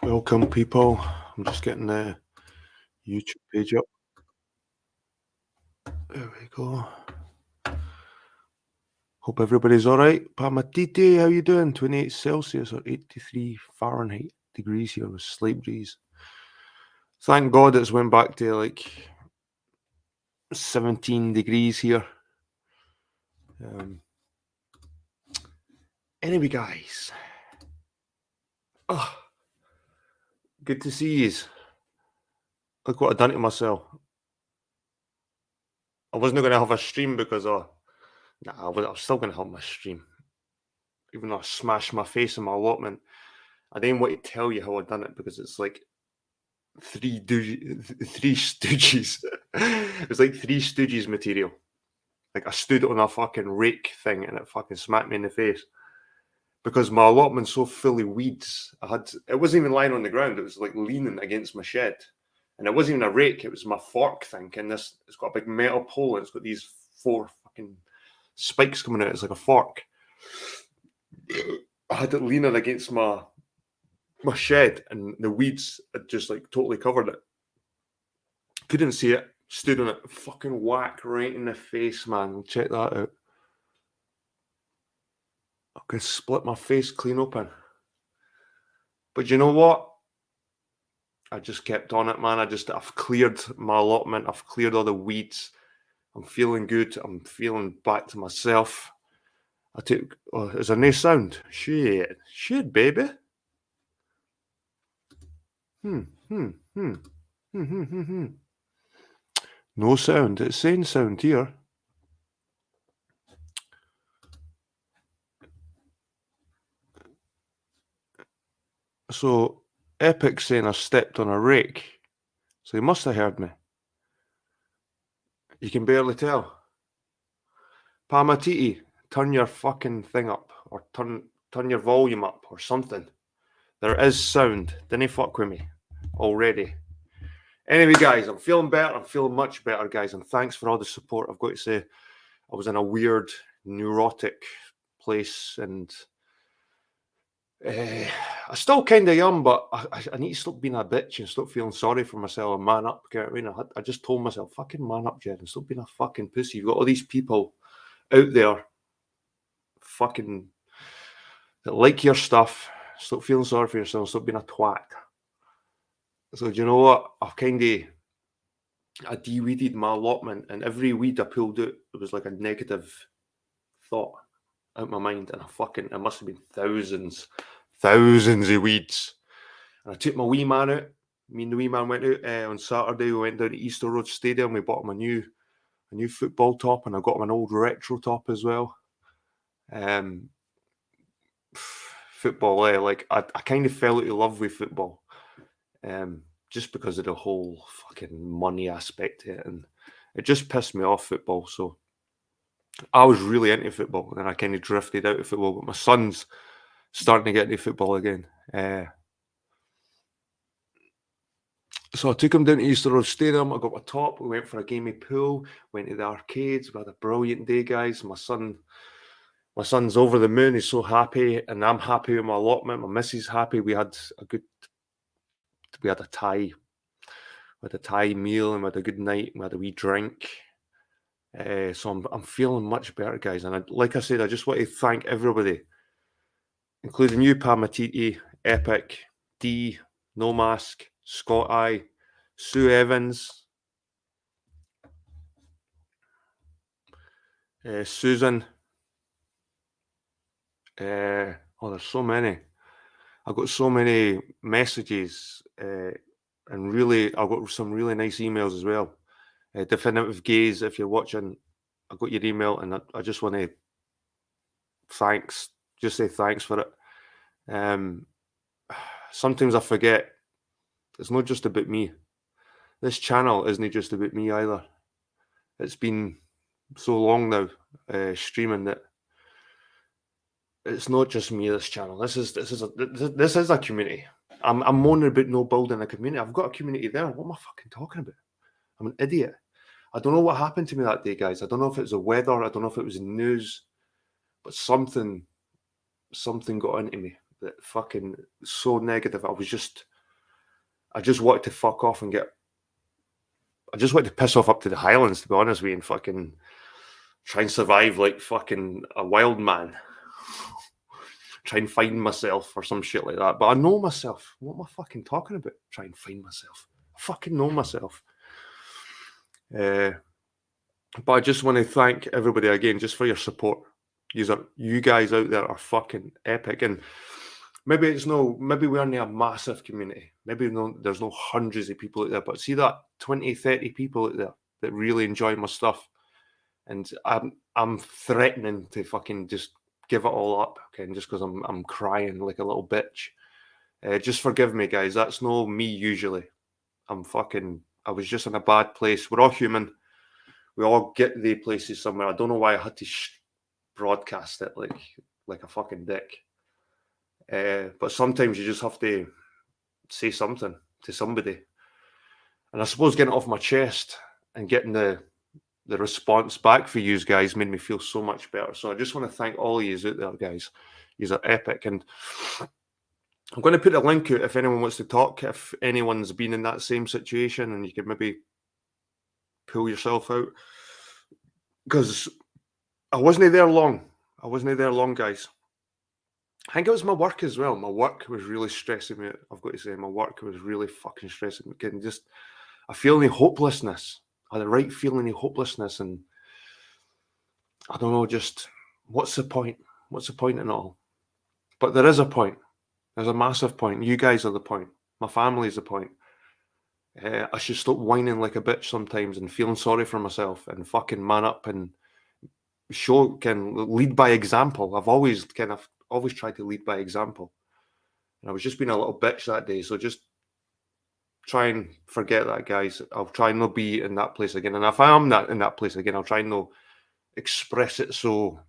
Welcome, people. I'm just getting the YouTube page up. There we go. Hope everybody's all right. Pamatiti, how you doing? 28 Celsius or 83 Fahrenheit degrees here with slight breeze. Thank God it's went back to like 17 degrees here. Anyway, guys. Oh, good to see yous. Look what I've done to myself. I wasn't going to have a stream because I was still going to have my stream. Even though I smashed my face in my allotment. I didn't want to tell you how I done it because it's like three Stooges. It was like Three Stooges material. Like I stood on a fucking rake thing and it fucking smacked me in the face. Because my allotment's so full of weeds, it wasn't even lying on the ground, it was like leaning against my shed. And it wasn't even a rake, it was my fork thing. And it's got a big metal pole and it's got these 4 fucking spikes coming out. It's like a fork. I had it leaning against my shed and the weeds had just like totally covered it. Couldn't see it, stood on it, fucking whack right in the face, man. Check that out. I could split my face clean open. But you know what? I just kept on it, man. I've cleared my allotment. I've cleared all the weeds. I'm feeling good. I'm feeling back to myself. Is there no sound? Shit, baby. No sound. It's saying sound here. So, Epic's saying I stepped on a rake. So he must have heard me. You can barely tell. Pamatiti, turn your fucking thing up. Or turn your volume up or something. There is sound. Didn't fuck with me already. Anyway, guys, I'm feeling better. I'm feeling much better, guys. And thanks for all the support. I've got to say, I was in a weird, neurotic place and I still kind of am, but I need to stop being a bitch and stop feeling sorry for myself and man up. Get what I mean? I just told myself, fucking man up, Jed, and stop being a fucking pussy. You've got all these people out there fucking that like your stuff. Stop feeling sorry for yourself. Stop being a twat. So do you know what? I de-weeded my allotment, and every weed I pulled out, it was like a negative thought out my mind, and it must have been thousands of weeds. And I took my wee man out. Me and the wee man went out on Saturday. We went down to Easter Road Stadium. We bought him a new football top, and I got him an old retro top as well. Football, like I kind of fell out of love with football, just because of the whole fucking money aspect to it, and it just pissed me off, football. So I was really into football, and then I kind of drifted out of football. But my son's starting to get into football again. So I took him down to Easter Road Stadium. I got my top. We went for a game of pool. Went to the arcades. We had a brilliant day, guys. My son's over the moon. He's so happy, and I'm happy with my allotment. My missus happy. We had a Thai meal, and we had a good night. We had a wee drink. So I'm feeling much better, guys. And like I said, I just want to thank everybody, including you, Pamatiti, Epic, D, No Mask, Scott I, Sue Evans, Susan. There's so many. I got so many messages, and really, I got some really nice emails as well. Definitive Gaze, if you're watching, I got your email, and I just want to say thanks for it. Sometimes I forget it's not just about me. This channel isn't just about me either. It's been so long now streaming that it's not just me. This channel. This is a community. I'm moaning about no building a community. I've got a community there. What am I fucking talking about? I'm an idiot. I don't know what happened to me that day, guys. I don't know if it was the weather. I don't know if it was the news, but something got into me that fucking so negative. I just wanted to fuck off and I just wanted to piss off up to the Highlands, to be honest with you, and fucking try and survive like fucking a wild man. Try and find myself or some shit like that. But I know myself. What am I fucking talking about? Try and find myself. I fucking know myself. But I just want to thank everybody again just for your support. You guys out there are fucking epic. And maybe we aren't a massive community. Maybe there's no hundreds of people out there. But see that 20, 30 people out there that really enjoy my stuff. And I'm threatening to fucking just give it all up, okay, just because I'm crying like a little bitch. Just forgive me, guys. That's no me usually. I was just in a bad place. We're all human. we all get the places somewhere. I don't know why I had to broadcast it like a fucking dick. But sometimes you just have to say something to somebody. And I suppose getting it off my chest and getting the response back for you guys made me feel so much better. So I just want to thank all of you out there, guys. You are epic. And I'm going to put a link out if anyone wants to talk, if anyone's been in that same situation, and you can maybe pull yourself out. Because I wasn't there long. I wasn't there long, guys. I think it was my work as well. My work was really stressing me out. I've got to say, my work was really fucking stressing me. Getting just a feeling of hopelessness. I had a right feeling of hopelessness, and I don't know, just what's the point? What's the point in it all? But there is a point. There's a massive point. You guys are the point. My family's the point. I should stop whining like a bitch sometimes and feeling sorry for myself and fucking man up and lead by example. I've always tried to lead by example. And I was just being a little bitch that day. So just try and forget that, guys. I'll try and not be in that place again. And if I am not in that place again, I'll try and not express it so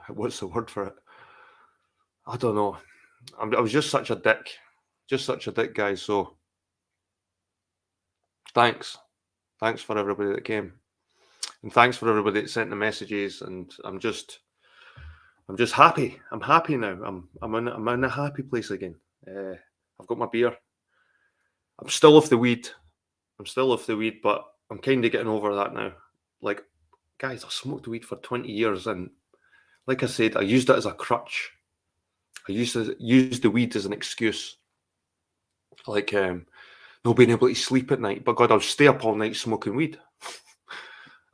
what's the word for it? I don't know. I was just such a dick. Just such a dick, guys. So thanks. Thanks for everybody that came. And thanks for everybody that sent the messages. And I'm just happy. I'm happy now. I'm in a happy place again. I've got my beer. I'm still off the weed. But I'm kind of getting over that now. Like, guys, I smoked weed for 20 years, and like I said, I used it as a crutch. I used the weed as an excuse. Like, not being able to sleep at night. But God, I'll stay up all night smoking weed.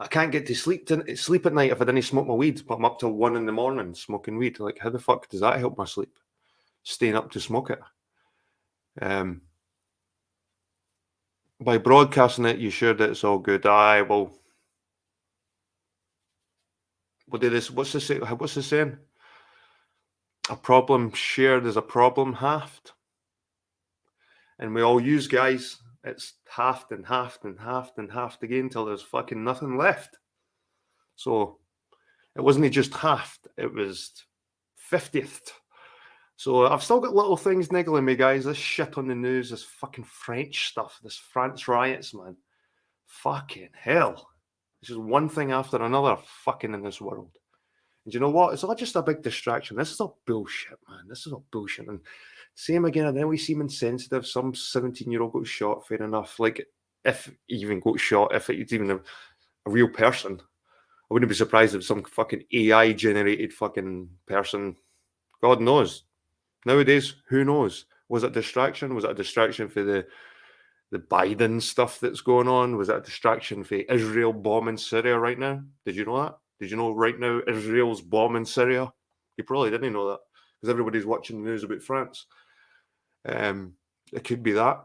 I can't get to sleep at night if I didn't smoke my weed, but I'm up till 1 a.m. smoking weed. Like, how the fuck does that help my sleep? Staying up to smoke it. By broadcasting it, you sure that it's all good. Aye, well, what's the saying? A problem shared is a problem halved. And we all use, guys, it's halved and halved and halved and halved again until there's fucking nothing left. So it wasn't just halved, it was 50th. So I've still got little things niggling me, guys. This shit on the news, this fucking French stuff, this France riots, man. Fucking hell. It's just one thing after another fucking in this world. And you know what? It's all just a big distraction. This is all bullshit, man. This is all bullshit. And same again, I know we seem insensitive. Some 17-year-old got shot, fair enough. Like, if he even got shot, if it's even a real person, I wouldn't be surprised if some fucking AI-generated fucking person, God knows. Nowadays, who knows? Was it distraction? Was it a distraction for the Biden stuff that's going on? Was it a distraction for Israel bombing Syria right now? Did you know that? Did you know right now Israel's bombing Syria? You probably didn't know that because everybody's watching the news about France. It could be that.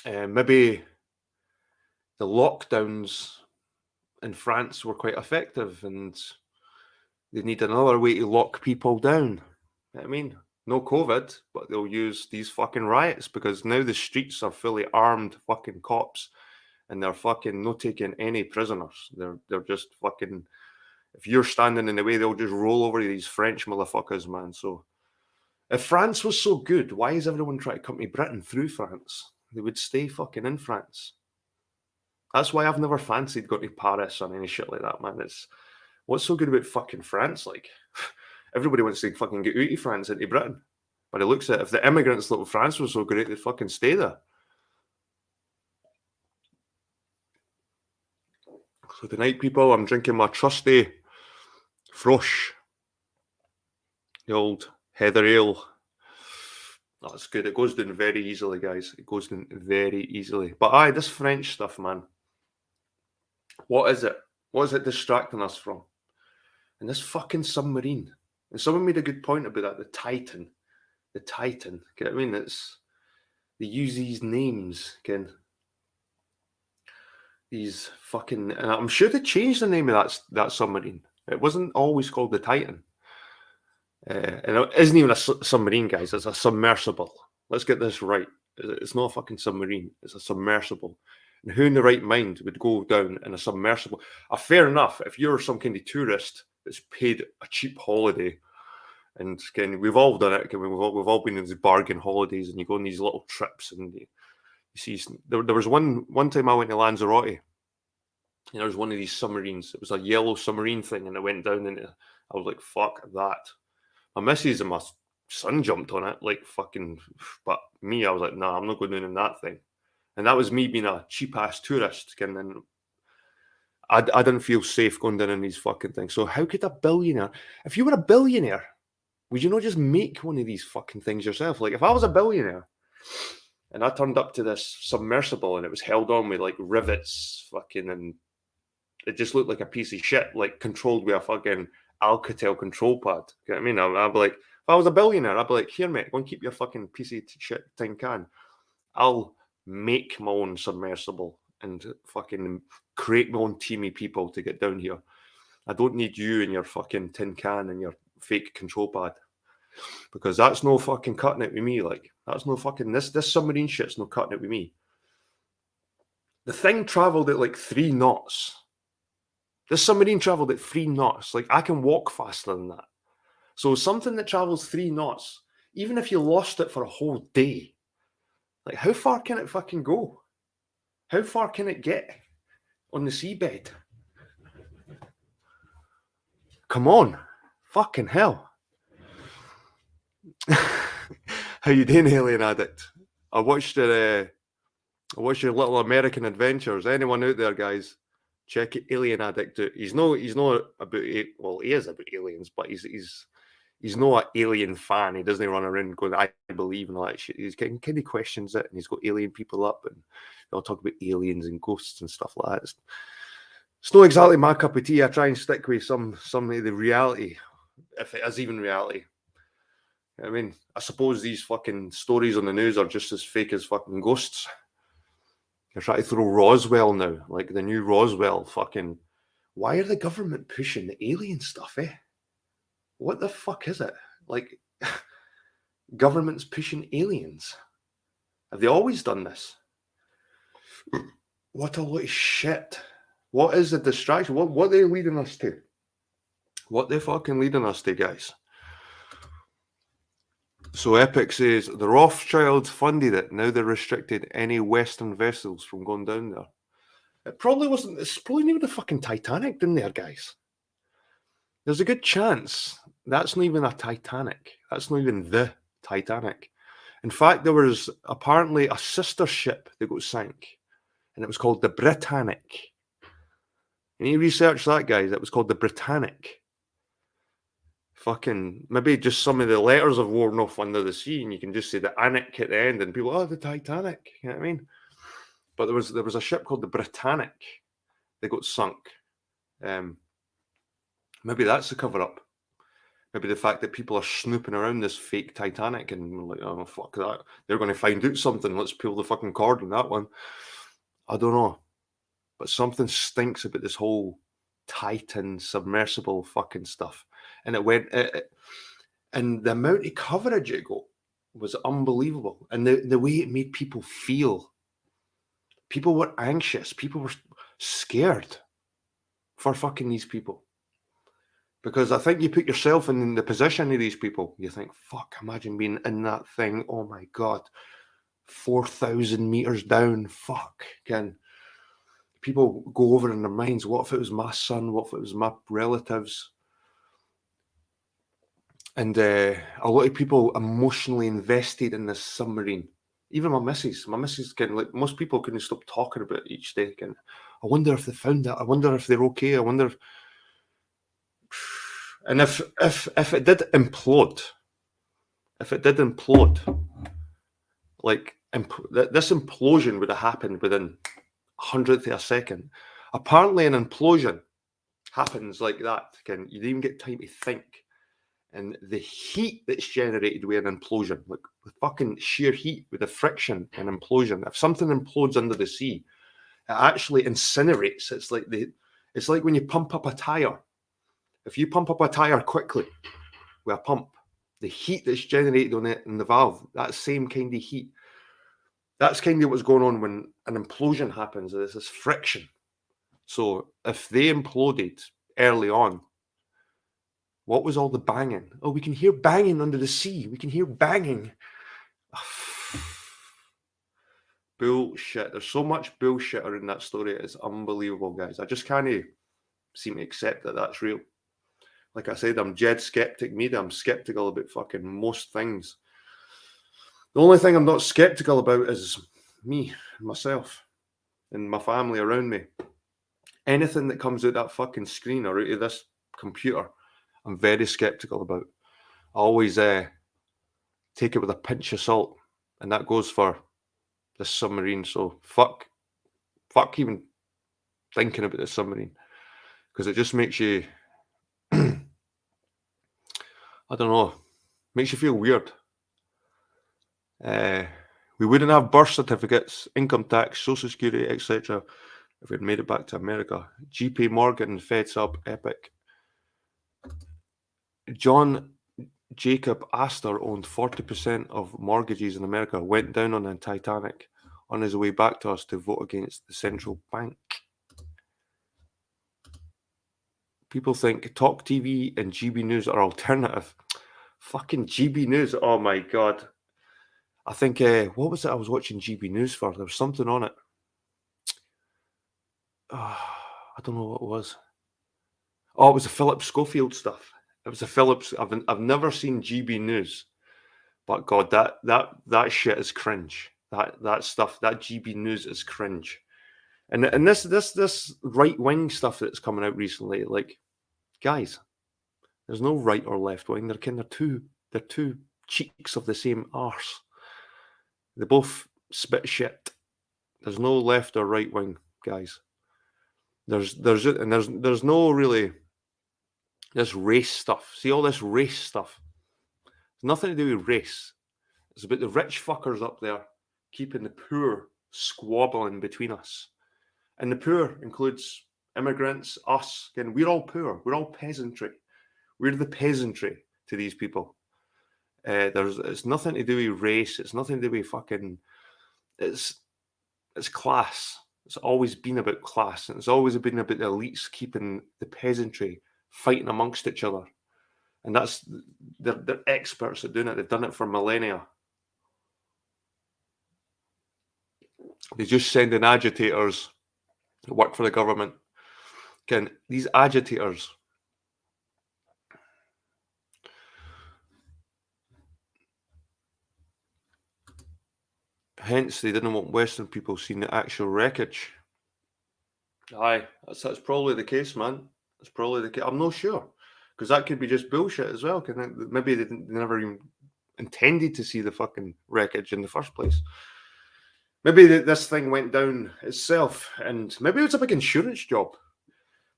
Maybe the lockdowns in France were quite effective and they need another way to lock people down. I mean, no COVID, but they'll use these fucking riots because now the streets are fully armed fucking cops and they're fucking not taking any prisoners. They're just fucking, if you're standing in the way, they'll just roll over these French motherfuckers, man. So if France was so good, why is everyone trying to come to Britain through France? They would stay fucking in France. That's why I've never fancied going to Paris or any shit like that, man. What's so good about fucking France? Like, everybody wants to fucking get out of France into Britain. But it looks at if the immigrants thought France was so great, they'd fucking stay there. So tonight, people, I'm drinking my trusty Frosh. The old Heather Ale. That's good. It goes down very easily, guys. It goes down very easily. But aye, this French stuff, man. What is it? What is it distracting us from? And this fucking submarine. And someone made a good point about that. The Titan. The Titan. Get what I mean? They use these names, Ken. These fucking, and I'm sure they changed the name of that submarine. It wasn't always called the Titan. And it isn't even a submarine, guys. It's a submersible. Let's get this right. It's not a fucking submarine. It's a submersible. And who in the right mind would go down in a submersible? Fair enough, if you're some kind of tourist that's paid a cheap holiday, and we've all done it. We've all been in these bargain holidays, and you go on these little trips, and you see. There was one time I went to Lanzarote, and there was one of these submarines. It was a yellow submarine thing, and it went down into. I was like, "Fuck that!" My missus and my son jumped on it, like fucking. But me, I was like, "Nah, I'm not going down in that thing." And that was me being a cheap ass tourist, and then I didn't feel safe going down in these fucking things. So how could a billionaire? If you were a billionaire, would you not just make one of these fucking things yourself? Like if I was a billionaire and I turned up to this submersible and it was held on with like rivets, fucking, and it just looked like a piece of shit, like controlled with a fucking Alcatel control pad. You know what I mean? I'd be like, if I was a billionaire, I'd be like, here, mate, go and keep your fucking piece of shit tin can. I'll make my own submersible and fucking create my own team of people to get down here. I don't need you and your fucking tin can and your fake control pad, because that's no fucking cutting it with me. Like that's no fucking this submarine shit's no cutting it with me. The thing traveled at like 3 knots. This submarine traveled at 3 knots. Like I can walk faster than that. So something that travels 3 knots, even if you lost it for a whole day, like how far can it fucking go? How far can it get on the seabed? Come on, fucking hell. How you doing, Alien Addict? I watched your Little American Adventures. Anyone out there, guys, check it, Alien Addict out. He's not about well, he is about aliens, but he's not an alien fan. He doesn't run around going, I believe in all that shit. He's kind of questions it, and he's got alien people up, and they'll talk about aliens and ghosts and stuff like that. It's not exactly my cup of tea. I try and stick with some of the reality, if it is even reality. I mean, I suppose these fucking stories on the news are just as fake as fucking ghosts. They're trying to throw Roswell now, like the new Roswell fucking. Why are the government pushing the alien stuff, eh? What the fuck is it? Like, government's pushing aliens. Have they always done this? What a lot of shit. What is the distraction? What are they leading us to? What they fucking leading us to, guys? So Epic says, the Rothschilds funded it. Now they're restricted any Western vessels from going down there. It probably wasn't. It's probably not even the fucking Titanic down there, guys. There's a good chance that's not even a Titanic. That's not even the Titanic. In fact, there was apparently a sister ship that got sank, and it was called the Britannic. You need to research that, guys. It was called the Britannic. Fucking, maybe just some of the letters have worn off under the sea, and you can just say the Anic at the end, and people, oh, the Titanic. You know what I mean? But there was a ship called the Britannic that got sunk. Maybe that's the cover-up. Maybe the fact that people are snooping around this fake Titanic, and we're like, oh, fuck that. They're going to find out something. Let's pull the fucking cord on that one. I don't know. But something stinks about this whole Titan submersible fucking stuff. And it went, and the amount of coverage it got was unbelievable. And the way it made people feel. People were anxious. People were scared for fucking these people. Because I think you put yourself in the position of these people. You think, fuck, imagine being in that thing. Oh my God. 4,000 meters down. Fuck. Can people go over in their minds, what if it was my son? What if it was my relatives? And a lot of people emotionally invested in this submarine. Even my missus like most people couldn't stop talking about it each day. I wonder if they found it. I wonder if they're okay. I wonder if, and if it did implode, like this implosion would have happened within a hundredth of a second. Apparently, an implosion happens like that. You didn't even get time to think. And the heat that's generated with an implosion, like the fucking sheer heat with the friction and implosion. If something implodes under the sea, it actually incinerates. It's like when you pump up a tire. If you pump up a tire quickly with a pump, the heat that's generated on it in the valve, that same kind of heat That's kind of what's going on when an implosion happens. There's this friction. So if they imploded early on, what was all the banging? Oh, we can hear banging under the sea. We can hear banging. Bullshit. There's so much bullshit around that story. It's unbelievable, guys. I just can't seem to accept that that's real. Like I said, I'm Jed skeptic media. I'm skeptical about fucking most things. The only thing I'm not skeptical about is me, myself, and my family around me. Anything that comes out that fucking screen or out of this computer, I'm very skeptical about. I always take it with a pinch of salt, and that goes for the submarine. So fuck even thinking about the submarine, because it just makes you, I don't know, makes you feel weird. We wouldn't have birth certificates, income tax, social security, etc. if we'd made it back to America. GP Morgan, Feds up, epic. John Jacob Astor owned 40% of mortgages in America, went down on the Titanic on his way back to us to vote against the central bank. People think Talk TV and GB News are alternative. Fucking GB News, oh my god. I think, what was it I was watching GB News for? There was something on it. I don't know what it was. Oh, it was the Philip Schofield stuff. It was the Phillips. I've never seen GB News, but God, that shit is cringe. That stuff, that GB News is cringe. And this right wing stuff that's coming out recently, like, guys, there's no right or left wing. They're two cheeks of the same arse. They both spit shit. There's no left or right wing, guys. There's no really this race stuff. See all this race stuff. It's nothing to do with race. It's about the rich fuckers up there keeping the poor squabbling between us. And the poor includes immigrants, us. Again, we're all poor. We're all peasantry. We're the peasantry to these people. It's nothing to do with race. It's nothing to do with fucking. It's class. It's always been about class, and it's always been about the elites keeping the peasantry fighting amongst each other. And they're experts at doing it. They've done it for millennia. They just send in agitators that work for the government. Again, these agitators, hence they didn't want Western people seeing the actual wreckage. Aye, that's probably the case, man. That's probably the case. I'm not sure, because that could be just bullshit as well. Maybe they never even intended to see the fucking wreckage in the first place. Maybe this thing went down itself, and maybe it's a big insurance job.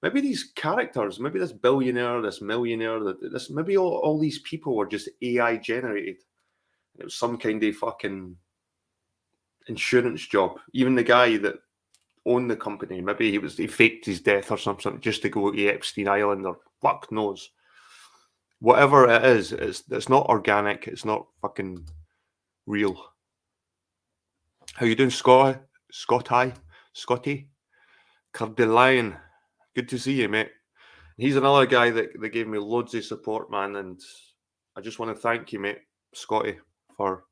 Maybe these characters, maybe this billionaire, this millionaire, maybe all these people were just AI generated. It was some kind of fucking insurance job. Even the guy that owned the company, maybe he faked his death or something just to go to Epstein Island, or fuck knows. Whatever it is, it's not organic. It's not fucking real. How you doing, Scotty? Scotty? Cardelion. Good to see you, mate. He's another guy that gave me loads of support, man, and I just want to thank you, mate, Scotty, for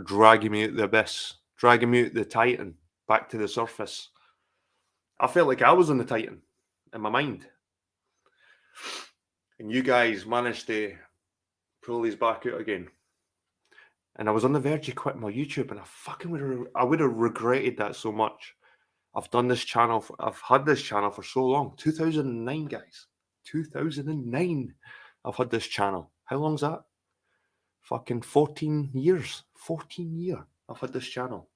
dragging me out the abyss, dragging me out the Titan back to the surface. I felt like I was on the Titan in my mind, and you guys managed to pull these back out again. And I was on the verge of quitting my YouTube, and I would have regretted that so much. I've done this channel. I've had this channel for so long. 2009, guys. 2009. I've had this channel. How long's that? Fucking 14 years. 14 years. I've had this channel.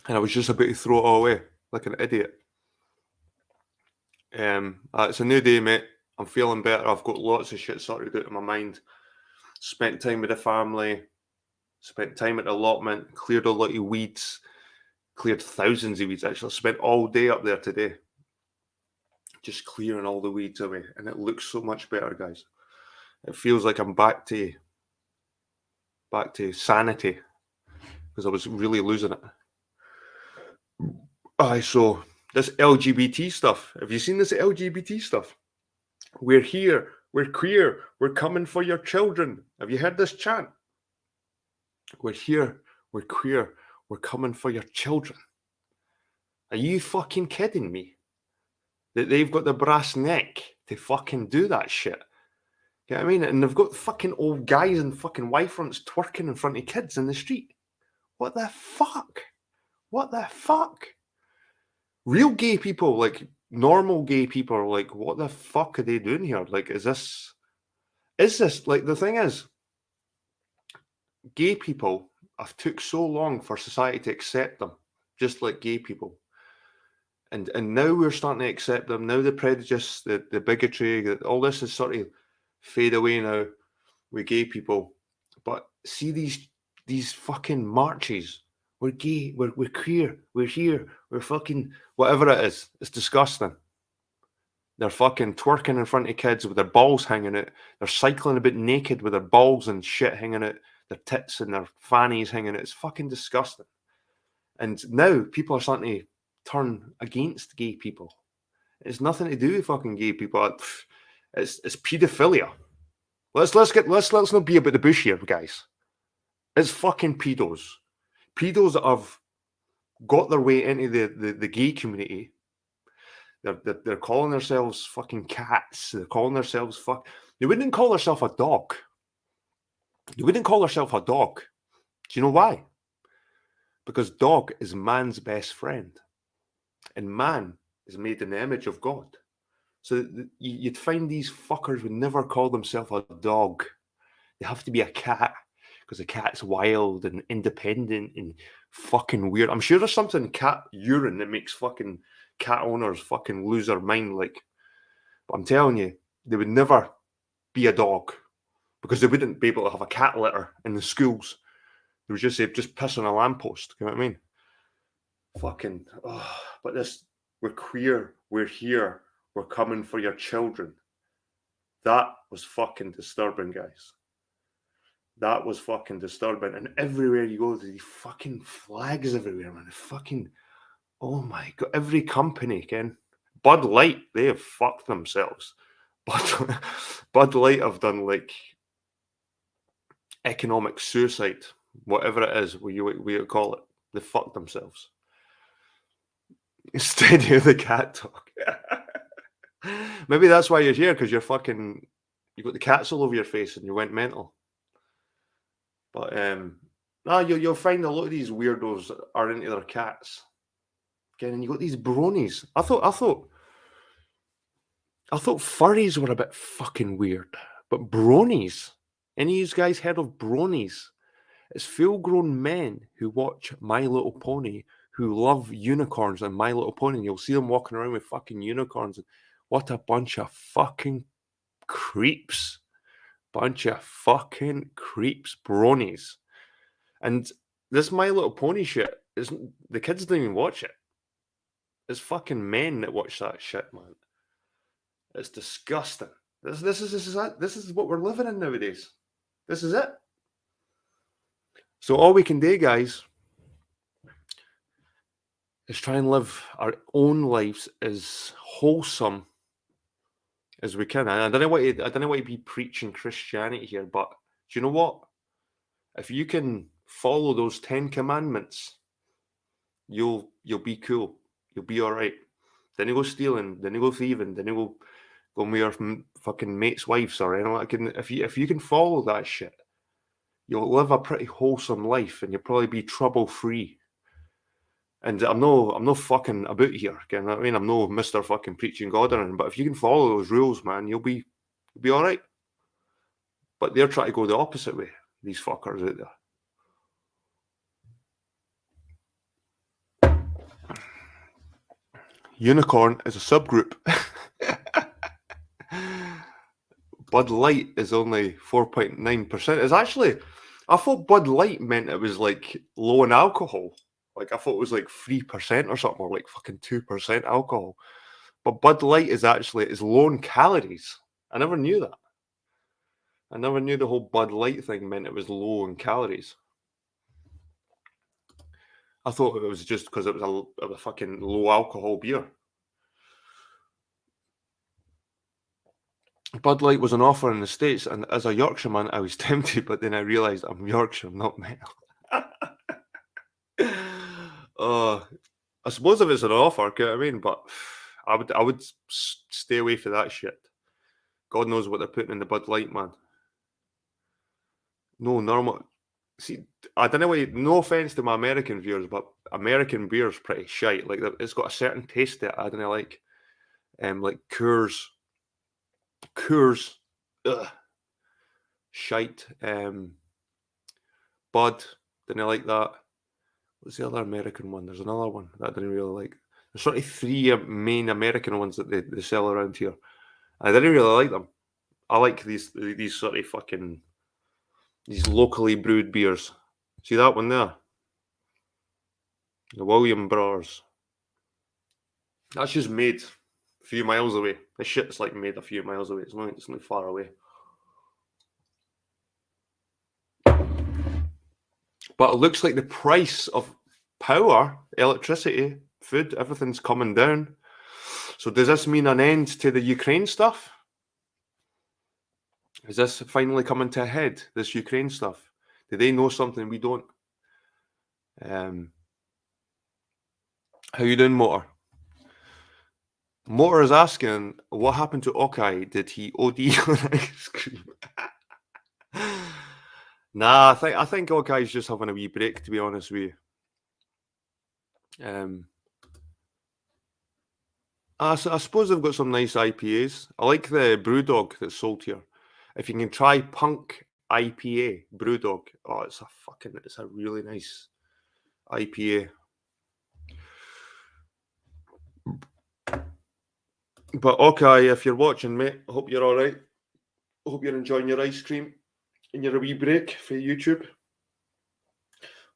And I was just about to throw it all away like an idiot. It's a new day, mate. I'm feeling better. I've got lots of shit sorted out in my mind. Spent time with the family. Spent time at Allotment. Cleared a lot of weeds. Cleared thousands of weeds, actually. I spent all day up there today. Just clearing all the weeds away. And it looks so much better, guys. It feels like I'm back to back to sanity, because I was really losing it. Aye, so this LGBT stuff. Have you seen this LGBT stuff? We're here, we're queer, we're coming for your children. Have you heard this chant? We're here, we're queer, we're coming for your children. Are you fucking kidding me? That they've got the brass neck to fucking do that shit. You know what I mean? And they've got fucking old guys and fucking Y-fronts twerking in front of kids in the street. What the fuck? What the fuck? Real gay people, like normal gay people, are like, what the fuck are they doing here? Like, is this like, the thing is, gay people have took so long for society to accept them, just like gay people. And now we're starting to accept them. Now the prejudice, the bigotry, all this is sort of fade away now with gay people. But see these fucking marches. We're gay, we're queer, we're here, we're fucking whatever it is. It's disgusting. They're fucking twerking in front of kids with their balls hanging out. They're cycling a bit naked with their balls and shit hanging out, their tits and their fannies hanging out. It's fucking disgusting. And now people are starting to turn against gay people. It's nothing to do with fucking gay people. It's paedophilia. Let's not be about the bush here, guys. It's fucking pedos. Pedos that have got their way into the gay community. They're calling themselves fucking cats. They're calling themselves They wouldn't call themselves a dog. They wouldn't call themselves a dog. Do you know why? Because dog is man's best friend. And man is made in the image of God. So you'd find these fuckers would never call themselves a dog. They have to be a cat, because the cat's wild and independent and fucking weird. I'm sure there's something in cat urine that makes fucking cat owners fucking lose their mind. Like, but I'm telling you, they would never be a dog, because they wouldn't be able to have a cat litter in the schools. They would just say, just piss on a lamppost. You know what I mean? Fucking, but this, we're queer, we're here, we're coming for your children. That was fucking disturbing, guys. That was fucking disturbing. And everywhere you go, there's these fucking flags everywhere, man. Fucking, oh my God. Every company, Ken. Bud Light, they have fucked themselves. Bud Light have done like economic suicide, whatever it is, we call it. They fucked themselves. Instead of the cat talk. Maybe that's why you're here, because you got the cats all over your face and you went mental. But you'll find a lot of these weirdos are into their cats. Again, and you got these bronies. I thought furries were a bit fucking weird, but bronies. Any of you guys heard of bronies? It's full-grown men who watch My Little Pony, who love unicorns and My Little Pony. And you'll see them walking around with fucking unicorns. What a bunch of fucking creeps. Bunch of fucking creeps, bronies. And this My Little Pony shit, isn't the kids don't even watch it. It's fucking men that watch that shit, man. It's disgusting. This is what we're living in nowadays. This is it. So all we can do, guys, is try and live our own lives as wholesome as we can. I don't know what to be preaching Christianity here, but do you know what? If you can follow those 10 commandments, you'll be cool. You'll be all right. Then you go stealing. Then you go thieving. Then you go with your fucking mates' wives or anything like that. If you can follow that shit, you'll live a pretty wholesome life, and you'll probably be trouble free. And I'm no fucking about here. You know what I mean? I'm no Mr. fucking preaching God or anything. But if you can follow those rules, man, you'll be all right. But they're trying to go the opposite way. These fuckers out there. Unicorn is a subgroup. Bud Light is only 4.9%. It's actually, I thought Bud Light meant it was like low in alcohol. Like I thought it was like 3% or something, or like fucking 2% alcohol. But Bud Light is low in calories. I never knew that. I never knew the whole Bud Light thing meant it was low in calories. I thought it was just because it was a fucking low alcohol beer. Bud Light was an offer in the States, and as a Yorkshireman, I was tempted, but then I realised I'm Yorkshire, not metal. I suppose if it's an offer, you know what I mean? But I would stay away from that shit. God knows what they're putting in the Bud Light, man. No, normal. See, I don't know why. No offense to my American viewers, but American beer's pretty shite. Like it's got a certain taste to it. I don't know, like Coors, ugh, shite. Bud, didn't like that. What's the other American one? There's another one that I didn't really like. There's sort of three main American ones that they sell around here. I didn't really like them. I like these sort of fucking these locally brewed beers. See that one there? The William Brothers. That's just made a few miles away. This shit's like made a few miles away. It's not far away. But it looks like the price of power, electricity, food, everything's coming down. So does this mean an end to the Ukraine stuff? Is this finally coming to a head, this Ukraine stuff? Do they know something we don't? How you doing, Motor? Motor is asking, what happened to Okai? Did he OD on ice cream? Nah, I think Okai's just having a wee break, to be honest with you. I suppose they've got some nice IPAs. I like the Brewdog that's sold here. If you can try Punk IPA Brewdog, oh, it's a really nice IPA. But okay, if you're watching, mate, I hope you're all right. I hope you're enjoying your ice cream and your wee break for YouTube.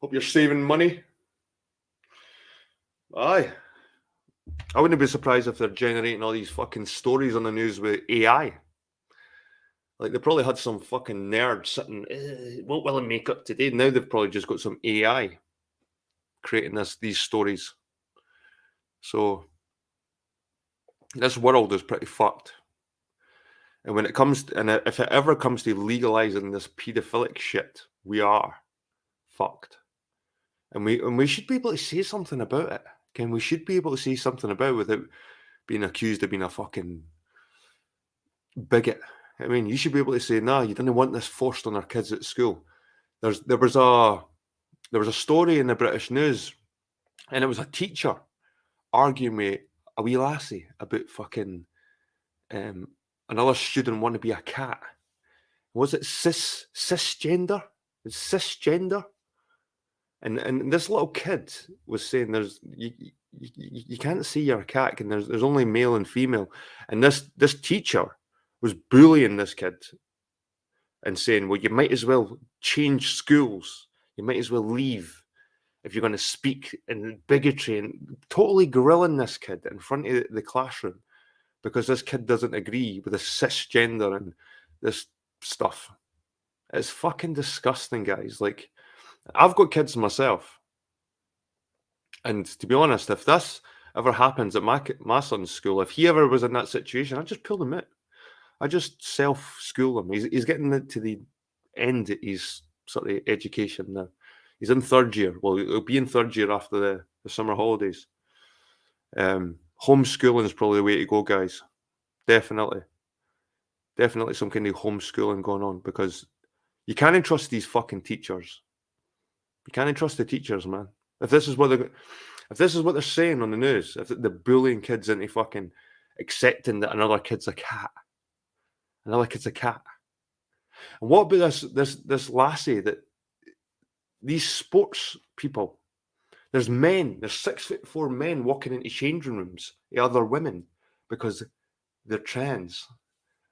Hope you're saving money. Aye. I wouldn't be surprised if they're generating all these fucking stories on the news with AI. Like, they probably had some fucking nerd sitting, what will I make up today? Now they've probably just got some AI creating these stories. So, this world is pretty fucked. And when it comes to, and if it ever comes to legalizing this paedophilic shit, we are fucked. And we should be able to say something about it. We should be able to say something about it without being accused of being a fucking bigot. I mean, you should be able to say, nah, you didn't want this forced on our kids at school. There was a story in the British news, and it was a teacher arguing with a wee lassie about fucking another student wanting to be a cat. Was it cisgender? It's cisgender. And this little kid was saying you can't say you're a cat, and there's only male and female. And this teacher was bullying this kid and saying, well, you might as well change schools. You might as well leave if you're going to speak in bigotry, and totally grilling this kid in front of the classroom because this kid doesn't agree with the cisgender and this stuff. It's fucking disgusting, guys. Like, I've got kids myself. And to be honest, if this ever happens at my son's school, if he ever was in that situation, I'd just pull him out. I just self-school him. He's getting to the end of his sort of education now. He's in third year. Well, he'll be in third year after the summer holidays. Homeschooling is probably the way to go, guys. Definitely. Definitely some kind of homeschooling going on, because you can't trust these fucking teachers. You can't trust the teachers, man. If this is what they're saying on the news, if they're bullying kids into fucking accepting that another kid's a cat. Another kid's a cat. And what about this lassie, that these sports people, there's 6'4" men walking into changing rooms with other women because they're trans.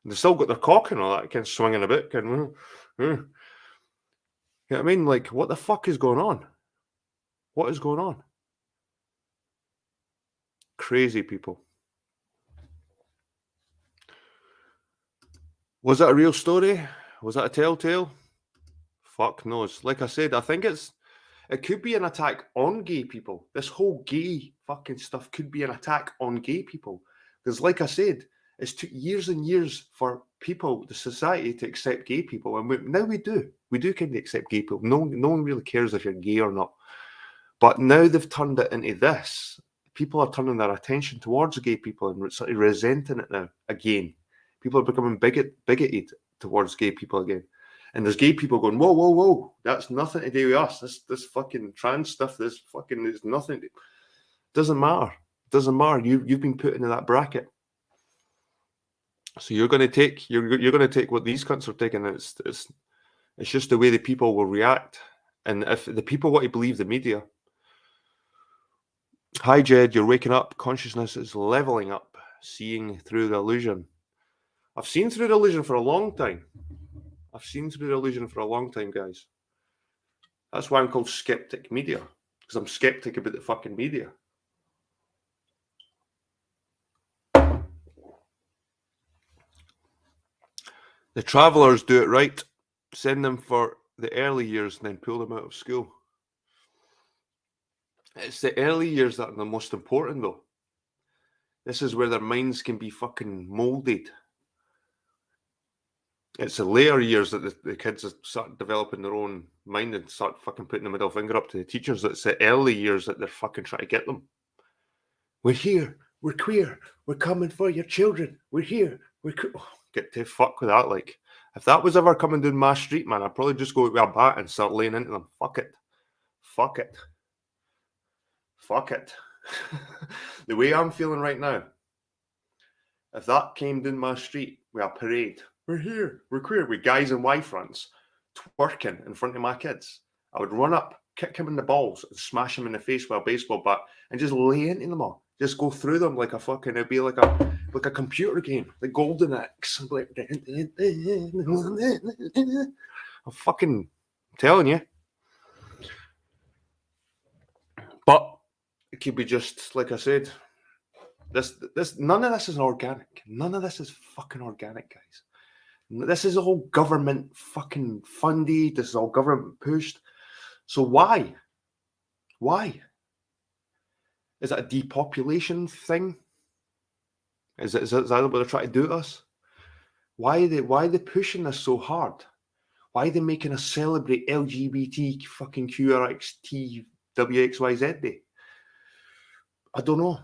And they've still got their cock and all that, kind of swinging about, kind of, you know what I mean? Like, what the fuck is going on? What is going on? Crazy people. Was it a real story? Was that a telltale? Fuck knows. Like I said, I think it could be an attack on gay people. This whole gay fucking stuff could be an attack on gay people. Because like I said, it's took years and years for people, the society, to accept gay people. And now we do. We do kind of accept gay people. No one really cares if you're gay or not. But now they've turned it into this. People are turning their attention towards gay people and sort of resenting it now again. People are becoming bigoted towards gay people again. And there's gay people going, whoa, whoa, whoa, that's nothing to do with us. This fucking trans stuff, this fucking is nothing. Doesn't matter. Doesn't matter. You've been put into that bracket. So you're going to take what these cunts are taking. It's just the way the people will react. And if the people want to believe the media, hi Jed, you're waking up. Consciousness is leveling up, seeing through the illusion. I've seen through the illusion for a long time. Guys. That's why I'm called Skeptic Media, because I'm skeptic about the fucking media. The travellers do it right. Send them for the early years and then pull them out of school. It's the early years that are the most important, though. This is where their minds can be fucking moulded. It's the later years that the kids start developing their own mind and start fucking putting the middle finger up to the teachers. It's the early years that they're fucking trying to get them. We're here. We're queer. We're coming for your children. We're here. Get to fuck with that. Like, if that was ever coming down my street, man, I'd probably just go with a bat and start laying into them. Fuck it. The way I'm feeling right now, if that came down my street with a parade, we're here, we're queer, with guys in Y fronts twerking in front of my kids, I would run up, kick him in the balls, and smash him in the face with a baseball bat, and just lay into them all. Just go through them like a fucking, it'd be like a computer game, like Golden Axe. Like, I'm fucking telling you. But it could be just, like I said, none of this is organic. None of this is fucking organic, guys. This is all government fucking funded. This is all government pushed. So why? Why? Is it a depopulation thing? Is that what they're trying to do to us? Why are they pushing this so hard? Why are they making us celebrate LGBT fucking QRXT WXYZ Day? I don't know.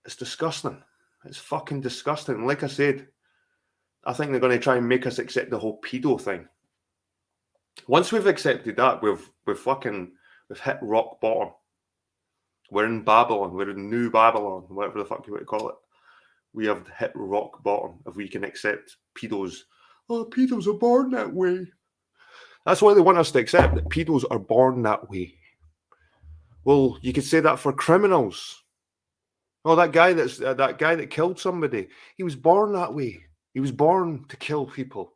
It's disgusting. It's fucking disgusting. And like I said, I think they're going to try and make us accept the whole pedo thing. Once we've accepted that, we've hit rock bottom. We're in Babylon. We're in New Babylon, whatever the fuck you want to call it. We have hit rock bottom if we can accept pedos. Oh, pedos are born that way. That's why they want us to accept that pedos are born that way. Well, you could say that for criminals. Oh, that guy that killed somebody, he was born that way. He was born to kill people.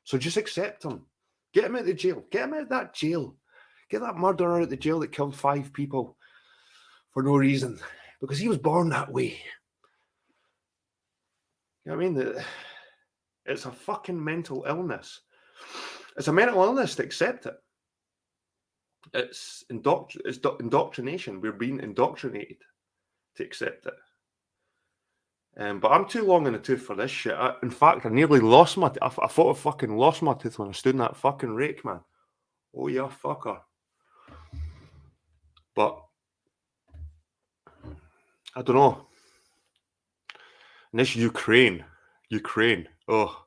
So just accept him. Get him out of the jail. Get him out of that jail. Get that murderer out of the jail that killed 5 people for no reason. Because he was born that way. You know what I mean? It's a fucking mental illness. It's a mental illness to accept it. It's indoctrination. We're being indoctrinated to accept it. But I'm too long in the tooth for this shit. In fact, I nearly lost my... I thought I fucking lost my tooth when I stood in that fucking rake, man. Oh, yeah, fucker. But I don't know. And this Ukraine. Oh,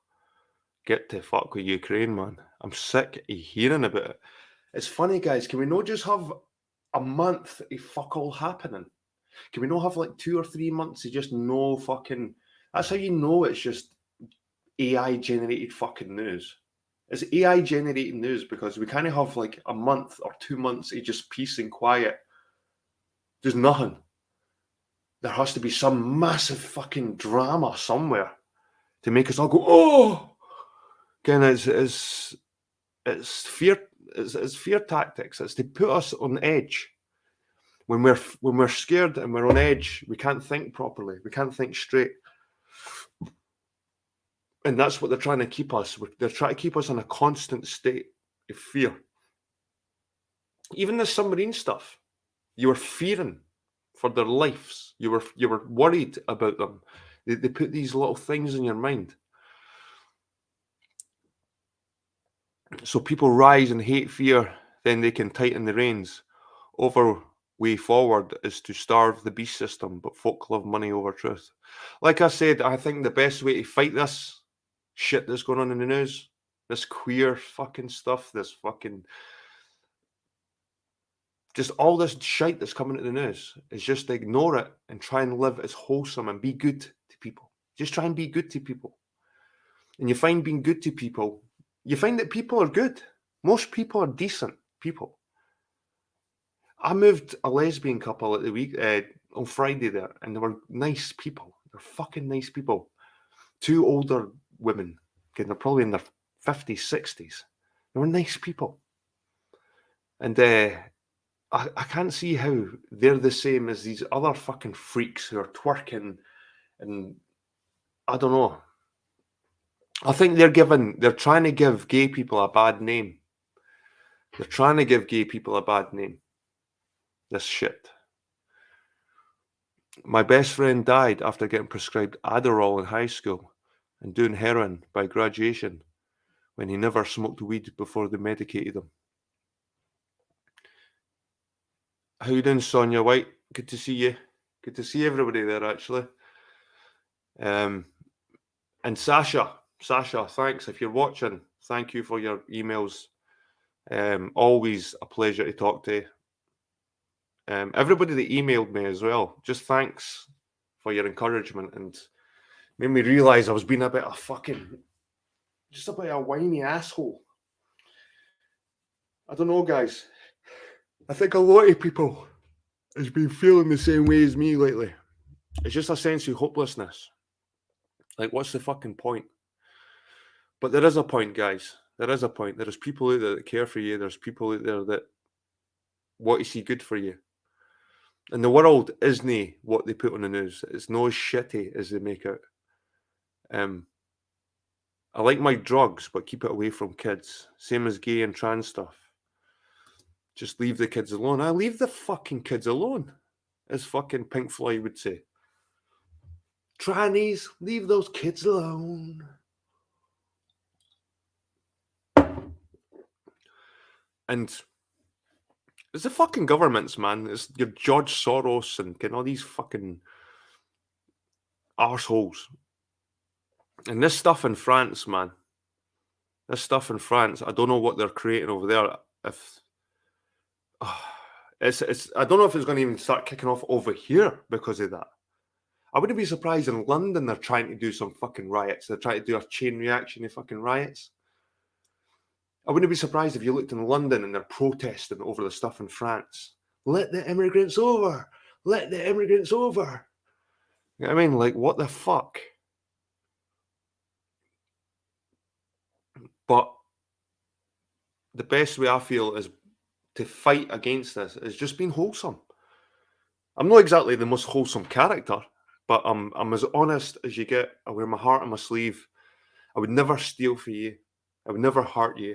get to fuck with Ukraine, man. I'm sick of hearing about it. It's funny, guys. Can we not just have a month of fuck all happening? Can we not have like 2 or 3 months of just no fucking... That's how you know it's just AI-generated fucking news. It's AI-generated news because we kind of have like a month or 2 months of just peace and quiet. There's nothing. There has to be some massive fucking drama somewhere to make us all go, oh! Again, it's fear tactics. It's to put us on edge. When we're scared and we're on edge, we can't think properly. We can't think straight. And that's what they're trying to keep us. They're trying to keep us in a constant state of fear. Even the submarine stuff, you were fearing for their lives. You were worried about them. They put these little things in your mind. So people rise and hate fear, then they can tighten the reins. Over way forward is to starve the beast system, but folk love money over truth. Like I said, I think the best way to fight this shit that's going on in the news, this queer fucking stuff, this fucking just all this shite that's coming to the news, is just ignore it and try and live as wholesome and be good to people. Just try and be good to people. And you find being good to people, you find that people are good. Most people are decent people. I moved a lesbian couple at the week on Friday there, and they were nice people. They're fucking nice people. Two older women, okay, they're probably in their 50s, 60s. They were nice people. And I can't see how they're the same as these other fucking freaks who are twerking, and I don't know. I think they're trying to give gay people a bad name. They're trying to give gay people a bad name. This shit. My best friend died after getting prescribed Adderall in high school and doing heroin by graduation when he never smoked weed before they medicated him. How you doing, Sonia White? Good to see you. Good to see everybody there, actually. And Sasha, thanks. If you're watching, thank you for your emails. Always a pleasure to talk to you. Everybody that emailed me as well, just thanks for your encouragement and made me realise I was being a bit of just a bit of a whiny asshole. I don't know, guys. I think a lot of people has been feeling the same way as me lately. It's just a sense of hopelessness. Like, what's the fucking point? But there is a point, guys. There is a point. There is people out there that care for you. There's people out there that want to see good for you. And the world isn't what they put on the news. It's no as shitty as they make out. I like my drugs, but keep it away from kids. Same as gay and trans stuff. Just leave the kids alone. I leave the fucking kids alone, as fucking Pink Floyd would say. Trannies, leave those kids alone. And it's the fucking governments, man. It's your George Soros and all these fucking arseholes. And this stuff in France, man. This stuff in France, I don't know what they're creating over there. I don't know if it's going to even start kicking off over here because of that. I wouldn't be surprised in London they're trying to do some fucking riots. They're trying to do a chain reaction of fucking riots. I wouldn't be surprised if you looked in London and they're protesting over the stuff in France. Let the immigrants over. Let the immigrants over. You know what I mean? Like, what the fuck? But the best way I feel is to fight against this is just being wholesome. I'm not exactly the most wholesome character, but I'm as honest as you get. I wear my heart on my sleeve. I would never steal for you. I would never hurt you.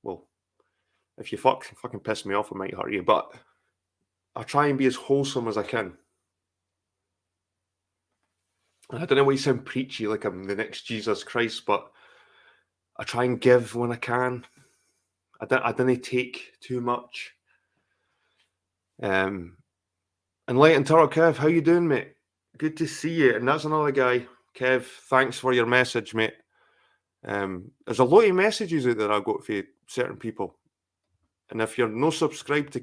Well, if you fucking piss me off, I might hurt you, but I try and be as wholesome as I can. I don't know why you sound preachy like I'm the next Jesus Christ, but I try and give when I can. I don't take too much. And Light and Turtle Kev, how you doing, mate? Good to see you. And that's another guy. Kev, thanks for your message, mate. There's a lot of messages out there I got for certain people. And if you're no subscribed to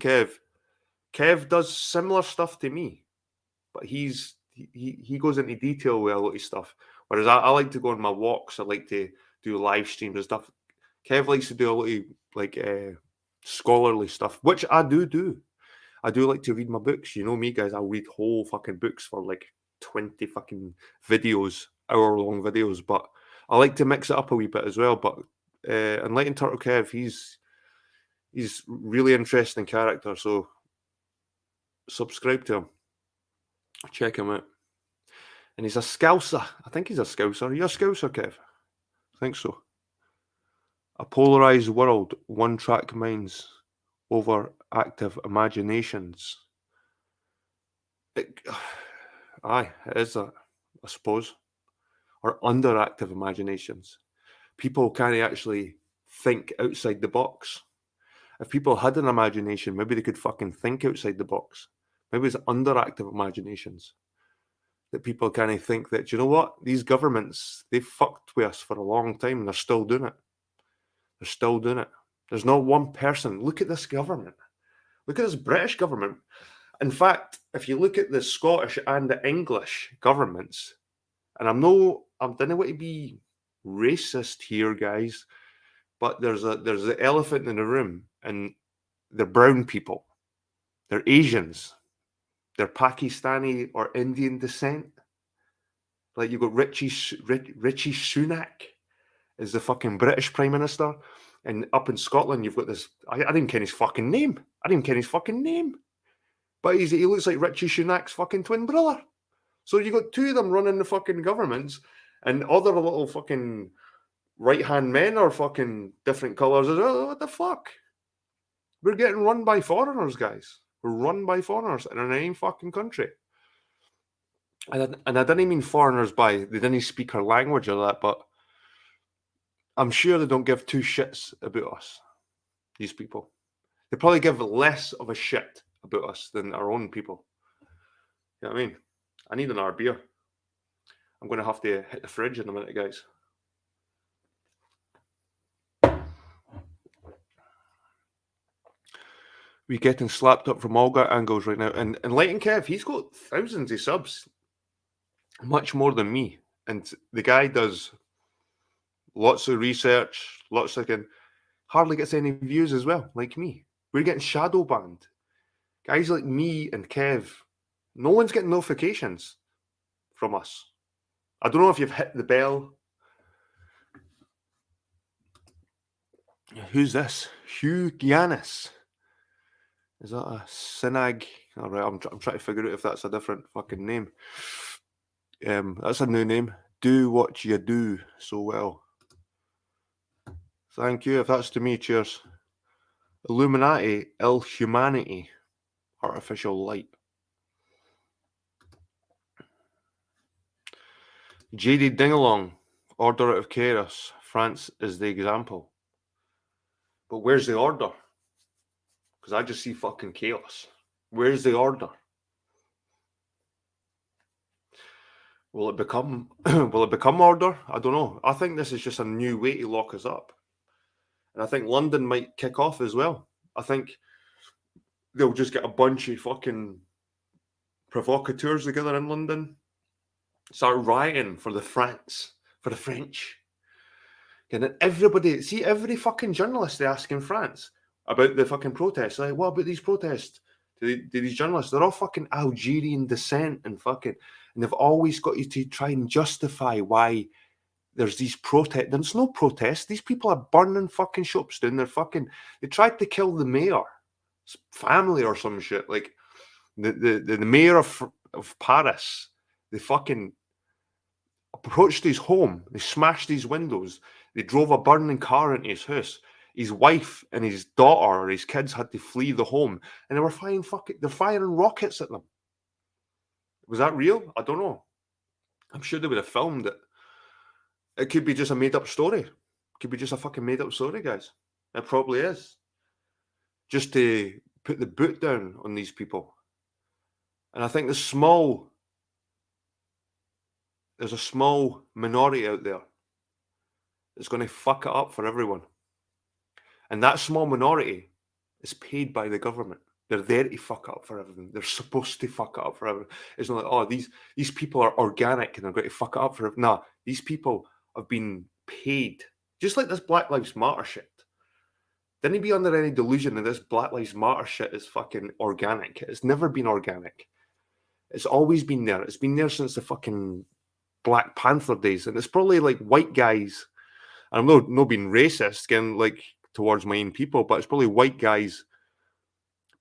Kev does similar stuff to me, but he goes into detail with a lot of stuff. Whereas I like to go on my walks. I like to do live streams and stuff. Kev likes to do a lot of like scholarly stuff, which I do. I do like to read my books. You know me, guys. I'll read whole fucking books for like 20 fucking videos, hour-long videos. But I like to mix it up a wee bit as well. But Enlightened Turtle Kev, he's really interesting character. So subscribe to him. Check him out. And he's a Scouser. I think he's a Scouser. Are you a Scouser, Kev? I think so. A polarized world, one-track minds, overactive imaginations. Aye, it is that, I suppose. Or underactive imaginations. People can't actually think outside the box. If people had an imagination, maybe they could fucking think outside the box. Maybe it's underactive imaginations. That people kind of think that, you know what, these governments, they've fucked with us for a long time and they're still doing it. They're still doing it. There's not one person. Look at this government. Look at this British government. In fact, if you look at the Scottish and the English governments, and I don't want to be racist here, guys, but there's the elephant in the room, and they're brown people. They're Asians. They're Pakistani or Indian descent. Like you've got Richie Sunak is the fucking British Prime Minister. And up in Scotland, you've got this. I didn't ken his fucking name. But he looks like Richie Sunak's fucking twin brother. So you got two of them running the fucking governments, and other little fucking right-hand men are fucking different colours. What the fuck? We're getting run by foreigners, guys. We're run by foreigners in our own fucking country. And I didn't mean foreigners they didn't speak our language or that, but I'm sure they don't give two shits about us, these people. They probably give less of a shit about us than our own people. You know what I mean? I need another beer. I'm going to have to hit the fridge in a minute, guys. We're getting slapped up from all angles right now. And Light Kev, he's got thousands of subs. Much more than me. And the guy does lots of research, hardly gets any views as well, like me. We're getting shadow banned. Guys like me and Kev, no one's getting notifications from us. I don't know if you've hit the bell. Who's this? Hugh Giannis. Is that a Sinag? All right, I'm trying to figure out if that's a different fucking name. That's a new name. Do what you do so well. Thank you. If that's to me, cheers. Illuminati, ill humanity, artificial light. JD Dingalong, order out of chaos. France is the example. But where's the order? Because I just see fucking chaos. Where's the order? Will it become order? I don't know. I think this is just a new way to lock us up. And I think London might kick off as well. I think they'll just get a bunch of fucking provocateurs together in London, start rioting for the French. And then every fucking journalist they ask in France about the fucking protests. Like, what about these protests? Do these journalists, they're all fucking Algerian descent and they've always got you to try and justify why there's these protests. There's no protests. These people are burning fucking shops down. They tried to kill the mayor's family or some shit. Like the mayor of Paris, they fucking approached his home. They smashed his windows. They drove a burning car into his house. His wife and his daughter or his kids had to flee the home, and they were they're firing rockets at them. Was that real? I don't know. I'm sure they would have filmed it. It could be just a made-up story. It could be just a fucking made-up story, guys. It probably is. Just to put the boot down on these people. And I think there's a small minority out there that's going to fuck it up for everyone. And that small minority is paid by the government. They're there to fuck up for everything. They're supposed to fuck it up for everything. It's not like, oh, these people are organic and they're going to fuck it up for everything. Nah, these people have been paid. Just like this Black Lives Matter shit. Didn't be under any delusion that this Black Lives Matter shit is fucking organic. It's never been organic. It's always been there. It's been there since the fucking Black Panther days. And it's probably like white guys. I'm not being racist, again, like towards my own people, but it's probably white guys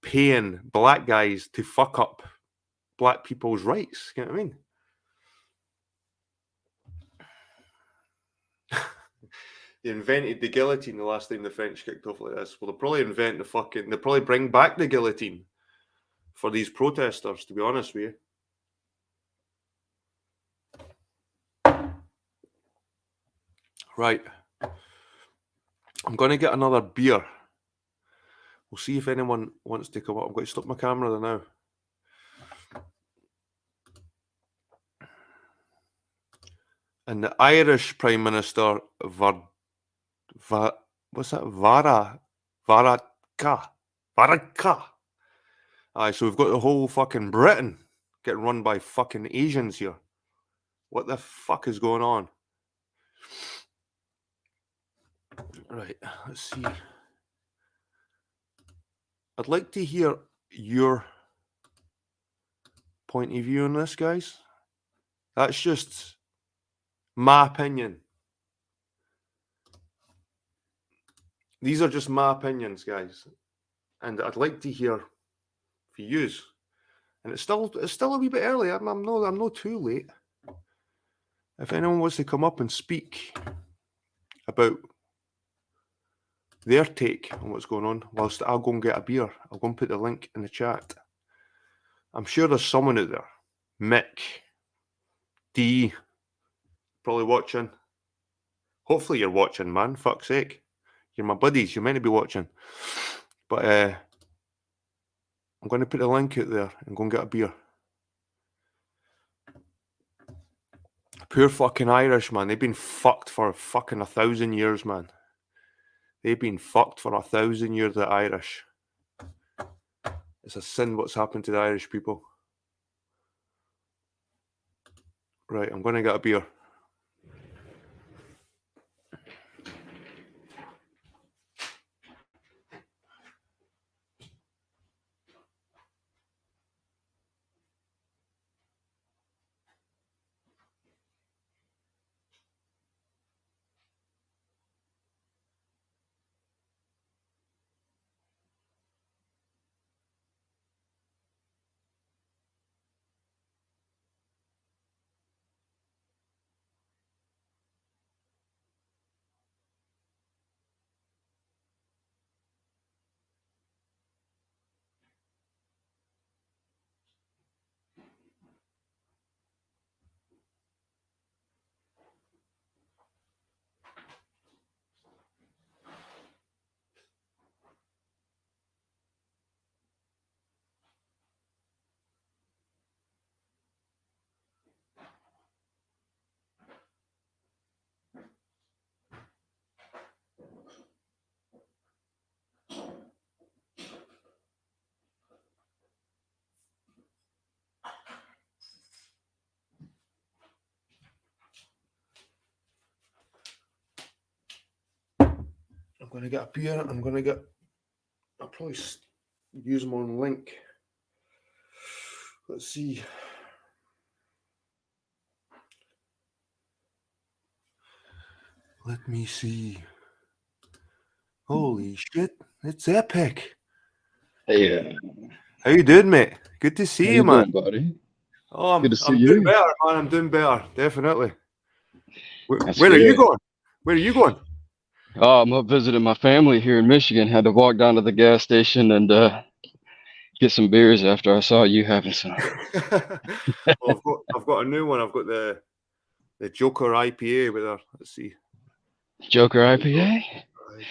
paying black guys to fuck up black people's rights. You know what I mean? They invented the guillotine the last time the French kicked off like this. Well, they'll probably they'll probably bring back the guillotine for these protesters, to be honest with you. Right. I'm going to get another beer. We'll see if anyone wants to come up. I'm going to stop my camera there now. And the Irish Prime Minister, what's that? Varadkar. Aye, so we've got the whole fucking Britain getting run by fucking Asians here. What the fuck is going on? Right, let's see. I'd like to hear your point of view on this, guys. That's just my opinion. These are just my opinions, guys. And I'd like to hear for yous. And it's still a wee bit early. I'm not too late. If anyone wants to come up and speak about their take on what's going on, whilst I'll go and get a beer. I'll go and put the link in the chat. I'm sure there's someone out there. Mick, D, probably watching. Hopefully you're watching, man. Fuck's sake. You're my buddies. You're meant to be watching. But I'm going to put the link out there and go and get a beer. Poor fucking Irish, man. They've been fucked for fucking 1,000 years, man. They've been fucked for 1,000 years, the Irish. It's a sin what's happened to the Irish people. Right, I'm going to get a beer. I'm going to get a beer. I'll probably use my own link. Let's see. Let me see. Holy shit. It's epic. Hey, how you doing, mate? Good to see you, man. Doing, buddy? Oh, Good to see I'm you. doing better, man. I'm doing better, definitely. Where are you going? Where are you going? Oh, I'm up visiting my family here in Michigan. Had to walk down to the gas station and get some beers after I saw you having some. Well, I've got a new one. I've got the Joker IPA with her. Let's see. Joker IPA?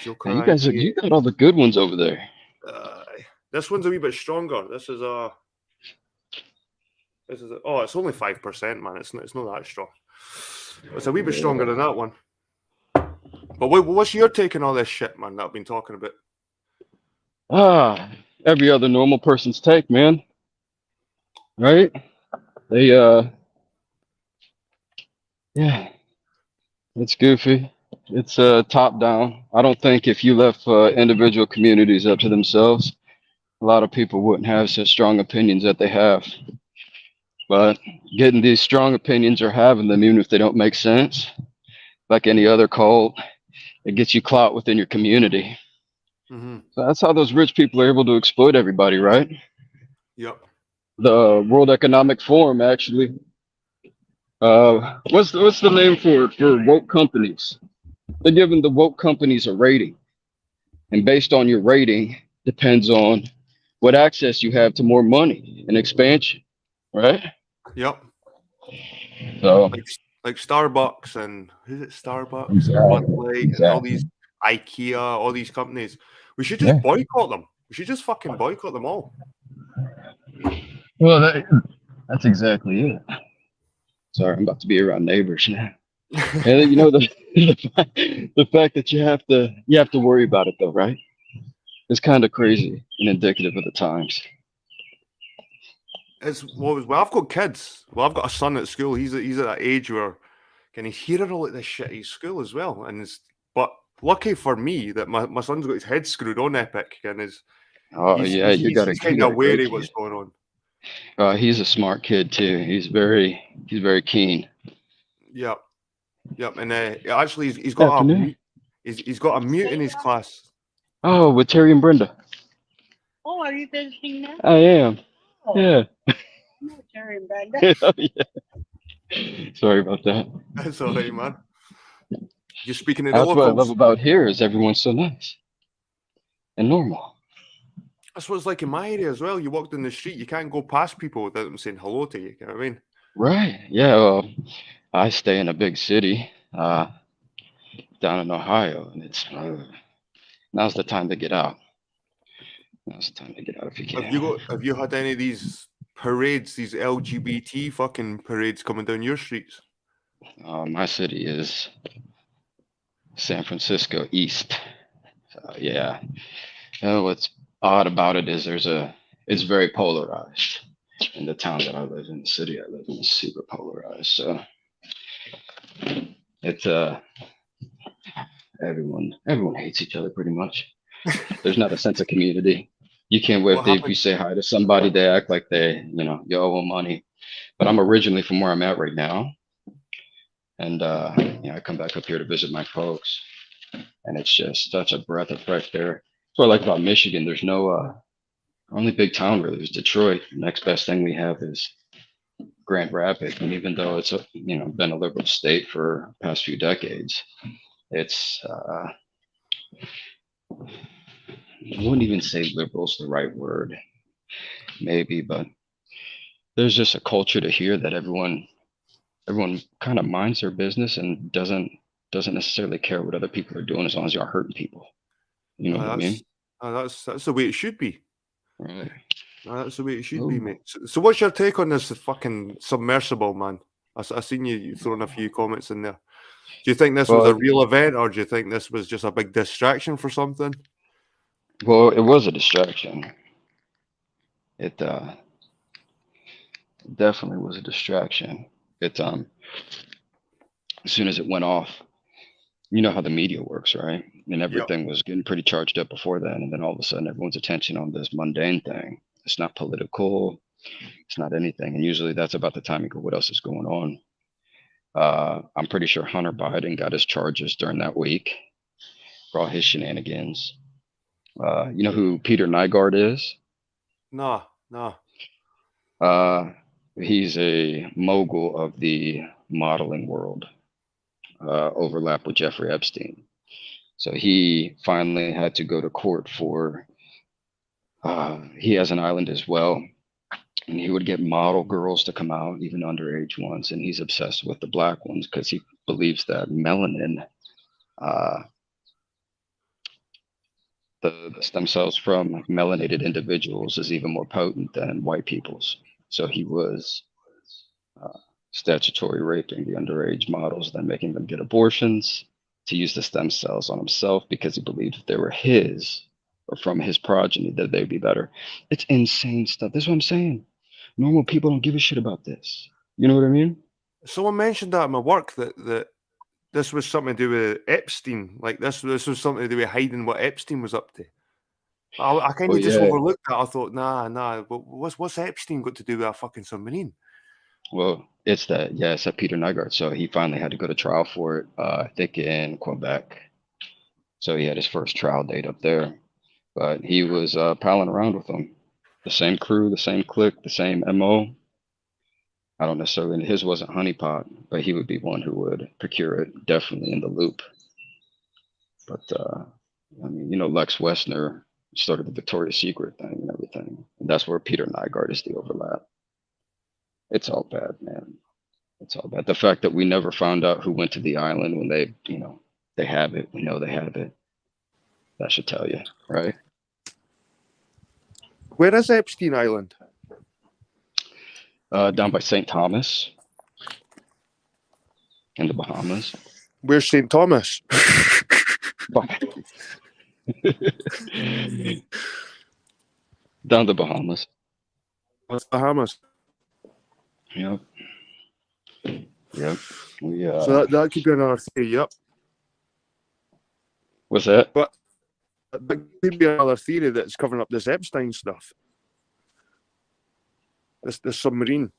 Joker Man, you got all the good ones over there. This one's a wee bit stronger. This is it's only 5%, man. It's not that strong. It's a wee bit stronger than that one. But what's your take on all this shit, man, that I've been talking about? Every other normal person's take, man. Right? They yeah. It's goofy. It's top down. I don't think if you left individual communities up to themselves, a lot of people wouldn't have such strong opinions that they have. But getting these strong opinions or having them, even if they don't make sense, like any other cult, it gets you clout within your community. Mm-hmm. So that's how those rich people are able to exploit everybody, right? Yep. The World Economic Forum, actually. What's the name for woke companies? They're giving the woke companies a rating, and based on your rating depends on what access you have to more money and expansion, right? Yep. So Like like Starbucks and who's it? Starbucks and Bud exactly, Light and all exactly. these IKEA, all these companies. We should just Yeah. boycott them. We should just fucking boycott them all. Well, that's exactly it. Sorry, I'm about to be around neighbors now. And then, the fact that you have to worry about it though, right? It's kind of crazy and indicative of the times. Well, I've got kids. Well, I've got a son at school. He's at that age where can he hear all of this shit at school as well? But lucky for me that my son's got his head screwed on Epic and Oh yeah, he's you kind got of a great aware of what's kid. going on. He's a smart kid too. He's very keen. Yep, yep. And actually, he's got a Afternoon. mute. He's got a mute in his class. Oh, with Terry and Brenda. Oh, are you visiting now? I am. Oh, Yeah. no, Terry and Brenda. Yeah. Sorry about that. That's all right, man. You're speaking to the That's what I love locals. about here is everyone's so nice and normal. That's what it's like in my area as well. You walk down the street, you can't go past people without them saying hello to you. You know what I mean? Right. Yeah. Well, I stay in a big city, down in Ohio, and it's now's the time to get out. Now's the time to get out if you can. Have you had any of these parades, these LGBT fucking parades coming down your streets? My city is San Francisco East. So yeah. What's odd about it is it's very polarized. In the town that I live in, the city I live in is super polarized. So it's everyone hates each other pretty much. There's not a sense of community. You can't What if you happened? say hi to somebody, they act like you owe them money. But I'm originally from where I'm at right now, and I come back up here to visit my folks, and it's just such a breath of fresh air. That's what I like about Michigan. There's no only big town really is Detroit. The next best thing we have is Grand Rapids, and even though it's been a liberal state for the past few decades, it's I wouldn't even say liberal's the right word, maybe, but there's just a culture to here that everyone kind of minds their business and doesn't necessarily care what other people are doing as long as you're not hurting people. You know what I mean? That's that's the way it should be. Right. That's the way it should be, Oh, mate. So what's your take on this fucking submersible, man? I seen you throwing a few comments in there. Do you think this was a well, real event, or do you think this was just a big distraction for something? well, it was a distraction. It definitely was a distraction. It as soon as it went off, you know how the media works, right? And Yep. everything was getting pretty charged up before then, and then all of a sudden, everyone's attention on this mundane thing. It's not political. It's not anything. And usually, that's about the time you go, "What else is going on?" I'm pretty sure Hunter Biden got his charges during that week for all his shenanigans. You know who Peter Nygaard is? Nah, nah. Uh, he's a mogul of the modeling world, overlap with Jeffrey Epstein. So he finally had to go to court for. He has an island as well, and he would get model girls to come out, even underage ones, and he's obsessed with the black ones because he believes that melanin, uh, the stem cells from melanated individuals, is even more potent than white people's. So he was uh, statutory raping the underage models, then making them get abortions to use the stem cells on himself because he believed if they were his or from his progeny that they'd be better. It's insane stuff. That's what I'm saying. Normal people don't give a shit about this. You know what I mean? Someone mentioned that in my work that this was something to do with Epstein. Like this was something to do with hiding what Epstein was up to. I kind Well, of just yeah. overlooked that. I thought, nah. But what's Epstein got to do with a fucking submarine? Well, it's that Peter Nygaard. So he finally had to go to trial for it, I think in Quebec. So he had his first trial date up there. But he was palling around with them. The same crew, the same clique, the same MO. I don't necessarily, his wasn't honeypot, but he would be one who would procure it, definitely in the loop. But I mean, Lex Wessner started the Victoria's Secret thing and everything. And that's where Peter Nygaard is the overlap. It's all bad, man. It's all bad. The fact that we never found out who went to the island when they, they have it. We know they have it. That should tell you, right? Where is Epstein Island? Down by St. Thomas in the Bahamas. Where's St. Thomas? Down the Bahamas. What's Bahamas? Yep. We So that could be another theory. Yep. What's that? But that could be another theory that's covering up this Epstein stuff. This submarine.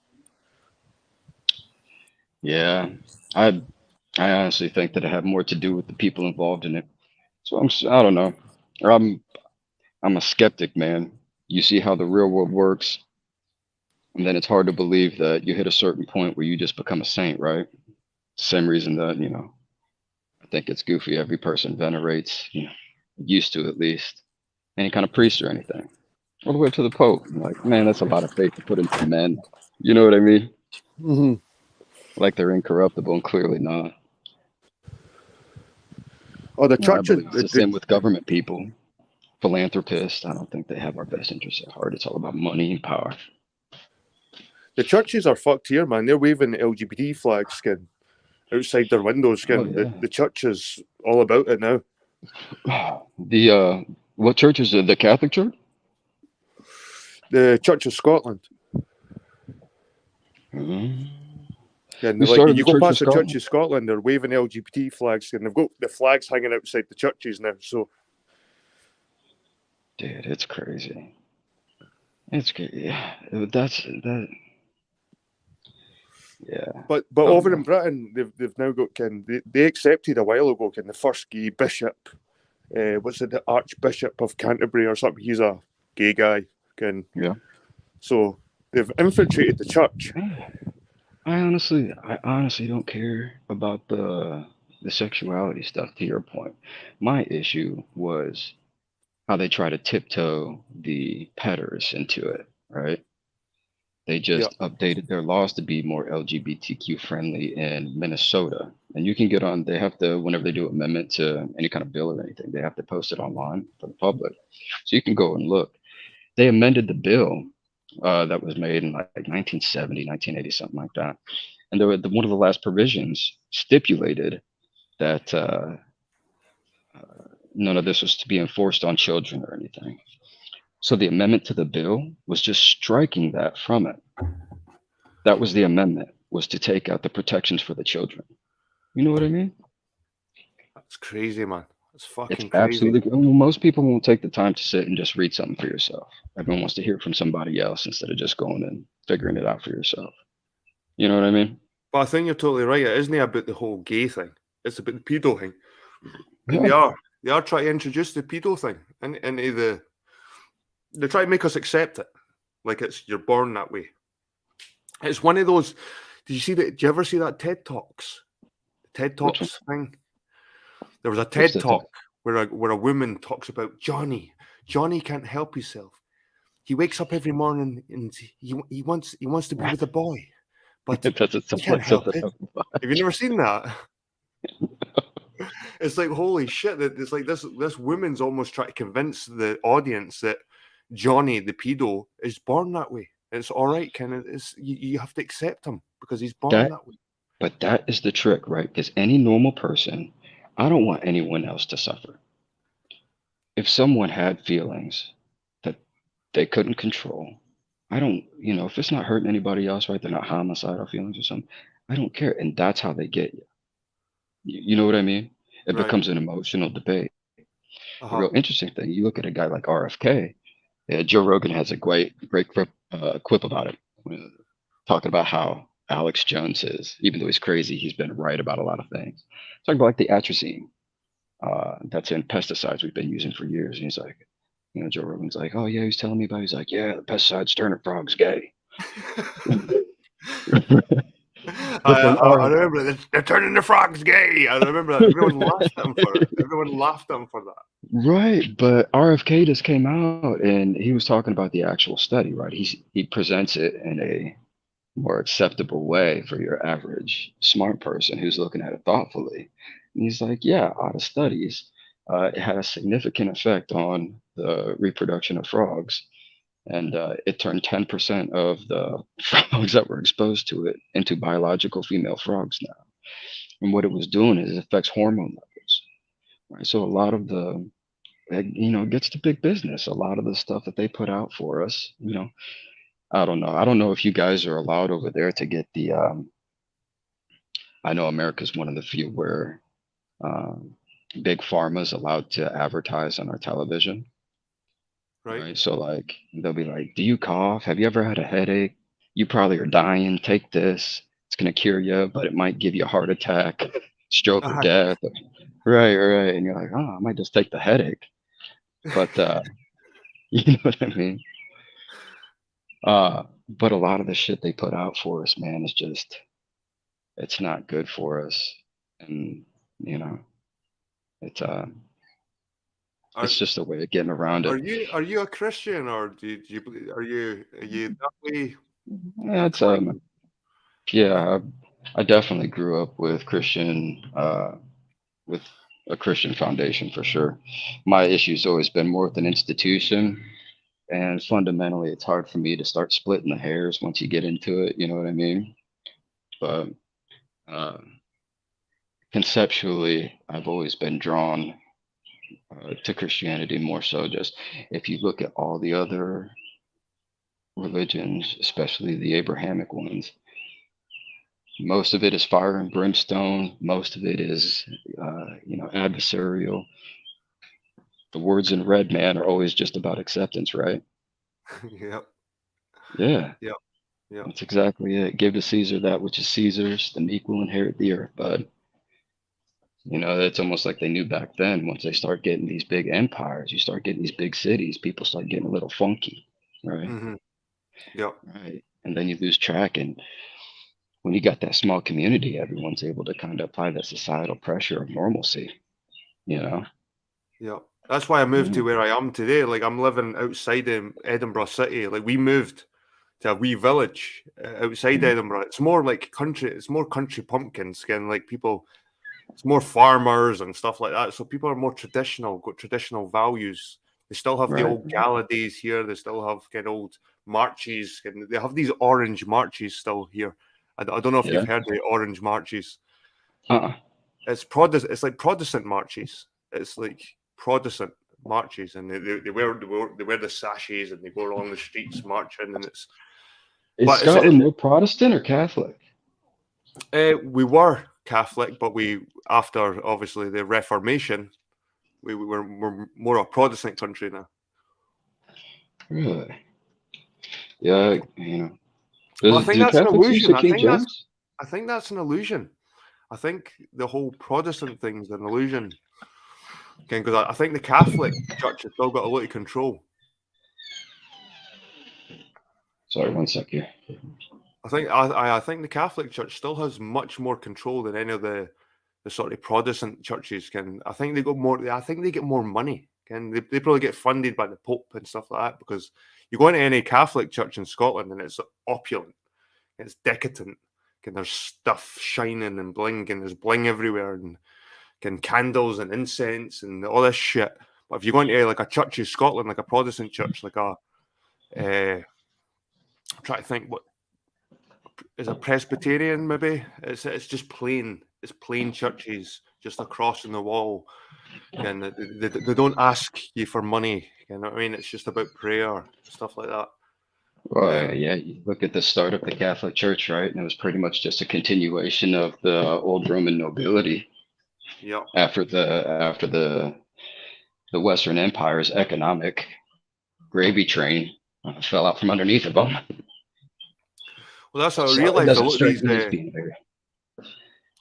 Yeah, I honestly think that it had more to do with the people involved in it. So I don't know. Or I'm a skeptic, man. You see how the real world works, and then it's hard to believe that you hit a certain point where you just become a saint, right? Same reason that, I think it's goofy. Every person venerates, used to at least, any kind of priest or anything. All the way up to the Pope. Like, man, that's a lot of faith to put into men. You know what I mean? Mm-hmm. Like they're incorruptible, and clearly not. Oh, the church. It's the same with government people, philanthropists. I don't think they have our best interests at heart. It's all about money and power. The churches are fucked here, man. They're waving LGBT flags outside their windows. The church is all about it now. The what church is it? The Catholic Church? The Church of Scotland. Mm-hmm. And you go past the Church of Scotland, they're waving LGBT flags, and they've got the flags hanging outside the churches now. So, dude, it's crazy. It's crazy. That's that. Yeah. But over in Britain, they've now got they accepted a while ago the first gay bishop. What's it? The Archbishop of Canterbury or something. He's a gay guy. Yeah. So they've infiltrated the church. I honestly don't care about the sexuality stuff. To your point, my issue was how they try to tiptoe the pedders into it. Right? They just updated their laws to be more LGBTQ friendly in Minnesota, and you can get on. They have to, whenever they do an amendment to any kind of bill or anything, they have to post it online for the public, so you can go and look. They amended the bill that was made in like 1970, 1980, something like that. And one of the last provisions stipulated that none of this was to be enforced on children or anything. So the amendment to the bill was just striking that from it. That was the amendment, was to take out the protections for the children. You know what I mean? That's crazy, man. It's fucking it's crazy. Absolutely. Most people won't take the time to sit and just read something for yourself. Everyone wants to hear it from somebody else instead of just going and figuring it out for yourself. You know what I mean? But I think you're totally right. It isn't about the whole gay thing. It's about the pedo thing. And Yeah. they are trying to introduce the pedo thing into the. They try to make us accept it, like you're born that way. It's one of those. Did you see that? Did you ever see that TED Talks? The TED Talks thing. There was a TED Talk where a woman talks about Johnny. Johnny can't help himself. He wakes up every morning and he wants to be with a boy, but he can't help it. Have you never seen that? It's like, holy shit! It's like this woman's almost trying to convince the audience that Johnny, the pedo, is born that way. It's all right, you have to accept him because he's born that way. But that is the trick, right? Because any normal person, I don't want anyone else to suffer. If someone had feelings that they couldn't control, I don't, if it's not hurting anybody else, right? They're not homicidal feelings or something. I don't care. And that's how they get you. You know what I mean? It becomes an emotional debate. The real interesting thing, you look at a guy like RFK. Joe Rogan has a great quip about it, talking about how Alex Jones is, even though he's crazy, he's been right about a lot of things. Talking about like the atrazine that's in pesticides we've been using for years. And he's like, Joe Rogan's like, oh yeah, he's telling me about it. He's like, yeah, the pesticides turnip frog's gay. I remember they're turning the frogs gay. I remember that. Everyone laughed at him for it. Everyone laughed at him for that. Right, but RFK just came out and he was talking about the actual study, right? He presents it in a more acceptable way for your average smart person who's looking at it thoughtfully. And he's like, yeah, out of studies, it had a significant effect on the reproduction of frogs. And it turned 10% of the frogs that were exposed to it into biological female frogs now. And what it was doing is it affects hormone levels, right? So a lot of the, it gets to big business. A lot of the stuff that they put out for us, I don't know. I don't know if you guys are allowed over there to get the. I know America's one of the few where big pharma is allowed to advertise on our television. Right. So like they'll be like, "Do you cough? Have you ever had a headache? You probably are dying. Take this. It's gonna cure you, but it might give you a heart attack, stroke, or death." Right, right. And you're like, "Oh, I might just take the headache." But you know what I mean? But a lot of the shit they put out for us, man, is just it's not good for us. And it's it's just a way of getting around Are it. you a Christian, or do you believe, are you that way? Yeah, it's yeah, I definitely grew up with with a Christian foundation for sure. My issue's always been more with an institution, and fundamentally, it's hard for me to start splitting the hairs once you get into it. You know what I mean? But uh, conceptually, I've always been drawn to Christianity more so. Just if you look at all the other religions, especially the Abrahamic ones, most of it is fire and brimstone. Most of it is, adversarial. The words in red, man, are always just about acceptance, right? Yep. Yeah. Yep. Yep. That's exactly it. Give to Caesar that which is Caesar's. The meek will inherit the earth, bud. It's almost like they knew back then. Once they start getting these big empires, you start getting these big cities, people start getting a little funky, right? Mm-hmm. Yep. Right. And then you lose track. And when you got that small community, everyone's able to kind of apply that societal pressure of normalcy, you know? Yeah, that's why I moved to where I am today. Like I'm living outside Edinburgh City. Like we moved to a wee village outside Edinburgh. It's more like country. It's more country pumpkins, again. Like people, it's more farmers and stuff like that. So people are more traditional, got traditional values. They still have the old gala days here. They still have kind of old marches. And they have these orange marches still here. I don't know if you've heard the orange marches. It's like Protestant marches. It's like Protestant marches, and they wear the sashes and they go along the streets marching, and it's. Is Scotland more Protestant or Catholic? We were Catholic, but after obviously the Reformation, we're more a Protestant country now. Really? Yeah, Well, I think that's an illusion. I I think that's an illusion. I think the whole Protestant thing's an illusion. Okay, because I think the Catholic Church has still got a lot of control. Sorry, 1 sec here. I think the Catholic Church still has much more control than any of the sort of Protestant churches can. I think they got more. I think they get more money. They probably get funded by the Pope and stuff like that, because you go into any Catholic church in Scotland and it's opulent, it's decadent, and there's stuff shining and bling, and there's bling everywhere, and candles and incense and all this shit. But if you go into like a church in Scotland, like a Protestant church, like I'm trying to think, what is a Presbyterian maybe? It's just plain. It's plain churches just across in the wall, and they don't ask you for money. You know what I mean? It's just about prayer, stuff like that. Well, yeah, you look at the start of the Catholic Church, right? And it was pretty much just a continuation of the old Roman nobility. Yeah. After the Western Empire's economic gravy train fell out from underneath of them. Well, that's how I realized a lot of these.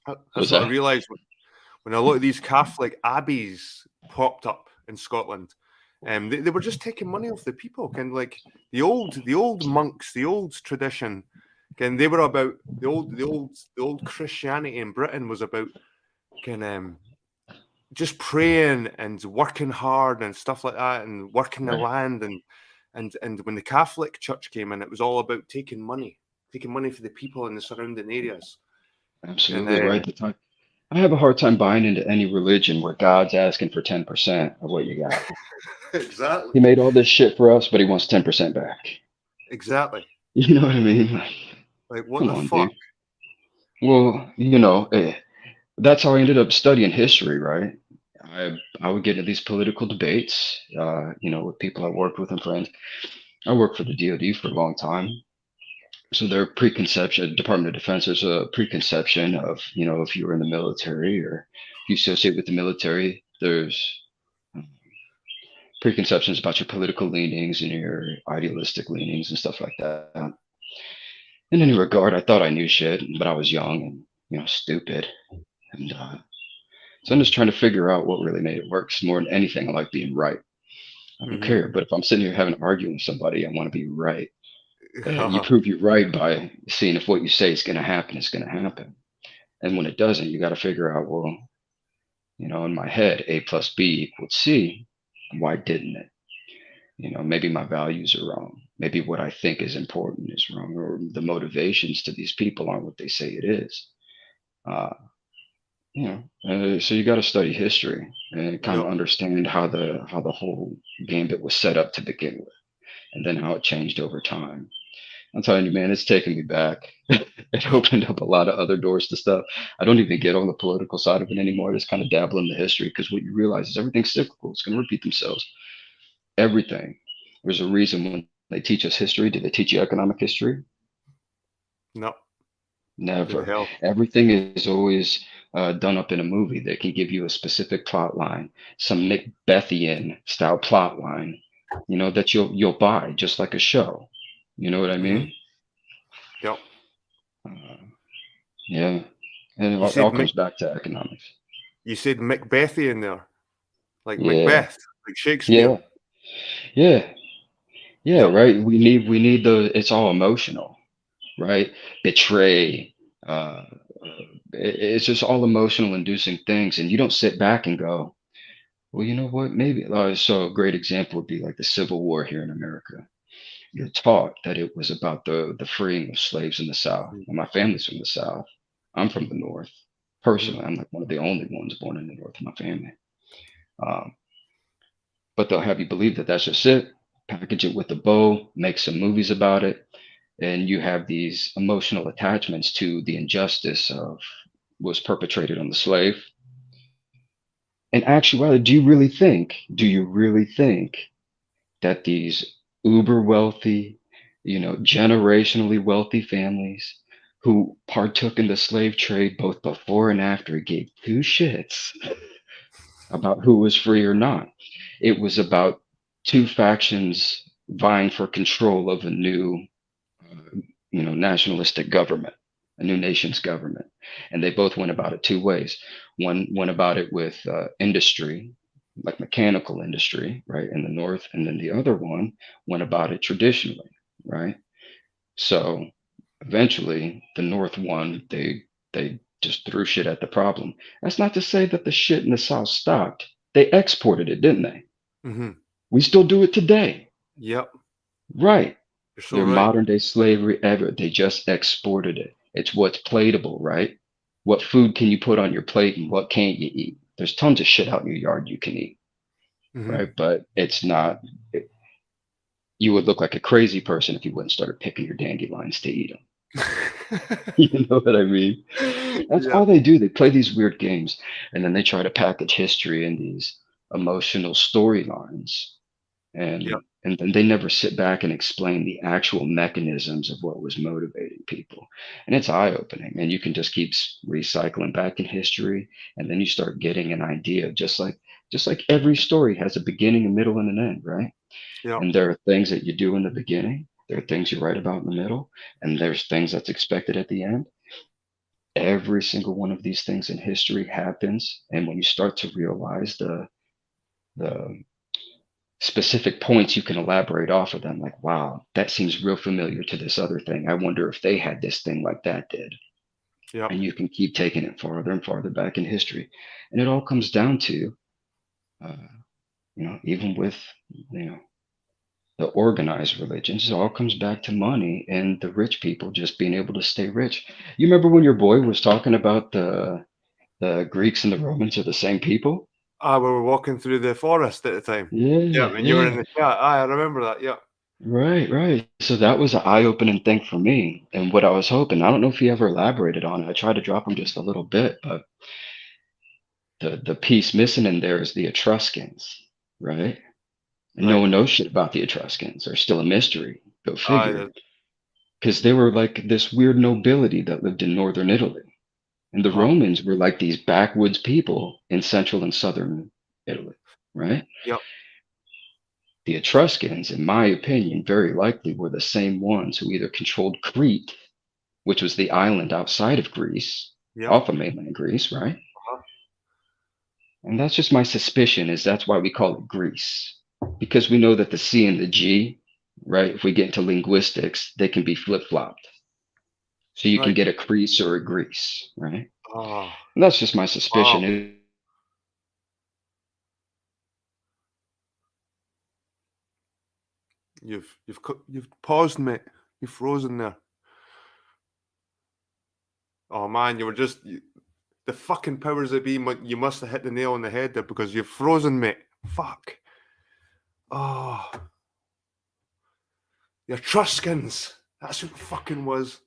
That's what I realized when a lot of these Catholic abbeys popped up in Scotland. They were just taking money off the people, like the old monks, the old tradition. And they were about the old Christianity in Britain was about just praying and working hard and stuff like that, and working the Right. land, and when the Catholic Church came in, it was all about taking money for the people in the surrounding areas. And Absolutely right. I have a hard time buying into any religion where God's asking for 10% of what you got. exactly, He made all this shit for us, but he wants 10% back. exactly. You know what I mean? Like, what Come the on, fuck? dude. Well, that's how I ended up studying history, right? I would get into these political debates, with people I worked with and friends. I worked for the DoD for a long time. So their preconception, Department of Defense, there's a preconception of, if you were in the military or if you associate with the military, there's preconceptions about your political leanings and your idealistic leanings and stuff like that. In any regard, I thought I knew shit, but I was young and, stupid. And so I'm just trying to figure out what really made it work. 'Cause more than anything, I like being right. I don't Mhm. care. But if I'm sitting here having an argument with somebody, I want to be right. You prove you're right by seeing if what you say is going to happen, it's going to happen. And when it doesn't, you got to figure out, well, in my head, A plus B equals C. Why didn't it? Maybe my values are wrong. Maybe what I think is important is wrong, or the motivations to these people aren't what they say it is. Uh, so you got to study history and kind of Yep. understand how the whole gambit was set up to begin with, and then how it changed over time. I'm telling you, man, it's taken me back. It opened up a lot of other doors to stuff. I don't even get on the political side of it anymore. I just kind of dabble in the history because what you realize is everything's cyclical. It's going to repeat themselves. Everything. There's a reason when they teach us history. Did they teach you economic history? No. Who the Never. hell? Everything is always done up in a movie. They can give you a specific plot line, some Macbethian style plot line, that you'll buy just like a show. You know what I Mhm. mean? Yep. Uh, yeah, and it You all said comes back to economics. Macbethy in there, like Yeah, Macbeth, like Shakespeare. yeah, yeah, yeah. Yep. Right. We need the. It's all emotional, right? Betray. It's just all emotional inducing things, and you don't sit back and go, well, you know what? Maybe. So a great example would be like the Civil War here in America. You're taught that it was about the freeing of slaves in the South. Mhm. And my family's from the South. I'm from the North. Mhm. Personally, I'm like one of the only ones born in the North in my family. Um, but they'll have you believe that that's just it. Package it with a bow, make some movies about it, and you have these emotional attachments to the injustice of was perpetrated on the slave. In actuality, do you really think that these uber wealthy, generationally wealthy families who partook in the slave trade both before and after gave two shits about who was free or not? It was about two factions vying for control of a new, nationalistic government, a new nation's government, and they both went about it two ways. One went about it with industry, like mechanical industry, right, in the north, and then the other one went about it traditionally, right. So eventually, the north won. They just threw shit at the problem. That's not to say that the shit in the south stopped. They exported it, didn't they? Mhm. We still do it today, Yep. right? You're so Their right. modern day slavery ever. They just exported it. It's what's plateable, right? What food can you put on your plate and what can't you eat? There's tons of shit out in your yard you can eat, Mhm. right? But it's not, you would look like a crazy person if you wouldn't start picking your dandelions to eat them. You know what I mean? That's Yeah. all they do. They play these weird games and then they try to package history in these emotional storylines. Yep. And then they never sit back and explain the actual mechanisms of what was motivating people. And it's eye-opening, and you can just keep recycling back in history, and then you start getting an idea, just like every story has a beginning, a middle, and an end, right? Yep. And there are things that you do in the beginning, there are things you write about in the middle, and there's things that's expected at the end. Every single one of these things in history happens, and when you start to realize the specific points you can elaborate off of them. Like, wow, that seems real familiar to this other thing. I wonder if they had this thing like that did. Yeah. And you can keep taking it farther and farther back in history. And it all comes down to, even with, the organized religions, it all comes back to money and the rich people just being able to stay rich. You remember when your boy was talking about the Greeks and the Romans are the same people? We were walking through the forest at the time. Yeah, Yeah, when you were in yeah. the chat. I remember that. Yeah. Right, right. So that was an eye-opening thing for me. And what I was hoping, I don't know if he ever elaborated on it. I tried to drop him just a little bit, but the piece missing in there is the Etruscans, right? And no Right. one knows shit about the Etruscans. They're still a mystery. Go figure. Aye. Because they were like this weird nobility that lived in northern Italy. And the Uh-huh. Romans were like these backwoods people in central and southern Italy, right? Yep. The Etruscans, in my opinion, very likely were the same ones who either controlled Crete, which was the island outside of Greece, Yep. off of mainland Greece, right? Uh-huh. And that's just my suspicion, is that's why we call it Greece. Because we know that the C and the G, right, if we get into linguistics, they can be flip-flopped. So you can Right. get a crease or a grease, right? Oh, And that's just my wow. suspicion. You've paused, mate. You've frozen there. Oh man, the fucking powers that be. You must have hit the nail on the head there because you've frozen, mate. Fuck. Oh, the Etruscans. That's what it fucking was.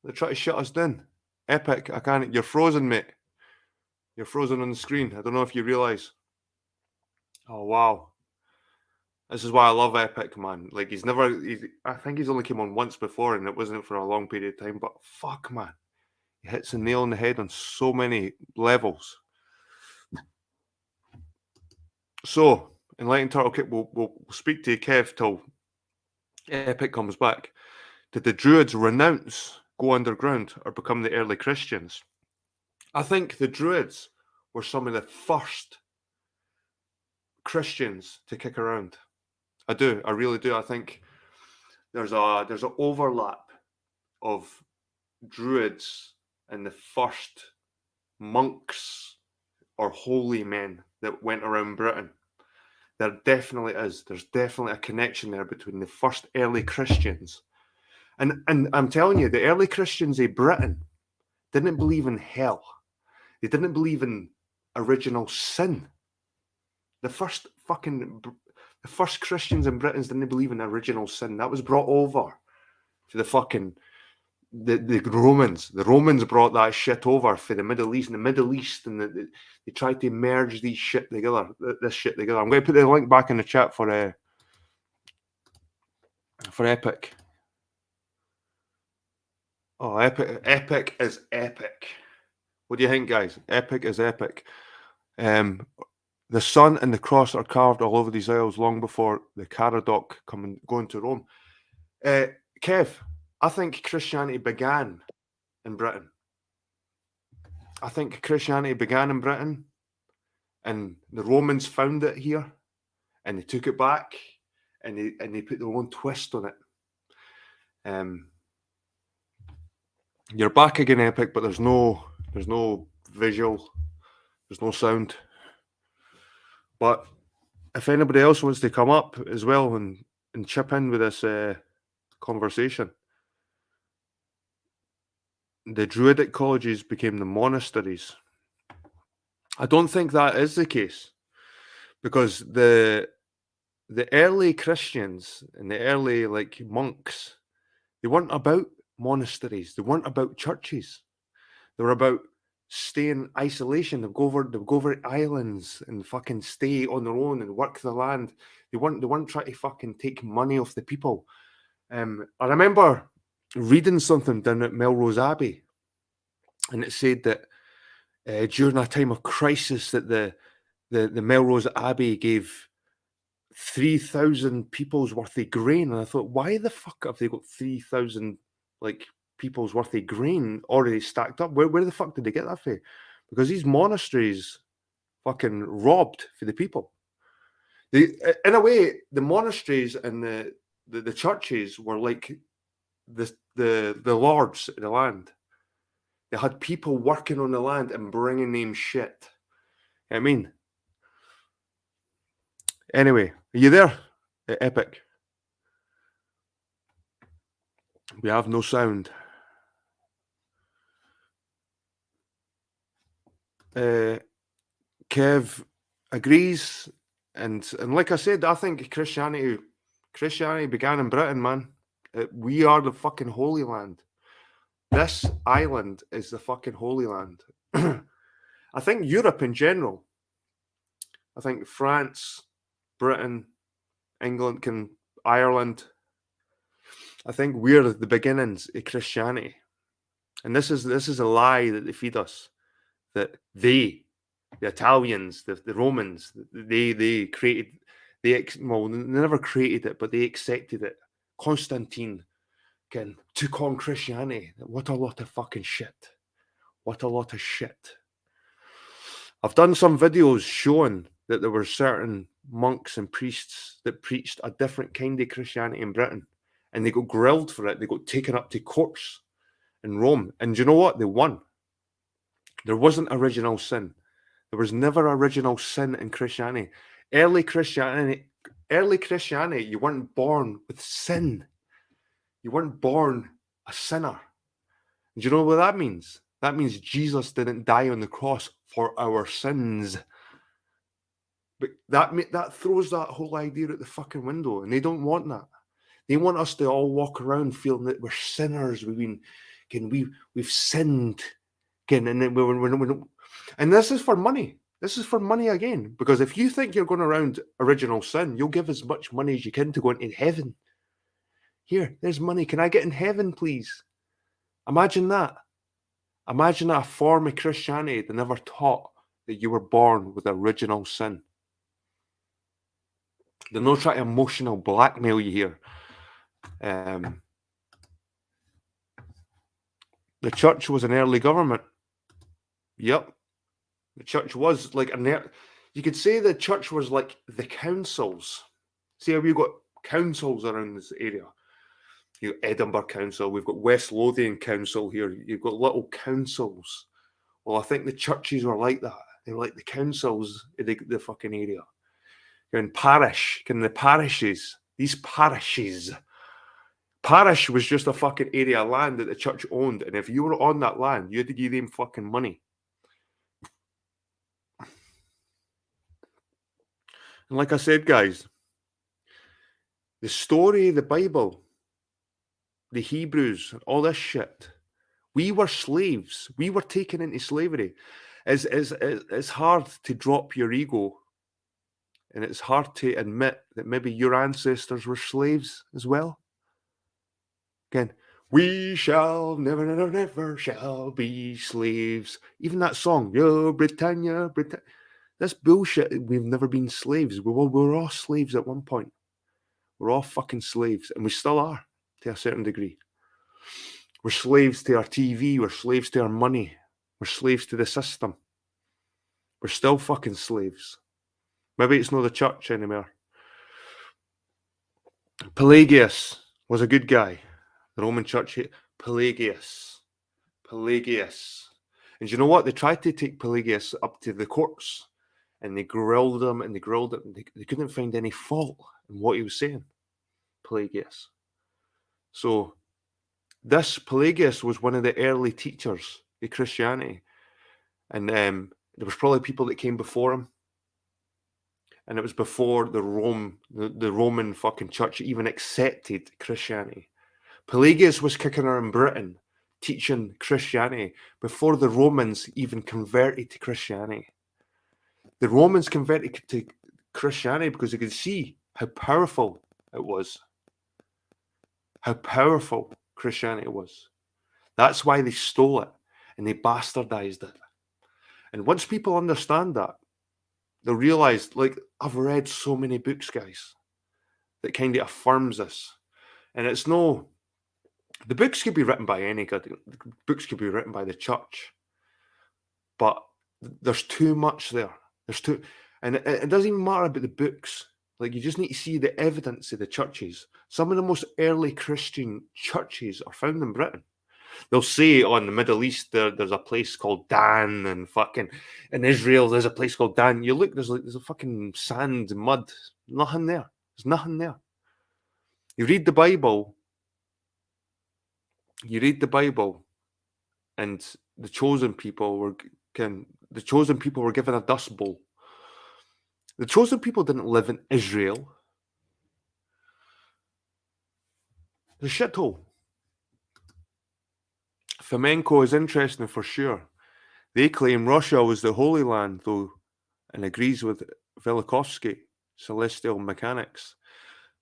They try to shut us down. Epic. I can't. You're frozen, mate. You're frozen on the screen. I don't know if you realise. Oh wow. This is why I love Epic, man. Like I think he's only came on once before, and it wasn't for a long period of time. But fuck, man, he hits the nail on the head on so many levels. So, Enlightened Turtle Kit, we'll speak to Kev till Epic comes back. Did the Druids renounce, go underground, or become the early Christians? I think the Druids were some of the first Christians to kick around. I do. I really do. I think there's an overlap of Druids and the first monks or holy men that went around Britain. There definitely is. There's definitely a connection there between the first early Christians. And I'm telling you, the early Christians of Britain didn't believe in hell. They didn't believe in original sin. The first Christians in Britain didn't believe in original sin. That was brought over to the Romans. The Romans brought that shit over for the Middle East, and they tried to merge these shit together. This shit together. I'm going to put the link back in the chat for Epic. Oh, Epic is epic. What do you think, guys? Epic is epic. The sun and the cross are carved all over these isles long before the Caradoc going to Rome. Kev, I think Christianity began in Britain. I think Christianity began in Britain, and the Romans found it here, and they took it back, and they put their own twist on it. You're back again, Epic, but there's no visual, there's no sound. But if anybody else wants to come up as well and chip in with this conversation, the Druidic colleges became the monasteries. I don't think that is the case, because the early Christians and the early monks, they weren't about monasteries. They weren't about churches. They were about stay in isolation. They'd go over islands and fucking stay on their own and work the land. They weren't trying to fucking take money off the people. I remember reading something down at Melrose Abbey, and it said that during a time of crisis that the Melrose Abbey gave 3,000 people's worth of grain. And I thought, why the fuck have they got 3,000 people's worth of grain already stacked up? Where the fuck did they get that from? Because these monasteries fucking robbed for the people. In a way, the monasteries and the churches were like the lords of the land. They had people working on the land and bringing them shit. I mean, anyway, are you there? Epic. We have no sound. Kev agrees, and like I said, I think Christianity began in Britain, man. We are the fucking Holy Land. This island is the fucking Holy Land. I think Europe in general. I think France, Britain, England, Ireland. I think we're the beginnings of Christianity, and this is a lie that they feed us. That the Italians, the Romans, they created, they never created it, but they accepted it. Constantine took on Christianity. What a lot of fucking shit. What a lot of shit. I've done some videos showing that there were certain monks and priests that preached a different kind of Christianity in Britain, and they got grilled for it. They got taken up to courts in Rome, and do you know what? They won. There wasn't original sin. There was never original sin in Christianity. Early Christianity, you weren't born with sin. You weren't born a sinner. Do you know what that means? That means Jesus didn't die on the cross for our sins. But that throws that whole idea out the fucking window, and they don't want that. They want us to all walk around feeling that we're sinners. We've sinned. And this is for money. This is for money again. Because if you think you're going around original sin, you'll give as much money as you can to go into heaven. Here, there's money. Can I get in heaven, please? Imagine that. Imagine a form of Christianity that never taught that you were born with original sin. They're not trying to emotional blackmail you here. The church was an early government. Yep. The church was like you could say the church was like the councils. See how we've got councils around this area? You've got Edinburgh Council, we've got West Lothian Council here, you've got little councils. Well, I think the churches were like that. They were like the councils in the fucking area. You're in the parishes, these parishes. Parish was just a fucking area of land that the church owned, and if you were on that land, you had to give them fucking money. And like I said, guys, the story of the Bible, the Hebrews, all this shit, we were slaves. We were taken into slavery. It's hard to drop your ego, and it's hard to admit that maybe your ancestors were slaves as well. Again, we shall never, never, never shall be slaves. Even that song, Yo, Britannia, Britannia. This bullshit, we've never been slaves. We're all slaves at one point. We're all fucking slaves, and we still are to a certain degree. We're slaves to our TV. We're slaves to our money. We're slaves to the system. We're still fucking slaves. Maybe it's not the church anymore. Pelagius was a good guy. The Roman church, Pelagius. And you know what? They tried to take Pelagius up to the courts, and they grilled him and they grilled him. They couldn't find any fault in what he was saying, Pelagius. So this Pelagius was one of the early teachers of Christianity. And there was probably people that came before him. And it was before the Roman fucking church even accepted Christianity. Pelagius was kicking around Britain, teaching Christianity before the Romans even converted to Christianity. The Romans converted to Christianity because they could see how powerful it was. How powerful Christianity was. That's why they stole it and they bastardized it. And once people understand that, they'll realize, like, I've read so many books, guys, that kind of affirms this. And it's no, the books could be written by any god, the books could be written by the church, but there's too much there. There's too, and it doesn't even matter about the books. Like, you just need to see the evidence of the churches. Some of the most early Christian churches are found in Britain. They'll say on the Middle East there's a place called Dan, and fucking in Israel there's a place called Dan. You look, there's a fucking sand, mud, nothing there. There's nothing there. You read the Bible, and the chosen people were given a dust bowl. The chosen people didn't live in Israel. The shithole. Fomenko is interesting for sure. They claim Russia was the Holy Land, though, and agrees with Velikovsky, celestial mechanics.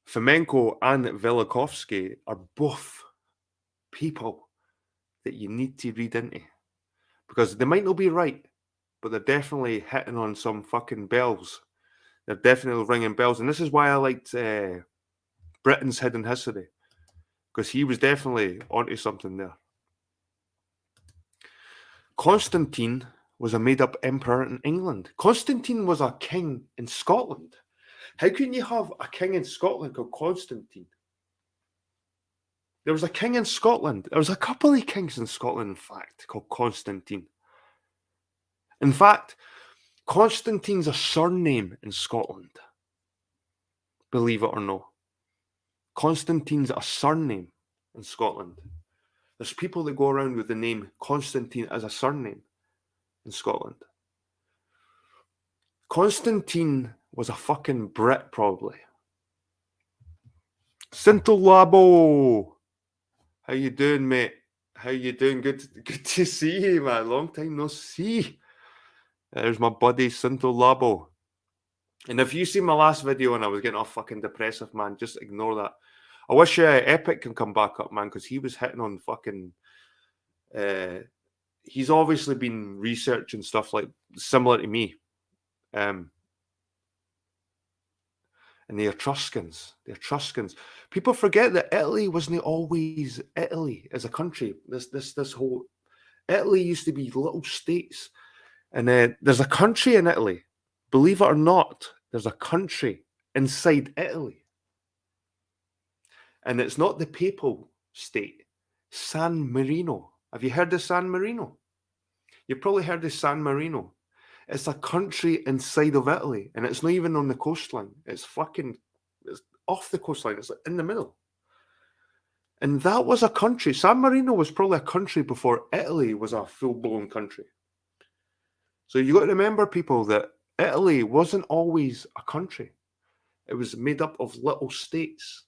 Fomenko and Velikovsky are both people that you need to read into, because they might not be right, but they're definitely hitting on some fucking bells. They're definitely ringing bells, and this is why I liked Britain's Hidden History, because he was definitely onto something there. Constantine was a made-up emperor in England. Constantine was a king in Scotland. How can you have a king in Scotland called Constantine? There was a king in Scotland. There was a couple of kings in Scotland, in fact, called Constantine. In fact, Constantine's a surname in Scotland. Believe it or not. Constantine's a surname in Scotland. There's people that go around with the name Constantine as a surname in Scotland. Constantine was a fucking Brit, probably. Sintolabo! How you doing, mate? How you doing? Good to see you, man. Long time no see. There's my buddy Sintolabo. And if you see my last video and I was getting all fucking depressive, man, just ignore that. I wish Epic can come back up, man, because he was hitting on fucking... he's obviously been researching stuff like similar to me. And the Etruscans. People forget that Italy wasn't always Italy as a country. This whole... Italy used to be little states. And there's a country in Italy. Believe it or not, there's a country inside Italy. And it's not the papal state. San Marino. Have you heard of San Marino? You've probably heard of San Marino. It's a country inside of Italy. And it's not even on the coastline. It's off the coastline. It's like in the middle. And that was a country. San Marino was probably a country before Italy was a full-blown country. So you got to remember, people, that Italy wasn't always a country. It was made up of little states,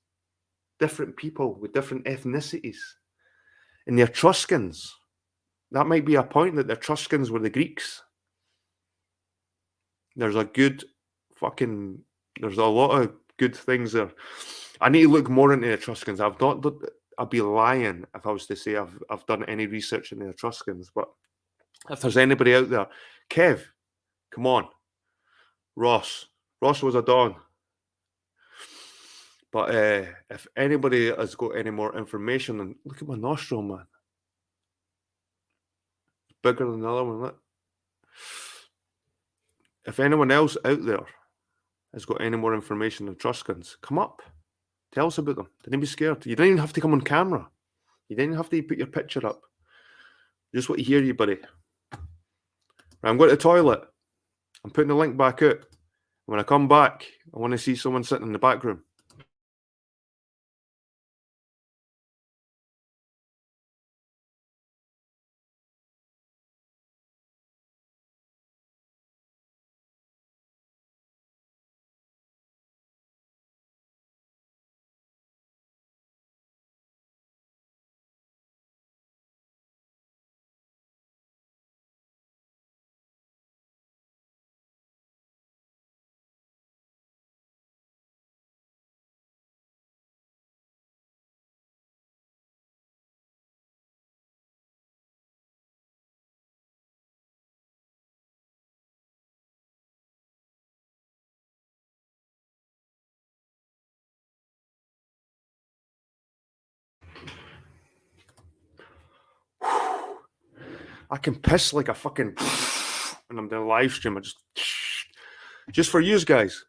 different people with different ethnicities. And the Etruscans, that might be a point, that the Etruscans were the Greeks. There's a lot of good things there. I need to look more into the Etruscans. I'd be lying if I was to say I've done any research in the Etruscans, but if there's anybody out there, Kev, come on. Ross was a Don. But if anybody has got any more information, then look at my nostril, man. Bigger than the other one, look. If anyone else out there has got any more information on Etruscans, come up. Tell us about them. Don't be scared. You don't even have to come on camera. You don't even have to put your picture up. Just want to hear you, buddy. Right, I'm going to the toilet. I'm putting the link back out. When I come back, I want to see someone sitting in the back room. I can piss like a fucking when I'm doing a live stream. I just for you guys.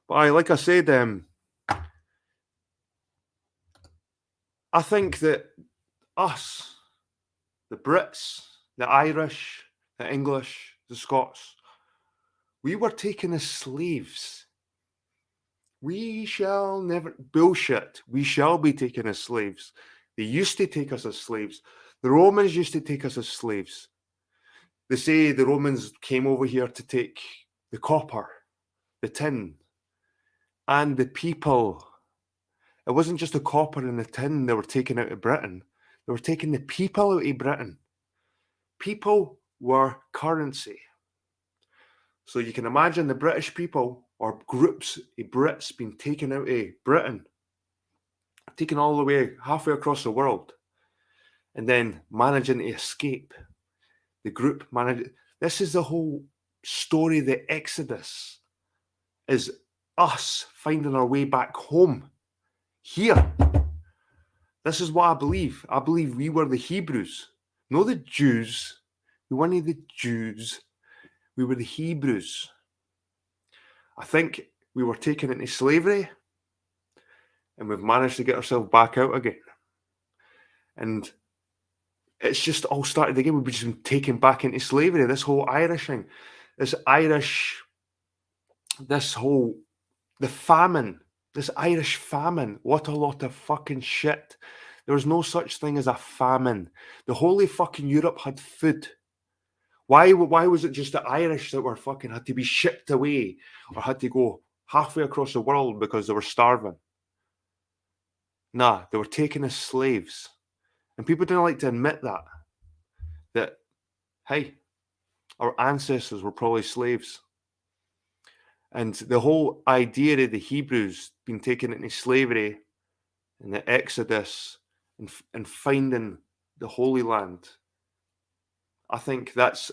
But like I said, I think that us, the Brits, the Irish, the English, the Scots, we were taken as slaves. We shall never, bullshit, we shall be taken as slaves. They used to take us as slaves. The Romans used to take us as slaves. They say the Romans came over here to take the copper, the tin, and the people. It wasn't just the copper and the tin they were taking out of Britain. They were taking the people out of Britain. People were currency. So you can imagine the British people or groups of Brits being taken out of Britain, taken all the way halfway across the world, and then managing to escape. The group managed. This is the whole story. The Exodus is us finding our way back home here. This is what I believe. I believe we were the Hebrews, not the Jews. We weren't the Jews. We were the Hebrews. I think we were taken into slavery and we've managed to get ourselves back out again. And it's just all started again. We've just been taken back into slavery. This whole Irish thing, the famine, this Irish famine. What a lot of fucking shit. There was no such thing as a famine. The whole of fucking Europe had food. Why was it just the Irish that were fucking had to be shipped away or had to go halfway across the world because they were starving? Nah, they were taken as slaves. And people didn't like to admit that, hey, our ancestors were probably slaves. And the whole idea of the Hebrews being taken into slavery and the Exodus and finding the Holy Land, I think it's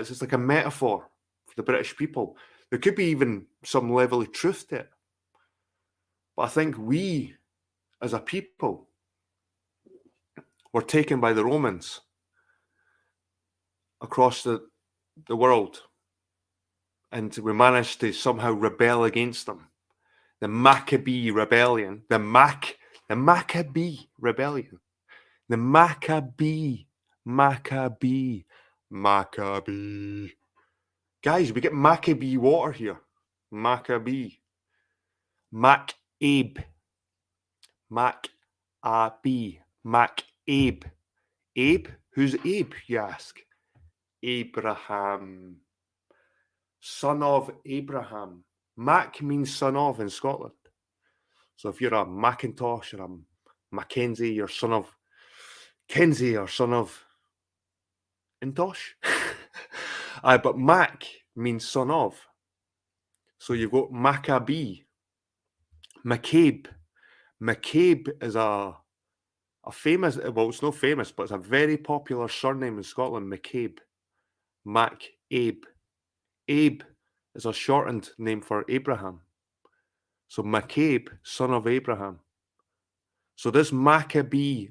just like a metaphor for the British people. There could be even some level of truth to it. But I think we, as a people, were taken by the Romans across the world. And we managed to somehow rebel against them. The Maccabee rebellion. The Maccabee rebellion. The Maccabee. Guys, we get Maccabee water here. Maccabee. Mac-Abe. Mac-Abee. Mac-Abe. Abe? Who's Abe, you ask? Abraham. Son of Abraham. Mac means son of in Scotland. So if you're a Macintosh or a Mackenzie, you're son of Kenzie or son of Intosh. But Mac means son of. So you've got Maccabee. McCabe. McCabe is a famous, well, it's not famous, but it's a very popular surname in Scotland, McCabe. Mac-Abe. Abe is a shortened name for Abraham. So McCabe, son of Abraham. So this Maccabee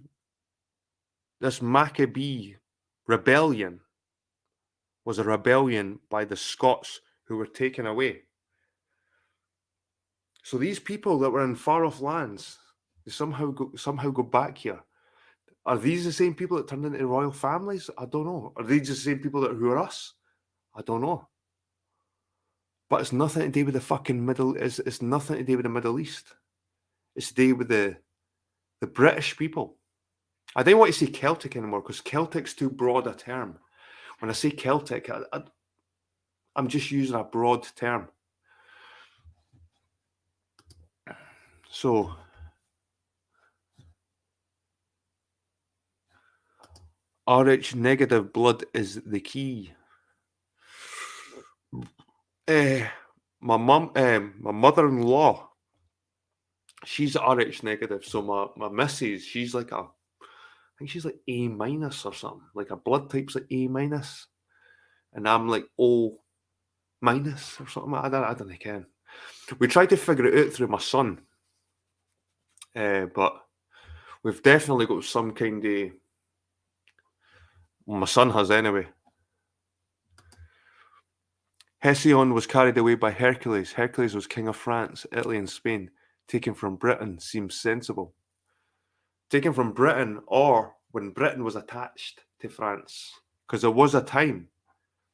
rebellion was a rebellion by the Scots who were taken away. So these people that were in far off lands, they somehow go back here. Are these the same people that turned into royal families? I don't know. Are these the same people who are us? I don't know. But it's nothing to do with the fucking Middle. It's nothing to do with the Middle East. It's to do with the British people. I don't want to say Celtic anymore because Celtic's too broad a term. When I say Celtic, I'm just using a broad term. So, Rh negative blood is the key. My mother-in-law, she's Rh negative. So my missus, she's like I think she's like A- or something. Like her blood type's like A-, and I'm like O- or something. I don't know. Ken. We tried to figure it out through my son, but we've definitely got some kind of. Well, my son has anyway. Hesiod was carried away by Hercules. Hercules was king of France, Italy, and Spain. Taken from Britain seems sensible. Taken from Britain, or when Britain was attached to France. Because there was a time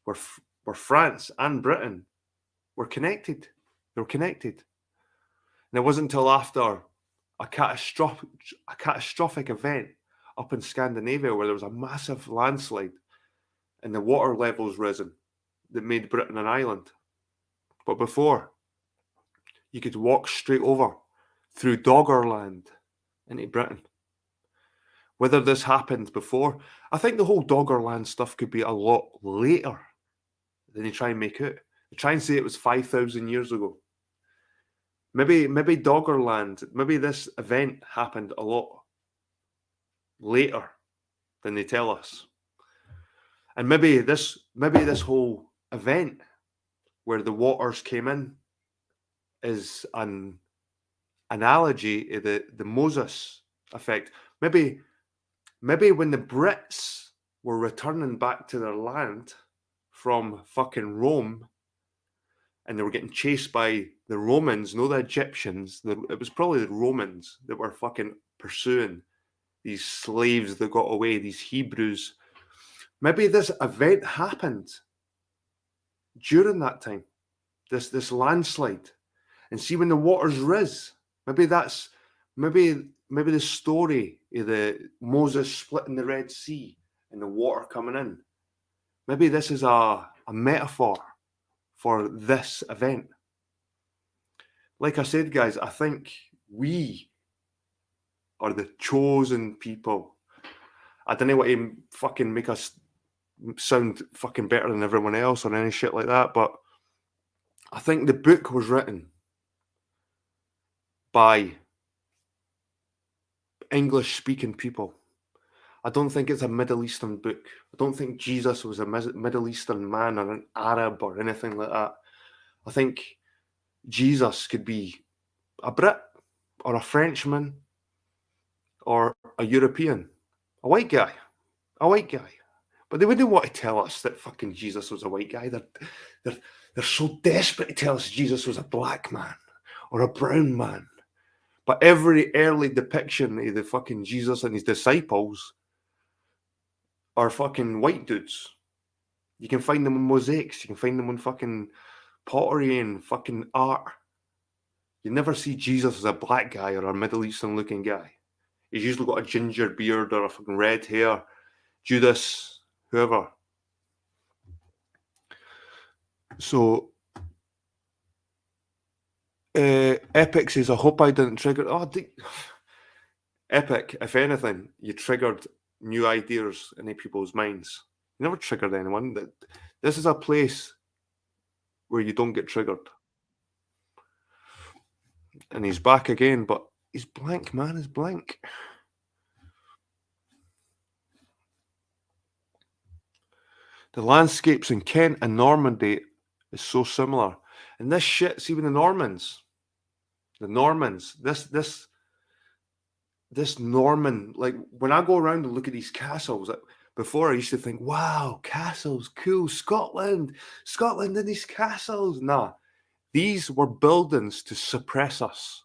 where France and Britain were connected. They were connected. And it wasn't until after a catastrophic event up in Scandinavia where there was a massive landslide and the water levels risen that made Britain an island. But before, you could walk straight over through Doggerland into Britain. Whether this happened before, I think the whole Doggerland stuff could be a lot later than they try and make it. They try and say it was 5,000 years ago. Maybe Doggerland, maybe this event happened a lot later than they tell us. And maybe this whole event where the waters came in is an analogy to the Moses effect. Maybe when the Brits were returning back to their land from fucking Rome and they were getting chased by the Romans, no the Egyptians, it was probably the Romans that were fucking pursuing these slaves that got away, these Hebrews. Maybe this event happened during that time, this landslide. And see when the waters rise, maybe the story of the Moses splitting the Red Sea and the water coming in. Maybe this is a metaphor for this event. Like I said, guys, I think we are the chosen people. I don't know what to fucking make us sound fucking better than everyone else or any shit like that, but I think the book was written by English-speaking people. I don't think it's a Middle Eastern book. I don't think Jesus was a Middle Eastern man or an Arab or anything like that. I think Jesus could be a Brit or a Frenchman or a European, a white guy. But they wouldn't want to tell us that fucking Jesus was a white guy. They're so desperate to tell us Jesus was a black man or a brown man. But every early depiction of the fucking Jesus and his disciples are fucking white dudes. You can find them in mosaics. You can find them in fucking pottery and fucking art. You never see Jesus as a black guy or a Middle Eastern looking guy. He's usually got a ginger beard or a fucking red hair. Judas, whoever. So, Epic says, I hope I didn't trigger. Epic, if anything, you triggered new ideas in people's minds. You never triggered anyone. This is a place where you don't get triggered. And he's back again, but he's blank, man. He's blank. The landscapes in Kent and Normandy is so similar. And this shit, see when the Normans, this Norman, like when I go around and look at these castles, before I used to think, wow, castles, cool, Scotland and these castles. Nah, these were buildings to suppress us,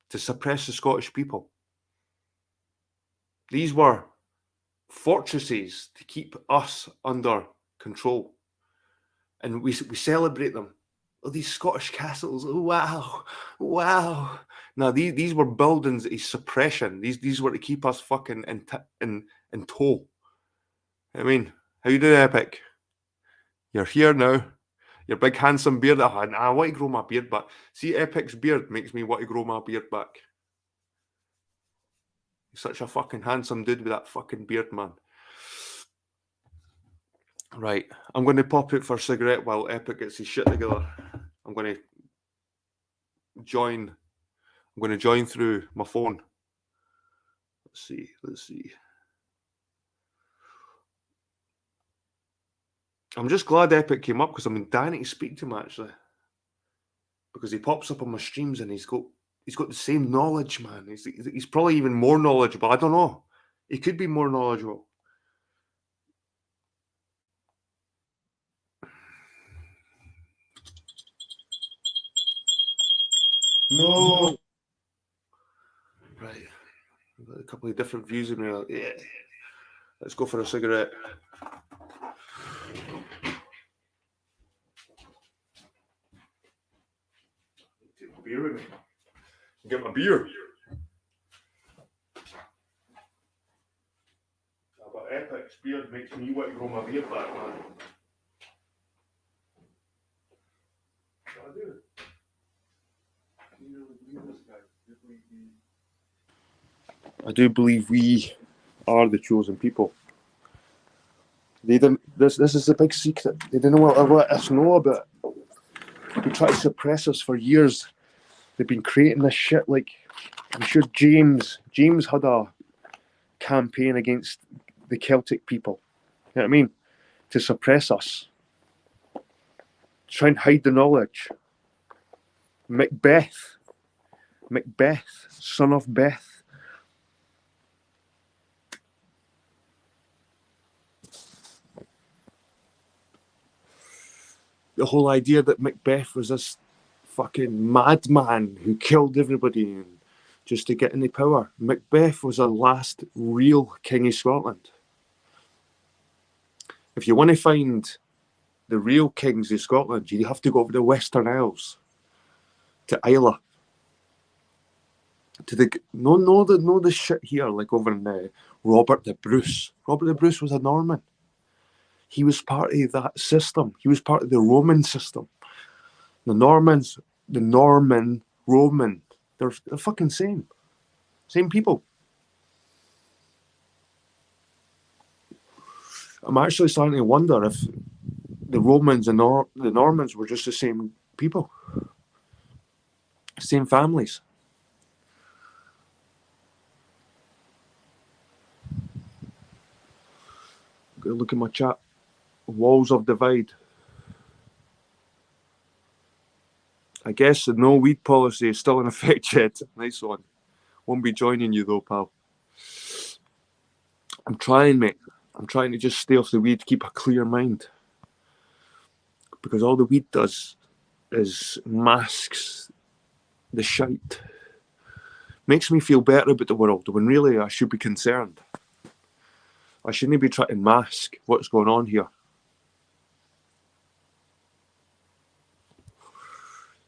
to suppress the Scottish people. These were fortresses to keep us under control. And we celebrate them. Oh, these Scottish castles, oh, wow. Now, these were buildings of suppression. These were to keep us fucking in tow. I mean, how you doing, Epic? You're here now. Your big handsome beard. I want to grow my beard back. See, Epic's beard makes me want to grow my beard back. He's such a fucking handsome dude with that fucking beard, man. Right, I'm going to pop out for a cigarette while Epic gets his shit together. I'm going to join through my phone. Let's see. I'm just glad Epic came up because I'm dying to speak to him actually. Because he pops up on my streams and he's got the same knowledge, man. He's probably even more knowledgeable. I don't know. He could be more knowledgeable. No. Right. We've got a couple of different views in there. Yeah. Let's go for a cigarette. Take my beer with me. Get my beer. But Epic's beard makes me want to grow my beard back, man. I do. I do believe we are the chosen people. They didn't. This is the big secret. They didn't want to let us know about it. They tried to suppress us for years. They've been creating this shit. Like, I'm sure James had a campaign against the Celtic people. You know what I mean? To suppress us. Try and hide the knowledge. Macbeth, son of Beth. The whole idea that Macbeth was this fucking madman who killed everybody and just to get into power. Macbeth was the last real king of Scotland. If you want to find the real kings of Scotland, you have to go over the Western Isles, to Islay, to the no the shit here like over in Robert the Bruce. Robert the Bruce was a Norman. He was part of that system. He was part of the Roman system. The Normans, the Norman, Roman, they're fucking same people. I'm actually starting to wonder if the Romans and the Normans were just the same people, same families. Go look at my chat. Walls of divide. I guess the no weed policy is still in effect yet. Nice one. Won't be joining you though, pal. I'm trying, mate. I'm trying to just stay off the weed, keep a clear mind. Because all the weed does is masks the shite. Makes me feel better about the world when really I should be concerned. I shouldn't be trying to mask what's going on here.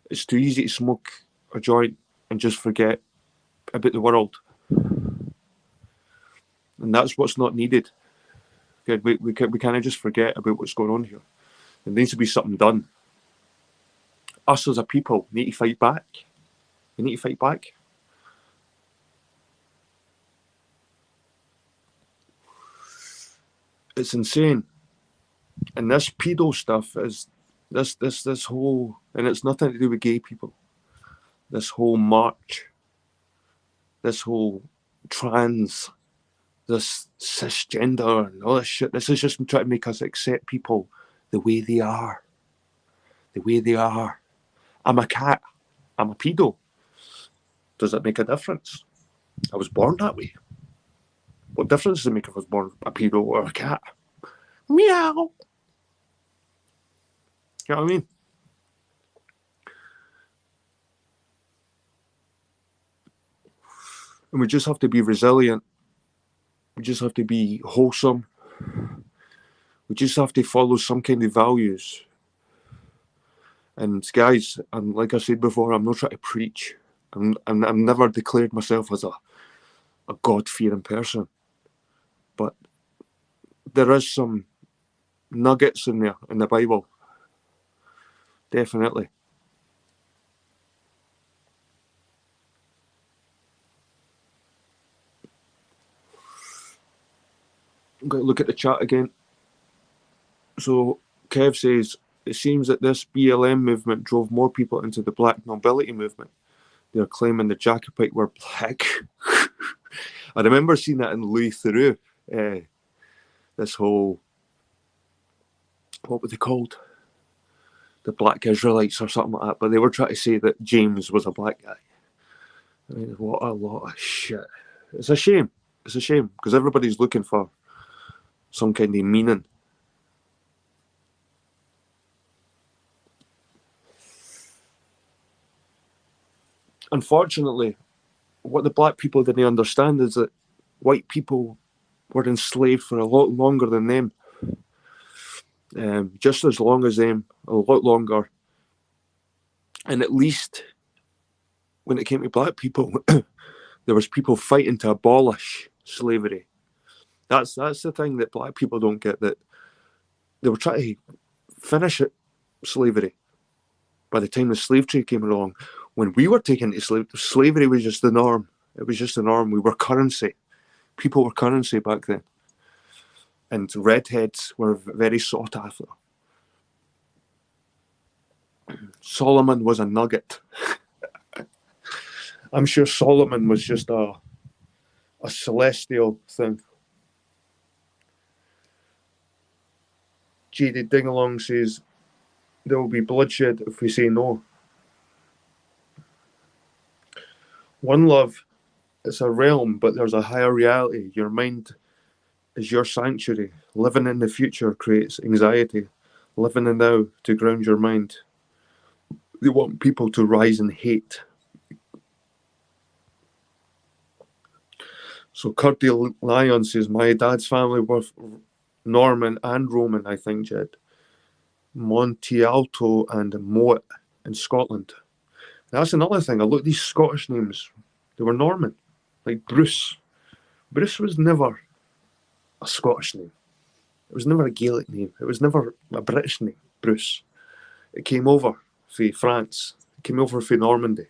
It's too easy to smoke a joint and just forget about the world. And that's what's not needed. We kind of just forget about what's going on here. There needs to be something done. Us as a people need to fight back. We need to fight back. It's insane. And this pedo stuff is this whole, and it's nothing to do with gay people. This whole march, this whole trans, this cisgender and all this shit. This is just trying to make us accept people the way they are. The way they are. I'm a cat. I'm a pedo. Does that make a difference? I was born that way. What difference does it make if I was born a pedo or a cat? Meow. You know what I mean? And we just have to be resilient. We just have to be wholesome. We just have to follow some kind of values. And guys, and like I said before, I'm not trying to preach. I'm never declared myself as a God-fearing person. But there is some nuggets in there in the Bible. Definitely. I'm going to look at the chat again. So Kev says, it seems that this BLM movement drove more people into the black nobility movement. They're claiming the Jacobite were black. I remember seeing that in Louis Theroux. This whole, what were they called? The Black Israelites or something like that. But they were trying to say that James was a black guy. I mean, what a lot of shit. It's a shame. It's a shame because everybody's looking for some kind of meaning. unfortunately, what the black people didn't understand is that white people were enslaved for a lot longer than them. Just as long as them, a lot longer. And at least when it came to black people, there was people fighting to abolish slavery. That's the thing that black people don't get, that they were trying to finish it, slavery. By the time the slave trade came along, when we were taken to slavery was just the norm. It was just the norm. We were currency. People were currency back then. And redheads were very sought after. Solomon was a nugget. I'm sure Solomon was just a celestial thing. J.D. Dingalong says, there will be bloodshed if we say no. One love, it's a realm, but there's a higher reality. Your mind is your sanctuary. Living in the future creates anxiety. Living in now to ground your mind. They want people to rise in hate. So Curdy Lyon says, my dad's family were Norman and Roman, I think, Jed. Montealto and Moet in Scotland. That's another thing. I look at these Scottish names. They were Norman. Like Bruce. Bruce was never a Scottish name. It was never a Gaelic name. It was never a British name, Bruce. It came over from France. It came over from Normandy.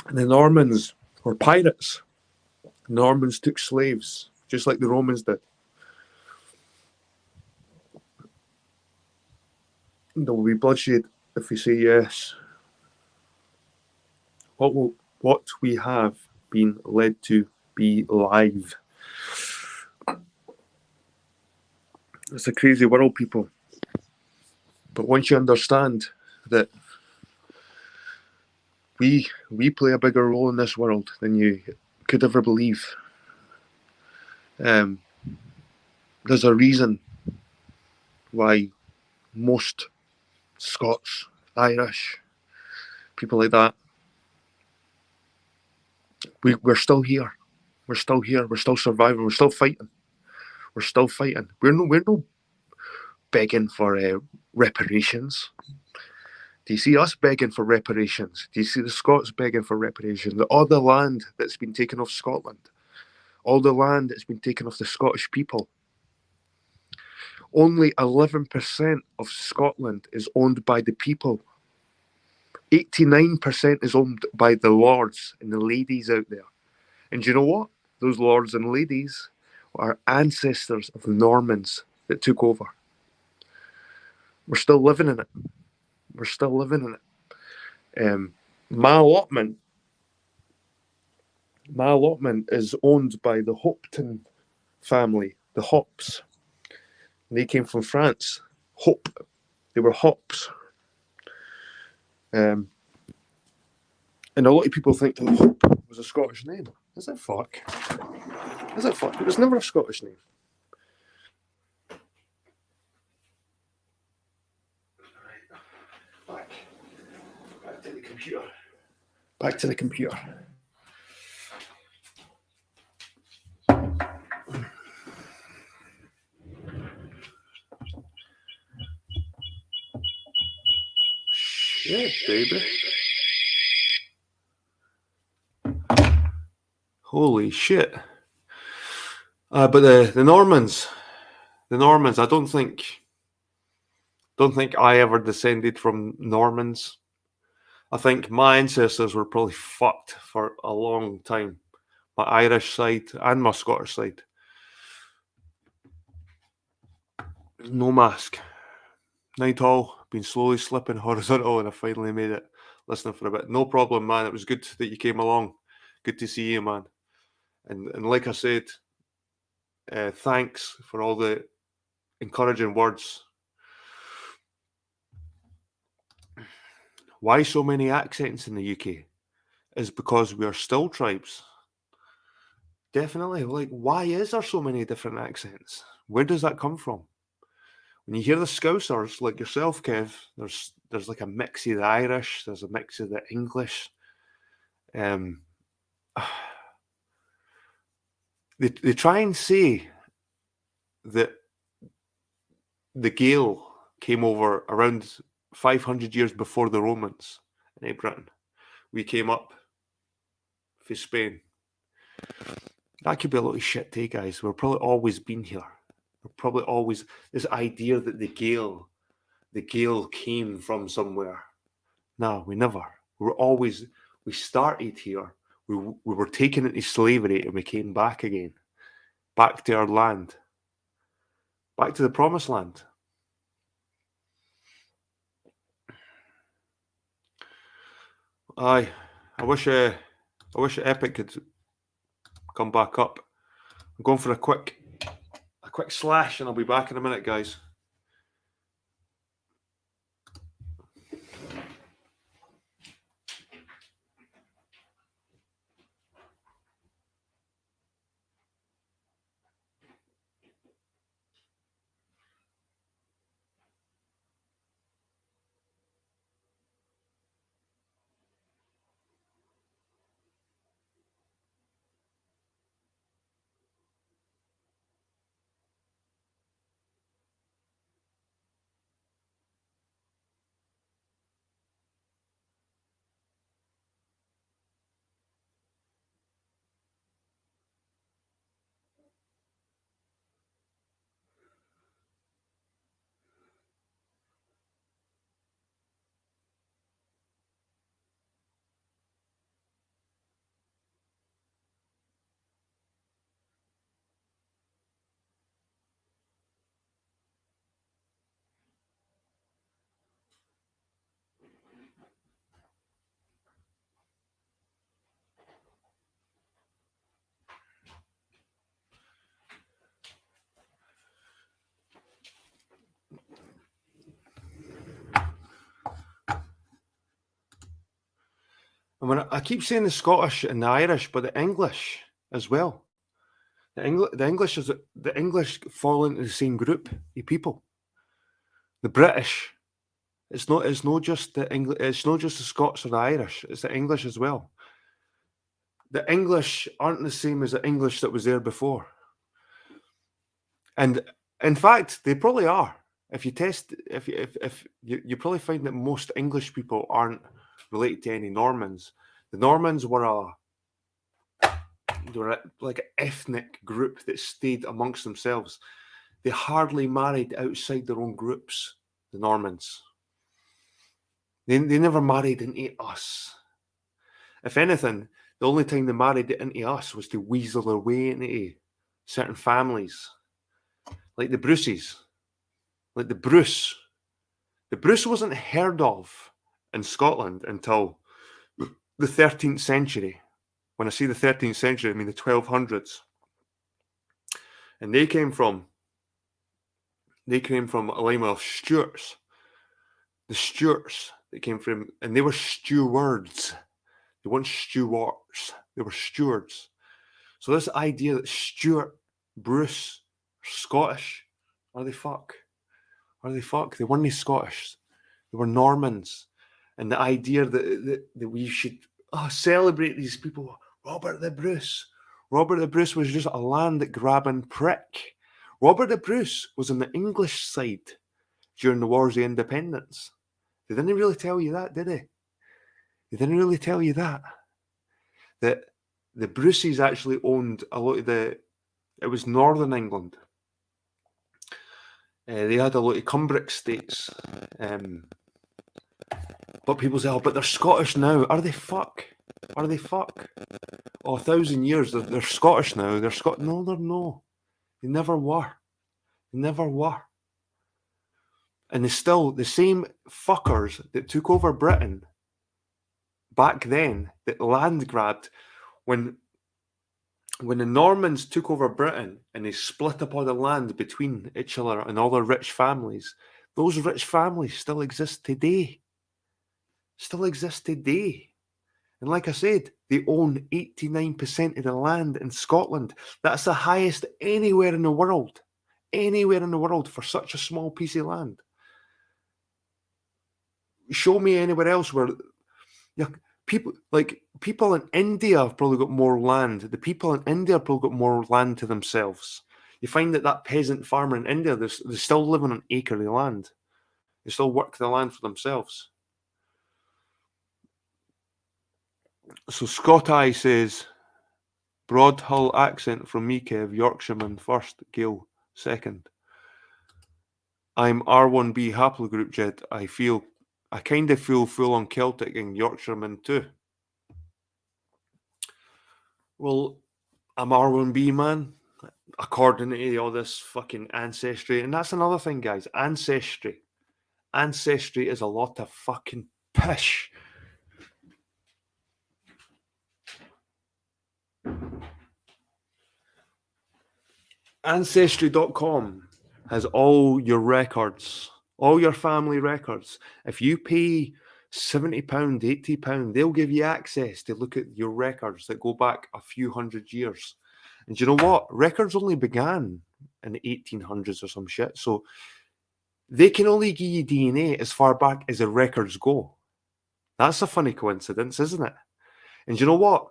And the Normans were pirates. The Normans took slaves, just like the Romans did. There will be bloodshed if we say yes. What we have been led to be live. It's a crazy world, people. But once you understand that we play a bigger role in this world than you could ever believe. There's a reason why most Scots, Irish, people like that, we're still here. We're still here. We're still surviving. We're still fighting. We're still fighting. We're no begging for reparations. Do you see us begging for reparations? Do you see the Scots begging for reparations? All the land that's been taken off Scotland, all the land that's been taken off the Scottish people. Only 11% of Scotland is owned by the people. 89% is owned by the lords and the ladies out there. And do you know what? Those lords and ladies are ancestors of the Normans that took over. We're still living in it. We're still living in it. My allotment is owned by the Hopton family, the Hops. They came from France. Hope. They were Hops. And a lot of people think that Hope was a Scottish name. Is it fuck? Is it fuck? It was never a Scottish name. Right. Back to the computer. Back to the computer. Shit, baby. Holy shit. But the Normans, I don't think I ever descended from Normans. I think my ancestors were probably fucked for a long time. My Irish side and my Scottish side. No mask. Night all, been slowly slipping horizontal and I finally made it. Listening for a bit. No problem, man. It was good that you came along. Good to see you, man. And like I said, thanks for all the encouraging words. Why so many accents in the UK? Is because we are still tribes. Definitely. Like, why is there so many different accents? Where does that come from? When you hear the Scousers, like yourself, Kev, there's like a mix of the Irish, there's a mix of the English. They try and say that the Gael came over around 500 years before the Romans in Britain. We came up for Spain. That could be a lot of shit too, guys. We've probably always been here. We're probably always this idea that the Gael came from somewhere. No, we never. We started here. We were taken into slavery and we came back again. Back to our land. Back to the promised land. Aye. I wish Epic could come back up. I'm going for a quick slash and I'll be back in a minute, guys. And when I keep saying the Scottish and the Irish, but the English as well. The English fall into the same group of people. The British, it's not just the English, it's not just the Scots or the Irish, it's the English as well. The English aren't the same as the English that was there before. And in fact, they probably are. If you test, if you probably find that most English people aren't related to any Normans. The Normans were like an ethnic group that stayed amongst themselves. They hardly married outside their own groups, the Normans. They never married into us. If anything, the only time they married into us was to weasel their way into certain families. Like the Bruces. Like the Bruce. The Bruce wasn't heard of in Scotland until the 13th century. When I say the 13th century, I mean the 1200s. And they came from a line of Stuarts. The Stuarts that came from, and they were stewards. They weren't stewards. They were stewards. So this idea that Stuart, Bruce, are Scottish, are they fuck? Are they fuck? They weren't Scottish. They were Normans. And the idea that we should celebrate these people. Robert the Bruce. Robert the Bruce was just a land-grabbing prick. Robert the Bruce was on the English side during the Wars of Independence. They didn't really tell you that, did they? They didn't really tell you that. That the Bruces actually owned a lot of it was Northern England. They had a lot of Cumbric states. But people say, but they're Scottish now. Are they fuck? Are they fuck? 1,000 years, they're Scottish now. They're No, they're no. They never were. They never were. And they're still the same fuckers that took over Britain back then, that land grabbed when the Normans took over Britain and they split up all the land between each other and all their rich families. Those rich families still exist today. Still exist today. And like I said, they own 89% of the land in Scotland. That's the highest anywhere in the world. anywhere in the world for such a small piece of land. Show me anywhere else where people in India have probably got more land. The people in India have probably got more land to themselves. You find that peasant farmer in India, they're still living on acre of land. They still work the land for themselves. So Scott I says, Broad Hull accent from me, Kev, Yorkshireman first, Gail second. I'm R1B haplogroup, Jed. I kind of feel full on Celtic and Yorkshireman too. Well, I'm R1B, man, according to all this fucking ancestry. And that's another thing, guys. Ancestry. Ancestry is a lot of fucking pish. Ancestry.com has all your records, all your family records. If you pay £70, £80, they'll give you access to look at your records that go back a few hundred years. And do you know what? Records only began in the 1800s or some shit. So they can only give you DNA as far back as the records go. That's a funny coincidence, isn't it? And do you know what?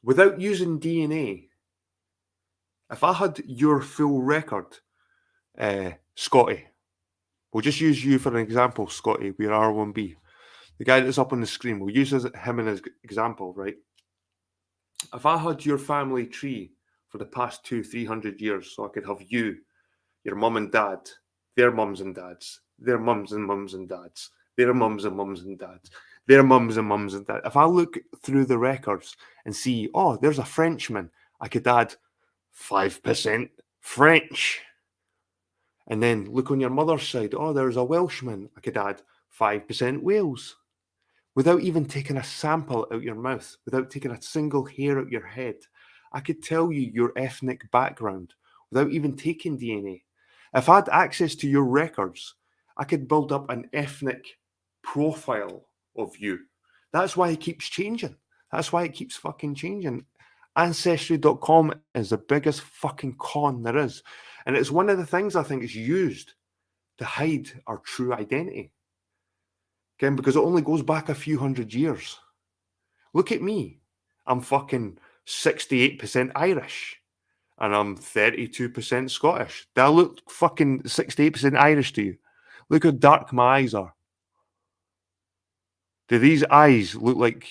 Without using DNA, if I had your full record, Scotty, we'll just use you for an example, Scotty, we're R1B. The guy that's up on the screen, we'll use him as an example, right? If I had your family tree for the past 200-300 years, so I could have you, your mum and dad, their mums and dads, their mums and mums and dads, their mums and mums and dads, their mums and mums and dads. If I look through the records and see, oh, there's a Frenchman, I could add 5% French. And then look on your mother's side. Oh, there's a Welshman. I could add 5% Wales. Without even taking a sample out your mouth, without taking a single hair out your head, I could tell you your ethnic background without even taking DNA. If I had access to your records, I could build up an ethnic profile of you. That's why it keeps changing. That's why it keeps fucking changing. Ancestry.com is the biggest fucking con there is. And it's one of the things I think is used to hide our true identity. Again, because it only goes back a few hundred years. Look at me. I'm fucking 68% Irish. And I'm 32% Scottish. Do I look fucking 68% Irish to you? Look how dark my eyes are. Do these eyes look like... Do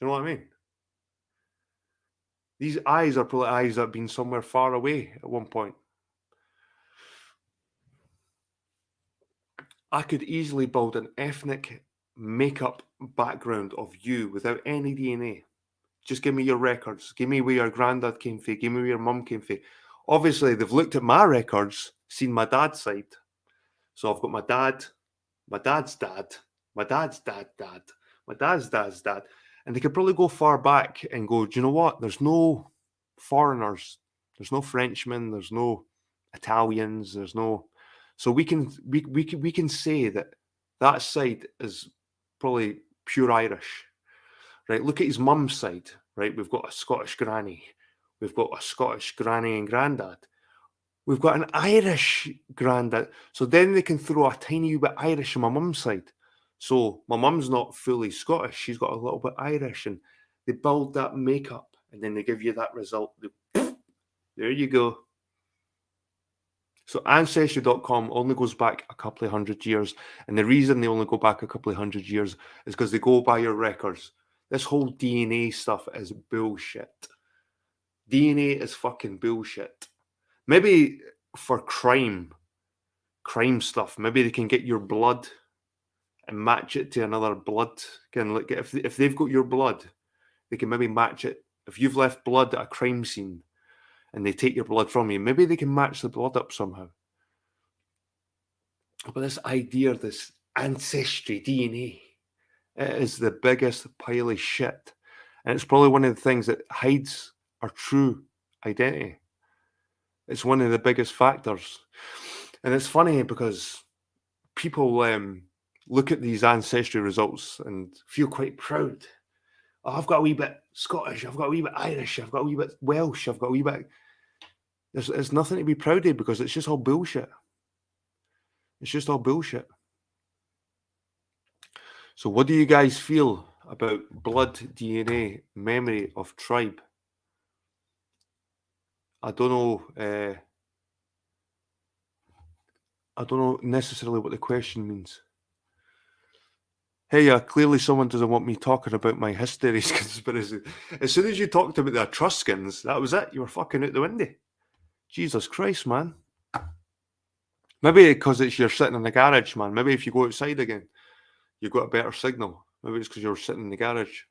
you know what I mean? These eyes are probably eyes that have been somewhere far away at one point. I could easily build an ethnic makeup background of you without any DNA. Just give me your records. Give me where your granddad came from. Give me where your mum came from. Obviously, they've looked at my records, seen my dad's side. So I've got my dad, my dad's dad, my dad's dad, my dad's dad's dad. And they could probably go far back and go, do you know what? There's no foreigners. There's no Frenchmen. There's no Italians. There's no... So we can say that side is probably pure Irish, right? Look at his mum's side, right? We've got a Scottish granny. We've got a Scottish granny and granddad. We've got an Irish granddad. So then they can throw a tiny bit Irish on my mum's side. So my mum's not fully Scottish. She's got a little bit Irish. And they build that makeup. And then they give you that result. There you go. So Ancestry.com only goes back a couple of hundred years. And the reason they only go back a couple of hundred years is because they go by your records. This whole DNA stuff is bullshit. DNA is fucking bullshit. Maybe for crime stuff, maybe they can get your blood and match it to another blood. Can like if they've got your blood, they can maybe match it. If you've left blood at a crime scene and they take your blood from you, maybe they can match the blood up somehow. But this idea, this ancestry DNA, it is the biggest pile of shit. And it's probably one of the things that hides our true identity. It's one of the biggest factors. And it's funny because people look at these ancestry results and feel quite proud. Oh, I've got a wee bit Scottish, I've got a wee bit Irish, I've got a wee bit Welsh, I've got a wee bit... There's nothing to be proud of because it's just all bullshit. It's just all bullshit. So what do you guys feel about blood DNA memory of tribe? I don't know. I don't know necessarily what the question means. Hey, clearly someone doesn't want me talking about my hysteries conspiracy. As soon as you talked about the Etruscans, that was it. You were fucking out the window. Jesus Christ, man. Maybe because you're sitting in the garage, man. Maybe if you go outside again, you've got a better signal. Maybe it's because you're sitting in the garage.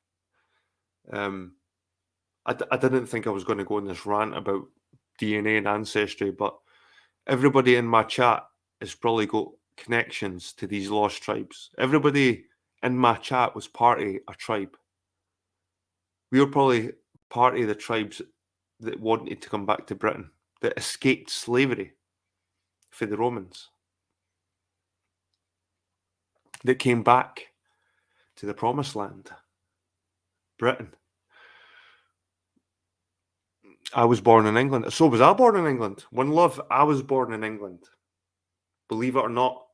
I didn't think I was going to go on this rant about DNA and ancestry, but everybody in my chat has probably got connections to these lost tribes. Everybody in my chat was part of a tribe. We were probably part of the tribes that wanted to come back to Britain, that escaped slavery for the Romans, that came back to the promised land, Britain. I was born in England. So was I born in England. One love, I was born in England. Believe it or not,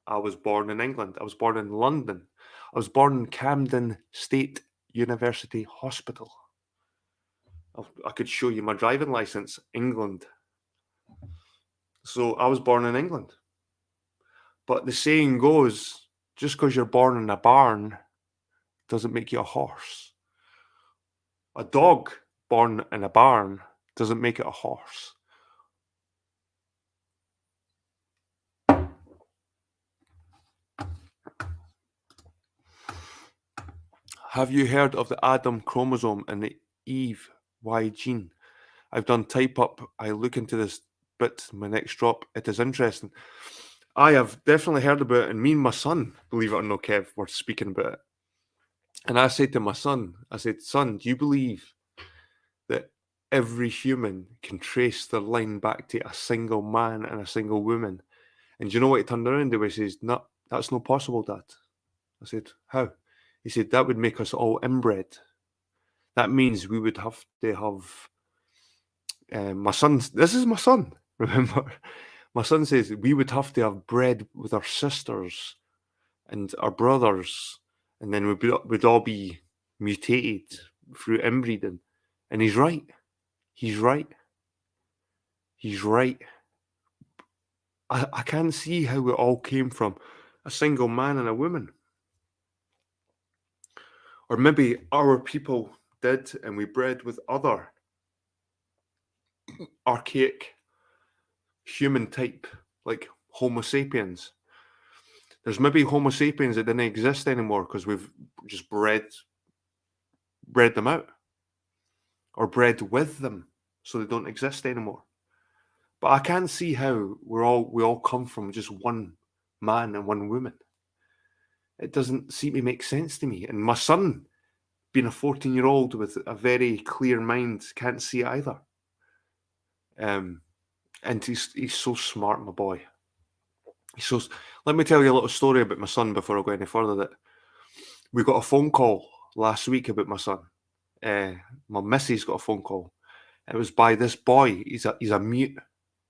I was born in England. I was born in London. I was born in Camden State University Hospital. I could show you my driving license, England. So I was born in England. But the saying goes, just because you're born in a barn doesn't make you a horse. A dog born in a barn doesn't make it a horse. Have you heard of the Adam chromosome and the Eve Y gene? I've done type up. I look into this bit, my next drop. It is interesting. I have definitely heard about it, and me and my son, believe it or not, Kev, were speaking about it. And I said to my son, I said, son, do you believe that every human can trace their line back to a single man and a single woman? And do you know what he turned around to? He says, no, that's not possible, Dad. I said, how? He said, that would make us all inbred. That means we would have to have my son's, this is my son, remember? My son says we would have to have bred with our sisters and our brothers, and then we'd all be mutated through inbreeding. And he's right. He's right. He's right. I can't see how it all came from a single man and a woman. Or maybe our people did, and we bred with other archaic human type, like Homo sapiens. There's maybe Homo sapiens that didn't exist anymore because we've just bred them out, or bred with them, so they don't exist anymore. But I can't see how we all come from just one man and one woman. It doesn't seem to make sense to me. And my son, being a 14-year-old with a very clear mind, can't see either. And he's so smart, my boy. Let me tell you a little story about my son before I go any further. That we got a phone call last week about my son. My missus got a phone call. It was by this boy. He's a mute.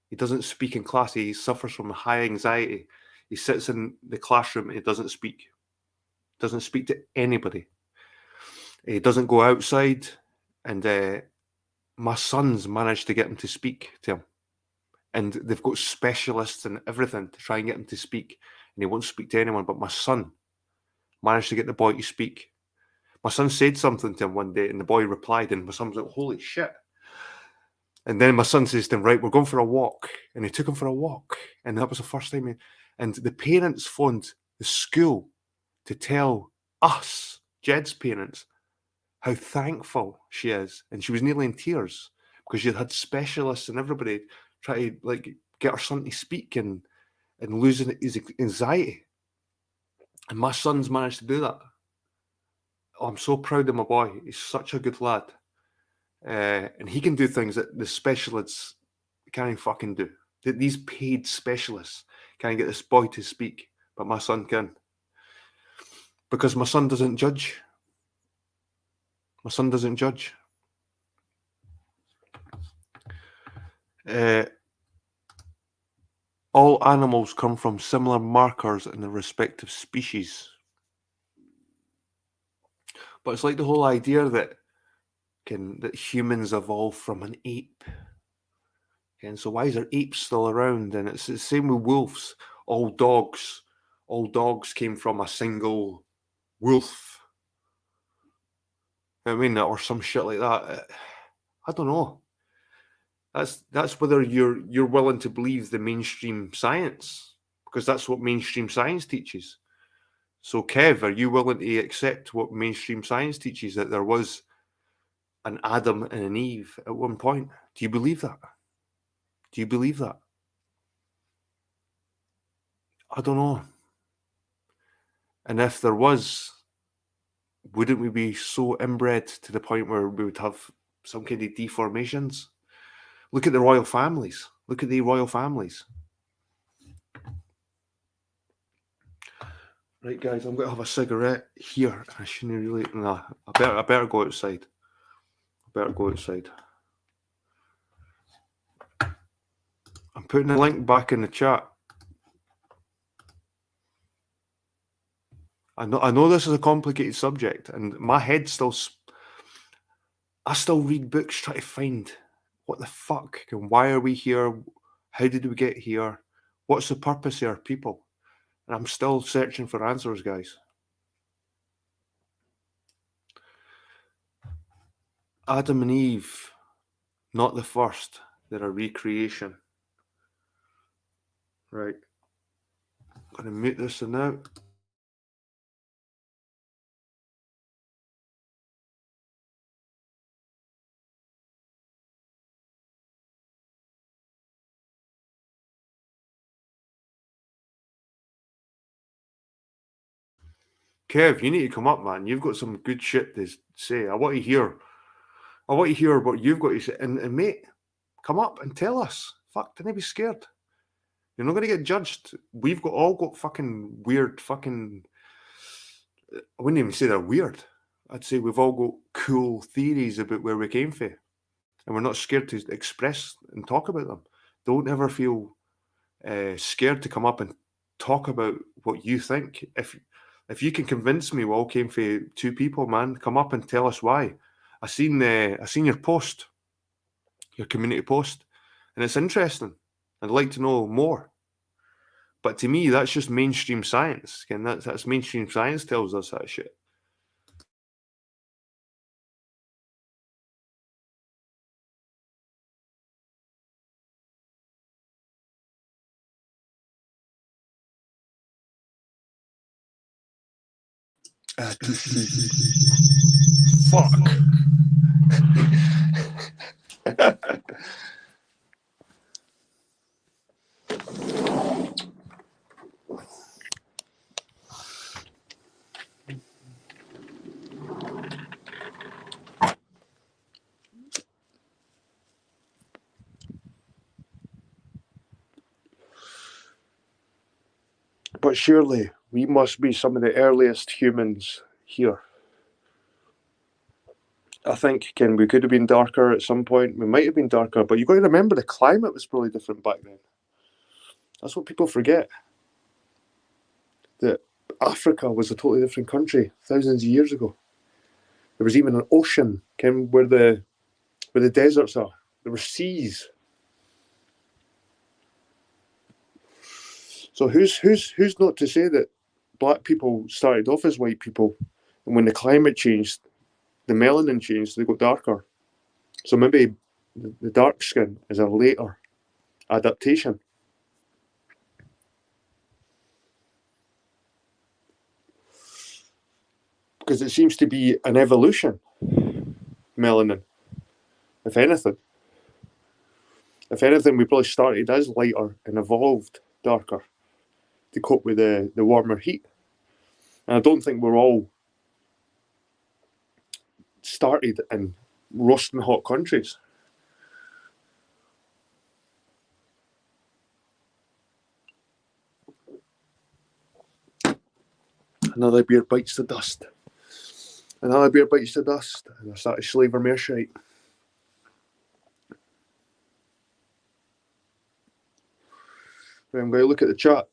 He doesn't speak in class. He suffers from high anxiety. He sits in the classroom and he doesn't speak. Doesn't speak to anybody. He doesn't go outside. And my son's managed to get him to speak to him. And they've got specialists and everything to try and get him to speak. And he won't speak to anyone. But my son managed to get the boy to speak. My son said something to him one day and the boy replied. And my son was like, holy shit. And then my son says to him, right, we're going for a walk. And he took him for a walk. And that was the first time. And the parents phoned the school to tell us, Jed's parents, how thankful she is. And she was nearly in tears because she had specialists and everybody try to like get her son to speak and losing his anxiety. And my son's managed to do that. Oh, I'm so proud of my boy. He's such a good lad. And he can do things that the specialists can't fucking do. These paid specialists can't get this boy to speak, but my son can. Because my son doesn't judge. My son doesn't judge. All animals come from similar markers in their respective species. But it's like the whole idea that humans evolved from an ape. And so why is there apes still around? And it's the same with wolves. All dogs came from a single wolf. I mean, or some shit like that. I don't know. That's whether you're willing to believe the mainstream science, because that's what mainstream science teaches. So, Kev, are you willing to accept what mainstream science teaches, that there was an Adam and an Eve at one point? Do you believe that? Do you believe that? I don't know. And if there was, wouldn't we be so inbred to the point where we would have some kind of deformations? Look at the royal families. Look at the royal families. Right, guys, I'm going to have a cigarette here. I shouldn't really... Nah, I better go outside. I'm putting the link back in the chat. I know this is a complicated subject, and my head still... I still read books trying to find what the fuck and why are we here? How did we get here? What's the purpose here, people? And I'm still searching for answers, guys. Adam and Eve, not the first. They're a recreation. Right. I'm going to mute this now. Kev, you need to come up, man. You've got some good shit to say. I want to hear what you've got to say. And mate, come up and tell us. Fuck, don't be scared. You're not going to get judged. We've all got fucking weird fucking... I wouldn't even say they're weird. I'd say we've all got cool theories about where we came from. And we're not scared to express and talk about them. Don't ever feel scared to come up and talk about what you think. If you can convince me we all came from two people, man, come up and tell us why. I seen your post, your community post, and it's interesting. I'd like to know more. But to me, that's just mainstream science. Again, that's mainstream science tells us that shit. Fuck. But surely we must be some of the earliest humans here. I think, Ken, we could have been darker at some point. We might have been darker, but you've got to remember the climate was probably different back then. That's what people forget. That Africa was a totally different country thousands of years ago. There was even an ocean, Ken, where the deserts are. There were seas. So who's not to say that black people started off as white people, and when the climate changed, the melanin changed, they got darker. So maybe the dark skin is a later adaptation. Because it seems to be an evolution, melanin, if anything. If anything, we probably started as lighter and evolved darker to cope with the warmer heat. And I don't think we're all started in roasting hot countries. Another beer bites the dust. Another beer bites the dust. And I started slaver mere shite. I'm going to look at the chat.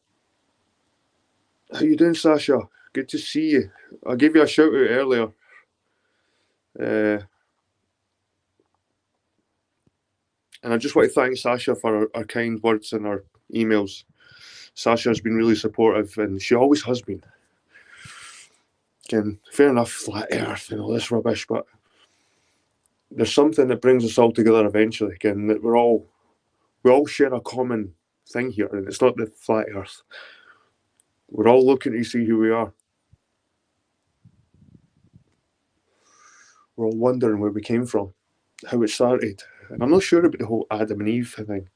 How you doing, Sasha? Good to see you. I gave you a shout out earlier. And I just want to thank Sasha for her kind words and her emails. Sasha has been really supportive, and she always has been. Again, fair enough, flat earth and all this rubbish, but there's something that brings us all together eventually. Again, that we all share a common thing here, and it's not the flat earth. We're all looking to see who we are. We're all wondering where we came from, how it started. And I'm not sure about the whole Adam and Eve thing.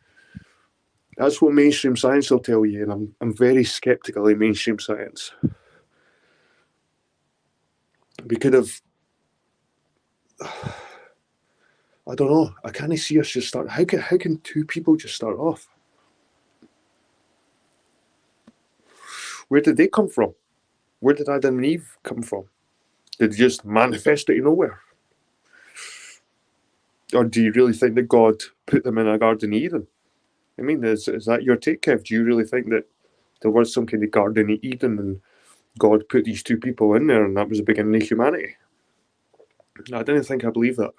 That's what mainstream science will tell you, and I'm very sceptical in mainstream science. We could have, I don't know, I can't see us just start. How can two people just start off? Where did they come from? Where did Adam and Eve come from? Did they just manifest out of nowhere? Or do you really think that God put them in a Garden of Eden? I mean, is that your take, Kev? Do you really think that there was some kind of Garden of Eden and God put these two people in there and that was the beginning of humanity? I don't think I believe that.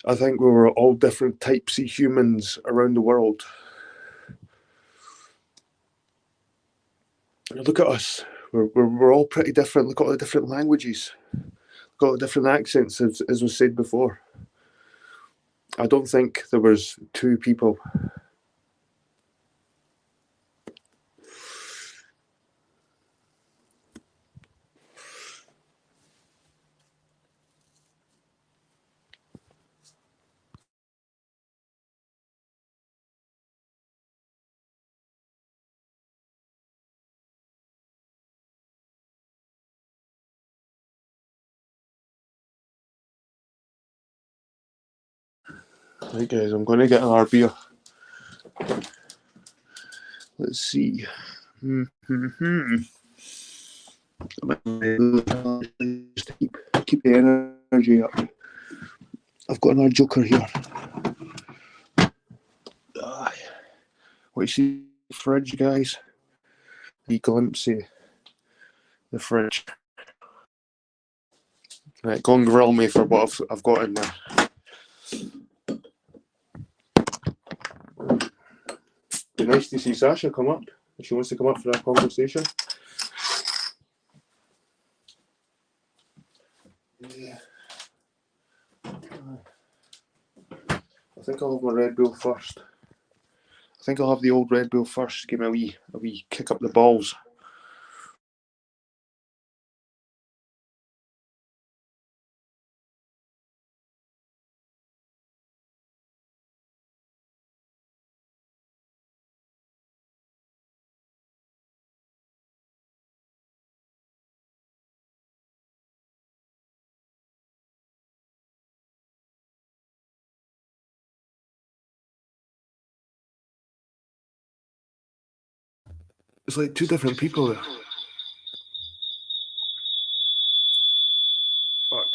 I think we were all different types of humans around the world. Look at us. We're all pretty different. Look at all the different languages. Look at all the different accents, as was said before. I don't think there was two people. Right, guys, I'm going to get another beer. Let's see. Just keep the energy up. I've got another joker here. What you see the fridge, guys? A glimpse of the fridge. Right, go and grill me for what I've got in there. Be nice to see Sasha come up. If she wants to come up for that conversation. Yeah. I think I'll have my Red Bull first. I think I'll have the old Red Bull first. Give me a wee kick up the balls. It's like two different people there. Fuck.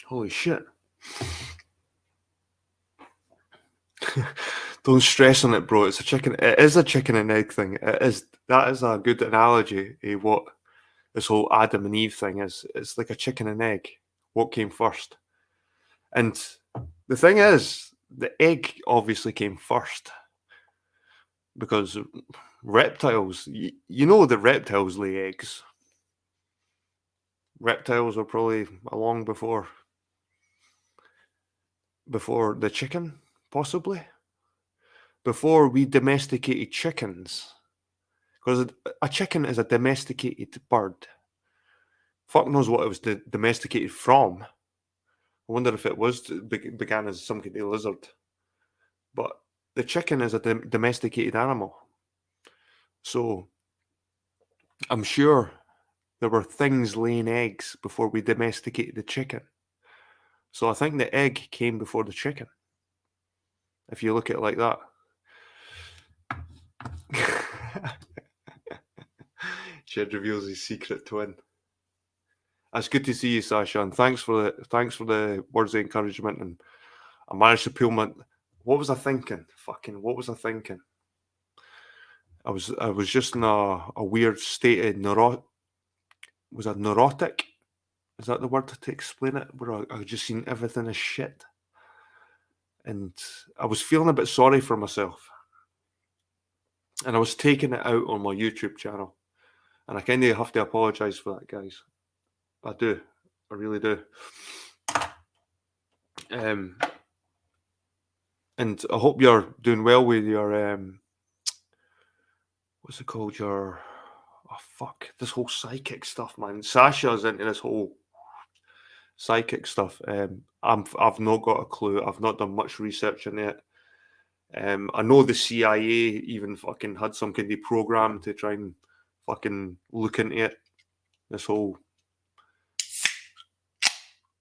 Holy shit. Don't stress on it, bro. It is a chicken and egg thing. That is a good analogy of what this whole Adam and Eve thing is. It's like a chicken and egg. What came first? And the thing is, the egg obviously came first. Because reptiles, you know that reptiles lay eggs. Reptiles are probably along before the chicken, possibly. Before we domesticated chickens. Because a chicken is a domesticated bird. Fuck knows what it was domesticated from. I wonder if it was began as some kind of lizard. But the chicken is a domesticated animal. So I'm sure there were things laying eggs before we domesticated the chicken. So I think the egg came before the chicken. If you look at it like that. Jed reveals his secret twin. It's good to see you, Sasha, and thanks for the words of encouragement. And I managed to pull my. What was I thinking? What was I thinking? I was just in a weird state of Was I neurotic? Is that the word to explain it? Where I just seen everything as shit, and I was feeling a bit sorry for myself, and I was taking it out on my YouTube channel, and I kind of have to apologise for that, guys. I do, I really do. And I hope you're doing well with your what's it called? This whole psychic stuff, man. Sasha's into this whole psychic stuff. I've not got a clue. I've not done much research on it. I know the CIA even fucking had some kind of program to try and fucking look into it. This whole,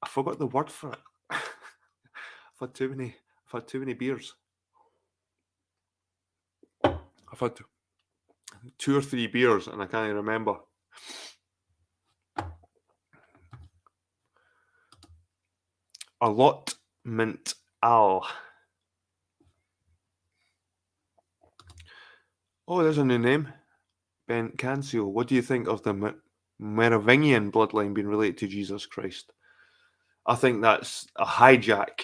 I forgot the word for it. I've had too many beers. I've had 2 or 3 beers and I can't remember. Allotment Al. Oh, there's a new name. Ben Cancio. What do you think of the Merovingian bloodline being related to Jesus Christ? I think that's a hijack.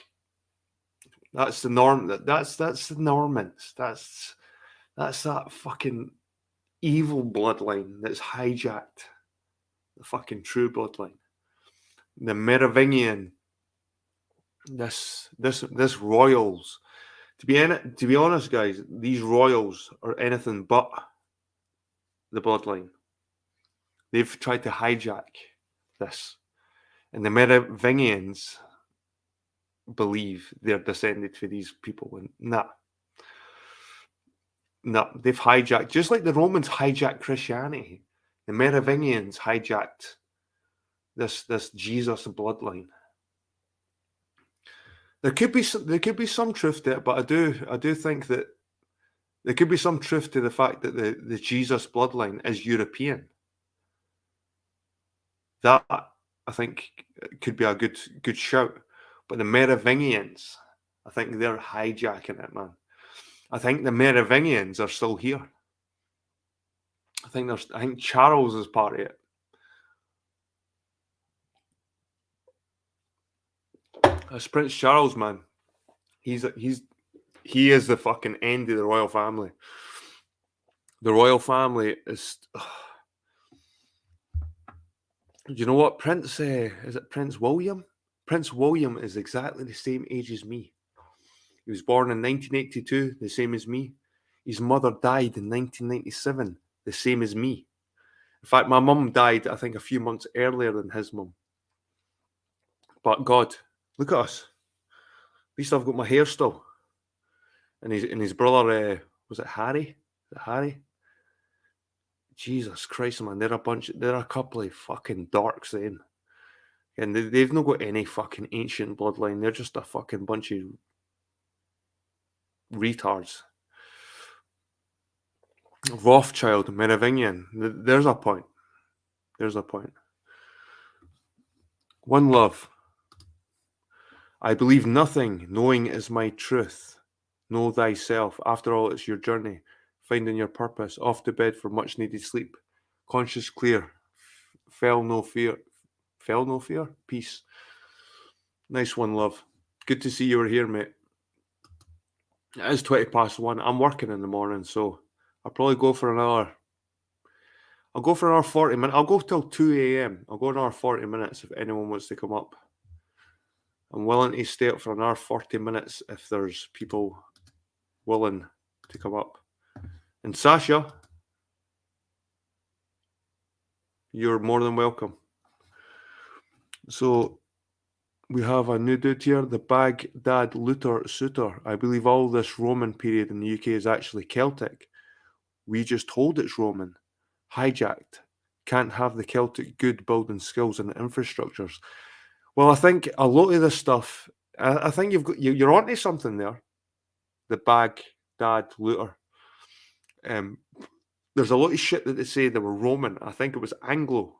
That's the norm. That's the Normans. That's that fucking evil bloodline that's hijacked the fucking true bloodline. The Merovingian. This royals. To be honest, guys, these royals are anything but the bloodline. They've tried to hijack this, and the Merovingians believe they're descended from these people. And nah, they've hijacked, just like the Romans hijacked Christianity. The Merovingians hijacked this Jesus bloodline. There could be some truth to it, but I do think that there could be some truth to the fact that the Jesus bloodline is European. That, I think, could be a good shout. But the Merovingians, I think they're hijacking it, man. I think the Merovingians are still here. I think Charles is part of it. That's Prince Charles, man. He is the fucking end of the royal family. The royal family is. Do you know what Prince? Is it Prince William? Prince William is exactly the same age as me. He was born in 1982, the same as me. His mother died in 1997, the same as me. In fact, my mum died, I think, a few months earlier than his mum. But God, look at us. At least I've got my hair still. And his brother, was it Harry? Is it Harry? Jesus Christ, man, they're a couple of fucking dorks then. And they've not got any fucking ancient bloodline. They're just a fucking bunch of retards. Rothschild, Merovingian. There's a point. One love. I believe nothing, knowing is my truth. Know thyself. After all, it's your journey. Finding your purpose. Off to bed for much needed sleep. Conscious clear. Fell no fear. Peace. Nice one, love. Good to see you were here, mate. It is 1:20. I'm working in the morning, so I'll probably go for another. I'll go for another 40 minutes. I'll go till 2 a.m. I'll go another 40 minutes if anyone wants to come up. I'm willing to stay up for another 40 minutes if there's people willing to come up. And Sasha, you're more than welcome. So we have a new dude here, the Baghdad looter suitor. I believe all this Roman period in the UK is actually Celtic. We just told it's Roman. Hijacked. Can't have the Celtic good building skills and infrastructures. Well, I think a lot of this stuff, I think you're onto something there. The Baghdad looter. There's a lot of shit that they say they were Roman. I think it was Anglo.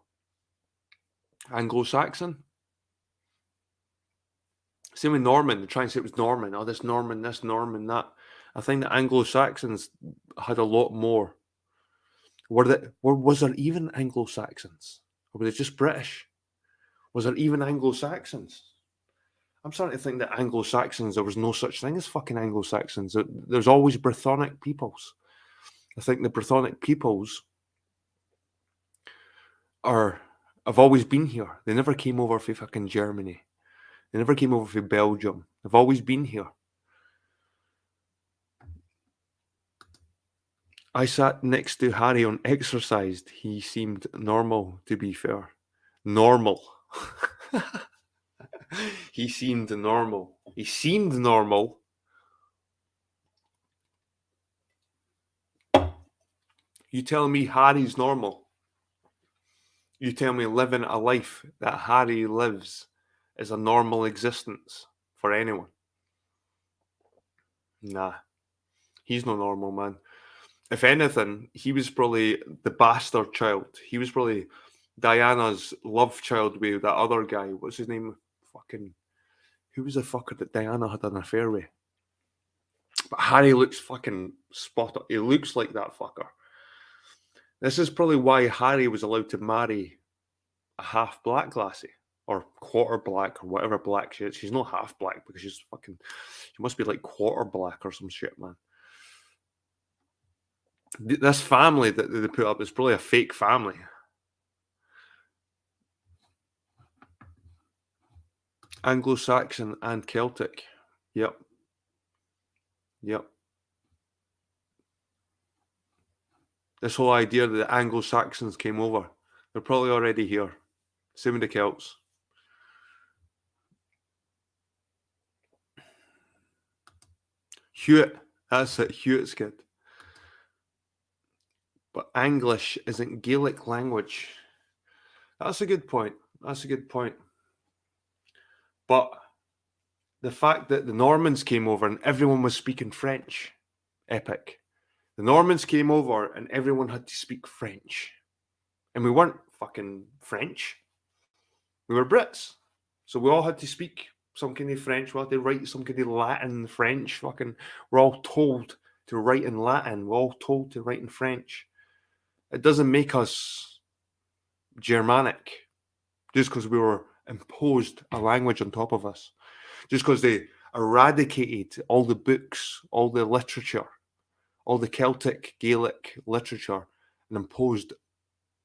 Anglo-Saxon. Same with Norman. They try and say it was Norman. Oh, this Norman, that. I think the Anglo-Saxons had a lot more. Was there even Anglo-Saxons? Or were they just British? Was there even Anglo-Saxons? I'm starting to think that Anglo-Saxons, there was no such thing as fucking Anglo-Saxons. There's always Brythonic peoples. I think the Brythonic peoples have always been here. They never came over from fucking Germany. They never came over from Belgium. They've always been here. I sat next to Harry on Exorcised. He seemed normal, to be fair. Normal. He seemed normal. He seemed normal. You tell me Harry's normal. You tell me living a life that Harry lives is a normal existence for anyone. Nah. He's no normal, man. If anything, he was probably the bastard child. He was probably Diana's love child with that other guy. What's his name? Who was the fucker that Diana had an affair with? But Harry looks fucking spot on. He looks like that fucker. This is probably why Harry was allowed to marry a half black lassie, or quarter black, or whatever black she is. She's not half black because she must be like quarter black or some shit, man. This family that they put up is probably a fake family. Anglo-Saxon and Celtic. Yep. This whole idea that the Anglo-Saxons came over, they're probably already here. Same with the Celts. Hewitt. That's it. Hewitt's good. But English isn't Gaelic language. That's a good point. But the fact that the Normans came over and everyone was speaking French, epic. The Normans came over and everyone had to speak French. And we weren't fucking French. We were Brits. So we all had to speak some kind of French. We had to write some kind of Latin, French. We're all told to write in Latin. We're all told to write in French. It doesn't make us Germanic just because we were imposed a language on top of us. Just because they eradicated all the books, all the literature, all the Celtic, Gaelic literature, and imposed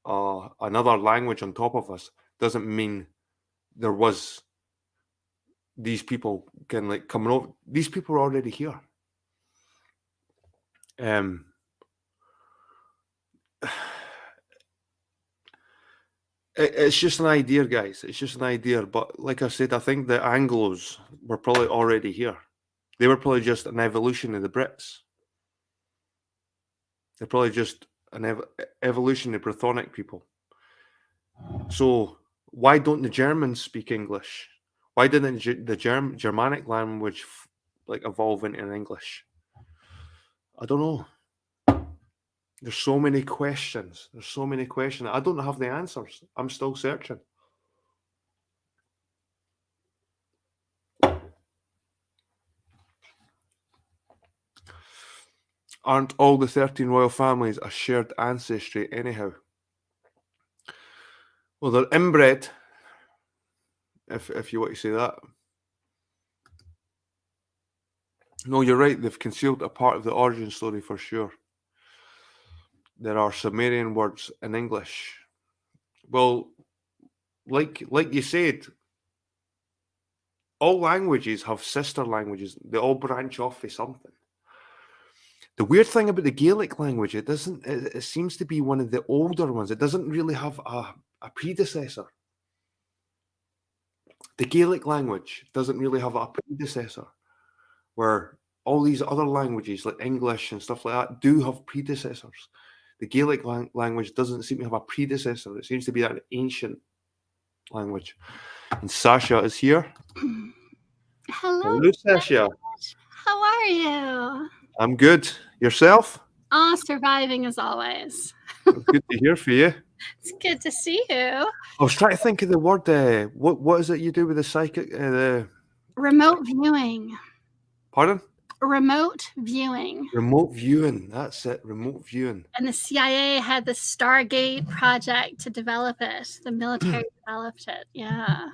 another language on top of us, doesn't mean there was these people coming over. These people are already here. It's just an idea, guys. It's just an idea. But like I said, I think the Anglos were probably already here. They were probably just an evolution of the Brits. They're probably just an evolution of Brythonic people. So why don't the Germans speak English? Why didn't the Germanic language evolve into English? I don't know. There's so many questions. I don't have the answers. I'm still searching. Aren't all the 13 royal families a shared ancestry anyhow? Well, they're inbred, if you want to say that. No, you're right. They've concealed a part of the origin story for sure. There are Sumerian words in English. Well, like you said, all languages have sister languages. They all branch off of something. The weird thing about the Gaelic language, it seems to be one of the older ones. It doesn't really have a predecessor. The Gaelic language doesn't really have a predecessor, where all these other languages like English and stuff like that do have predecessors. The Gaelic language doesn't seem to have a predecessor. It seems to be an ancient language. And Sasha is here. Hello, Sasha. How are you? I'm good. Yourself? Surviving as always. Good to hear for you. It's good to see you. I was trying to think of the word. What is it you do with the psychic? The Remote viewing. pardon? Remote viewing. Remote viewing. That's it. Remote viewing. And the CIA had the Stargate project to develop it. The military developed it. Yeah.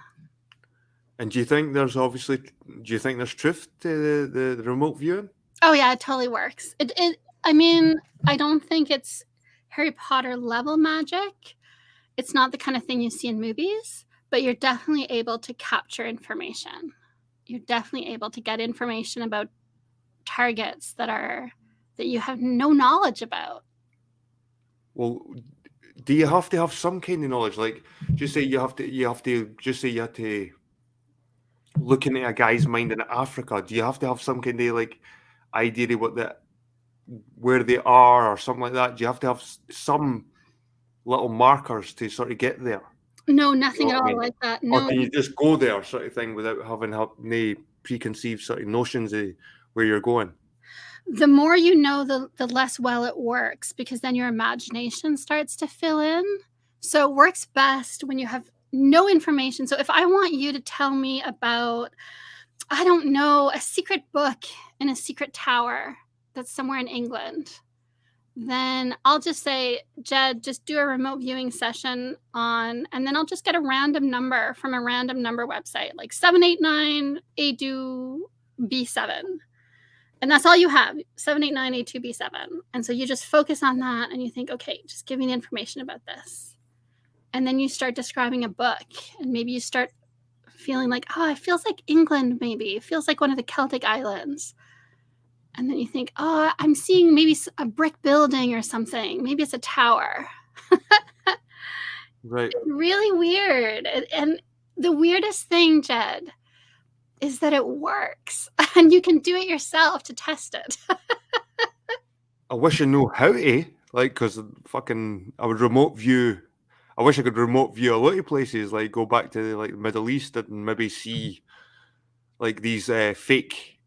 And do you think there's truth to the remote viewing? Oh yeah, it totally works. I mean, I don't think it's Harry Potter level magic. It's not the kind of thing you see in movies, but you're definitely able to capture information. You're definitely able to get information about targets that you have no knowledge about. Well, do you have to have some kind of knowledge? Like, just say you have to look into a guy's mind in Africa. Do you have to have some kind of like idea of where they are or something like that? Do you have to have some little markers to sort of get there? No, nothing You know at what I all mean? like that. Or No. can you just go there sort of thing without having any preconceived sort of notions of where you're going? The more you know, the less well it works, because then your imagination starts to fill in. So it works best when you have no information. So if I want you to tell me about, I don't know, a secret book in a secret tower that's somewhere in England, then I'll just say, Jed, just do a remote viewing session and then I'll just get a random number from a random number website, like 789A2B7. And that's all you have, 789A2B7. And so you just focus on that and you think, okay, just give me the information about this. And then you start describing a book, and maybe you start feeling like, oh, it feels like England, maybe. It feels like one of the Celtic islands. And then you think, oh, I'm seeing maybe a brick building or something. Maybe it's a tower. Right. It's really weird. And the weirdest thing, Jed, is that it works. And you can do it yourself to test it. I wish I knew how to, like, because I would remote view. I wish I could remote view a lot of places, like go back to like the Middle East and maybe see like these fake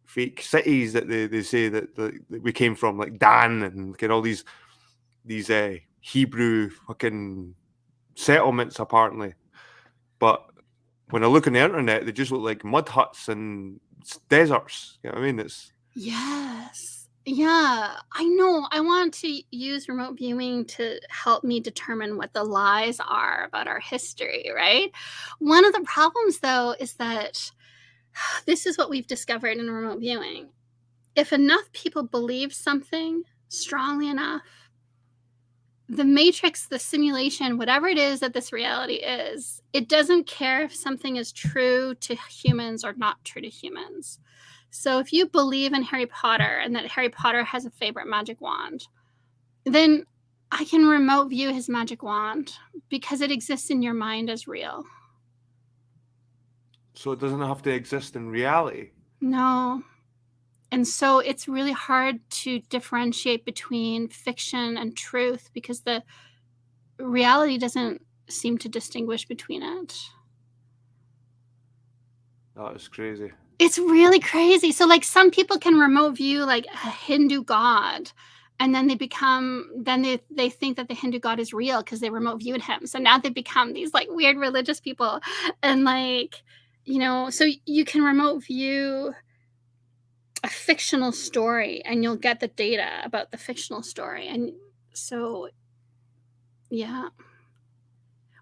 cities that they say that we came from, like Dan, and get all these Hebrew fucking settlements apparently. But when I look on the internet, they just look like mud huts and deserts. You know what I mean? It's Yes. Yeah, I know. I want to use remote viewing to help me determine what the lies are about our history, right? One of the problems, though, is that this is what we've discovered in remote viewing. If enough people believe something strongly enough, the matrix, the simulation, whatever it is that this reality is, it doesn't care if something is true to humans or not true to humans. So if you believe in Harry Potter and that Harry Potter has a favorite magic wand, then I can remote view his magic wand because it exists in your mind as real. so it doesn't have to exist in reality. No. And so it's really hard to differentiate between fiction and truth because the reality doesn't seem to distinguish between it. That is crazy. It's really crazy. So like some people can remote view like a Hindu god, and then they think that the Hindu god is real because they remote viewed him. So now they become these like weird religious people. And like, so you can remote view a fictional story and you'll get the data about the fictional story. And so, yeah,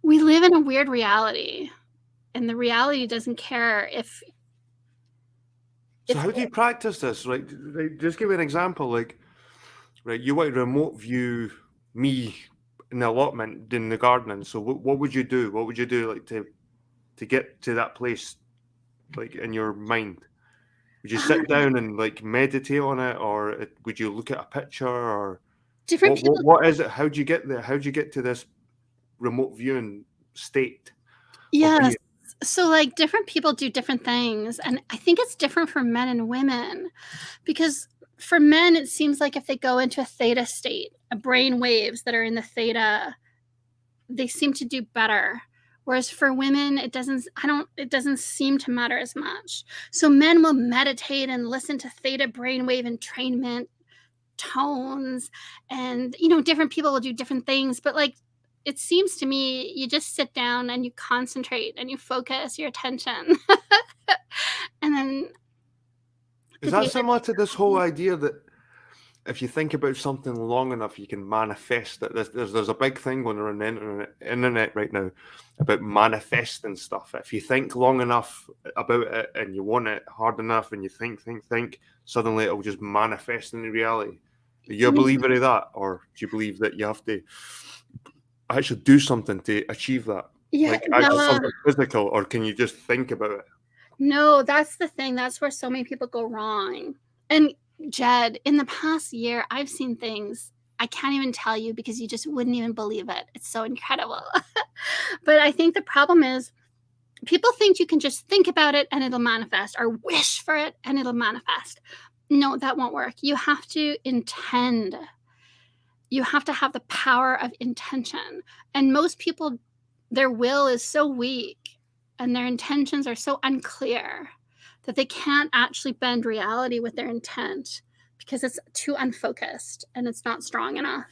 we live in a weird reality, and the reality doesn't care if. So how do you practice this? Right, just give me an example. Like, right, you want to remote view me in the allotment in the gardening. So what would you do? What would you do like to get to that place, like in your mind? Would you sit down and like meditate on it, or would you look at a picture, or different people? What is it? How do you get there? How do you get to this remote viewing state? Yes. So like different people do different things. And I think it's different for men and women, because for men, it seems like if they go into a theta state, brain waves that are in the theta, they seem to do better. Whereas for women, it doesn't seem to matter as much. So men will meditate and listen to theta brainwave entrainment tones, and different people will do different things. But like it seems to me you just sit down and you concentrate and you focus your attention. And then Is that similar to this whole idea that if you think about something long enough, you can manifest it? There's a big thing going around the internet right now about manifesting stuff. If you think long enough about it and you want it hard enough and you think, suddenly it'll just manifest into reality. Are you a believer of that? Or do you believe that you have to actually do something to achieve that? Yeah, like actually something physical, or can you just think about it? No, that's the thing. That's where so many people go wrong. And Jed, in the past year, I've seen things I can't even tell you because you just wouldn't even believe it. It's so incredible. But I think the problem is people think you can just think about it and it'll manifest, or wish for it and it'll manifest. No, that won't work. You have to intend. You have to have the power of intention. And most people, their will is so weak and their intentions are so unclear that they can't actually bend reality with their intent because it's too unfocused and it's not strong enough.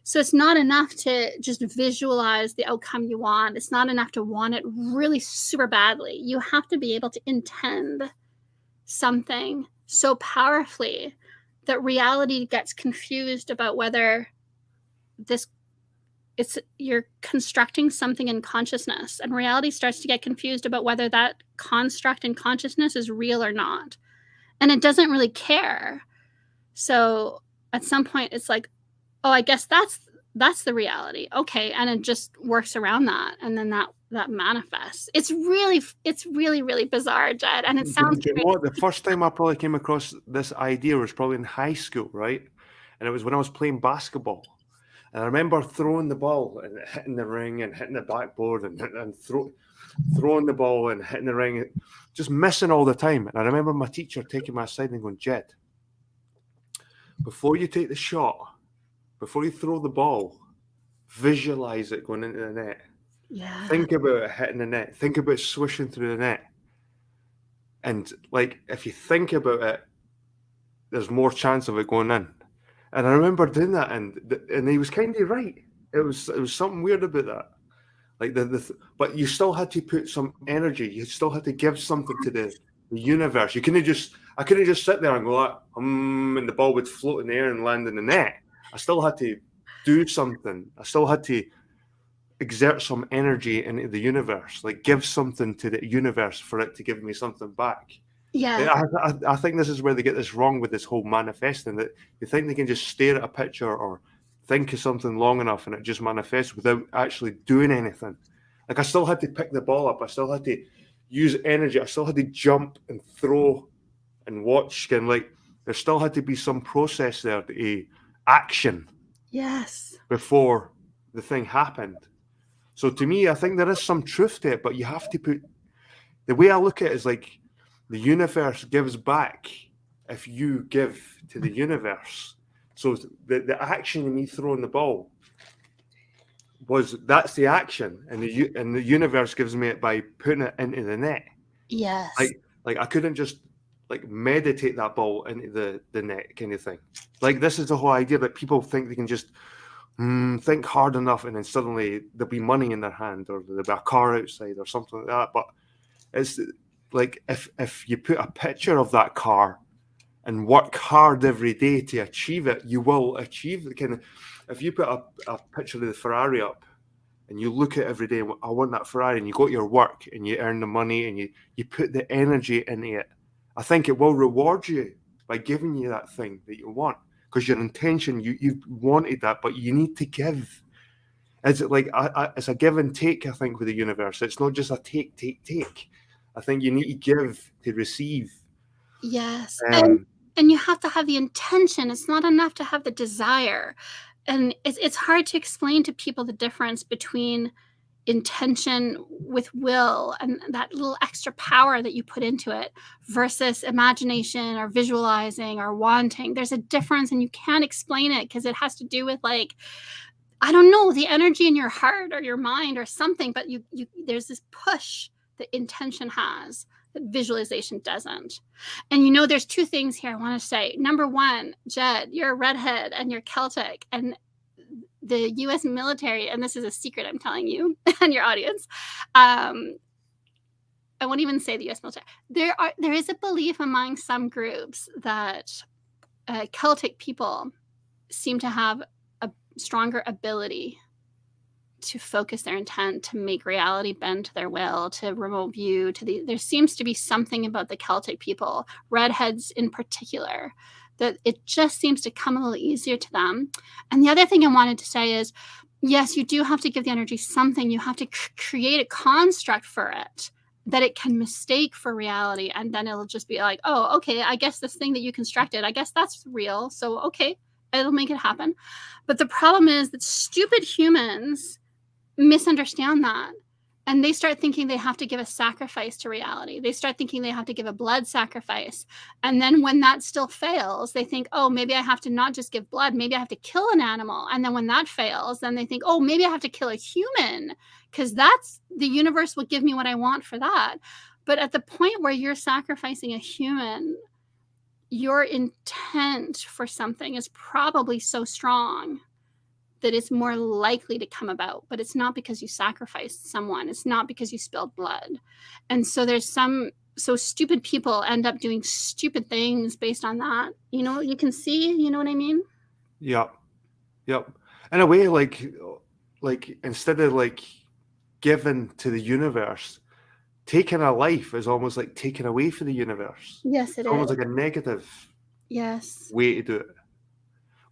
So it's not enough to just visualize the outcome you want. It's not enough to want it really super badly. You have to be able to intend something so powerfully that reality gets confused about whether you're constructing something in consciousness, and reality starts to get confused about whether that construct in consciousness is real or not. And it doesn't really care. So at some point it's like, oh, I guess that's the reality. Okay. And it just works around that. And then that manifests. It's really, really bizarre, Jed. And it sounds Do you know what? The first time I probably came across this idea was probably in high school, right? And it was when I was playing basketball. And I remember throwing the ball and hitting the ring and hitting the backboard and throwing the ball and hitting the ring, just missing all the time. And I remember my teacher taking me aside and going, Jed, before you take the shot, before you throw the ball, visualize it going into the net. Yeah. Think about it hitting the net. Think about swishing through the net. And like, if you think about it, there's more chance of it going in. And I remember doing that, and he was kind of right. It was something weird about that. Like but you still had to put some energy. You still had to give something to the universe. I couldn't just sit there and go like, and the ball would float in the air and land in the net. I still had to do something. I still had to exert some energy into the universe, like give something to the universe for it to give me something back. Yeah. I think this is where they get this wrong with this whole manifesting, that they think they can just stare at a picture or think of something long enough and it just manifests without actually doing anything. Like, I still had to pick the ball up. I still had to use energy. I still had to jump and throw and watch. And like, there still had to be some process there, a action. Yes. Before the thing happened. So to me, I think there is some truth to it, but you have to put, the way I look at it is like, the universe gives back if you give to the universe. So the action of me throwing the ball that's the action, and the universe gives me it by putting it into the net. Yes. Like I couldn't just like meditate that ball into the net kind of thing. Like, this is the whole idea that people think they can just think hard enough and then suddenly there'll be money in their hand, or there'll be a car outside or something like that. But it's like, if you put a picture of that car and work hard every day to achieve it, you will achieve the kind of. If you put a picture of the Ferrari up and you look at it every day, I want that Ferrari, and you go to your work and you earn the money and you put the energy into it, I think it will reward you by giving you that thing that you want, because your intention, you wanted that, but you need to give. It's like it's a give and take, I think, with the universe. It's not just a take. I think you need to give to receive. Yes. And you have to have the intention. It's not enough to have the desire. And it's hard to explain to people the difference between intention with will and that little extra power that you put into it versus imagination or visualizing or wanting. There's a difference, and you can't explain it because it has to do with, like, I don't know, the energy in your heart or your mind or something, but you there's this push that intention has that visualization doesn't. And there's two things here I want to say. Number one, Jed, you're a redhead and you're Celtic, and the US military, and this is a secret I'm telling you and your audience, I won't even say the US military. There is a belief among some groups that Celtic people seem to have a stronger ability to focus their intent, to make reality bend to their will, to remote view, there seems to be something about the Celtic people, redheads in particular, that it just seems to come a little easier to them. And the other thing I wanted to say is, yes, you do have to give the energy something. You have to create a construct for it that it can mistake for reality. And then it'll just be like, oh, okay, I guess this thing that you constructed, I guess that's real. So, okay, it'll make it happen. But the problem is that stupid humans misunderstand that. And they start thinking they have to give a sacrifice to reality. They start thinking they have to give a blood sacrifice. And then when that still fails, they think, oh, maybe I have to not just give blood, maybe I have to kill an animal. And then when that fails, then they think, oh, maybe I have to kill a human, because the universe will give me what I want for that. But at the point where you're sacrificing a human, your intent for something is probably so strong that it's more likely to come about. But it's not because you sacrificed someone. It's not because you spilled blood. And so so stupid people end up doing stupid things based on that. You can see, you know what I mean? Yep. In a way, like instead of like giving to the universe, taking a life is almost like taking away from the universe. Yes, it's almost like a negative way to do it.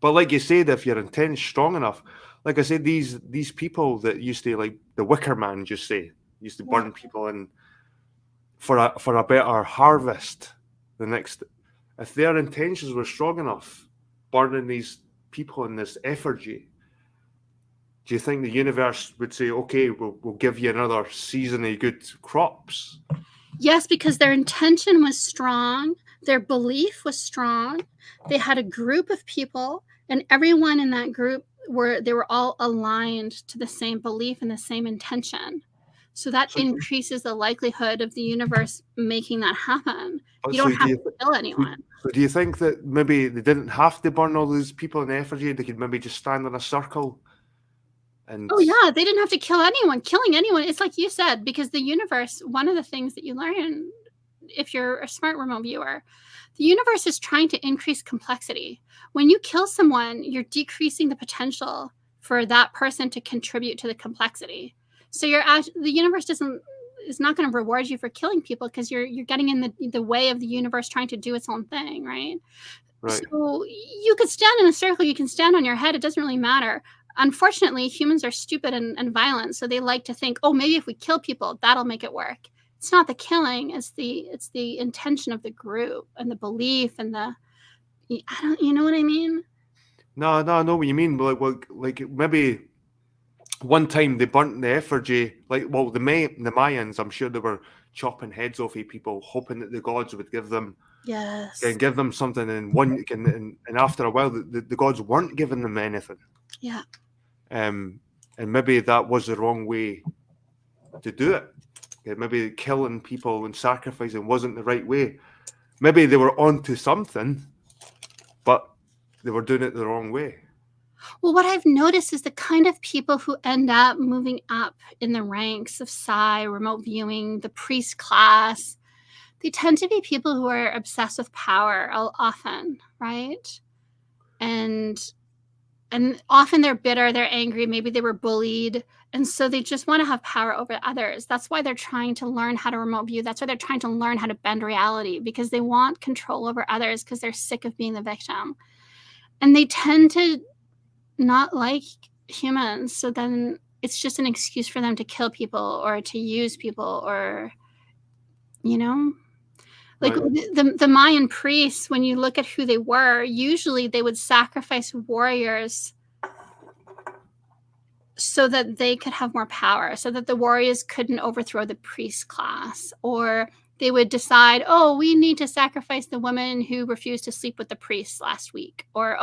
But like you said, if your intent's strong enough, like I said, these people that used to, like the Wicker Man, used to burn people in for a better harvest. If their intentions were strong enough, burning these people in this effigy, do you think the universe would say, okay, we'll give you another season of good crops? Yes, because their intention was strong. Their belief was strong. They had a group of people, and everyone in that group they were all aligned to the same belief and the same intention. So that increases the likelihood of the universe making that happen. You don't have to kill anyone. So do you think that maybe they didn't have to burn all these people in effigy? They could maybe just stand in a circle? Oh yeah, they didn't have to kill anyone. Killing anyone, it's like you said, because the universe, one of the things that you learn if you're a smart remote viewer, the universe is trying to increase complexity. When you kill someone, you're decreasing the potential for that person to contribute to the complexity. So the universe is not going to reward you for killing people, because you're getting in the way of the universe trying to do its own thing, right? So you could stand in a circle, you can stand on your head, it doesn't really matter. Unfortunately, humans are stupid and violent, so they like to think, oh, maybe if we kill people, that'll make it work. It's not the killing, it's the intention of the group and the belief and you know what I mean? No, I know what you mean. Like maybe one time they burnt the effigy, the Mayans, I'm sure they were chopping heads off of people, hoping that the gods would give them something, and after a while the gods weren't giving them anything. Yeah. And maybe that was the wrong way to do it. Maybe killing people and sacrificing wasn't the right way. Maybe they were onto something, but they were doing it the wrong way. Well, what I've noticed is the kind of people who end up moving up in the ranks of Psi, remote viewing, the priest class, they tend to be people who are obsessed with power often, right? And often they're bitter, they're angry, maybe they were bullied, and so they just want to have power over others. That's why they're trying to learn how to remote view. That's why they're trying to learn how to bend reality, because they want control over others, because they're sick of being the victim. And they tend to not like humans, so then it's just an excuse for them to kill people or to use people, or like the Mayan priests, when you look at who they were, usually they would sacrifice warriors so that they could have more power, so that the warriors couldn't overthrow the priest class. Or they would decide, oh, we need to sacrifice the woman who refused to sleep with the priest last week. Or,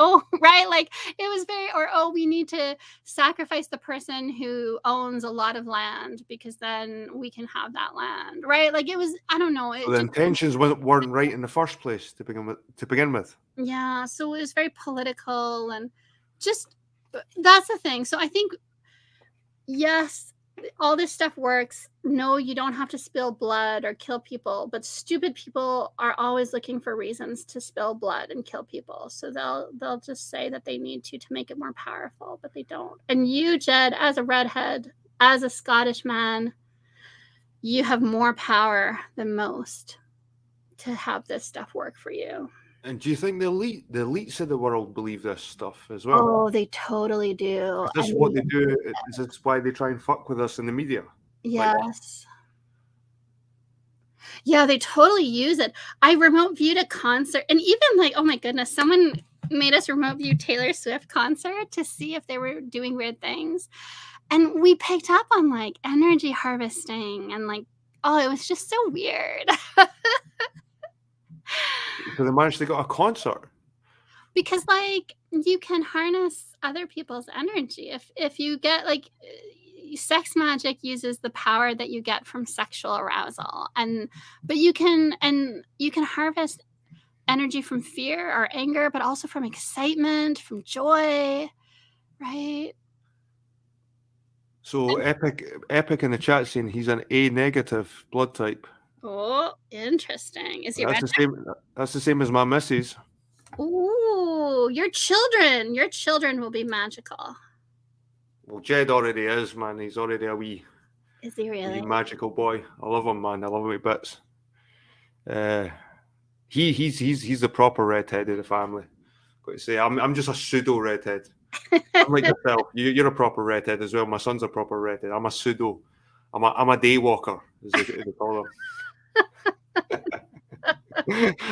we need to sacrifice the person who owns a lot of land, because then we can have that land, right? Like it was, I don't know. So the intentions weren't right in the first place to begin with. Yeah, so it was very political and just That's the thing. So I think, yes, all this stuff works. No, you don't have to spill blood or kill people, but stupid people are always looking for reasons to spill blood and kill people. So they'll just say that they need to make it more powerful, but they don't. And you, Jed, as a redhead, as a Scottish man, you have more power than most to have this stuff work for you. And do you think the elites of the world believe this stuff as well? Oh, they totally do. Is this what they do? Is this why they try and fuck with us in the media? Yes. Yeah, they totally use it. I remote viewed a concert, and even oh my goodness, someone made us remote view Taylor Swift concert to see if they were doing weird things. And we picked up on energy harvesting and oh, it was just so weird. So they managed to get a concert. Because you can harness other people's energy. If you get sex magic uses the power that you get from sexual arousal, but you can harvest energy from fear or anger, but also from excitement, from joy, right? So epic in the chat saying he's an A negative blood type. Oh, interesting. Is he That's the same. That's the same as my missus. Ooh, your children will be magical. Well, Jed already is, man. He's already a wee. Is he really? Wee magical boy. I love him, man. I love him with bits. He's the proper redhead of the family. Got to say, I'm just a pseudo redhead. I'm like yourself. You're a proper redhead as well. My son's a proper redhead. I'm a pseudo. I'm a day walker, as they call them.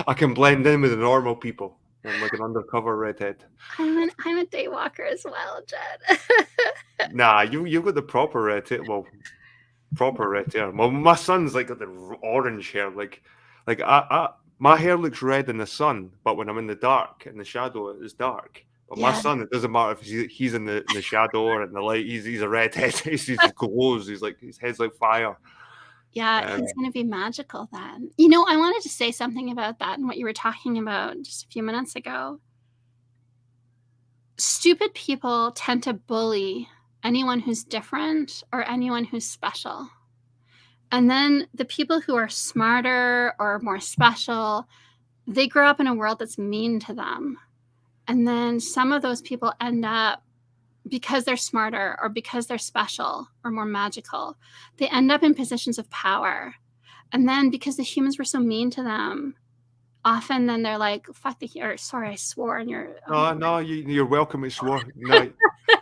I can blend in with the normal people. I'm like an undercover redhead. I'm a day walker as well, Jed. Nah, you've got the proper red hair. Well, proper red hair. Well, my son's got the orange hair. My hair looks red in the sun, but when I'm in the dark, in the shadow, it's dark. But my son, it doesn't matter if he's in the shadow or in the light. He's a redhead. He just glows. His head's like fire. Yeah, he's going to be magical then. I wanted to say something about that and what you were talking about just a few minutes ago. Stupid people tend to bully anyone who's different or anyone who's special. And then the people who are smarter or more special, they grow up in a world that's mean to them. And then some of those people end up, because they're smarter or because they're special or more magical, they end up in positions of power. And then because the humans were so mean to them, often then they're like, fuck or sorry, I swore, and you're... No, you're welcome to swear. No,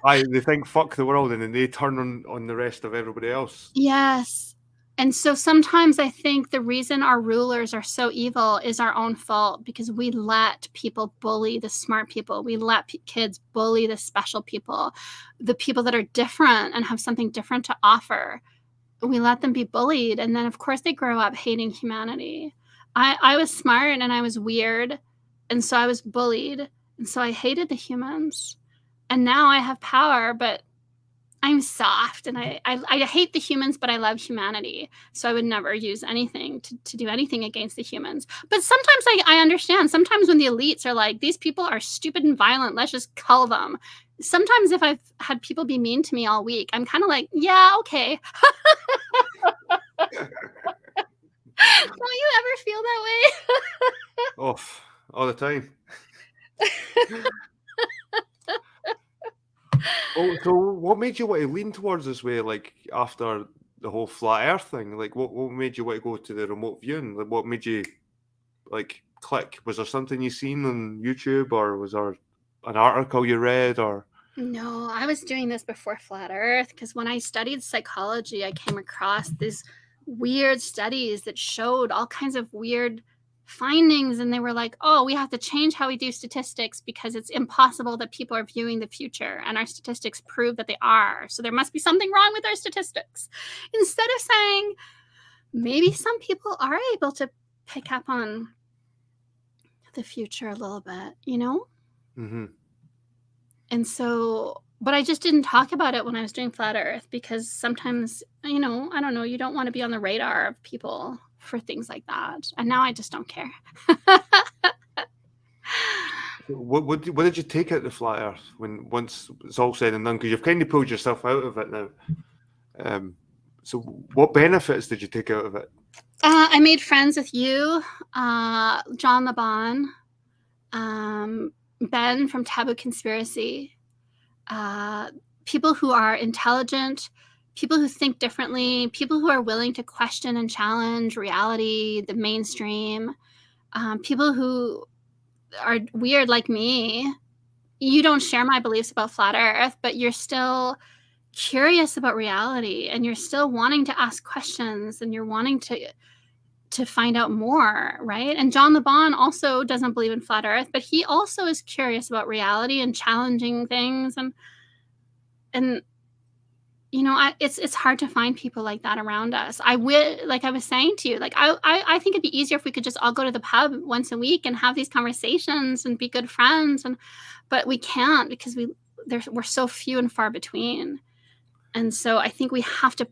they think fuck the world, and then they turn on the rest of everybody else. Yes. And so sometimes I think the reason our rulers are so evil is our own fault, because we let people bully the smart people. We let kids bully the special people, the people that are different and have something different to offer. We let them be bullied. And then, of course, they grow up hating humanity. I was smart and I was weird. And so I was bullied. And so I hated the humans. And now I have power, but I'm soft and I hate the humans, but I love humanity. So I would never use anything to do anything against the humans. But sometimes I understand. Sometimes when the elites are like, these people are stupid and violent, let's just cull them. Sometimes if I've had people be mean to me all week, I'm kind of like, yeah, okay. Don't you ever feel that way? Oh, all the time. Oh, so what made you want to lean towards this way, after the whole flat Earth thing? What made you want to go to the remote viewing? What made you click? Was there something you seen on YouTube, or was there an article you read, or? No, I was doing this before flat Earth, because when I studied psychology, I came across these weird studies that showed all kinds of weird findings, and they were like, oh, we have to change how we do statistics because it's impossible that people are viewing the future, and our statistics prove that they are, so there must be something wrong with our statistics. Instead of saying maybe some people are able to pick up on the future a little bit, Mm-hmm. And so, but I just didn't talk about it when I was doing flat Earth, because sometimes, I don't know, you don't want to be on the radar of people for things like that. And now I just don't care. What did you take out of the flat Earth once it's all said and done? Because you've kind of pulled yourself out of it now. So what benefits did you take out of it? I made friends with you, John LeBon, Ben from Taboo Conspiracy, people who are intelligent, people who think differently, people who are willing to question and challenge reality, the mainstream, people who are weird like me. You don't share my beliefs about flat Earth, but you're still curious about reality, and you're still wanting to ask questions, and you're wanting to find out more, right? And John LeBon also doesn't believe in flat Earth, but he also is curious about reality and challenging things, and you know, it's hard to find people like that around us. Like I was saying to you, like I think it'd be easier if we could just all go to the pub once a week and have these conversations and be good friends, but we can't because we're so few and far between. And so I think we have to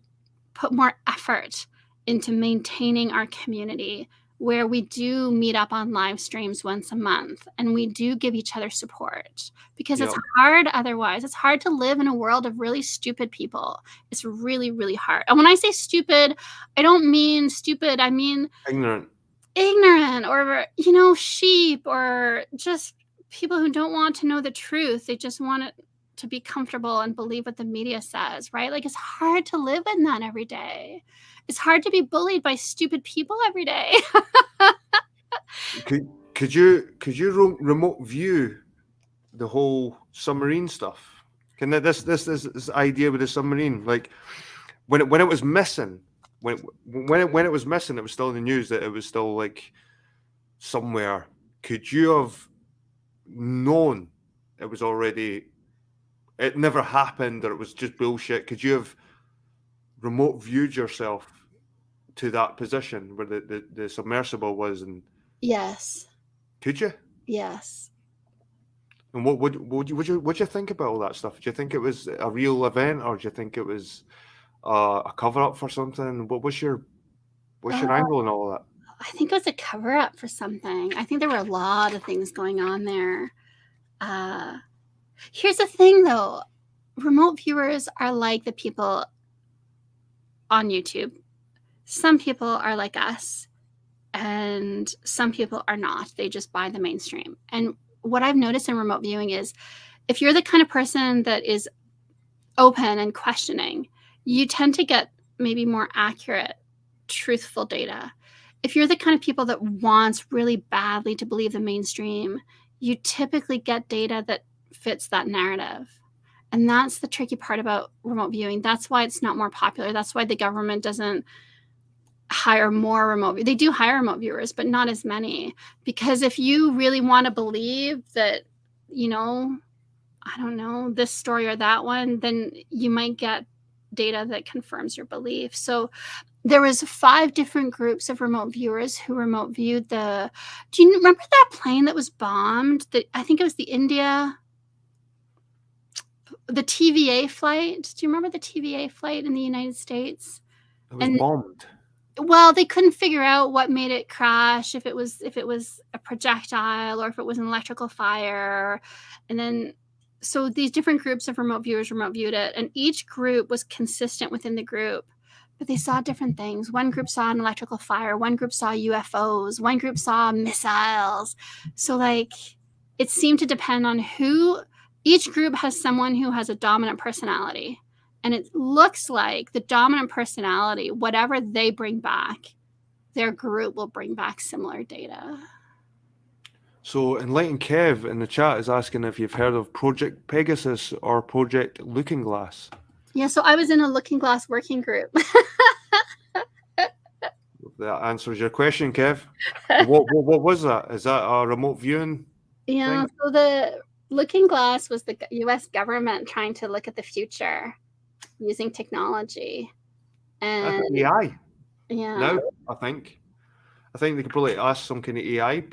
put more effort into maintaining our community, where we do meet up on live streams once a month and we do give each other support, because it's hard otherwise. It's hard to live in a world of really stupid people. It's really, really hard. And when I say stupid, I don't mean stupid. I mean ignorant, or, you know, sheep, or just people who don't want to know the truth. They just want it to be comfortable and believe what the media says, right? Like, it's hard to live in that every day. It's hard to be bullied by stupid people every day. Could you remote view the whole submarine stuff? Can this idea with the submarine, like when it was missing, when it was missing, it was still in the news that it was still like somewhere. Could you have known it never happened, or it was just bullshit? Could you have remote viewed yourself to that position where the submersible was? And yes. Could you? Yes. And what you think about all that stuff? Do you think it was a real event, or do you think it was a cover up for something? What's your angle on all of that? I think it was a cover up for something. I think there were a lot of things going on there. Here's the thing, though. Remote viewers are like the people on YouTube. Some people are like us, and some people are not. They just buy the mainstream. And what I've noticed in remote viewing is, if you're the kind of person that is open and questioning, you tend to get maybe more accurate, truthful data. If you're the kind of people that wants really badly to believe the mainstream, you typically get data that fits that narrative. And that's the tricky part about remote viewing. That's why it's not more popular. That's why the government doesn't hire more remote. They do hire remote viewers, but not as many. Because if you really want to believe that, you know, I don't know, this story or that one, then you might get data that confirms your belief. So there was 5 different groups of remote viewers who remote viewed do you remember that plane that was bombed? I think it was the TVA flight. Do you remember the TVA flight in the United States? It was bombed. Well, they couldn't figure out what made it crash, if it was a projectile or if it was an electrical fire. And then, so these different groups of remote viewers remote viewed it, and each group was consistent within the group, but they saw different things. One group saw an electrical fire, one group saw UFOs, one group saw missiles. So like, it seemed to depend on each group has someone who has a dominant personality. And it looks like the dominant personality, whatever they bring back, their group will bring back similar data. So Enlightened Kev in the chat is asking if you've heard of Project Pegasus or Project Looking Glass. Yeah, so I was in a Looking Glass working group. That answers your question, Kev. What was that? Is that a remote viewing Yeah, thing? So the Looking Glass was the U.S. government trying to look at the future using technology. And AI. Yeah. Now, I think they could probably ask some kind of AI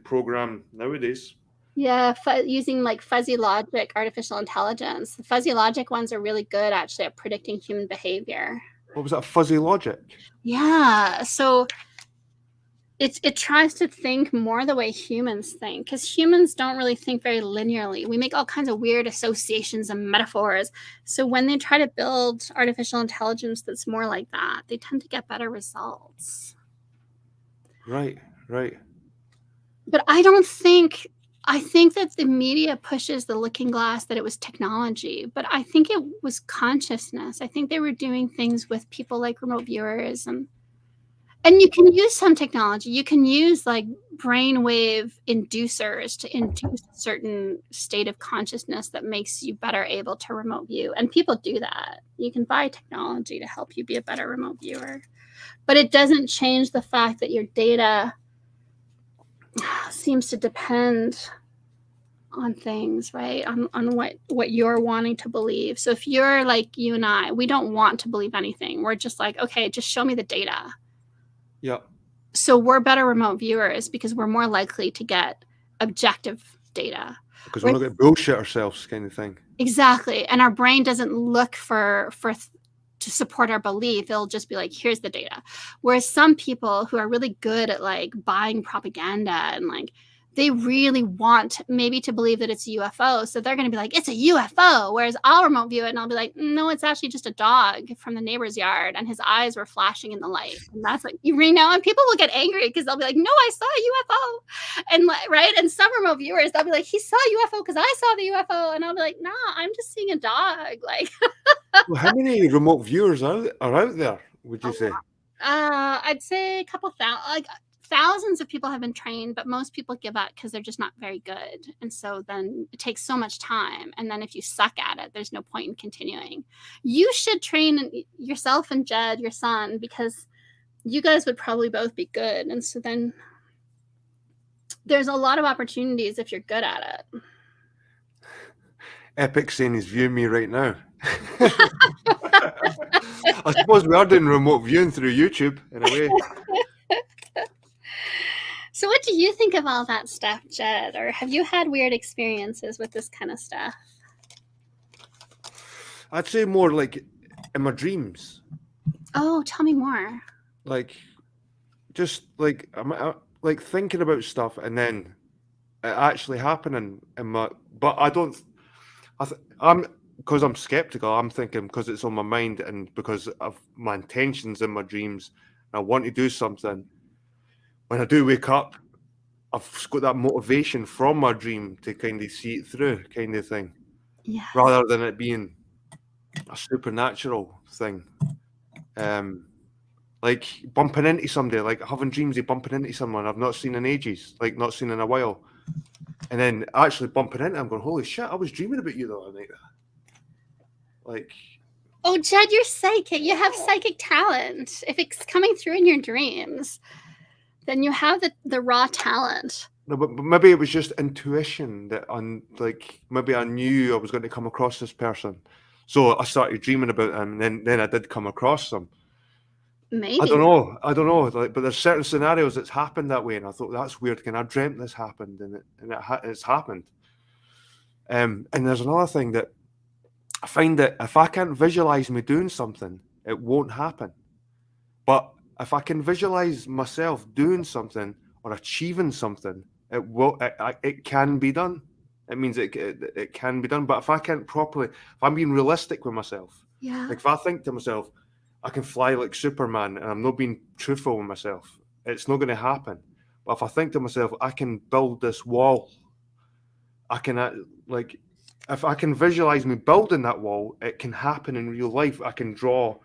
program nowadays. Yeah, using like fuzzy logic, artificial intelligence. The fuzzy logic ones are really good actually at predicting human behavior. What was that, fuzzy logic? Yeah, so it tries to think more the way humans think, because humans don't really think very linearly. We make all kinds of weird associations and metaphors. So when they try to build artificial intelligence that's more like that, they tend to get better results. Right. But I think that the media pushes the looking glass that it was technology, but I think it was consciousness. I think they were doing things with people like remote viewers, and you can use some technology. You can use like brainwave inducers to induce a certain state of consciousness that makes you better able to remote view. And people do that. You can buy technology to help you be a better remote viewer. But it doesn't change the fact that your data seems to depend on things, right? On what you're wanting to believe. So if you're like you and I, we don't want to believe anything. We're just like, okay, just show me the data. Yeah. So we're better remote viewers because we're more likely to get objective data. Because we're not going to bullshit ourselves, kind of thing. Exactly. And our brain doesn't look for to support our belief. It'll just be like, here's the data. Whereas some people who are really good at like buying propaganda and like, they really want maybe to believe that it's a UFO. So they're going to be like, it's a UFO. Whereas I'll remote view it and I'll be like, no, it's actually just a dog from the neighbor's yard. And his eyes were flashing in the light. And that's like, you know, and people will get angry because they'll be like, no, I saw a UFO. And right. And some remote viewers, they'll be like, he saw a UFO because I saw the UFO. And I'll be like, nah, I'm just seeing a dog. Like, Well, how many remote viewers are out there, would you say? I'd say a couple thousand, like thousands of people have been trained, but most people give up because they're just not very good. And so then it takes so much time. And then if you suck at it, there's no point in continuing. You should train yourself and Jed, your son, because you guys would probably both be good. And so then there's a lot of opportunities if you're good at it. Epic saying he's viewing me right now. I suppose we are doing remote viewing through YouTube in a way. So what do you think of all that stuff, Jed? Or have you had weird experiences with this kind of stuff? I'd say more like in my dreams. Oh, tell me more. Like, just like I'm like thinking about stuff and then it actually happening in my. But I don't. I'm because I'm skeptical. I'm thinking because it's on my mind and because of my intentions in my dreams. I want to do something. When I do wake up, I've got that motivation from my dream to kind of see it through, kind of thing. Yeah. Rather than it being a supernatural thing. Like bumping into somebody, like having dreams of bumping into someone I've not seen in ages, like not seen in a while. And then actually bumping into them, going, holy shit, I was dreaming about you the other night. Like, oh, Jed, you're psychic. You have psychic talent. If it's coming through in your dreams, then you have the raw talent. No, but maybe it was just intuition that maybe I knew I was going to come across this person. So I started dreaming about them, and then I did come across them. Maybe. I don't know. Like, but there's certain scenarios that's happened that way, and I thought that's weird. I dreamt this happened, and it's happened. And there's another thing that I find that if I can't visualize me doing something, it won't happen. But if I can visualize myself doing something or achieving something, it will. It can be done. It means it can be done. But if I can't properly, if I'm being realistic with myself, yeah. like if I think to myself, I can fly like Superman, and I'm not being truthful with myself, it's not going to happen. But if I think to myself, I can build this wall, I can like, if I can visualize me building that wall, it can happen in real life. I can draw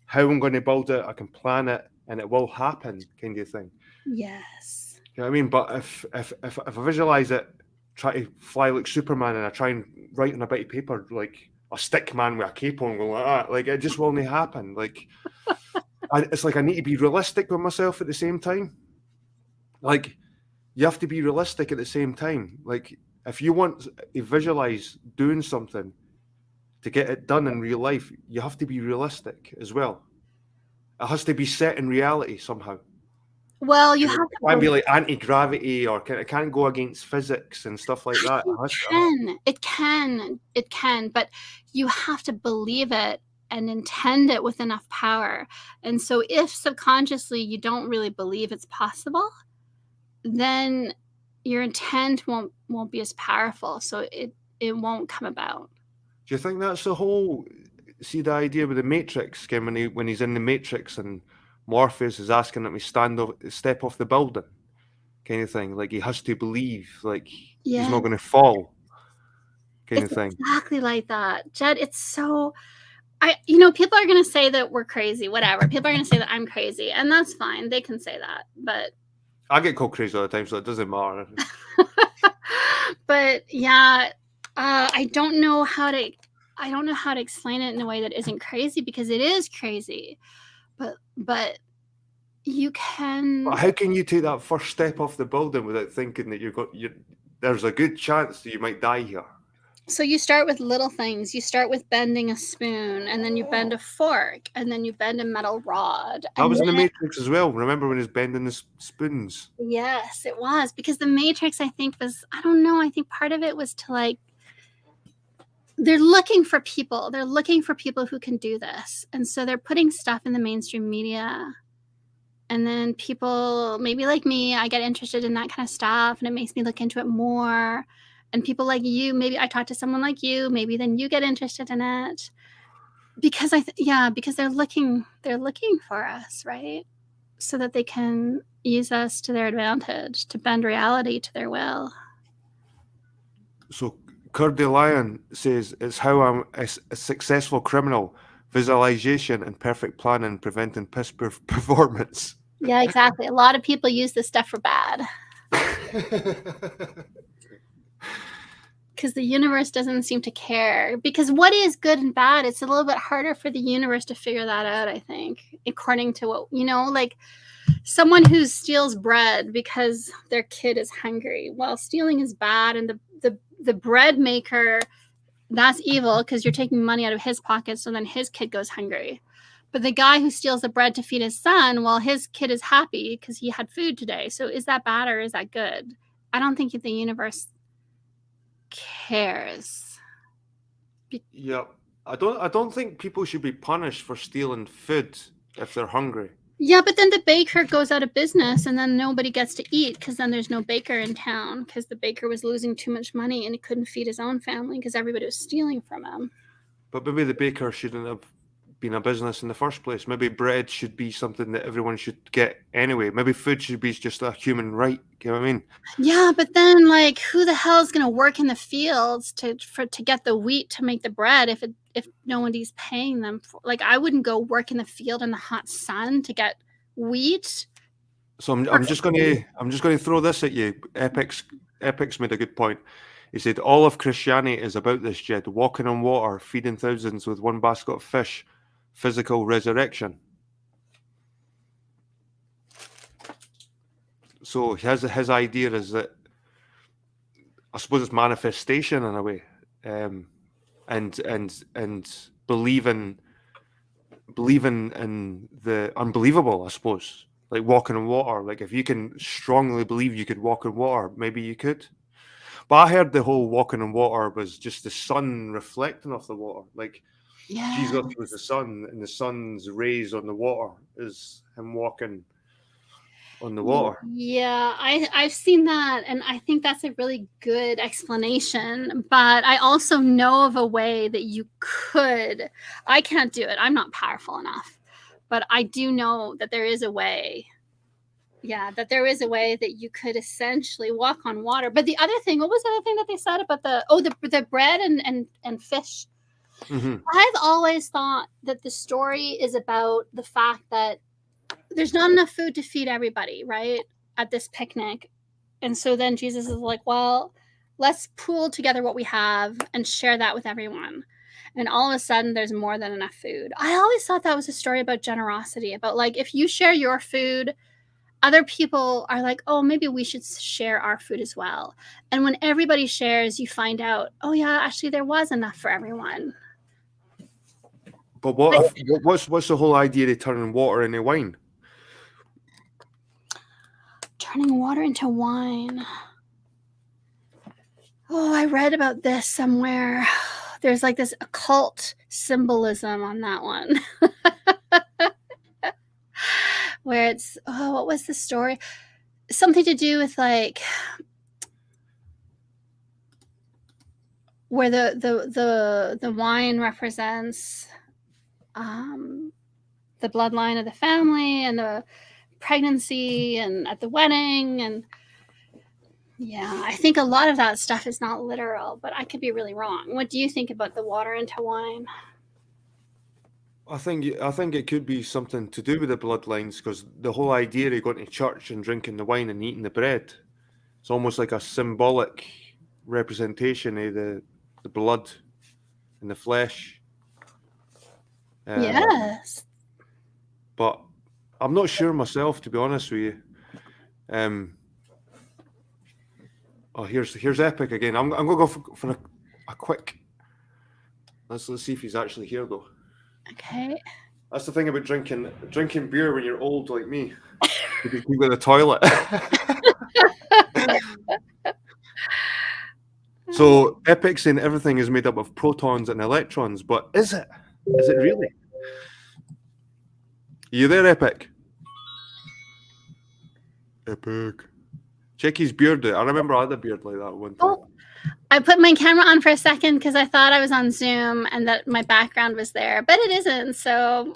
how I'm going to build it, I can plan it, and it will happen, kind of thing. Yes. You know what I mean? But if I visualize it, try to fly like Superman, and I try and write on a bit of paper like a stick man with a cape on, going like that, like it just won't happen. Like it's like I need to be realistic with myself at the same time. Like you have to be realistic at the same time. Like if you want to visualize doing something to get it done in real life, you have to be realistic as well. It has to be set in reality somehow. Well, you have to. It can't be like anti-gravity, or it can't go against physics and stuff like that. It can, but you have to believe it and intend it with enough power. And so if subconsciously you don't really believe it's possible, then your intent won't be as powerful. So it won't come about. Do you think that's the whole, see the idea with the Matrix, Kim, when he's in the Matrix and Morpheus is asking him to step off the building, kind of thing. Like he has to believe, like he's not going to fall, kind of thing. Exactly like that, Jed. It's so, people are going to say that we're crazy, whatever. People are going to say that I'm crazy, and that's fine. They can say that, but I get called crazy all the time, so it doesn't matter. but yeah, I don't know how to explain it in a way that isn't crazy, because it is crazy. But you can. But how can you take that first step off the building without thinking that there's a good chance that you might die here? So you start with little things. You start with bending a spoon, and then you bend a fork, and then you bend a metal rod. That was in the Matrix as well. Remember when he's bending the spoons? Yes, it was, because the Matrix, I think, was, I don't know, I think part of it was to, like, they're looking for people. They're looking for people who can do this. And so they're putting stuff in the mainstream media. And then people, maybe like me, I get interested in that kind of stuff, and it makes me look into it more. And people like you, maybe I talk to someone like you, maybe then you get interested in it. Because because they're looking for us, right? So that they can use us to their advantage, to bend reality to their will. So Coeur de Lion says, it's how I'm a successful criminal, visualization and perfect planning, preventing piss performance. Yeah, exactly. A lot of people use this stuff for bad. Because the universe doesn't seem to care. Because what is good and bad, it's a little bit harder for the universe to figure that out, I think, according to what, like someone who steals bread because their kid is hungry. Well, stealing is bad, and the bread maker, that's evil because you're taking money out of his pocket, so then his kid goes hungry. But the guy who steals the bread to feed his son, well, his kid is happy because he had food today. So is that bad or is that good? I don't think the universe cares. Yeah, I don't think people should be punished for stealing food if they're hungry. Yeah, but then the baker goes out of business, and then nobody gets to eat because then there's no baker in town because the baker was losing too much money and he couldn't feed his own family because everybody was stealing from him. But maybe the baker shouldn't have been a business in the first place. Maybe bread should be something that everyone should get anyway. Maybe food should be just a human right. You know what I mean? Yeah, but then, like, who the hell is going to work in the fields to get the wheat to make the bread if nobody's paying them for? Like, I wouldn't go work in the field in the hot sun to get wheat. So I'm just gonna throw this at you. Epix made a good point. He said all of Christianity is about this, Jed, walking on water, feeding thousands with one basket of fish, physical resurrection. So his idea is that, I suppose, it's manifestation in a way, and believing in the unbelievable, I suppose. Like walking on water. Like if you can strongly believe you could walk on water, maybe you could. But I heard the whole walking on water was just the sun reflecting off the water. Like Jesus was the sun, and the sun's rays on the water is him walking on the water. Yeah, I've seen that, and I think that's a really good explanation. But I also know of a way that you could. I can't do it. I'm not powerful enough. But I do know that there is a way. Yeah, that there is a way that you could essentially walk on water. But the other thing, what was the other thing that they said about the bread and fish? Mm-hmm. I've always thought that the story is about the fact that there's not enough food to feed everybody, right, at this picnic. And so then Jesus is like, well, let's pool together what we have and share that with everyone. And all of a sudden, there's more than enough food. I always thought that was a story about generosity, about like if you share your food, other people are like, oh, maybe we should share our food as well. And when everybody shares, you find out, oh, yeah, actually, there was enough for everyone. But what's the whole idea of turning water into wine? Turning water into wine. Oh, I read about this somewhere. there's like this occult symbolism on that one. Where it's, oh, what was the story? Something to do with like where the wine represents the bloodline of the family and the pregnancy and at the wedding. And yeah, I think a lot of that stuff is not literal, but I could be really wrong. What do you think about the water into wine? I think it could be something to do with the bloodlines, because the whole idea of going to church and drinking the wine and eating the bread, it's almost like a symbolic representation of the blood and the flesh. Yes. But I'm not sure myself, to be honest with you. Oh, here's Epic again. I'm gonna go for a quick. Let's see if he's actually here though. Okay. That's the thing about drinking beer when you're old like me. You can go to the toilet. So Epic saying everything is made up of protons and electrons, but is it? Is it really? You there, Epic? Epic. Check his beard out. I remember I had a beard like that one time. Oh, I put my camera on for a second because I thought I was on Zoom and that my background was there, but it isn't. So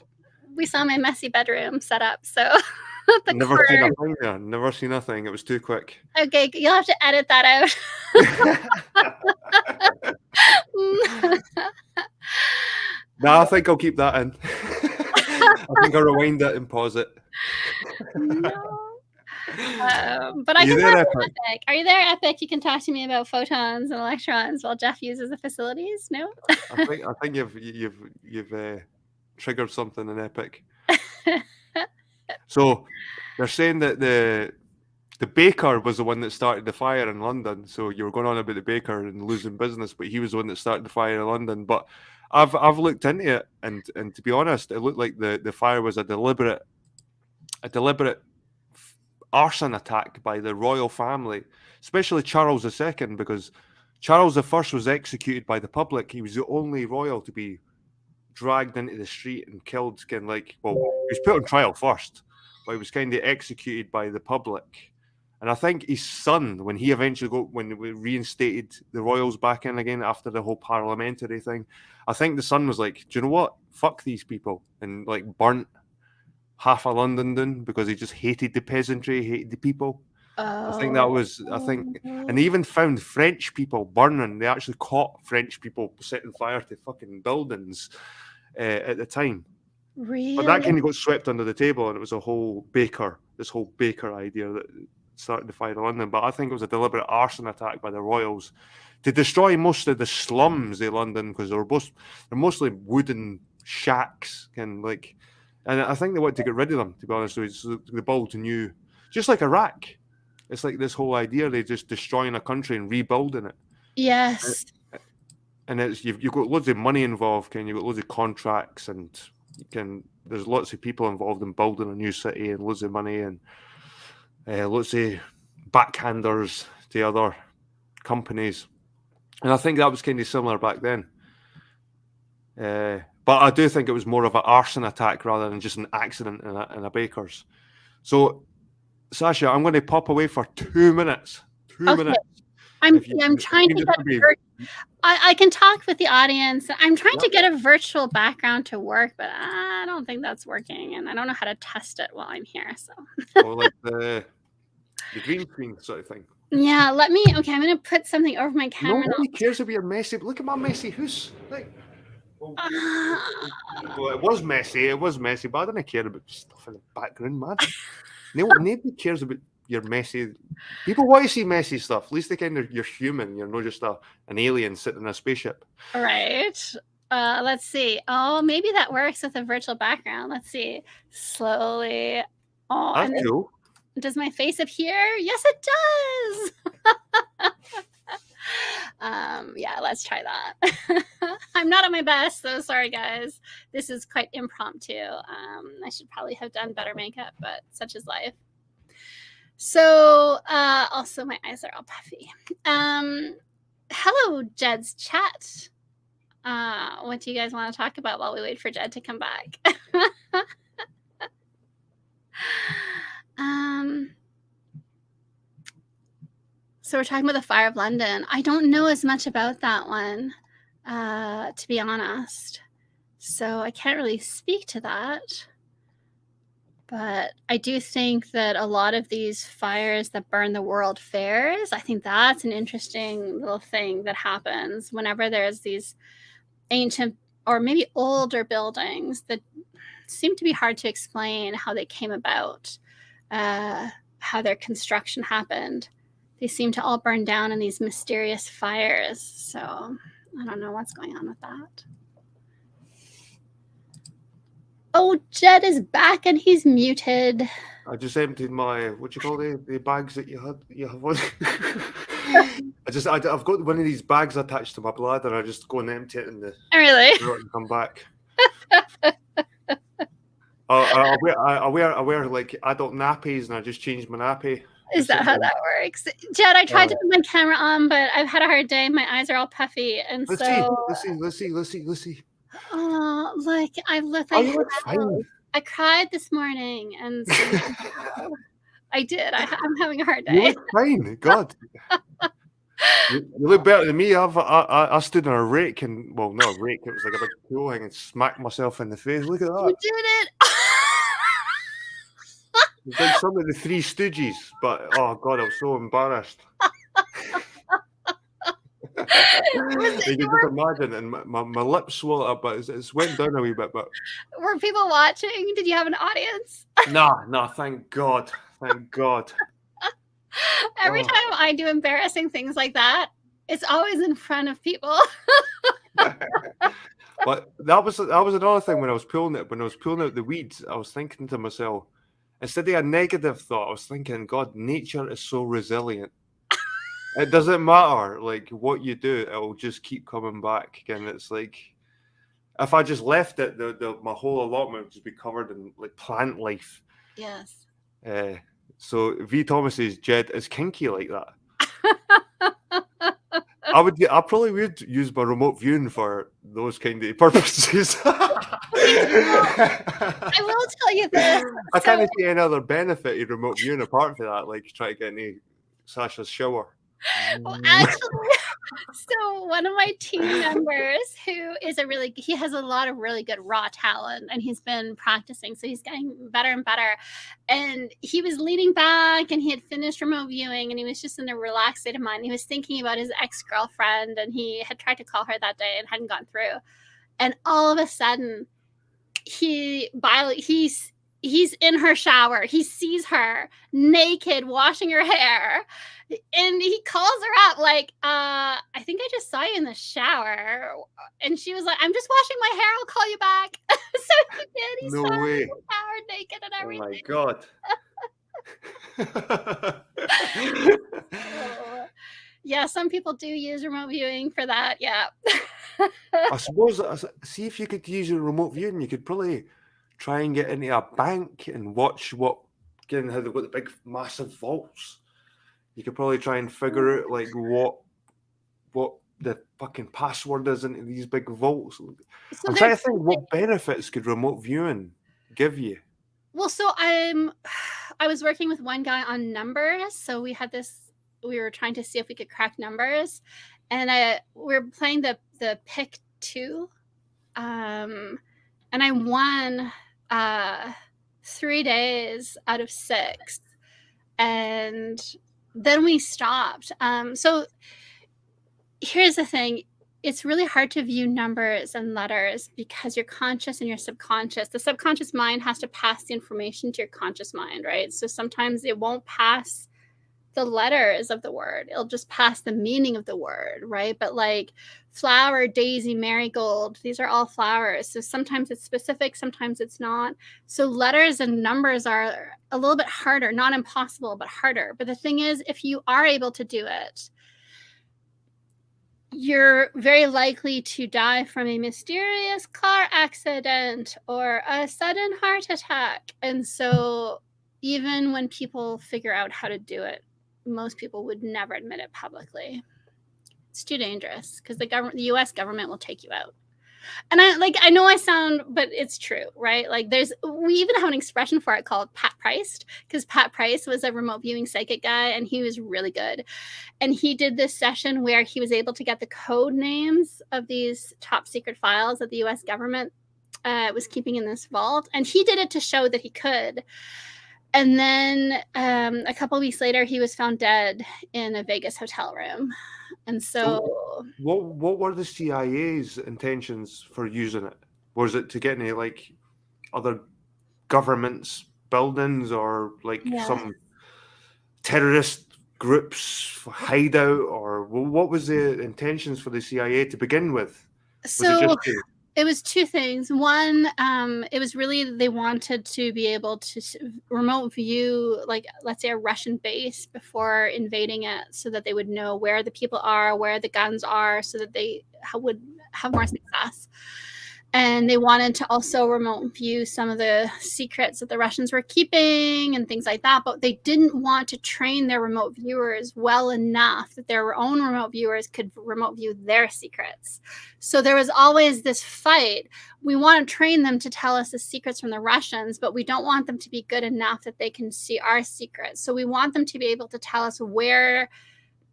we saw my messy bedroom set up. So Never seen a thing there. Never seen a thing. It was too quick. Okay, you'll have to edit that out. No, I think I'll keep that in. I think I'll rewind it and pause it. No. But I can talk to Epic. Are you there, Epic? You can talk to me about photons and electrons while Jeff uses the facilities. No. I think you've triggered something in Epic. So they're saying that the baker was the one that started the fire in London. So you were going on about the baker and losing business, but he was the one that started the fire in London. But I've looked into it, and to be honest, it looked like the fire was a deliberate arson attack by the royal family, especially Charles II, because Charles I was executed by the public. He was the only royal to be dragged into the street and killed. He was put on trial first, but he was kind of executed by the public. And I think his son, when we reinstated the royals back in again after the whole parliamentary thing, I think the son was like, do you know what? Fuck these people, and like burnt half of London down because he just hated the peasantry, hated the people. I think that was, and they even found French people burning. They actually caught French people setting fire to fucking buildings at the time. Really? But that kind of got swept under the table, and it was this whole baker idea that started the fire in London. But I think it was a deliberate arson attack by the royals to destroy most of the slums of London, because they're mostly wooden shacks and I think they want to get rid of them, to be honest with you. So they build new, just like Iraq. It's like this whole idea they just destroying a country and rebuilding it. Yes. And it's you've got loads of money involved, and you've got loads of contracts, and there's lots of people involved in building a new city, and loads of money, and lots of backhanders to other companies. And I think that was kind of similar back then. But I do think it was more of an arson attack rather than just an accident in a baker's. So, Sasha, I'm going to pop away for 2 minutes. 2 minutes. I'm trying to get. I can talk with the audience. I'm trying to get a virtual background to work, but I don't think that's working, and I don't know how to test it while I'm here. So. Like the green screen sort of thing. Yeah, Okay, I'm going to put something over my camera. Nobody cares about your messy. Look at my messy house. Well, it was messy, but I didn't care about stuff in the background, man. Nobody cares about your messy. People want to see messy stuff. At least you're human. You're not just an alien sitting in a spaceship. Right. Let's see. Oh, maybe that works with a virtual background. Let's see. Slowly. Oh, That's cool. Does my face appear? Yes, it does. Yeah, let's try that. I'm not at my best, so sorry, guys. This is quite impromptu. I should probably have done better makeup, but such is life. So, also my eyes are all puffy. Hello, Jed's chat. What do you guys want to talk about while we wait for Jed to come back? So we're talking about the Fire of London. I don't know as much about that one, to be honest. So I can't really speak to that. But I do think that a lot of these fires that burn the world fairs, I think that's an interesting little thing that happens whenever there's these ancient or maybe older buildings that seem to be hard to explain how they came about, how their construction happened. They seem to all burn down in these mysterious fires. So I don't know what's going on with that. Oh, Jed is back and he's muted. I just emptied my, what you call the bags that you have on. I've got one of these bags attached to my bladder. I just go and empty it in the Really? and come back. I wear like adult nappies, and I just changed my nappy. Is that how that works? Jed, I tried to put my camera on, but I've had a hard day. My eyes are all puffy, and Let's see. Oh, look, I've left Oh, you look fine. I cried this morning, and so I did. I'm having a hard day. You look fine. God. You look better than me. I stood on a rake and, well, not a rake, it was like a big tool hang and smacked myself in the face. Look at that. You did it. It's like some of the Three Stooges, but oh God, I was so embarrassed. You can just imagine, and my lips swelled up, but it's went down a wee bit. But were people watching? Did you have an audience? No, thank God. Every time I do embarrassing things like that, it's always in front of people. But that was another thing when I was pulling out the weeds. I was thinking to myself, instead of a negative thought, I was thinking, God, nature is so resilient. It doesn't matter like what you do; it will just keep coming back. And it's like, if I just left it, my whole allotment would just be covered in like plant life. Yes. So V Thomas says Jed is kinky like that. I probably would use my remote viewing for those kind of purposes. I will tell you this. I can't see any other benefit in remote viewing apart from that, like try to get into Sasha's shower. Well, actually, so one of my team members he has a lot of really good raw talent, and he's been practicing, so he's getting better and better. And he was leaning back, and he had finished remote viewing, and he was just in a relaxed state of mind. He was thinking about his ex-girlfriend, and he had tried to call her that day and hadn't gone through. And all of a sudden, he's in her shower. He sees her naked, washing her hair. And he calls her up like, I think I just saw you in the shower. And she was like, I'm just washing my hair. I'll call you back. So he did. He No saw her way. in the shower naked and everything. Oh my God. Yeah, some people do use remote viewing for that. Yeah. I suppose, see if you could use your remote viewing, you could probably try and get into a bank and watch how they've got the big massive vaults. You could probably try and figure out like what the fucking password is into these big vaults. So I'm trying to think what benefits could remote viewing give you. Well, so I was working with one guy on numbers. So we were trying to see if we could crack numbers, and we were playing the pick 2, and I won 3 days out of 6, and then we stopped. So here's the thing. It's really hard to view numbers and letters because your conscious and your subconscious, the subconscious mind has to pass the information to your conscious mind, right? So sometimes it won't pass the letters of the word. It'll just pass the meaning of the word, right? But like flower, daisy, marigold, these are all flowers. So sometimes it's specific, sometimes it's not. So letters and numbers are a little bit harder, not impossible, but harder. But the thing is, if you are able to do it, you're very likely to die from a mysterious car accident or a sudden heart attack. And so even when people figure out how to do it, most people would never admit it publicly. It's too dangerous because the U.S. government will take you out. And I know I sound, but it's true, right? Like we even have an expression for it called Pat Priced, because Pat Price was a remote viewing psychic guy and he was really good. And he did this session where he was able to get the code names of these top secret files that the US government was keeping in this vault. And he did it to show that he could. And then a couple of weeks later, he was found dead in a Vegas hotel room. And so what were the CIA's intentions for using it? Was it to get any like other governments' buildings or like some terrorist groups hideout, or what was the intentions for the CIA to begin with? It was two things. One, it was really they wanted to be able to remote view, like, let's say a Russian base before invading it, so that they would know where the people are, where the guns are, so that they would have more success. And they wanted to also remote view some of the secrets that the Russians were keeping and things like that. But they didn't want to train their remote viewers well enough that their own remote viewers could remote view their secrets. So there was always this fight. We want to train them to tell us the secrets from the Russians, but we don't want them to be good enough that they can see our secrets. So we want them to be able to tell us where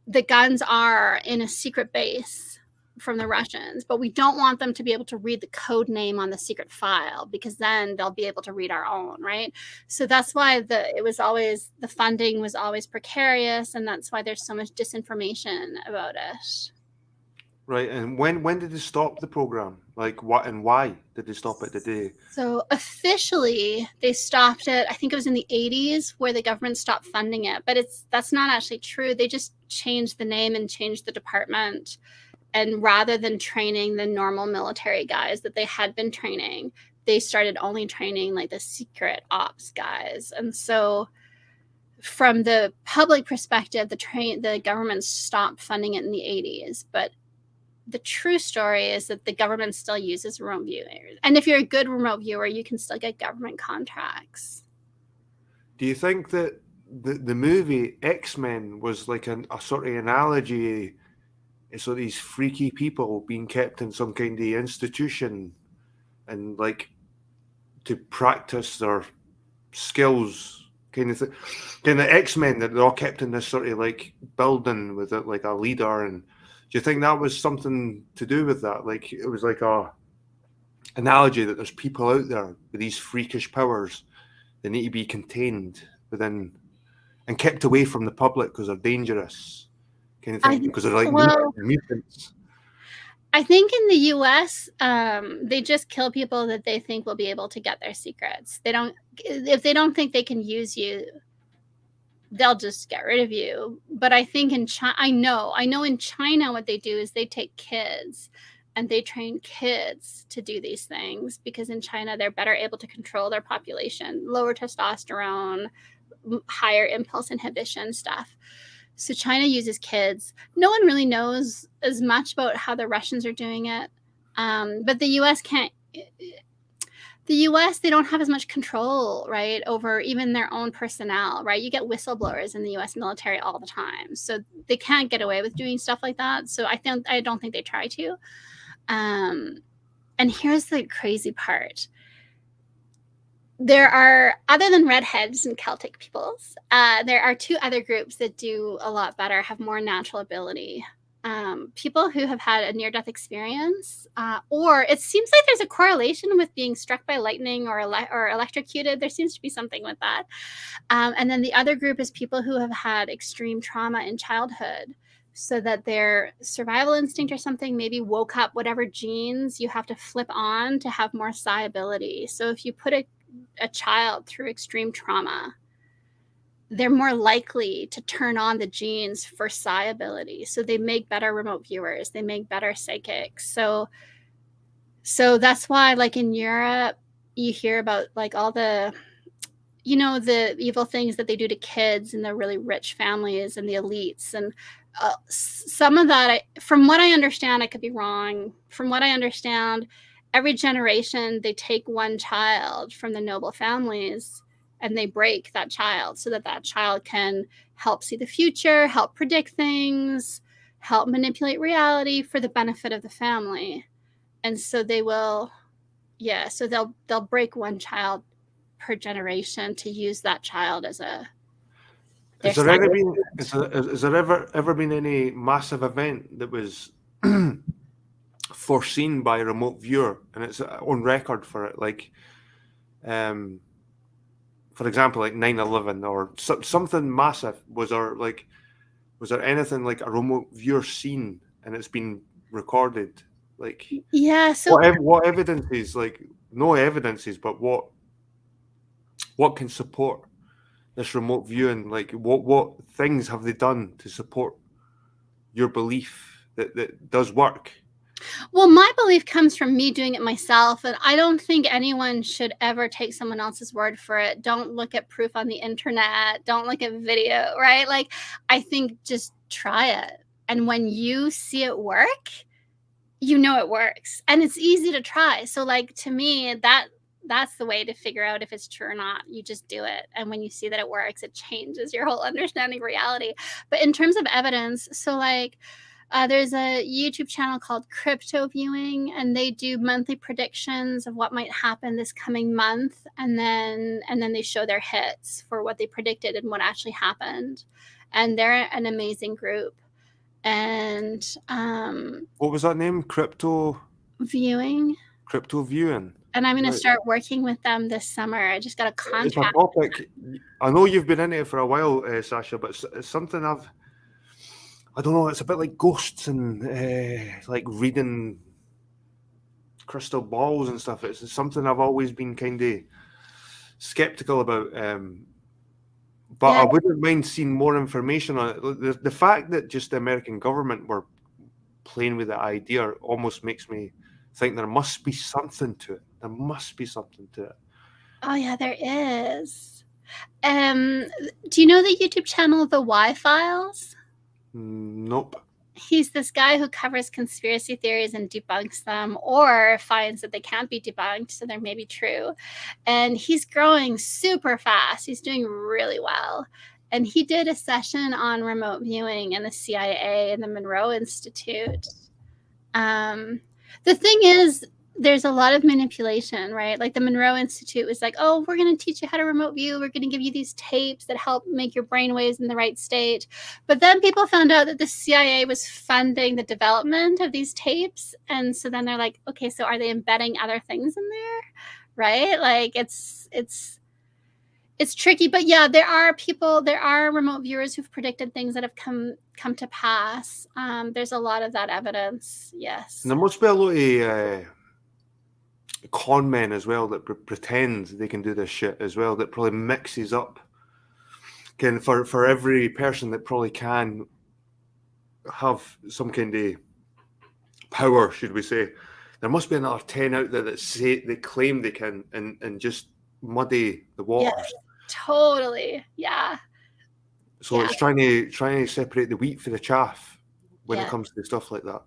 the guns are in a secret base from the Russians, but we don't want them to be able to read the code name on the secret file, because then they'll be able to read our own, right? So that's why the funding was always precarious, and that's why there's so much disinformation about it. Right. And when did they stop the program? Like, what and why did they stop it? So officially they stopped it, I think it was in the 80s, where the government stopped funding it, but that's not actually true. They just changed the name and changed the department. And rather than training the normal military guys that they had been training, they started only training like the secret ops guys. And so from the public perspective, the government stopped funding it in the 80s. But the true story is that the government still uses remote viewers. And if you're a good remote viewer, you can still get government contracts. Do you think that the movie X-Men was like a sort of analogy? So these freaky people being kept in some kind of institution and like to practice their skills, kind of thing. Kind of X-Men, that they're all kept in this sort of like building with it, like a leader. And do you think that was something to do with that? Like it was like a analogy that there's people out there with these freakish powers. They need to be contained within and kept away from the public because they're dangerous. Kind of thing, because they're like mutants. I think in the US, they just kill people that they think will be able to get their secrets. If they don't think they can use you, they'll just get rid of you. But I think in China, I know in China, what they do is they take kids and they train kids to do these things, because in China, they're better able to control their population, lower testosterone, higher impulse inhibition stuff. So China uses kids. No one really knows as much about how the Russians are doing it. But the US can't. The US, they don't have as much control, right, over even their own personnel, right? You get whistleblowers in the US military all the time. So they can't get away with doing stuff like that. So I don't think they try to. And here's the crazy part. There are, other than redheads and Celtic peoples, there are two other groups that do a lot better, have more natural ability. People who have had a near-death experience, or it seems like there's a correlation with being struck by lightning or electrocuted. There seems to be something with that. And then the other group is people who have had extreme trauma in childhood, so that their survival instinct or something maybe woke up whatever genes you have to flip on to have more psi ability. So if you put a child through extreme trauma, they're more likely to turn on the genes for psi ability. So they make better remote viewers. They make better psychics. So that's why, like in Europe, you hear about like all the, the evil things that they do to kids in the really rich families and the elites. And some of that, from what I understand, I could be wrong. From what I understand, every generation, they take one child from the noble families and they break that child so that child can help see the future, help predict things, help manipulate reality for the benefit of the family. And so they will, so they'll break one child per generation to use that child as Has there ever been has there ever been any massive event that was foreseen by a remote viewer and it's on record for it, like for example, like 9/11 or something massive? Was there anything like a remote viewer seen and it's been recorded? Like, so what evidences? Like, no evidences, but what can support this remote viewing? Like, what things have they done to support your belief that does work? Well, my belief comes from me doing it myself, and I don't think anyone should ever take someone else's word for it. Don't look at proof on the internet. Don't look at video, right? Like, I think just try it. And when you see it work, you know it works. And it's easy to try. So, like, to me, that's the way to figure out if it's true or not. You just do it. And when you see that it works, it changes your whole understanding of reality. But in terms of evidence, so like, there's a YouTube channel called Crypto Viewing, and they do monthly predictions of what might happen this coming month, and then they show their hits for what they predicted and what actually happened. And they're an amazing group. And What was that name? Crypto Viewing. And I'm going to start working with them this summer. I just got a contract. It's a topic. I know you've been in it for a while, Sasha, but it's something I don't know, it's a bit like ghosts and like reading crystal balls and stuff. It's something I've always been kind of skeptical about. But I wouldn't mind seeing more information on it. The fact that just the American government were playing with the idea almost makes me think there must be something to it. There must be something to it. Oh, yeah, there is. Do you know the YouTube channel The Y-Files? Nope. He's this guy who covers conspiracy theories and debunks them, or finds that they can't be debunked, so they're maybe true. And he's growing super fast. He's doing really well. And he did a session on remote viewing and the CIA and the Monroe Institute. The thing is, there's a lot of manipulation, right? Like the Monroe Institute was like, oh, we're going to teach you how to remote view. We're going to give you these tapes that help make your brainwaves in the right state. But then people found out that the CIA was funding the development of these tapes. And so then they're like, okay, so are they embedding other things in there? Right? Like it's tricky. But yeah, there are remote viewers who've predicted things that have come to pass. There's a lot of that evidence. Yes. And there must be a lot of con men as well that pretend they can do this shit as well, that probably mixes up for every person that probably can have some kind of power, should we say. There must be another 10 out there that say they claim they can and just muddy the waters. Yes, totally. Yeah. So it's trying to separate the wheat for the chaff when it Yeah. comes to stuff like that.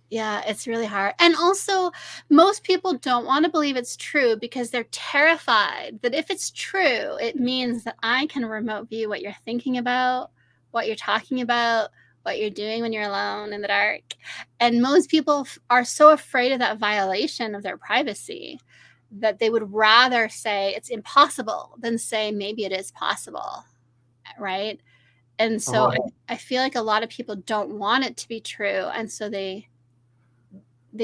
Yeah, it's really hard. And also, most people don't want to believe it's true because they're terrified that if it's true, it means that I can remote view what you're thinking about, what you're talking about, what you're doing when you're alone in the dark. And most people are so afraid of that violation of their privacy that they would rather say it's impossible than say maybe it is possible, right? And so I feel like a lot of people don't want it to be true, and so they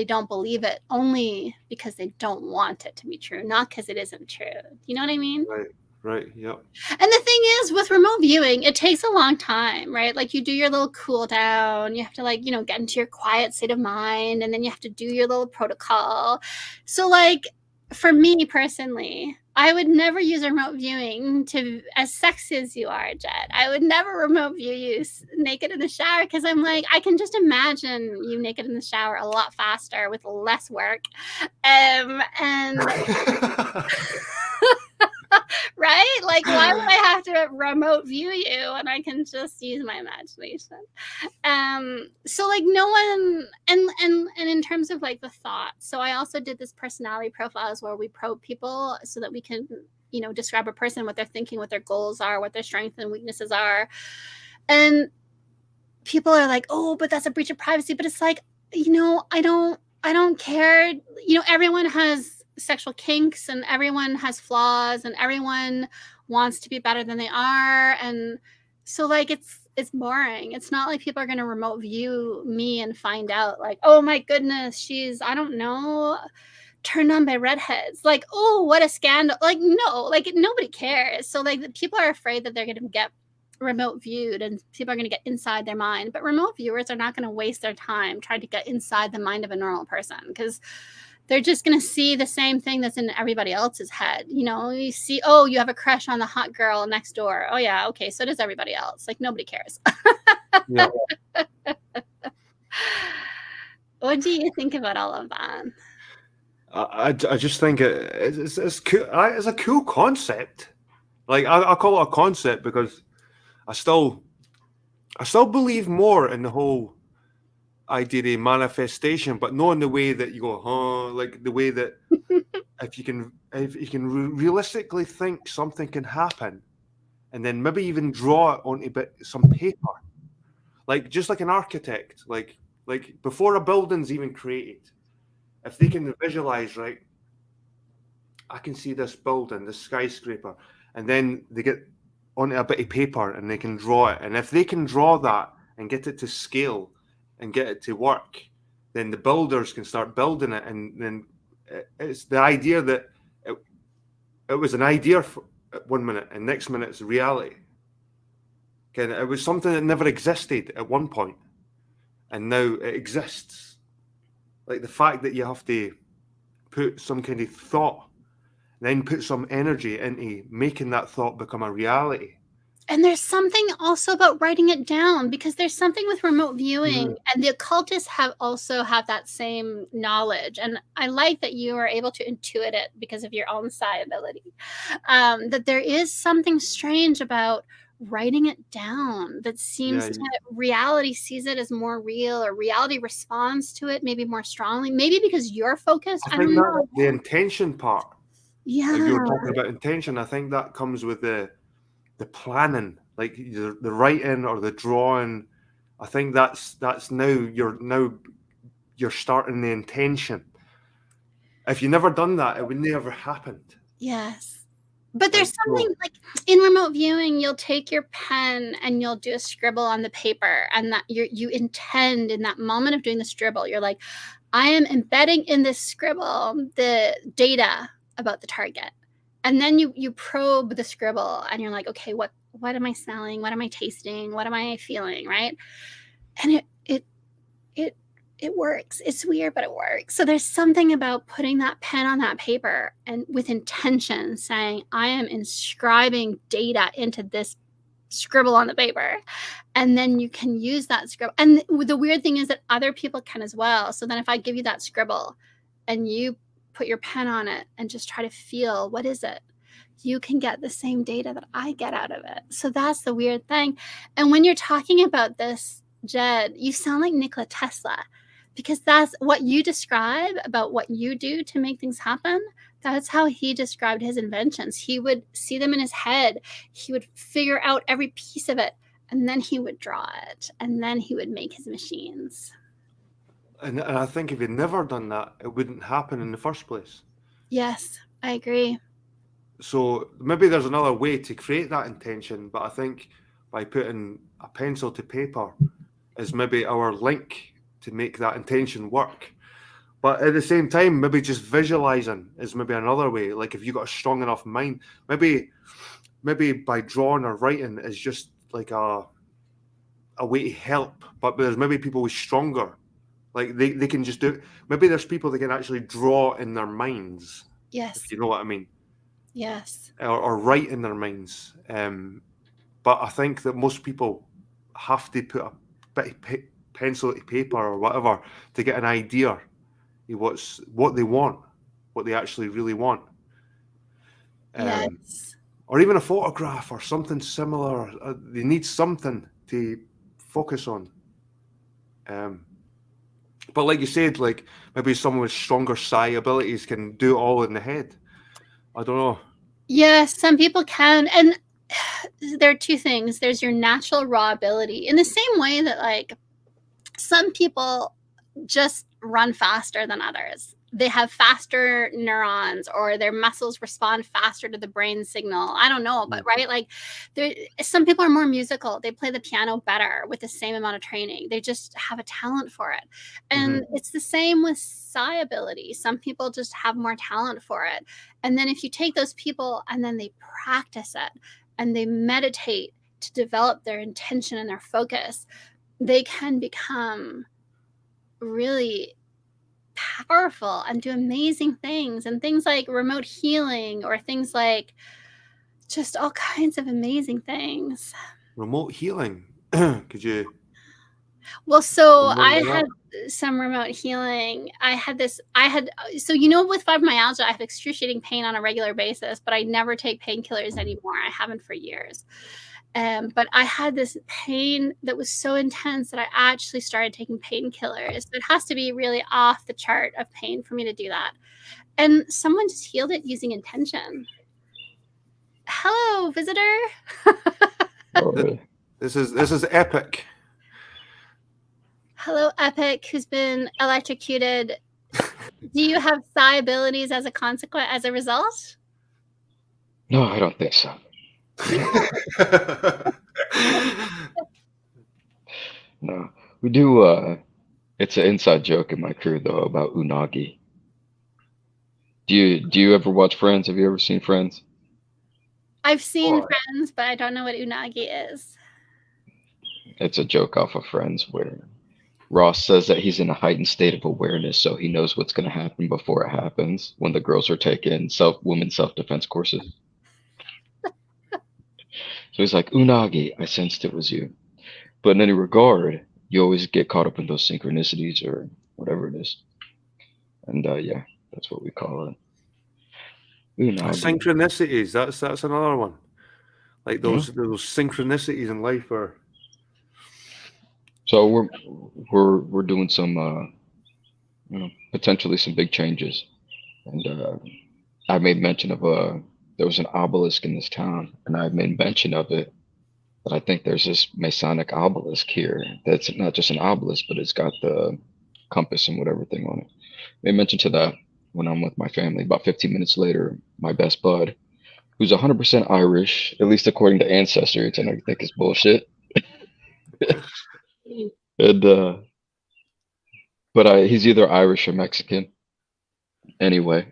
don't believe it only because they don't want it to be true, not because it isn't true. You know what I mean? Right, yeah. And the thing is, with remote viewing, it takes a long time, right? Like you do your little cool down, you have to get into your quiet state of mind, and then you have to do your little protocol. So like for me personally, I would never use remote viewing as sexy as you are, Jed. I would never remote view you naked in the shower because I'm like, I can just imagine you naked in the shower a lot faster with less work. And right? Like, why would I have to remote view you when I can just use my imagination? So like no one, and in terms of like the thoughts. So I also did this personality profiles where we probe people so that we can, describe a person, what they're thinking, what their goals are, what their strengths and weaknesses are. And people are like, oh, but that's a breach of privacy. But it's like, I don't care. Everyone has sexual kinks and everyone has flaws and everyone wants to be better than they are. And so like, it's boring. It's not like people are going to remote view me and find out like, oh my goodness, she's, I don't know, turned on by redheads. Like, oh, what a scandal. Like, no, like nobody cares. So like people are afraid that they're going to get remote viewed and people are going to get inside their mind, but remote viewers are not going to waste their time trying to get inside the mind of a normal person, because they're just going to see the same thing that's in everybody else's head. You see, oh, you have a crush on the hot girl next door. Oh yeah, okay, so does everybody else. Like nobody cares. Yeah. What do you think about all of that? I just think it's cool. It's a cool concept. Like I call it a concept because I still believe more in the whole idea of manifestation, but not in the way that you go, like the way that if you can realistically think something can happen, and then maybe even draw it onto some paper, like just like an architect, like before a building's even created, if they can visualize, right, I can see this building, this skyscraper, and then they get onto a bit of paper and they can draw it, and if they can draw that and get it to scale and get it to work, then the builders can start building it, and then it's the idea that it was an idea for 1 minute and next minute it's reality. Okay, it was something that never existed at one point and now it exists. Like the fact that you have to put some kind of thought, then put some energy into making that thought become a reality. And there's something also about writing it down, because there's something with remote viewing, and the occultists have that same knowledge. And I like that you are able to intuit it because of your own psi ability. That there is something strange about writing it down that seems to reality sees it as more real, or reality responds to it maybe more strongly, maybe because you're focused. I don't know. The intention part. Yeah. Like you were talking about intention, I think that comes with the planning, like the writing or the drawing. I think that's now you're starting the intention. If you never done that, it would never happened. Yes. But there's something like in remote viewing, you'll take your pen and you'll do a scribble on the paper, and that you intend in that moment of doing the scribble, you're like, I am embedding in this scribble the data about the target. And then you probe the scribble and you're like, okay, what am I smelling? What am I tasting? What am I feeling? Right. And it works. It's weird, but it works. So there's something about putting that pen on that paper and with intention saying, I am inscribing data into this scribble on the paper. And then you can use that scribble. And the weird thing is that other people can as well. So then if I give you that scribble and you put your pen on it and just try to feel, what is it? You can get the same data that I get out of it. So that's the weird thing. And when you're talking about this, Jed, you sound like Nikola Tesla, because that's what you describe about what you do to make things happen. That's how he described his inventions. He would see them in his head. He would figure out every piece of it, and then he would draw it, and then he would make his machines. And I think if you'd never done that, it wouldn't happen in the first place. Yes, I agree. So maybe there's another way to create that intention, but I think by putting a pencil to paper is maybe our link to make that intention work. But at the same time, maybe just visualizing is maybe another way. Like if you got a strong enough mind, maybe by drawing or writing is just like a way to help. But there's maybe people with stronger, like they can just do it. Maybe there's people that can actually draw in their minds. Yes. If you know what I mean. Yes. Or write in their minds. But I think that most people have to put a bit of pencil to paper or whatever to get an idea of what they want, what they actually really want. Yes. Or even a photograph or something similar. They need something to focus on. But like you said, like maybe someone with stronger psi abilities can do it all in the head. I don't know. Yes, some people can. And there are two things. There's your natural raw ability, in the same way that like some people just run faster than others. They have faster neurons, or their muscles respond faster to the brain signal. I don't know, but right, like some people are more musical. They play the piano better with the same amount of training. They just have a talent for it. And it's the same with psi ability. Some people just have more talent for it. And then if you take those people and then they practice it and they meditate to develop their intention and their focus, they can become really powerful and do amazing things, and things like remote healing, or things like just all kinds of amazing things. Remote healing. Could you? Well, so I remember had some remote healing. So, you know, with fibromyalgia, I have excruciating pain on a regular basis, but I never take painkillers anymore. I haven't for years. But I had this pain that was so intense that I actually started taking painkillers. It has to be really off the chart of pain for me to do that. And someone just healed it using intention. Hello, visitor. Oh, really? This is epic. Hello, Epic, who's been electrocuted. Do you have psi abilities as a consequence, as a result? No, I don't think so. No, we do. It's an inside joke in my crew though about unagi. Do you ever watch Friends? Have you ever seen Friends? I've seen Oh. Friends, but I don't know what unagi is. It's a joke off of Friends where Ross says that he's in a heightened state of awareness, so he knows what's going to happen before it happens when the girls are taking women's self-defense courses. So he's like, unagi, I sensed it was you. But in any regard, you always get caught up in those synchronicities or whatever it is. And yeah, that's what we call it. Unagi. Synchronicities. That's another one. Like those synchronicities in life are. So we're doing some potentially some big changes. And I made mention of there was an obelisk in this town, and I made mention of it. But I think there's this Masonic obelisk here that's not just an obelisk, but it's got the compass and whatever thing on it. I made mention to that when I'm with my family. About 15 minutes later, my best bud, who's 100% Irish, at least according to Ancestry, which I know you think is bullshit. And but he's either Irish or Mexican. Anyway,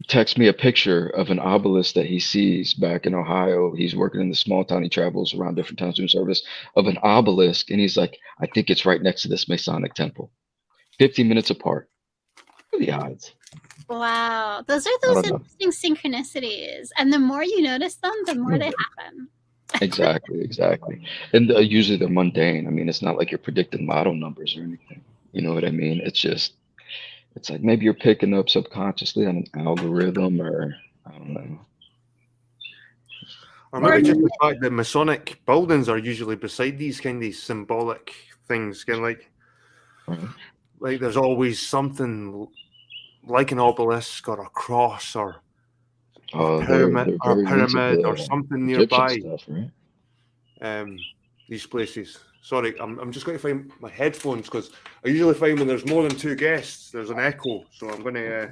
text me a picture of an obelisk that he sees back in Ohio. He's working in the small town. He travels around different towns doing service, of an obelisk. And he's like, I think it's right next to this Masonic temple. 15 minutes apart. What are the odds? Wow. Those are those interesting synchronicities. And the more you notice them, the more they happen. Exactly. And usually they're mundane. I mean, it's not like you're predicting model numbers or anything. You know what I mean? It's like maybe you're picking up subconsciously on an algorithm, or I don't know. Or maybe just the fact that Masonic buildings are usually beside these kind of symbolic things, kind of like there's always something like an obelisk or a cross or a pyramid, or something nearby. Stuff, right? These places. Sorry, I'm just going to find my headphones, because I usually find when there's more than two guests, there's an echo. So I'm going to.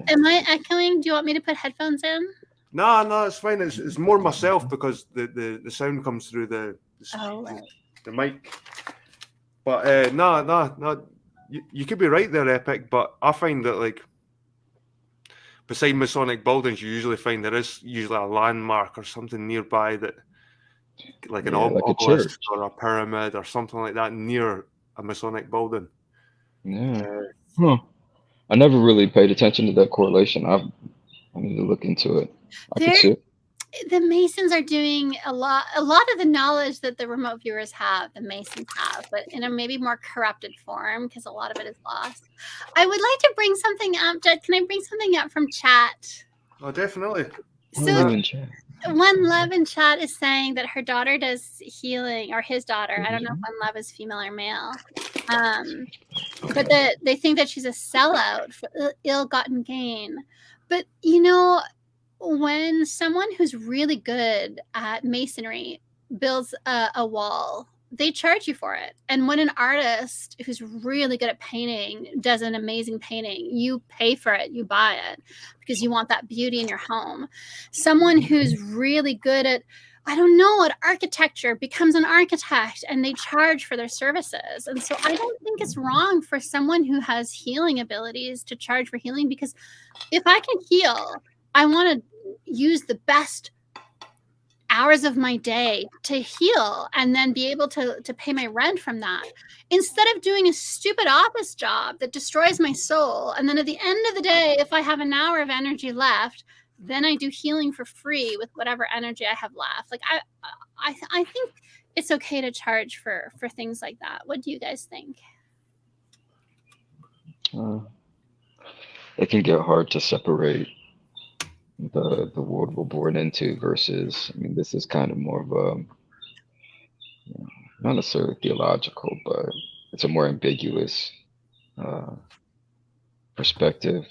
Am I echoing? Do you want me to put headphones in? No, it's fine. It's more myself, because the sound comes through the mic. But no. You could be right there, Epic. But I find that, like, beside Masonic buildings, you usually find there is usually a landmark or something nearby that. Like an obelisk or a pyramid or something like that near a Masonic building. Yeah. I never really paid attention to that correlation. I need to look into it. I can see it. The Masons are doing a lot of the knowledge that the remote viewers have, the Masons have, but in a maybe more corrupted form, because a lot of it is lost. I would like to bring something up. Can I bring something up from chat? Oh, definitely. So One Love in chat is saying that her daughter does healing, or his daughter. I don't know if One Love is female or male. But they think that she's a sellout for ill-gotten gain. But, you know, when someone who's really good at masonry builds a wall, they charge you for it. And when an artist who's really good at painting does an amazing painting, you pay for it, you buy it because you want that beauty in your home. Someone who's really good at, I don't know, at architecture becomes an architect and they charge for their services. And so I don't think it's wrong for someone who has healing abilities to charge for healing, because if I can heal, I want to use the best hours of my day to heal and then be able to pay my rent from that, instead of doing a stupid office job that destroys my soul. And then at the end of the day, if I have an hour of energy left, then I do healing for free with whatever energy I have left. Like I think it's okay to charge for things like that. What do you guys think? It can get hard to separate the world we're born into versus, I mean, this is kind of more of a, you know, not necessarily theological, but it's a more ambiguous perspective,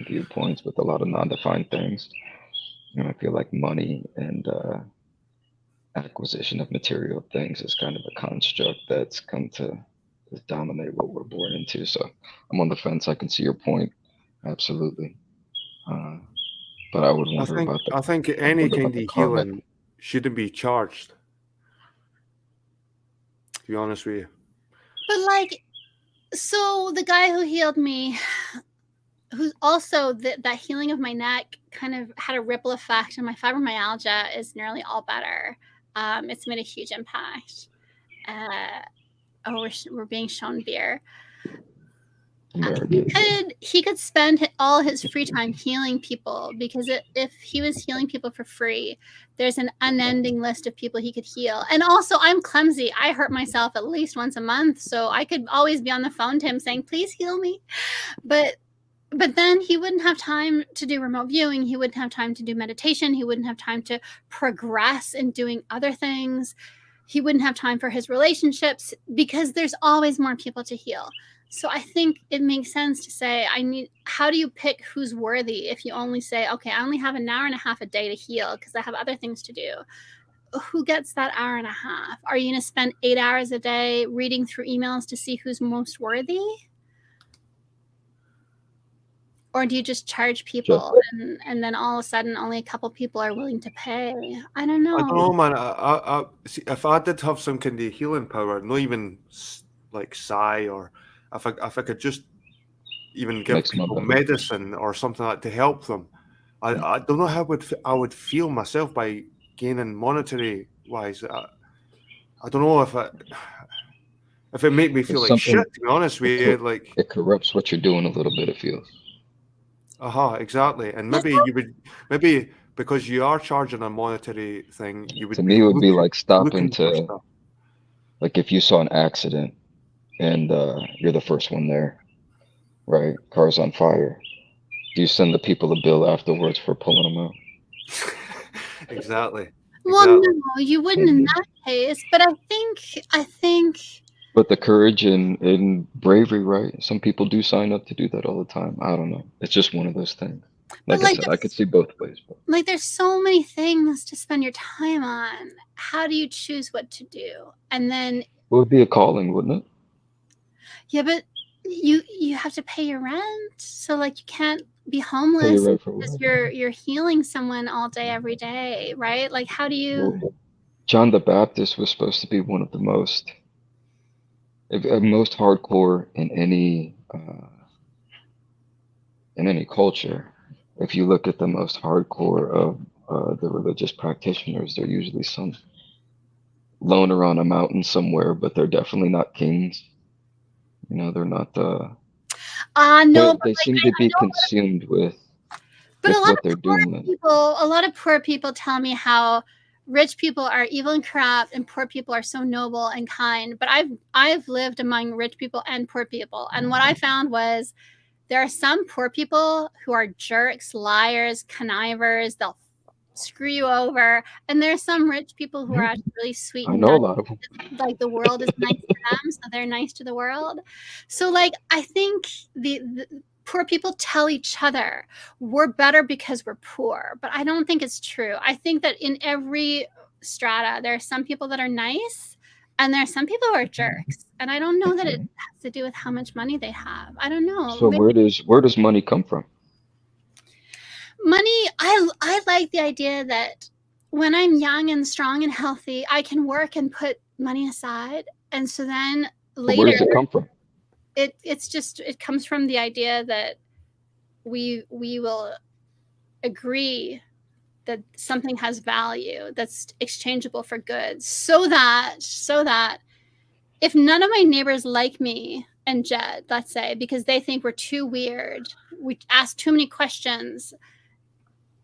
viewpoints with a lot of non-defined things. And I feel like money and acquisition of material things is kind of a construct that's come to dominate what we're born into. So I'm on the fence. I can see your point, absolutely. But I would wonder about that. I think any kind of healing shouldn't be charged, to be honest with you. But like, so the guy who healed me, who's also that healing of my neck kind of had a ripple effect, and my fibromyalgia is nearly all better. It's made a huge impact. We're being shown beer. He could spend all his free time healing people, because if he was healing people for free, there's an unending list of people he could heal. And also, I'm clumsy. I hurt myself at least once a month, so I could always be on the phone to him saying, please heal me. But then he wouldn't have time to do remote viewing. He wouldn't have time to do meditation. He wouldn't have time to progress in doing other things. He wouldn't have time for his relationships, because there's always more people to heal. So I think it makes sense to say, how do you pick who's worthy if you only say, okay, I only have an hour and a half a day to heal because I have other things to do? Who gets that hour and a half? Are you going to spend 8 hours a day reading through emails to see who's most worthy? Or do you just charge people and then all of a sudden only a couple people are willing to pay? I don't know. I don't know, man. I see, if I did have some kind of healing power, not even like psi, or if I could just even give people medicine or something like that to help them, I don't know how I would feel myself by gaining monetary wise. I don't know if it made me feel like shit, to be honest with you. Like, it corrupts what you're doing a little bit, it feels. Exactly. And maybe because you are charging a monetary thing, you would. To me, it would be like stopping to, like, if you saw an accident and you're the first one there, right? Car's on fire. Do you send the people a bill afterwards for pulling them out? Exactly. Well, no, you wouldn't in that case. But I think. But the courage and bravery, right? Some people do sign up to do that all the time. I don't know. It's just one of those things. Like I said, I could see both ways. But. Like, there's so many things to spend your time on. How do you choose what to do? And then it would be a calling, wouldn't it? Yeah, but you have to pay your rent. So like, you can't be homeless because you're healing someone all day, every day, right? Like, how do you? Well, John the Baptist was supposed to be one of the most hardcore in any culture. If you look at the most hardcore of the religious practitioners, they're usually some loner on a mountain somewhere, but they're definitely not kings. You know, they're not no, they seem to be consumed with what they're doing. A lot of poor people tell me how rich people are evil and corrupt and poor people are so noble and kind. But I've lived among rich people and poor people. And what I found was there are some poor people who are jerks, liars, connivers. They'll screw you over. And there's some rich people who are actually really sweet. I know a lot of them. Like, the world is nice to them, so they're nice to the world. So like, I think poor people tell each other we're better because we're poor, but I don't think it's true. I think that in every strata, there are some people that are nice and there are some people who are jerks. And I don't know that it has to do with how much money they have. I don't know. So where does money come from? Money, I like the idea that when I'm young and strong and healthy, I can work and put money aside. And so then later, Where does it come from? It comes from the idea that we will agree that something has value that's exchangeable for goods, so that if none of my neighbors like me and Jed, let's say, because they think we're too weird, we ask too many questions,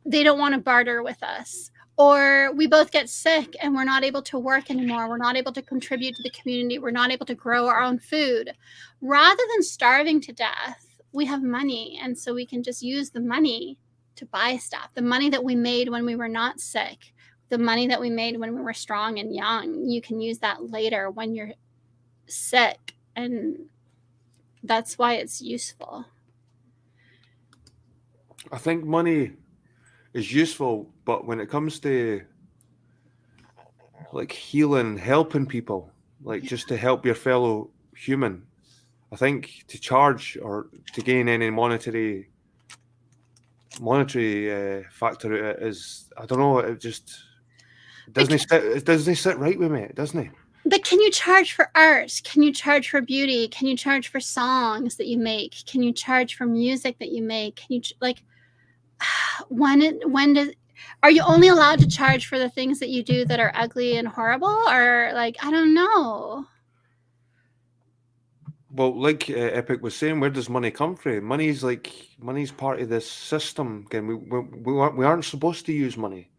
they don't want to barter with us, or we both get sick and we're not able to work anymore, we're not able to contribute to the community, we're not able to grow our own food, rather than starving to death, we have money, and so we can just use the money to buy stuff. The money that we made when we were not sick, the money that we made when we were strong and young, you can use that later when you're sick, and that's why it's useful. I think money is useful, but when it comes to like healing, helping people, like just to help your fellow human, I think to charge or to gain any monetary factor out of it is, I don't know, it doesn't sit right with me, doesn't it? But can you charge for art? Can you charge for beauty? Can you charge for songs that you make? Can you charge for music that you make? Can you are you only allowed to charge for the things that you do that are ugly and horrible, or like, I don't know. Well, like Epic was saying, where does money come from? Money's part of this system. Again, we aren't supposed to use money.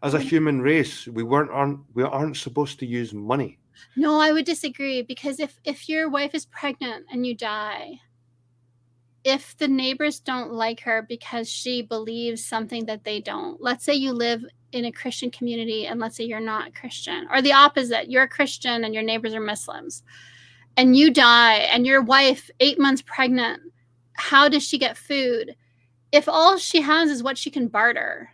As a human race, we aren't supposed to use money. No, I would disagree, because if your wife is pregnant and you die, if the neighbors don't like her because she believes something that they don't, let's say you live in a Christian community and let's say you're not Christian, or the opposite, you're a Christian and your neighbors are Muslims, and you die and your wife, 8 months pregnant, how does she get food? If all she has is what she can barter,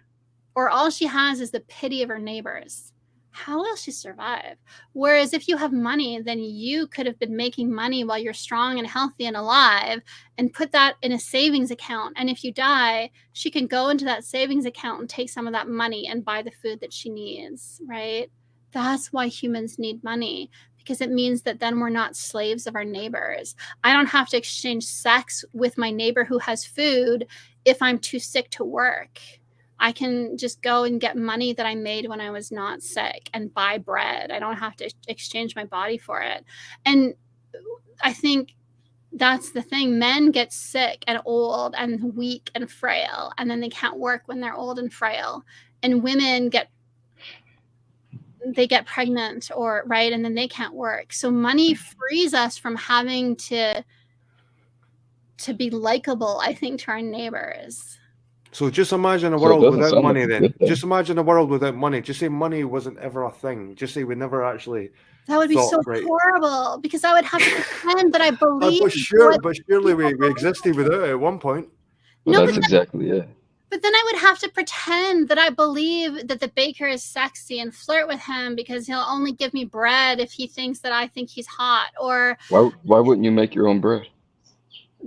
or all she has is the pity of her neighbors, how will she survive? Whereas if you have money, then you could have been making money while you're strong and healthy and alive and put that in a savings account. And if you die, she can go into that savings account and take some of that money and buy the food that she needs, right? That's why humans need money, because it means that then we're not slaves of our neighbors. I don't have to exchange sex with my neighbor who has food if I'm too sick to work. I can just go and get money that I made when I was not sick and buy bread. I don't have to exchange my body for it. And I think that's the thing. Men get sick and old and weak and frail, and then they can't work when they're old and frail. And women get pregnant, or right, and then they can't work. So money frees us from having to be likable, I think, to our neighbors. So just imagine a world without money then. Just imagine a world without money. Just say money wasn't ever a thing. Just say we never actually. That would be so horrible, because I would have to pretend that I believe. But surely we existed without it at one point. Well, that's exactly it. But then I would have to pretend that I believe that the baker is sexy and flirt with him because he'll only give me bread if he thinks that I think he's hot. Or why wouldn't you make your own bread?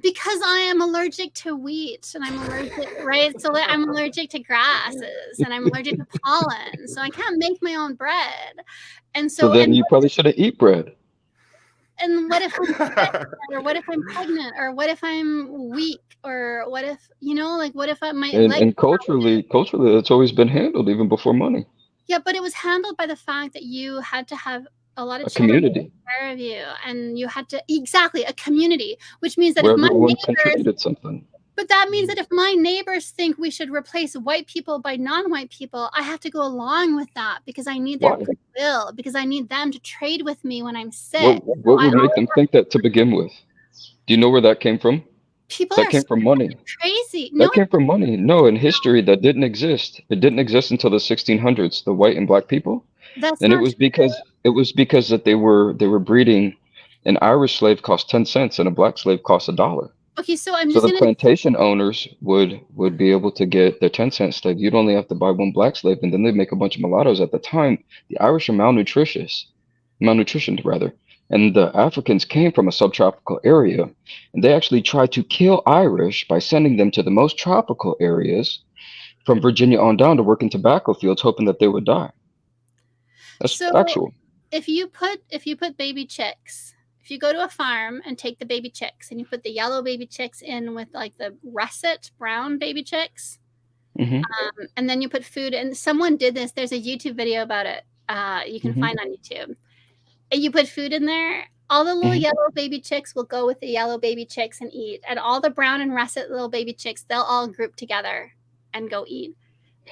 Because I am allergic to wheat, and I'm allergic, right? So I'm allergic to grasses, and I'm allergic to pollen, so I can't make my own bread. And so then you probably shouldn't eat bread. And what if I'm sick, or what if I'm pregnant, or what if I'm weak, or what if, what if I might. And culturally, it's always been handled even before money. Yeah, but it was handled by the fact that you had to have a lot of community take care of you, and you had to a community, which means that where if my everyone neighbors contributed something. But that means that if my neighbors think we should replace white people by non-white people, I have to go along with that because I need their goodwill, because I need them to trade with me when I'm sick. What would make them think that to begin with? Do you know where that came from? That came from money. Crazy. That came from money. No, in history that didn't exist. It didn't exist until the 1600s. The white and black people. And it was because that they were breeding. An Irish slave cost 10 cents and a black slave cost $1. Okay, so I'm So just the gonna. plantation owners would be able to get their 10-cent slave. You'd only have to buy one black slave, and then they'd make a bunch of mulattoes. At the time, the Irish are malnutritioned rather, and the Africans came from a subtropical area, and they actually tried to kill Irish by sending them to the most tropical areas from Virginia on down to work in tobacco fields, hoping that they would die. That's So factual. if you put baby chicks, if you go to a farm and take the baby chicks and you put the yellow baby chicks in with like the russet brown baby chicks, Hmm. and then you put food, and someone did this. There's a YouTube video about it. You can Hmm. find on YouTube. And you put food in there. All the little Hmm. yellow baby chicks will go with the yellow baby chicks and eat, and all the brown and russet little baby chicks, they'll all group together and go eat.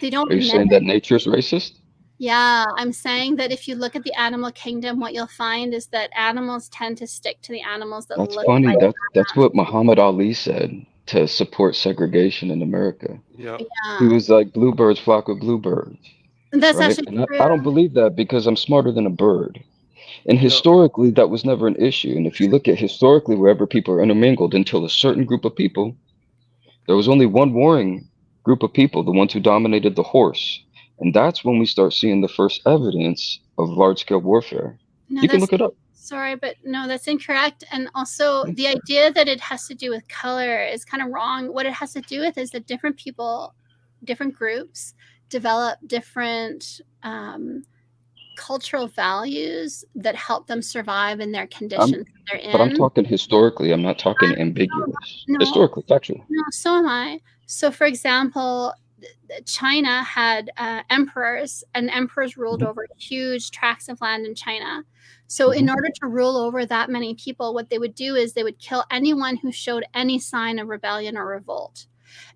They don't Are you saying that nature's racist? Yeah, I'm saying that if you look at the animal kingdom, what you'll find is that animals tend to stick to the animals that That's look funny. like That's them. what Muhammad Ali said to support segregation in America. Yeah. He Yeah, was like, bluebirds flock with bluebirds, that's right? actually And true. I don't believe that because I'm smarter than a bird. And Yeah. historically, that was never an issue. And if you look at historically, wherever people are intermingled until a certain group of people, there was only one warring group of people, the ones who dominated the horse. And that's when we start seeing the first evidence of large scale warfare. No, You can that's look it up. sorry, but no, that's incorrect. And also, the idea that it has to do with color is kind of wrong. What it has to do with is that different people, different groups, develop different cultural values that help them survive in their conditions they're in. But I'm talking historically. I'm not talking ambiguous. No. Historically, factual. No, so am I. So, for example, China had emperors, and emperors ruled over huge tracts of land in China. So, in order to rule over that many people, what they would do is they would kill anyone who showed any sign of rebellion or revolt.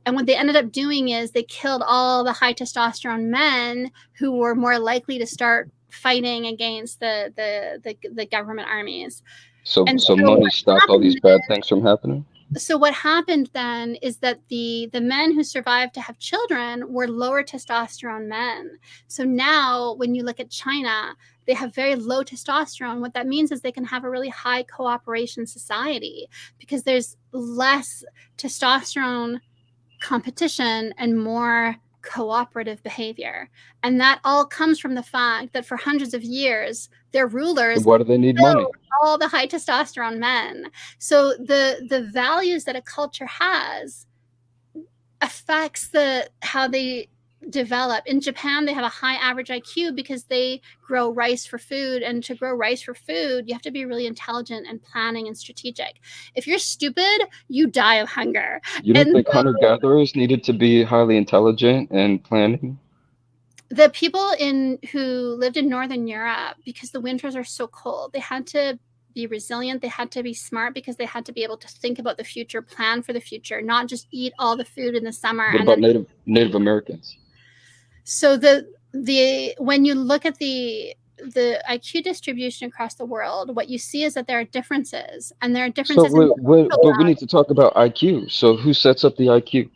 And what they ended up doing is they killed all the high testosterone men who were more likely to start fighting against the government armies. So And money what stopped all these happened bad things from happening? So what happened then is that the men who survived to have children were lower testosterone men. So now when you look at China, they have very low testosterone. What that means is they can have a really high cooperation society because there's less testosterone competition and more cooperative behavior. And that all comes from the fact that for hundreds of years, their rulers And why do they need money? all the high testosterone men. So the values that a culture has affects how they develop. In Japan, they have a high average IQ because they grow rice for food. And to grow rice for food, you have to be really intelligent and planning and strategic. If you're stupid, you die of hunger. You don't think hunter-gatherers needed to be highly intelligent and planning? The people who lived in Northern Europe, because the winters are so cold, they had to be resilient. They had to be smart because they had to be able to think about the future, plan for the future, not just eat all the food in the summer. What about Native Americans? So when you look at the IQ distribution across the world, what you see is that there are differences, and there are differences. But we need to talk about IQ. So who sets up the IQ?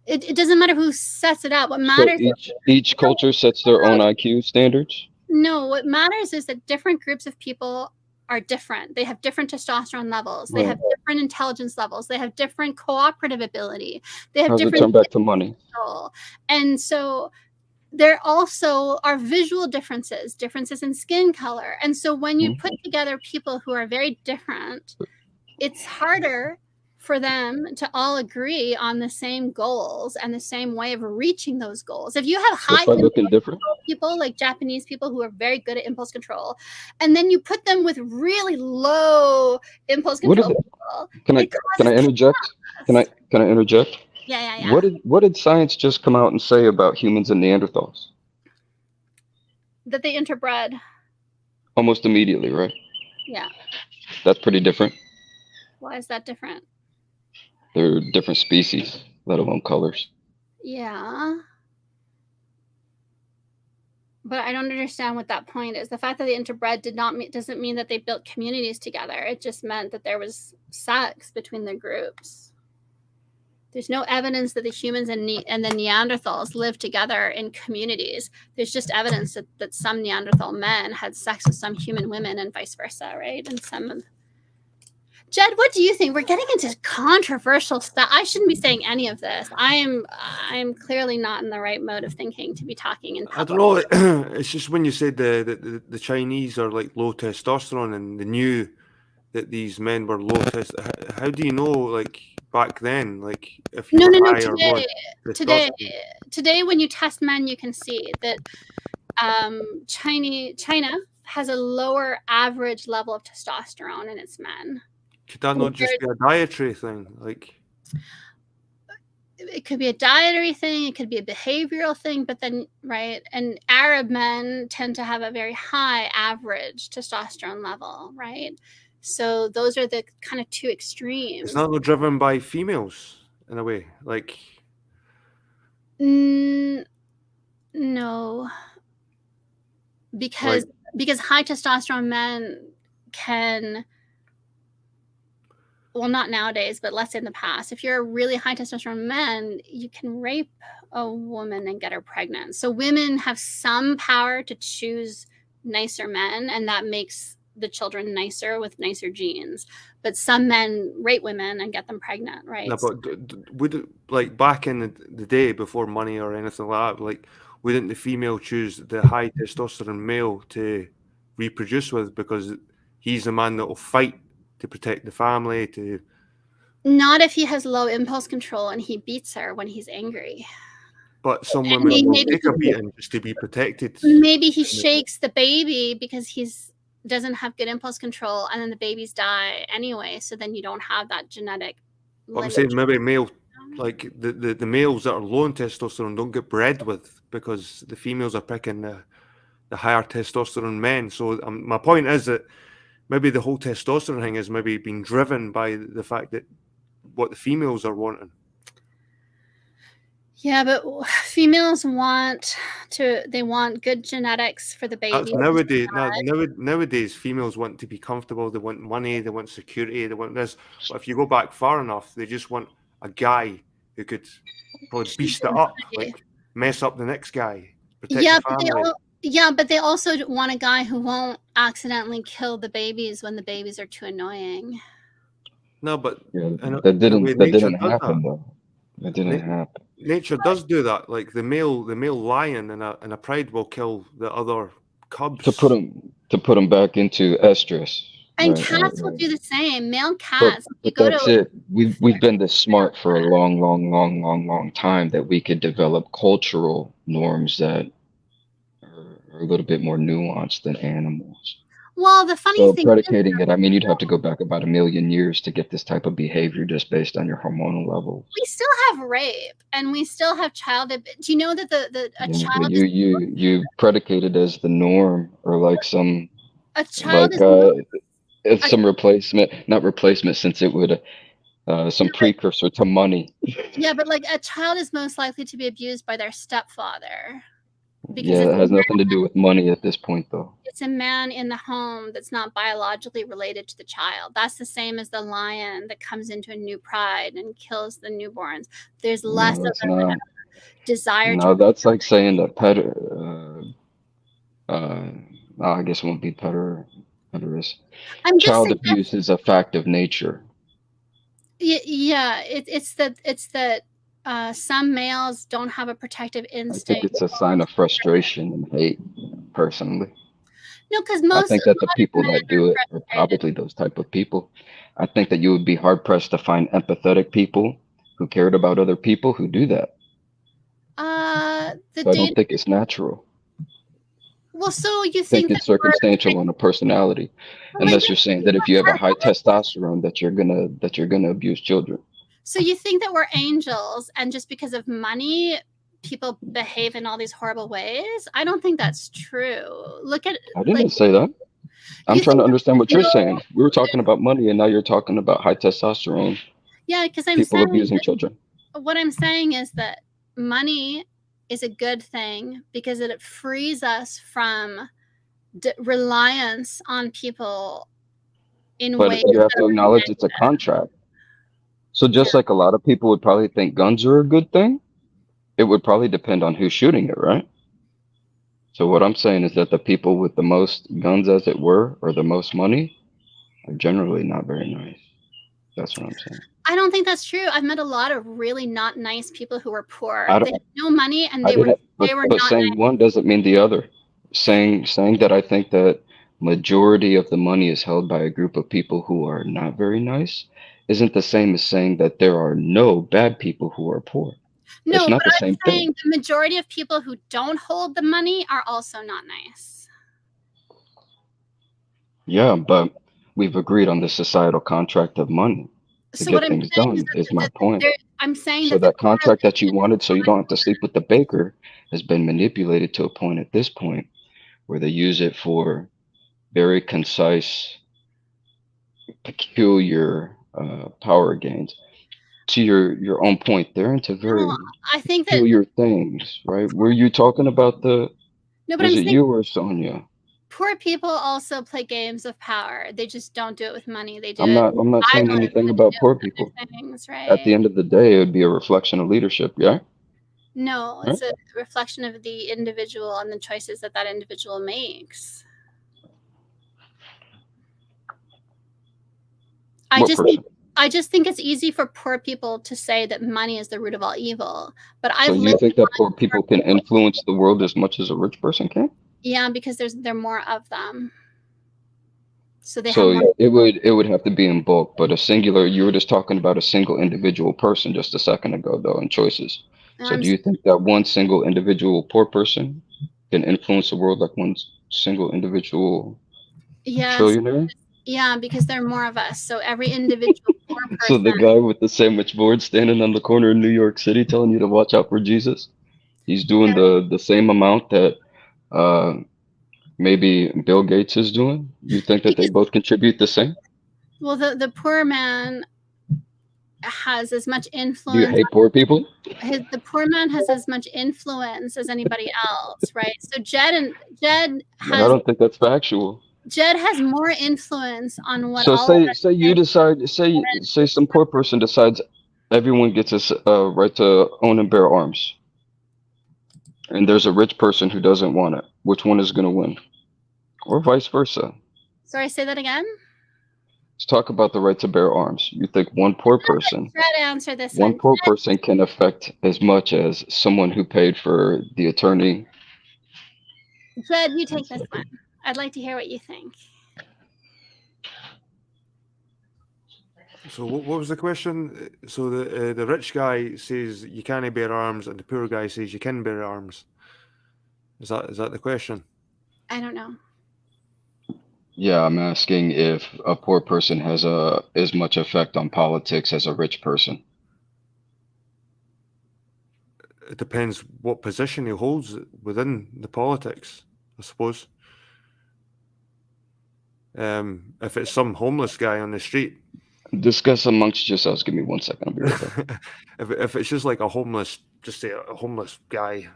It doesn't matter who sets it up. What matters So each culture sets their own IQ standards? No, what matters is that different groups of people are different. They have different testosterone levels. They have different intelligence levels. They have different cooperative ability. They have different. Turn back to money. And so there also are visual differences in skin color. And so when you put together people who are very different, it's harder for them to all agree on the same goals and the same way of reaching those goals. If you have high people like Japanese people who are very good at impulse control, and then you put them with really low impulse control people, can I interject? Can I interject? Yeah. What did science just come out and say about humans and Neanderthals? That they interbred. Almost immediately, right? Yeah. That's pretty different. Why is that different? They're different species, let alone colors. Yeah. But I don't understand what that point is. The fact that they interbred doesn't mean that they built communities together. It just meant that there was sex between the groups. There's no evidence that the humans and the Neanderthals lived together in communities. There's just evidence that some Neanderthal men had sex with some human women and vice versa, right? And Jed, what do you think? We're getting into controversial stuff. I shouldn't be saying any of this. I'm clearly not in the right mode of thinking to be talking in I public. don't know. It's just when you said the Chinese are like low testosterone, and they knew that these men were low test. How do you know, like back then, like if you No, were no, no. high or low Today, testosterone? today, when you test men, you can see that China has a lower average level of testosterone in its men. Could that not just be a dietary thing? Like, it could be a dietary thing, it could be a behavioral thing, but then, right, and Arab men tend to have a very high average testosterone level, right? So those are the kind of two extremes. it's not driven by females in a way. Like, no, because high testosterone men can, well, not nowadays, but let's say in the past, if you're a really high testosterone man, you can rape a woman and get her pregnant. So women have some power to choose nicer men, and that makes the children nicer with nicer genes. But some men rape women and get them pregnant, right? no, but would it, like back in the day before money or anything like that, like wouldn't the female choose the high testosterone male to reproduce with because he's the man that will fight to protect the family? To Not if he has low impulse control and he beats her when he's angry. But some women will take a beating just to be protected. Maybe he shakes the baby because he's doesn't have good impulse control, and then the babies die anyway. So then you don't have that genetic. But I'm saying maybe male, like the males that are low in testosterone don't get bred with because the females are picking the higher testosterone men. So my point is that maybe the whole testosterone thing is maybe being driven by the fact that what the females are wanting. Yeah, but females want good genetics for the baby. Nowadays, females want to be comfortable. They want money. They want security. They want this. But if you go back far enough, they just want a guy who could probably beast it up, like mess up the next guy, protect the family. But they also want a guy who won't accidentally kill the babies when the babies are too annoying. No, but that didn't happen though. That didn't happen. Nature does do that. Like the male lion in a pride will kill the other cubs to put them back into estrus. And cats will do the same. Male cats. But that's it. We've been this smart for a long time that we could develop cultural norms that are a little bit more nuanced than animals. Well, the funny thing predicating it, I mean, you'd have to go back about 1 million years to get this type of behavior just based on your hormonal levels. We still have rape, and we still have child. Do you know that a child? You predicated as the norm, or like some a child it's some replacement, not replacement, since it would some precursor to money. Yeah, but like a child is most likely to be abused by their stepfather. Yeah, it has nothing to do with money at this point, though. It's a man in the home that's not biologically related to the child. That's the same as the lion that comes into a new pride and kills the newborns. There's less of a desire. No, that's like saying that I guess it won't be pederast. Child abuse is a fact of nature. Yeah, it's that. Some males don't have a protective instinct. I think it's a sign of frustration and hate, personally. No, because I think that the people that do it are probably those type of people. I think that you would be hard pressed to find empathetic people who cared about other people who do that. I don't think it's natural. Well, so you think it's circumstantial on a personality, unless you're saying that if you have a high testosterone that you're gonna abuse children. So you think that we're angels, and just because of money, people behave in all these horrible ways? I don't think that's true. I didn't say that. I'm trying to understand what you're saying. We were talking about money, and now you're talking about high testosterone. Yeah, because people abusing children. What I'm saying is that money is a good thing because it frees us from reliance on people in ways. But you have to acknowledge it's a contract. So just like a lot of people would probably think guns are a good thing, it would probably depend on who's shooting it, right? So what I'm saying is that the people with the most guns, as it were, or the most money, are generally not very nice. That's what I'm saying. I don't think that's true. I've met a lot of really not nice people who were poor. I They don't. had no money and I they were didn't. they were But not saying nice. one doesn't mean the other. Saying that I think that majority of the money is held by a group of people who are not very nice isn't the same as saying that there are no bad people who are poor. It's No, not but the I'm same thing. saying the majority of people who don't hold the money are also not nice. Yeah, but we've agreed on the societal contract of money to So what get I'm things saying is done, is my that point. I'm saying So that the that poor contract that you live in wanted so you don't have to sleep with the baker has been manipulated to a point at this point where they use it for very concise, peculiar power gains. To your own point, they're into very no, I think that peculiar things, right? Were you talking about no, but was I'm it saying you or Sonia? poor people also play games of power. They just don't do it with money. They do I'm it not with I'm not saying violence. anything They about do poor it with people. other things, At the right? end of the day, it would be a reflection of leadership, yeah? No, Right? it's a reflection of the individual and the choices that that individual makes. I What just person? I just think it's easy for poor people to say that money is the root of all evil. But So I've you lived think that poor among people poor can people. influence the world as much as a rich person can? Yeah, because there are more of them. So they have So more. it would have to be in bulk, but a singular, you were just talking about a single individual person just a second ago though, and choices. So I'm do you think that one single individual poor person can influence the world like one single individual yes, trillionaire? yeah, because there are more of us. So every individual poor So the person. guy with the sandwich board standing on the corner in New York City telling you to watch out for Jesus, he's doing Yeah. the same amount that uh maybe Bill Gates is doing? You think that they Because both contribute the same? well, the poor man has as much Do you influence. hate poor people? The poor man has as much influence as anybody else, right? So Jed I has don't think that's factual. more influence on what So all of us say you say decide say some poor person decides everyone gets a right to own and bear arms, and there's a rich person who doesn't want it. Which one is going to win, or vice versa? Sorry, say that again. Let's talk about the right to bear arms. You think Try to answer this one one. poor person can affect as much as someone who paid for the attorney? Jed, you take One this one. second. I'd like to hear what you think. So what was the question? So the rich guy says you can't bear arms, and the poor guy says you can bear arms. Is that the question? I don't know. Yeah, I'm asking if a poor person has as much effect on politics as a rich person. It depends what position he holds within the politics, I suppose. If it's some homeless guy on the street, Discuss amongst yourselves. Give me 1 second. I'll be right back. if it's just like just say a homeless guy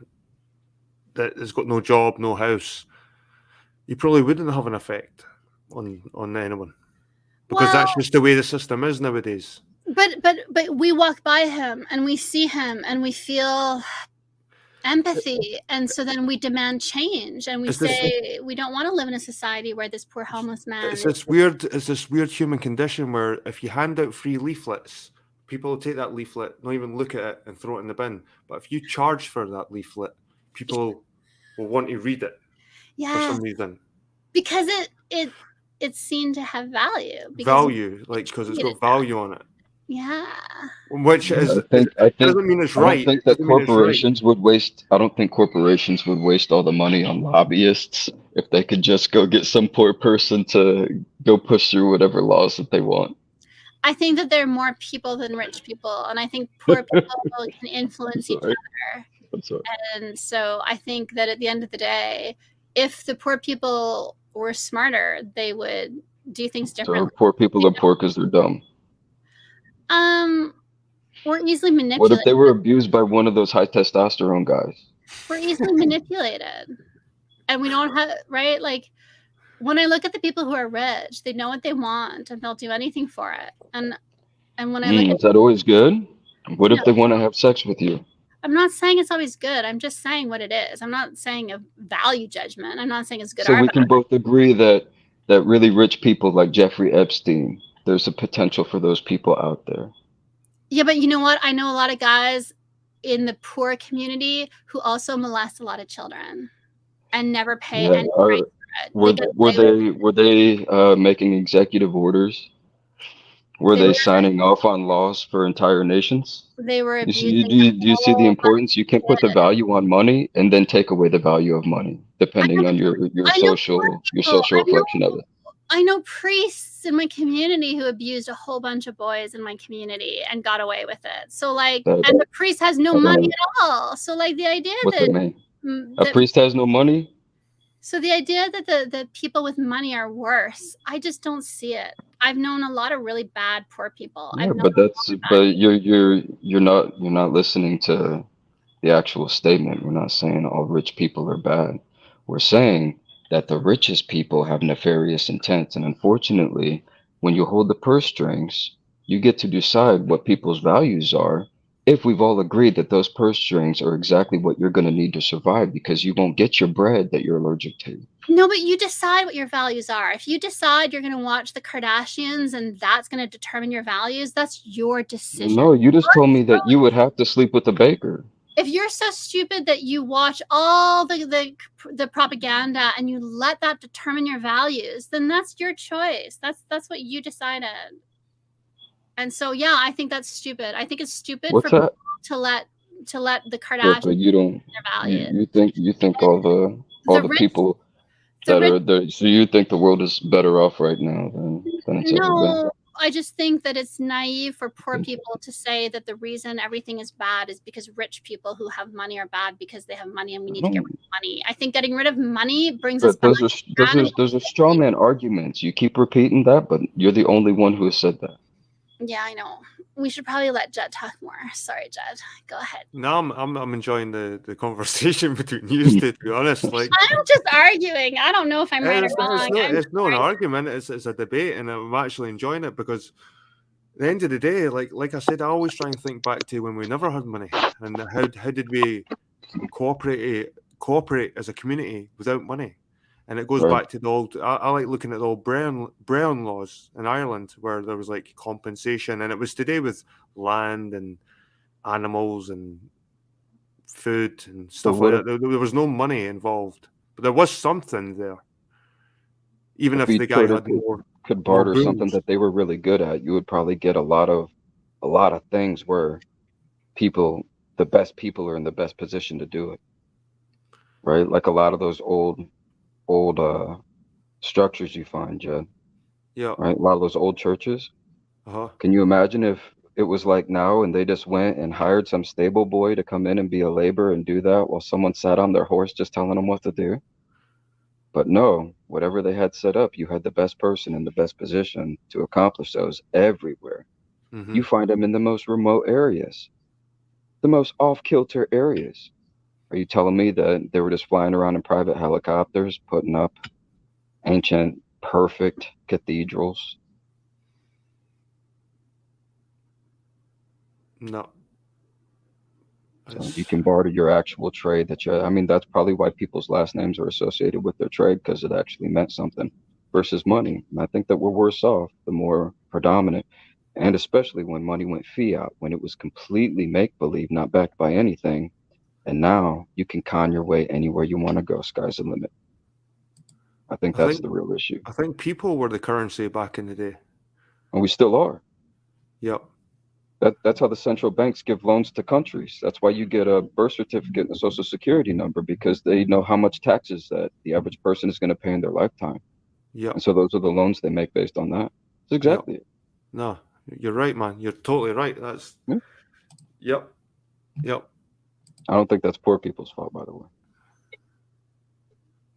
that has got no job, no house, you probably wouldn't have an effect on anyone, because Well, that's just the way the system is nowadays. but we walk by him and we see him and we feel empathy, and so then we demand change and we Is this say we don't want to live in a society where this poor homeless man it's this weird human condition where if you hand out free leaflets, people will take that leaflet, not even look at it, and throw it in the bin. But if you charge for that leaflet, people will want to read it for yeah, some reason. because it's seen to have value Value, like because it's got value on it, yeah. which is I it think doesn't mean it's I don't right. think It that doesn't mean it's right. corporations would waste. I don't think corporations would waste all the money on lobbyists if they could just go get some poor person to go push through whatever laws that they want. I think that there are more people than rich people, and I think poor people can influence each Sorry. other. I'm sorry. And so I think that at the end of the day, if the poor people were smarter, they would do things So differently. poor people are poor because they're dumb. We're easily What if manipulated. they were abused by one of those high testosterone guys? We're easily manipulated. And we don't have, right? Like, when I look at the people who are rich, they know what they want and they'll do anything for it. And when I look at, Is that always good? What if No. they want to have sex with you? I'm not saying it's always good. I'm just saying what it is. I'm not saying a value judgment. I'm not saying it's good So or we bad. can both agree that really rich people like Jeffrey Epstein there's a potential for those people out there. Yeah, but you know what? I know a lot of guys in the poor community who also molest a lot of children and never pay Yeah, any price for it. They get away with were they making executive orders? Were They they were signing off on laws for entire nations? they were You see, abusing do you see the whole importance? You can't put the kid. value on money and then take away the value of money, depending on your I know poor people. social reflection of it. I know priests in my community who abused a whole bunch of boys in my community and got away with it. So like, That, and the priest has no I don't money know at all. So like the idea what's that that mean. A that priest has no money? so the idea that the people with money are worse, I just don't see it. I've known a lot of really bad poor people. Yeah, I've known but that's bad but you're not listening to the actual statement. We're not saying all rich people are bad. We're saying that the richest people have nefarious intents. And unfortunately, when you hold the purse strings, you get to decide what people's values are if we've all agreed that those purse strings are exactly what you're going to need to survive because you won't get your bread that you're allergic to. No, but you decide what your values are. If you decide you're going to watch the Kardashians and that's going to determine your values, that's your decision. No, you just told me that you would have to sleep with the baker. If you're so stupid that you watch all the propaganda and you let that determine your values, then that's your choice. That's what you decided. And so yeah, I think that's stupid. I think it's stupid What's for that? people to let the But Kardashians you don't. their values. You think all the The rich people the that rich are there. So you think the world is better off right now than it's ever been? No, I just think that it's naive for poor people to say that the reason everything is bad is because rich people who have money are bad because they have money and we need to get No, rid of money. I think getting rid of money brings us but back those are to humanity. those are straw man arguments. You keep repeating that, but you're the only one who has said that. Yeah, I know. We should probably let Jed talk more. Sorry, Jed. Go ahead. No, I'm enjoying the conversation between you two, to be honest. Like, I'm just arguing. I don't know if I'm right or wrong. it's not an argument. It's a debate, and I'm actually enjoying it because at the end of the day, like I said, I always try and think back to when we never had money and how did we cooperate as a community without money. And it goes Right. back to the old. I like looking at the old Brown laws in Ireland, where there was like compensation, and it was to do with land and animals and food and So stuff what like that. There was no money involved, but there was something there, even if if the each guy sort of had more could more barter something booze. that they were really good at? You would probably get a lot of things where the best people are in the best position to do it, right? Like a lot of those old structures you find, Jed, Yeah. right? A lot of those old churches. Uh-huh. Can you imagine if it was like now and they just went and hired some stable boy to come in and be a laborer and do that while someone sat on their horse just telling them what to do? But no, whatever they had set up, you had the best person in the best position to accomplish those everywhere. Mm-hmm. You find them in the most remote areas, the most off-kilter areas. Are you telling me that they were just flying around in private helicopters, putting up ancient, perfect cathedrals? No. So you It's, can barter your actual trade I mean, that's probably why people's last names are associated with their trade because it actually meant something versus money. And I think that we're worse off the more predominant, and especially when money went fiat, when it was completely make believe, not backed by anything. And now you can con your way anywhere you want to go. Sky's the limit. I think I that's think the real issue. I think people were the currency back in the day. And we still are. Yep. That's how the central banks give loans to countries. That's why you get a birth certificate and a social security number because they know how much taxes that the average person is going to pay in their lifetime. Yep. And so those are the loans they make based on that. That's exactly it. No, you're right, man. You're totally right. That's Yeah. Yep. Yep. I don't think that's poor people's fault, by the way.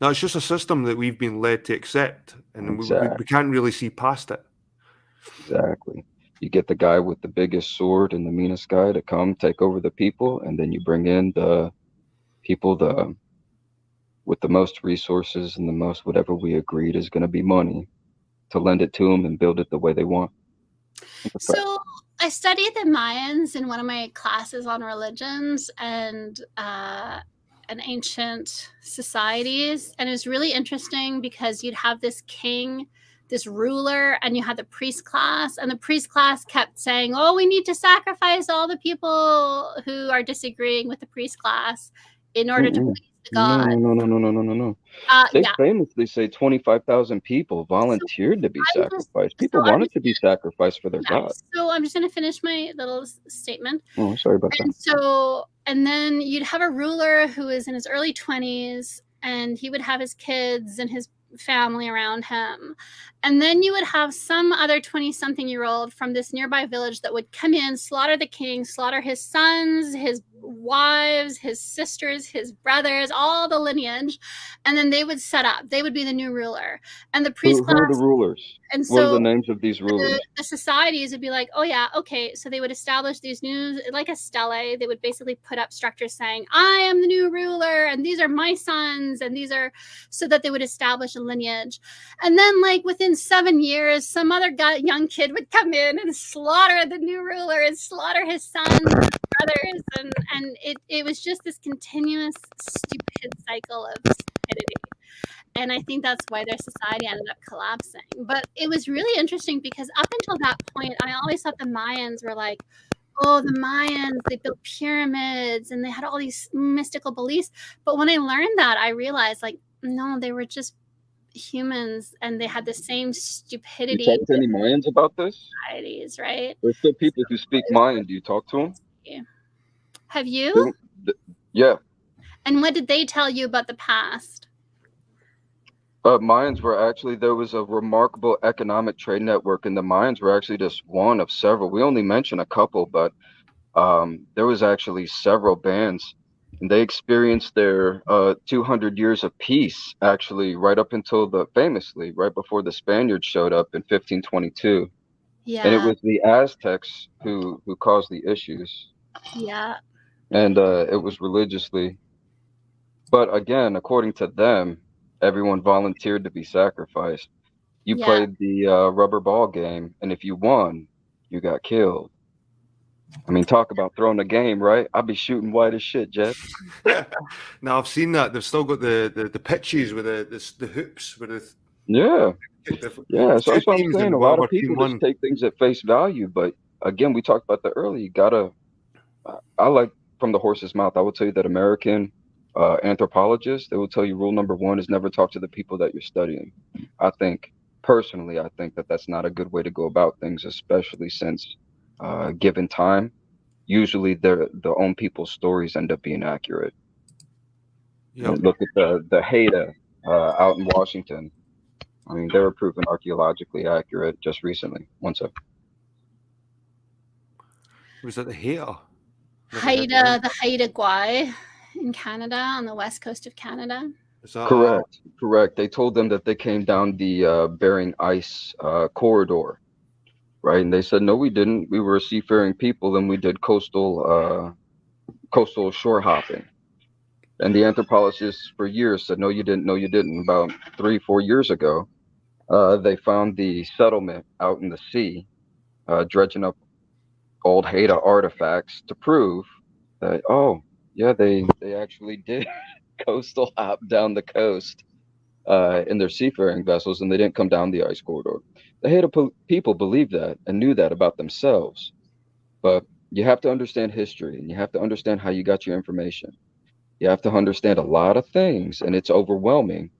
No, it's just a system that we've been led to accept, and Exactly. we can't really see past it. Exactly. You get the guy with the biggest sword and the meanest guy to come take over the people, and then you bring in the people with the most resources and the most whatever we agreed is going to be money to lend it to them and build it the way they want. So I studied the Mayans in one of my classes on religions and ancient societies, and it was really interesting because you'd have this king this ruler, and you had the priest class, and the priest class kept saying, oh, we need to sacrifice all the people who are disagreeing with the priest class in order to please the god. No. They famously say 25,000 people volunteered to be sacrificed. People wanted to be sacrificed for their god. So I'm just going to finish my little statement. Oh, sorry about that. And then you'd have a ruler who is in his early 20s, and he would have his kids and his family around him. And then you would have some other 20-something-year-old from this nearby village that would come in, slaughter the king, slaughter his sons, his wives, his sisters, his brothers, all the lineage. And then they would set up. They would be the new ruler. And the priest class... Who are the rulers? And what are the names of these rulers? The societies would be like, oh yeah, okay. So they would establish these new, like a stele. They would basically put up structures saying, I am the new ruler, and these are my sons, and these are, so that they would establish a lineage. And then like within 7 years, some other young kid would come in and slaughter the new ruler and slaughter his sons and brothers. And it was just this continuous stupid cycle of stupidity. And I think that's why their society ended up collapsing. But it was really interesting because up until that point, I always thought the Mayans were like, oh, the Mayans, they built pyramids and they had all these mystical beliefs. But when I learned that, I realized like, no, they were just humans and they had the same stupidity. You talk to any Mayans about this? Societies, right? There's still people who speak Mayan. Do you talk to them? Yeah. Have you? Yeah. And what did they tell you about the past? Mayans were actually, there was a remarkable economic trade network, and the Mayans were actually just one of several. We only mentioned a couple, but there was actually several bands, and they experienced their 200 years of peace, actually, right up until famously, right before the Spaniards showed up in 1522. Yeah. And it was the Aztecs who caused the issues. Yeah. And it was religiously. But again, according to them, everyone volunteered to be sacrificed. You played the rubber ball game, and if you won, you got killed. I mean, talk about throwing a game, right? I'll be shooting white as shit, Jeff. Now I've seen that they've still got the pitches with the hoops with the yeah. So that's what I'm saying. A lot of people just just take things at face value, but again, we talked about that earlier. You gotta. I like from the horse's mouth. I will tell you that American anthropologists, they will tell you rule number one is never talk to the people that you're studying. Personally, I think that that's not a good way to go about things, especially since given time, usually their own people's stories end up being accurate. Yep. Look at the Haida out in Washington. I mean, they were proven archaeologically accurate just recently. One sec. Was that the Haida? The Haida Gwaii in Canada, on the west coast of Canada. Correct. They told them that they came down the Bering Ice corridor, right? And they said, no, we didn't. We were a seafaring people, and we did coastal shore hopping. And the anthropologists for years said, no, you didn't. No, you didn't. About 3-4 years ago, they found the settlement out in the sea, dredging up old Haida artifacts to prove that, oh, yeah, they actually did coastal hop down the coast in their seafaring vessels, and they didn't come down the ice corridor. The Haida people believed that and knew that about themselves. But you have to understand history, and you have to understand how you got your information. You have to understand a lot of things, and it's overwhelming.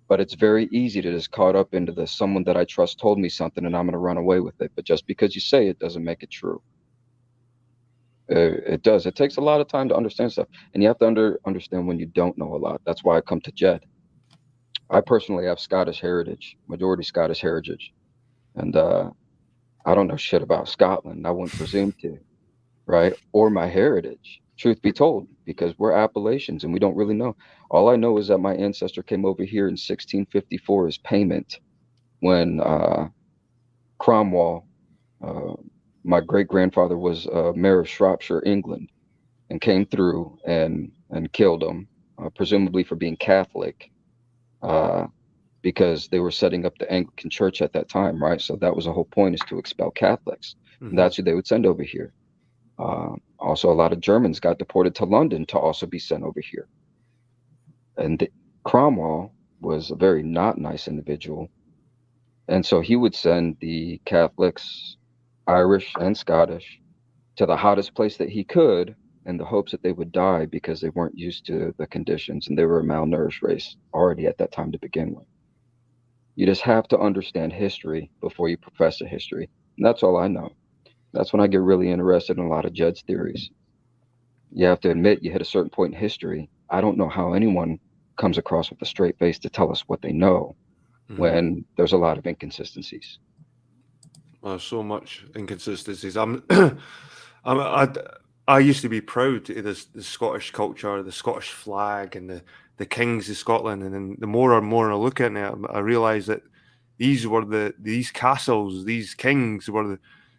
But it's very easy to just caught up into this. Someone that I trust told me something, and I'm going to run away with it. But just because you say it doesn't make it true. It does. It takes a lot of time to understand stuff, and you have to understand when you don't know a lot. That's why I come to Jed. I personally have Scottish heritage, majority Scottish heritage, and I don't know shit about Scotland. I wouldn't presume to, right? Or my heritage, truth be told, because we're Appalachians and we don't really know. All I know is that my ancestor came over here in 1654 as payment when Cromwell, my great-grandfather was mayor of Shropshire, England, and came through and killed him, presumably for being Catholic, because they were setting up the Anglican Church at that time, right? So that was the whole point, is to expel Catholics. Mm-hmm. And that's who they would send over here. Also, a lot of Germans got deported to London to also be sent over here. And Cromwell was a very not nice individual. And so he would send the Catholics, Irish and Scottish, to the hottest place that he could in the hopes that they would die because they weren't used to the conditions and they were a malnourished race already at that time to begin with. You just have to understand history before you profess a history. And that's all I know. That's when I get really interested in a lot of Jed's theories. You have to admit you hit a certain point in history. I don't know how anyone comes across with a straight face to tell us what they know when there's a lot of inconsistencies. There's so much inconsistencies. I used to be proud of the Scottish culture, the Scottish flag, and the kings of Scotland. And then the more and more I look at it, I realise that these castles, these kings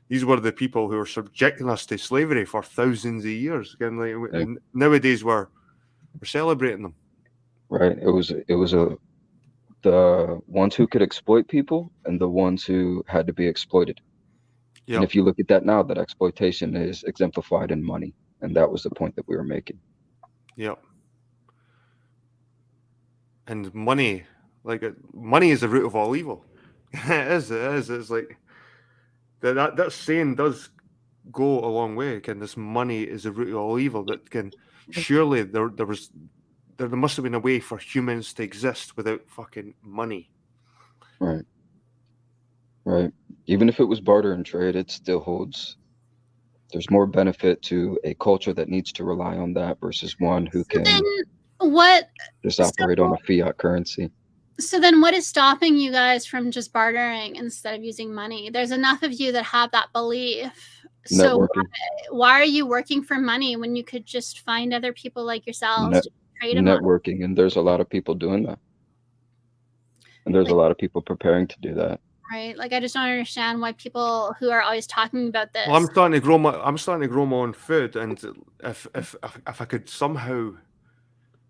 these were the people who were subjecting us to slavery for thousands of years. Again, and nowadays we're celebrating them. Right. It was the ones who could exploit people and the ones who had to be exploited. Yep. And if you look at that now, that exploitation is exemplified in money. And that was the point that we were making. Yep. And money is the root of all evil. It is. It's like that saying does go a long way. Again, this money is the root of all evil. That can surely there must have been a way for humans to exist without fucking money. Right. Right. Even if it was barter and trade, it still holds. There's more benefit to a culture that needs to rely on that versus one who can just operate on a fiat currency. So then what is stopping you guys from just bartering instead of using money? There's enough of you that have that belief. So why are you working for money when you could just find other people like yourselves to trade networking? And there's a lot of people doing that. And there's a lot of people preparing to do that. Right. Like, I just don't understand why people who are always talking about this. Well, I'm starting to grow my own food, and if I could somehow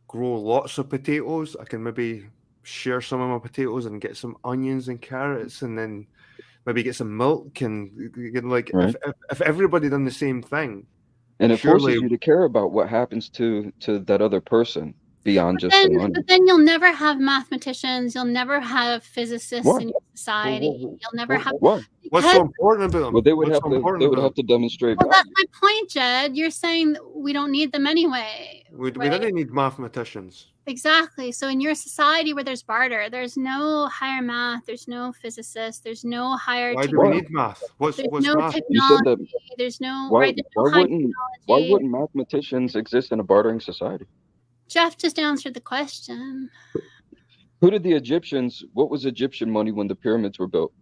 grow lots of potatoes, I can maybe share some of my potatoes and get some onions and carrots, and then maybe get some milk, and like if everybody done the same thing, and it forces you to care about what happens to that other person beyond just the money. But then you'll never have mathematicians, you'll never have physicists in your society. You'll never have what's so important about them? Well, they would have to demonstrate. Well, that's my point, Jed. You're saying that we don't need them anyway. We didn't need mathematicians. Exactly. So in your society where there's barter, there's no higher math, there's no physicists, there's no higher Why do we need math? What's no math? technology, you said that, there's no why wouldn't mathematicians exist in a bartering society? Jeff just answered the question. Who did the Egyptians, what was Egyptian money when the pyramids were built?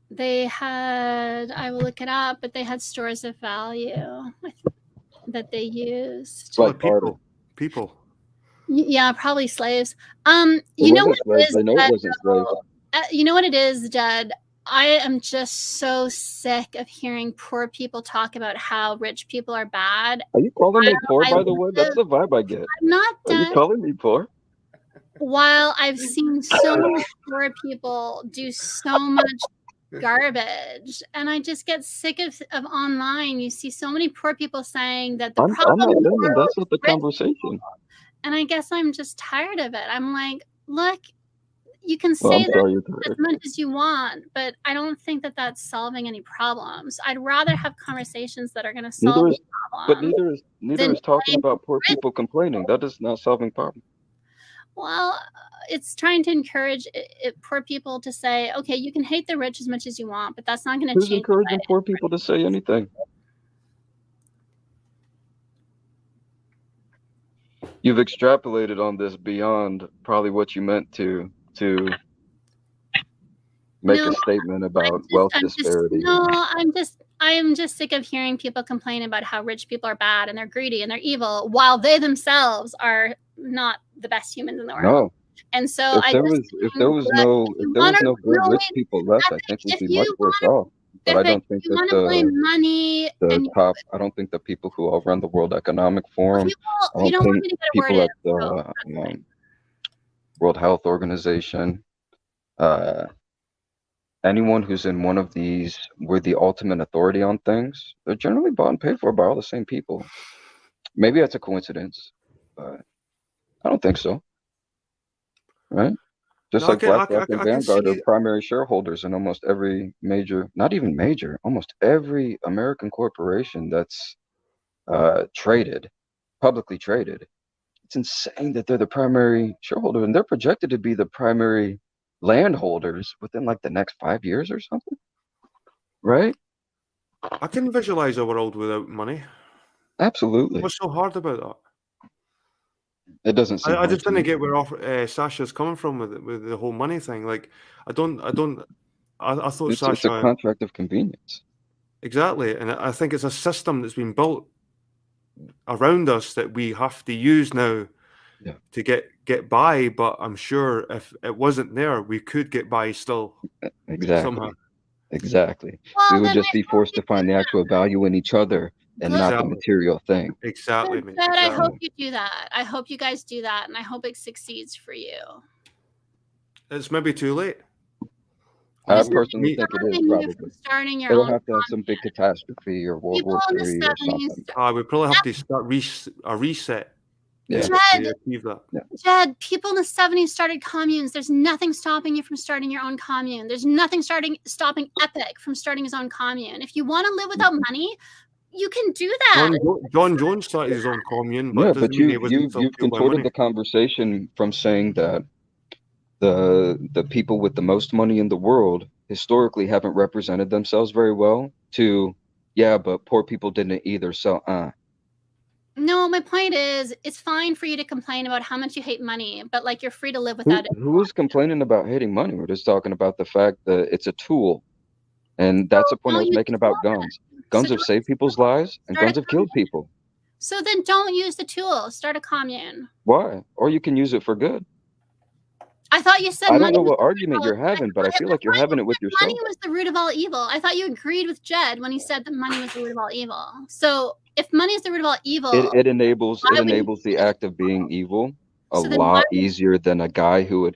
They had, I will look it up, but they had stores of value that they used. Like people. Yeah, probably slaves. You know what it is? I know it wasn't slaves. You know what it is, Jed? I am just so sick of hearing poor people talk about how rich people are bad. Are you calling me poor, by the way? That's the vibe I get. I'm not done. Are you calling me poor? While I've seen so many poor people do so much garbage, and I just get sick of online. You see so many poor people saying that the problem I'm not that's not the conversation. And I guess I'm just tired of it. I'm like, look, you can say that as much as you want, but I don't think that that's solving any problems. I'd rather have conversations that are going to solve problems. But neither is talking about poor people complaining. That is not solving problems. Well, it's trying to encourage poor people to say, okay, you can hate the rich as much as you want, but that's not going to change. Who's encouraging poor people to say anything? You've extrapolated on this beyond probably what you meant to make a statement about wealth disparity. I am just sick of hearing people complain about how rich people are bad and they're greedy and they're evil, while they themselves are not the best humans in the world. No. And so if there was no good rich people left, I think we'd be much worse off. But I don't think that I don't think the people who all run the World Economic Forum, I don't think people at the World Health Organization, anyone who's in one of these, we're the ultimate authority on things, they're generally bought and paid for by all the same people. Maybe that's a coincidence, but I don't think so. Right? Just No, like BlackRock and I can Vanguard are see. primary shareholders in almost every major, not even major, almost every American corporation that's traded, publicly traded. It's insane that they're the primary shareholder, and they're projected to be the primary landholders within like the next 5 years or something, right? I can visualize a world without money. Absolutely. What's so hard about that? It doesn't seem I hard just to didn't me. get where Sasha's coming from with the whole money thing. Like, I thought It's a Sasha contract of convenience. exactly, and I think it's a system that's been built around us that we have to use now Yeah. to get by. But I'm sure if it wasn't there, we could get by still Exactly. somehow. Exactly. We Well, would then just I be hope forced you to do find the that. actual value in each other and Good. not the Exactly. material thing. Exactly, Good, mate. Jed, I Exactly. hope you do that. I hope you guys do that, and I hope it succeeds for you. It's maybe too late. I There's personally nothing think it is stopping you probably. from starting your It would own have to have some big catastrophe or World People War in the III or 70s. something. We probably have to start a reset Yeah. to Jed, achieve that. Jed, people in the 70s started communes. There's nothing stopping you from starting your own commune. There's nothing stopping Epic from starting his own commune. If you want to live without money, you can do that. John Jones started his own commune, but Yeah, it doesn't but mean he wasn't you've still fueled by contorted money. the conversation from saying that the people with the most money in the world historically haven't represented themselves very well to, yeah, but poor people didn't either. So No, my point is, it's fine for you to complain about how much you hate money, but like you're free to live without it. who is complaining about hating money? We're just talking about the fact that it's a tool. And that's the point I don't was use making the about tool guns. then. Guns So have don't saved people's lives and start guns a have killed commune. people. So then don't use the tool. Start a commune. Why? Or you can use it for good. I thought you said I don't money know was what the root argument of all you're having, but I feel like you're having it with yourself. money was the root of all evil. I thought you agreed with Jed when he said that money was the root of all evil. So if money is the root of all evil, It enables why would you the use it? act of being evil a So then why lot would- easier than a guy who would.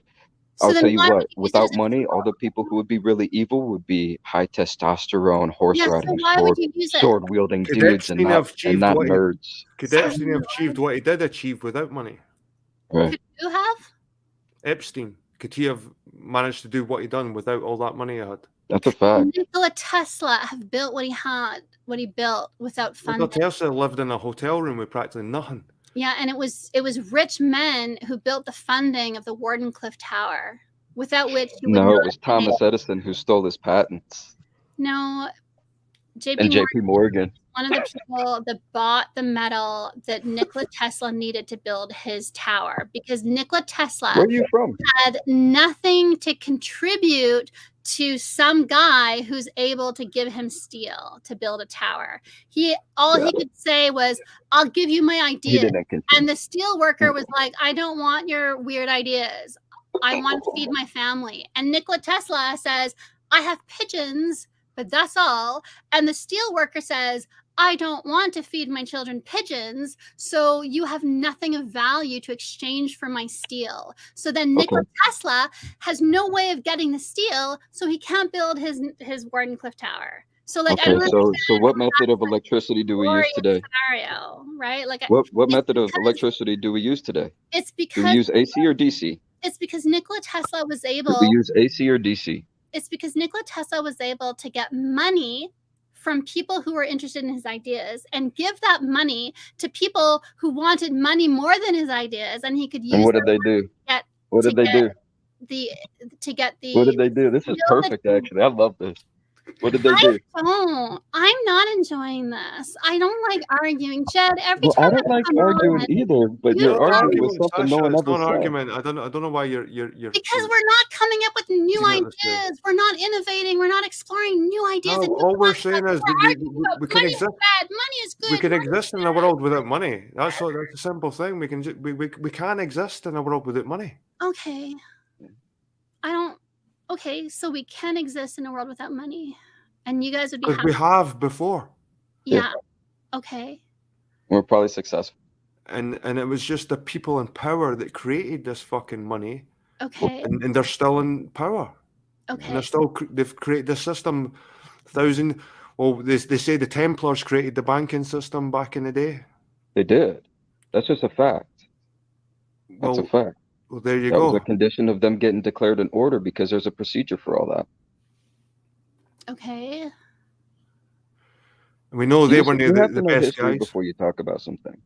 so I'll then tell you why would what, you use it without as a money, tool? all the people who would be really evil would be high testosterone, horse Yeah, so riding, why would you use it? sword wielding Could dudes and Epstein have achieved not what he- nerds. Could Epstein have achieved what he did achieve without money? Right. Could you have? Epstein, could he have managed to do what he done without all that money he had? That's a fact. Nikola Tesla have built what he had, what he built without funding. Nikola Tesla lived in a hotel room with practically nothing. Yeah, and it was rich men who built the funding of the Wardenclyffe Tower, without which you would No, not it was Thomas Edison who stole his patents. No, JP And Morgan, JP Morgan. one of the people that bought the metal that Nikola Tesla needed to build his tower, because Nikola Tesla Where are you from? had nothing to contribute to some guy who's able to give him steel to build a tower. All he could say was, "I'll give you my He idea." didn't continue. And the steel worker was like, "I don't want your weird ideas. I want to feed my family." And Nikola Tesla says, "I have pigeons, but that's all." And the steel worker says, "I don't want to feed my children pigeons, so you have nothing of value to exchange for my steel." So then Nikola Tesla has no way of getting the steel, so he can't build his Wardenclyffe Tower. So like, I don't so what method of electricity do we use today? Scenario, right? Like, What method of electricity do we use today? It's Do because we use AC or DC? it's because Nikola Tesla was Do able. we use AC or DC? It's because Nikola Tesla was able to get money from people who were interested in his ideas and give that money to people who wanted money more than his ideas, and he could use. And what did they do? What did they do? To get the. What did they do? This is perfect, actually. I love this. What did they do? I'm not enjoying this. I don't like arguing, Jed. Every Well, time I don't like arguing either, but you're arguing with something no one It's ever not an said. argument. I don't know why you're because we're not coming up with new ideas. We're not innovating. We're not exploring new ideas. No, all we're saying is we can exist. Money is good. We can exist in a world without money. That's a simple thing. We can exist in a world without money. Okay. Okay, so we can exist in a world without money, and you guys would be happy. We have before. Yeah. Okay. We're probably successful. And it was just the people in power that created this fucking money. Okay. And they're still in power. Okay. And they've created the system. They say the Templars created the banking system back in the day. They did. That's just a fact. That's a fact. Well, there you That was go. a condition of them getting declared an order because there's a procedure for all that. Okay. And we know they You, were near you have to the know best history guys. before you talk about something.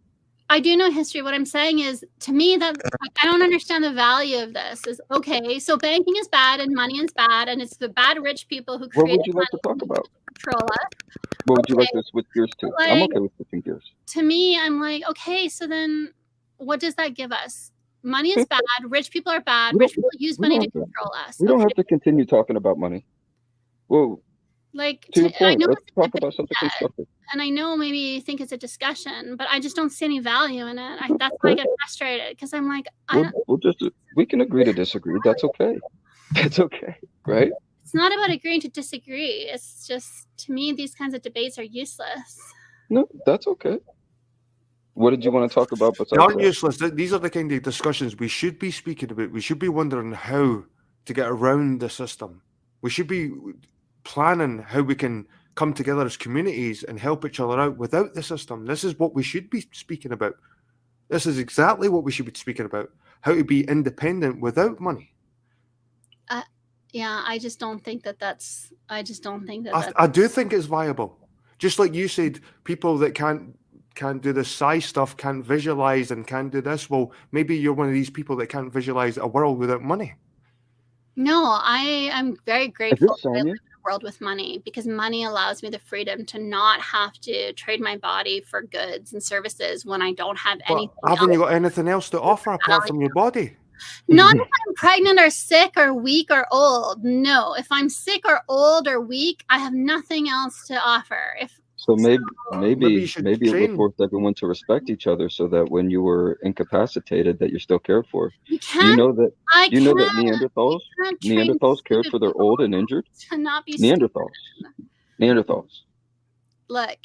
I do know history. What I'm saying is, to me, that I don't understand the value of this. Is okay. So banking is bad and money is bad, and it's the bad rich people who What create would you like to talk money about? to control us. What would you like Okay, to switch gears to? like, I'm okay with switching gears. to me, I'm like, okay, so then what does that give us? Money is bad. Rich people are bad. We Rich don't, people use we money don't to have to, control us. we don't Okay, have to continue talking about money. Well, like to your I point, know let's it's a talk debate, about something constructive. and I know maybe you think it's a discussion, but I just don't see any value in it. That's why I get frustrated because I'm like, We can agree to disagree. That's okay. It's okay, right? it's not about agreeing to disagree. It's just, to me, these kinds of debates are useless. No, that's okay. What did you want to talk about They besides aren't that? useless. These are the kind of discussions we should be speaking about. We should be wondering how to get around the system. We should be planning how we can come together as communities and help each other out without the system. This is what we should be speaking about. This is exactly what we should be speaking about. How to be independent without money. Yeah, I just don't think that that's. I just don't think that. I do think it's viable. Just like you said, people that can't do the size stuff, can't visualize and can't do this. Well, maybe you're one of these people that can't visualize a world without money. No, I am very Is grateful this that I live Sonia? in a world with money, because money allows me the freedom to not have to trade my body for goods and services when I don't have But anything haven't you else. got anything else to offer apart from your body? Not if I'm pregnant or sick or weak or old. No, if I'm sick or old or weak, I have nothing else to offer. So Maybe you maybe should it would train. force everyone to respect each other so that when you were incapacitated, that you're still cared for. You Do you can't. know that I do you know that can't train Neanderthals cared stupid for their people old and injured? to not be stupid. Neanderthals. Look,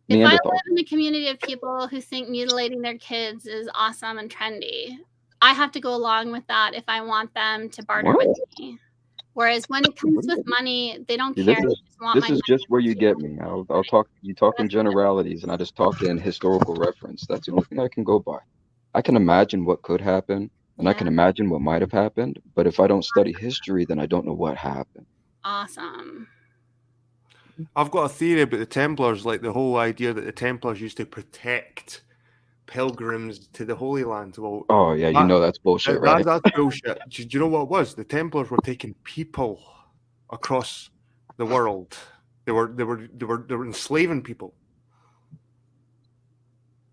if I live Neanderthals. in a community of people who think mutilating their kids is awesome and trendy, I have to go along with that if I want them to barter with me. Whereas when it comes with money, they don't See, care. They just want my this is money. just where you get me. I'll talk. You talk in generalities, and I just talk in historical reference. That's the only thing I can go by. I can imagine what could happen, and I can Yeah, imagine what might have happened. But if I don't study history, then I don't know what happened. awesome. I've got a theory about the Templars, like the whole idea that the Templars used to protect pilgrims to the Holy Land. Well, Oh yeah, you know that's bullshit, right? that's bullshit. Do you know what it was? The Templars were taking people across the world. They were enslaving people.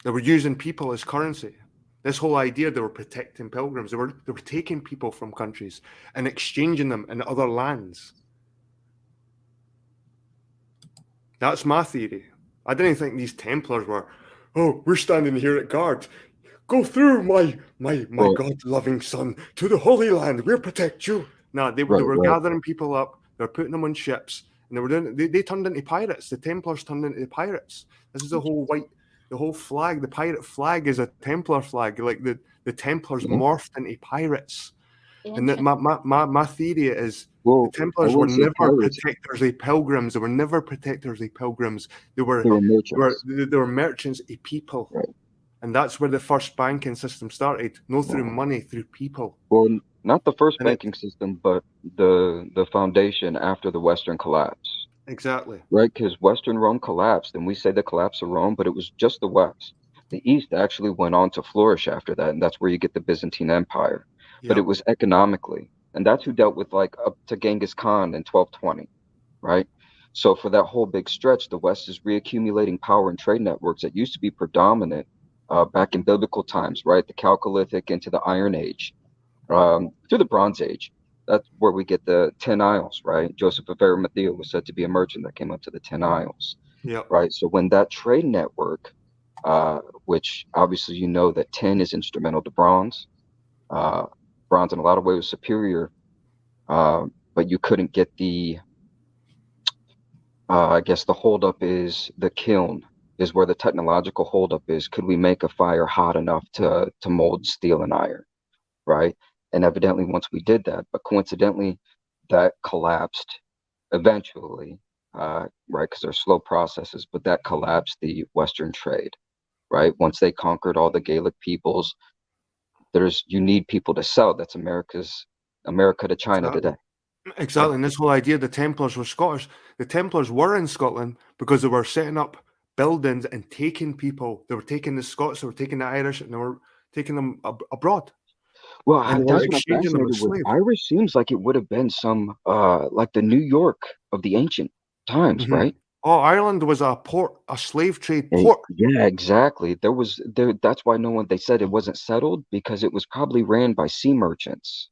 They were using people as currency. This whole idea they were protecting pilgrims. They were taking people from countries and exchanging them in other lands. That's my theory. I didn't think these Templars were, oh, we're standing here at guard. Go through, my God-loving son, to the Holy Land. We'll protect you. No, they were gathering people up. They were putting them on ships, and they were doing. They turned into pirates. The Templars turned into pirates. This is the whole flag. The pirate flag is a Templar flag. Like the Templars morphed into pirates. And that my theory is the Templars were never protectors of pilgrims. They were never protectors of pilgrims. They were merchants. They were merchants of people. Right. And that's where the first banking system started. No through money, through people. Well, not the first banking system, but the foundation after the Western collapse. Exactly. Right, because Western Rome collapsed, and we say the collapse of Rome, but it was just the West. The East actually went on to flourish after that, and that's where you get the Byzantine Empire. Yep. But it was economically, and that's who dealt with like up to Genghis Khan in 1220, right? So for that whole big stretch, the West is reaccumulating power and trade networks that used to be predominant back in biblical times, right? The Chalcolithic into the Iron Age, to the Bronze Age. That's where we get the 10 Isles, right? Joseph of Arimathea was said to be a merchant that came up to the 10 Isles, right? So when that trade network, which obviously you know that tin is instrumental to bronze, bronze in a lot of ways was superior, but you couldn't get the, I guess the holdup is the kiln is where the technological holdup is. Could we make a fire hot enough to mold steel and iron, right? And evidently once we did that, but coincidentally that collapsed eventually, right? Because they're slow processes, but that collapsed the Western trade, right? Once they conquered all the Gaelic peoples, you need people to sell. That's America to China Exactly. today. Exactly. And this whole idea the Templars were Scottish. The Templars were in Scotland because they were setting up buildings and taking people. They were taking the Scots, they were taking the Irish, and they were taking them abroad. Well, And they were that's what I'm exchanging them fascinated as with. slaves. Irish seems like it would have been some like the New York of the ancient times, Mhm. right? Oh, Ireland was a slave trade Eh, port. yeah, exactly. That's why they said it wasn't settled, because it was probably ran by sea merchants.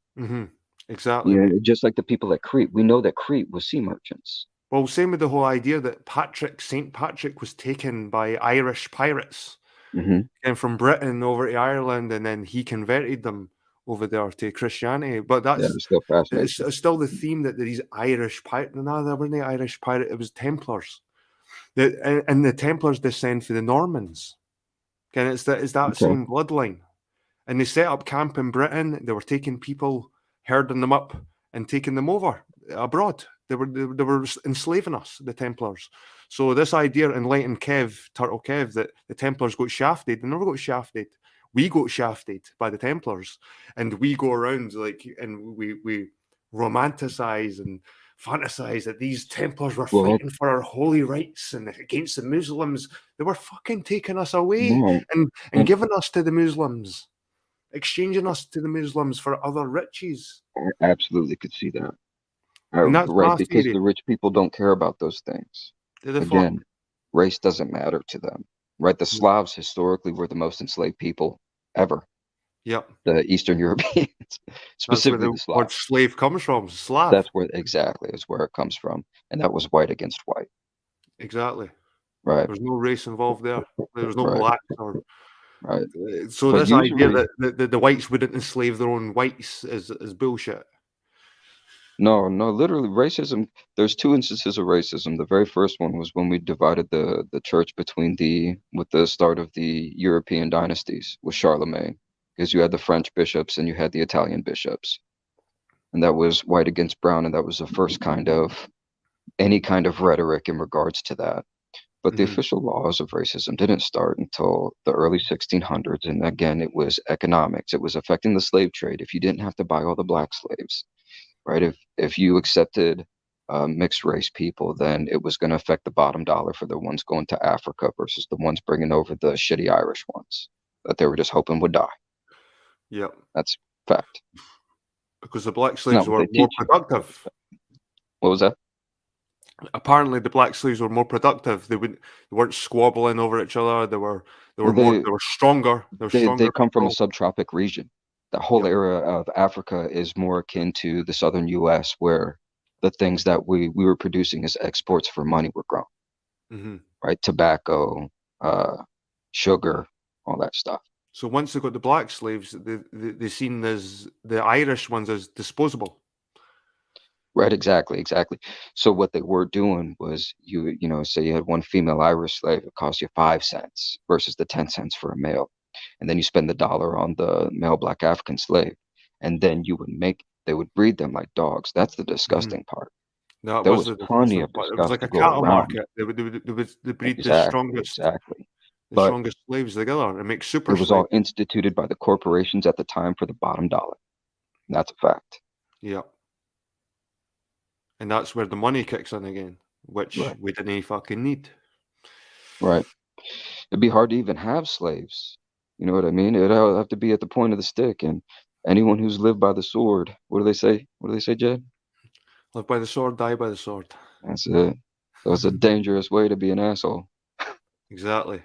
Exactly, mate. Just like the people at Crete. We know that Crete was sea merchants. Well, same with the whole idea that St. Patrick was taken by Irish pirates Hmm. and from Britain over to Ireland, and then he converted them over there to Christianity. But Yeah, that's it's still fascinating. it's still the theme that these Irish pirates. No, they weren't the Irish pirate. It was Templars. And the Templars descend from the Normans. And it's that Okay. same bloodline. And they set up camp in Britain. They were taking people, herding them up, and taking them over abroad. They were enslaving us, the Templars. So this idea, Enlightened Turtle Kev, that the Templars got shafted, they never got shafted. We got shafted by the Templars, and we go around and we romanticize and fantasize that these Templars were fighting for our holy rights and against the Muslims. They were fucking taking us away Right. and giving us to the Muslims, exchanging us to the Muslims for other riches. I absolutely could see that. And that's Right, my because theory. the rich people don't care about those things. They're the fuck. Again, race doesn't matter to them. Right? The Slavs historically were the most enslaved people ever. Yep. The Eastern Europeans, specifically the That's where the word Slavs. slave comes from. Slav. That's where exactly is where it comes from, and that was white against white. Exactly. Right. There's no race involved there. There was no Right. blacks or. Right. So But this idea usually, that the whites wouldn't enslave their own whites is bullshit. no, literally racism. There's two instances of racism. The very first one was when we divided the church with the start of the European dynasties with Charlemagne, because you had the French bishops and you had the Italian bishops, and that was white against brown, and that was the first any kind of rhetoric in regards to that. But the official laws of racism didn't start until the early 1600s, and again, it was economics. It was affecting the slave trade. If you didn't have to buy all the black slaves, right? If you accepted mixed race people, then it was going to affect the bottom dollar for the ones going to Africa versus the ones bringing over the shitty Irish ones that they were just hoping would die. Yep. That's fact. Because the black slaves what were they more teach you. productive. What was that? Apparently, the black slaves were more productive. They weren't squabbling over each other. They were stronger. They come from a people. subtropic region. The whole area of Africa is more akin to the southern U.S., where the things that we were producing as exports for money were grown. Right? Tobacco, sugar, all that stuff. So once they got the black slaves, they seen as the Irish ones as disposable. Right, exactly. So what they were doing was say you had one female Irish slave, it cost you 5 cents versus the 10 cents for a male. And then you spend the dollar on the male black African slave. And then they would breed them like dogs. That's the disgusting part. There was plenty of disgust. It was like a to go cattle around. market. They breed the strongest slaves together and make super It was all instituted by the corporations at the time for the bottom dollar. And that's a fact. Yeah. And that's where the money kicks in again, which we didn't fucking need. Right. It'd be hard to even have slaves. You know what I mean? It'd have to be at the point of the stick. And anyone who's lived by the sword, what do they say? What do they say, Jed? Live by the sword, die by the sword. That's it. So it's a dangerous way to be an asshole. Exactly.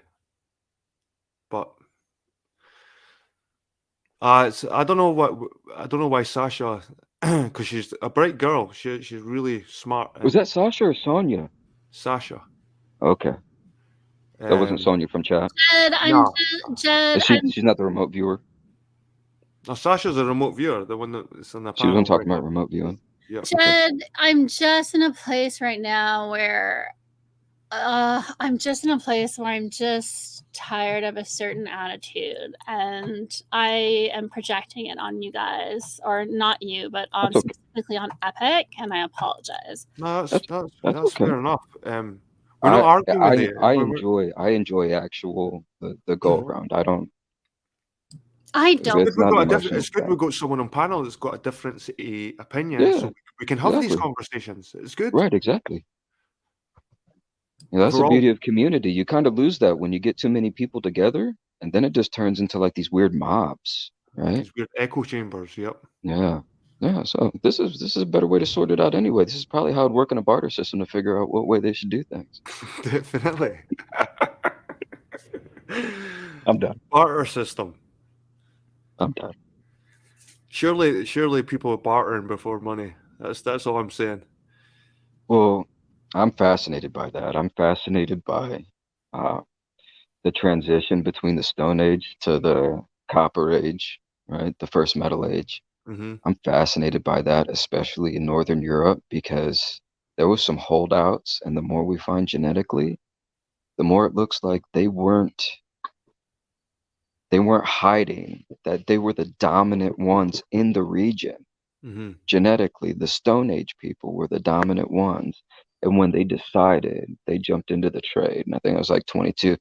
But I don't know why Sasha, because she's a bright girl. She's really smart. Was that Sasha or Sonia? Sasha. Okay. That wasn't Sonia from chat. Jed, She's not the remote viewer. No, Sasha's a remote viewer. The one that's on the panel. She was talking right about remote viewing. Yeah. Jed, I'm just in a place right now where I'm just tired of a certain attitude, and I am projecting it on you guys, or not you, but specifically on Epic, and I apologize. No, that's okay. Fair enough. We're not arguing with you. I enjoy actual the go around. I don't. I If don't. it's not an emotional It's good fact. we've got someone on panel that's got a different opinion, so Yeah, we can have these exactly. conversations. It's good. Right, exactly. Yeah, that's the We're all beauty of community. You kind of lose that when you get too many people together, and then it just turns into like these weird mobs, right? these weird echo chambers. Yep. Yeah. Yeah. So this is a better way to sort it out anyway. This is probably how it'd work in a barter system to figure out what way they should do things. Definitely. I'm done. Barter system. I'm done. Surely people are bartering before money. That's all I'm saying. Well, I'm fascinated by that. I'm fascinated by the transition between the Stone Age to the Copper Age, right? The first Metal Age. Hmm. I'm fascinated by that, especially in Northern Europe, because there was some holdouts, and the more we find genetically, the more it looks like they weren't hiding, that they were the dominant ones in the region. Hmm. Genetically, the Stone Age people were the dominant ones. And when they decided, they jumped into the trade. And I think I was like 22.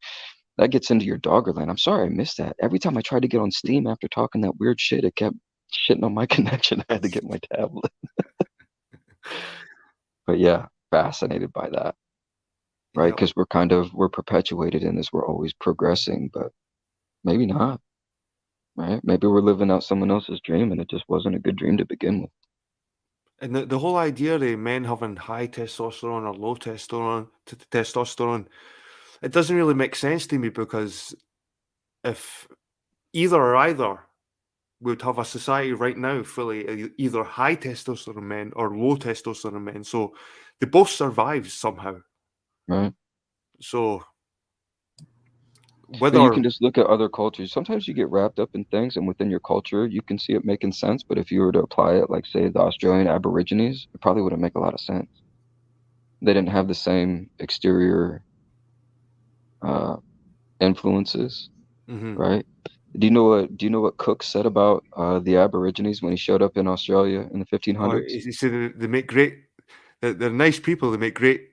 That gets into your Doggerland. I'm sorry I missed that. Every time I tried to get on Steam after talking that weird shit, it kept shitting on my connection. I had to get my tablet. But yeah, fascinated by that, right? Yep. Because we're perpetuated in this. We're always progressing, but maybe not, right? Maybe we're living out someone else's dream, and it just wasn't a good dream to begin with. And the whole idea of men having high testosterone or low testosterone, it doesn't really make sense to me, because if either or either, we would have a society right now fully either high testosterone men or low testosterone men. So they both survive somehow. Right. So But you whether can just look at other cultures. Sometimes you get wrapped up in things, and within your culture, you can see it making sense. But if you were to apply it, like, say, the Australian Aborigines, it probably wouldn't make a lot of sense. They didn't have the same exterior influences, Mhm. right? Do you know what Cook said about the Aborigines when he showed up in Australia in the 1500s? He said they make great. They're nice people. They make great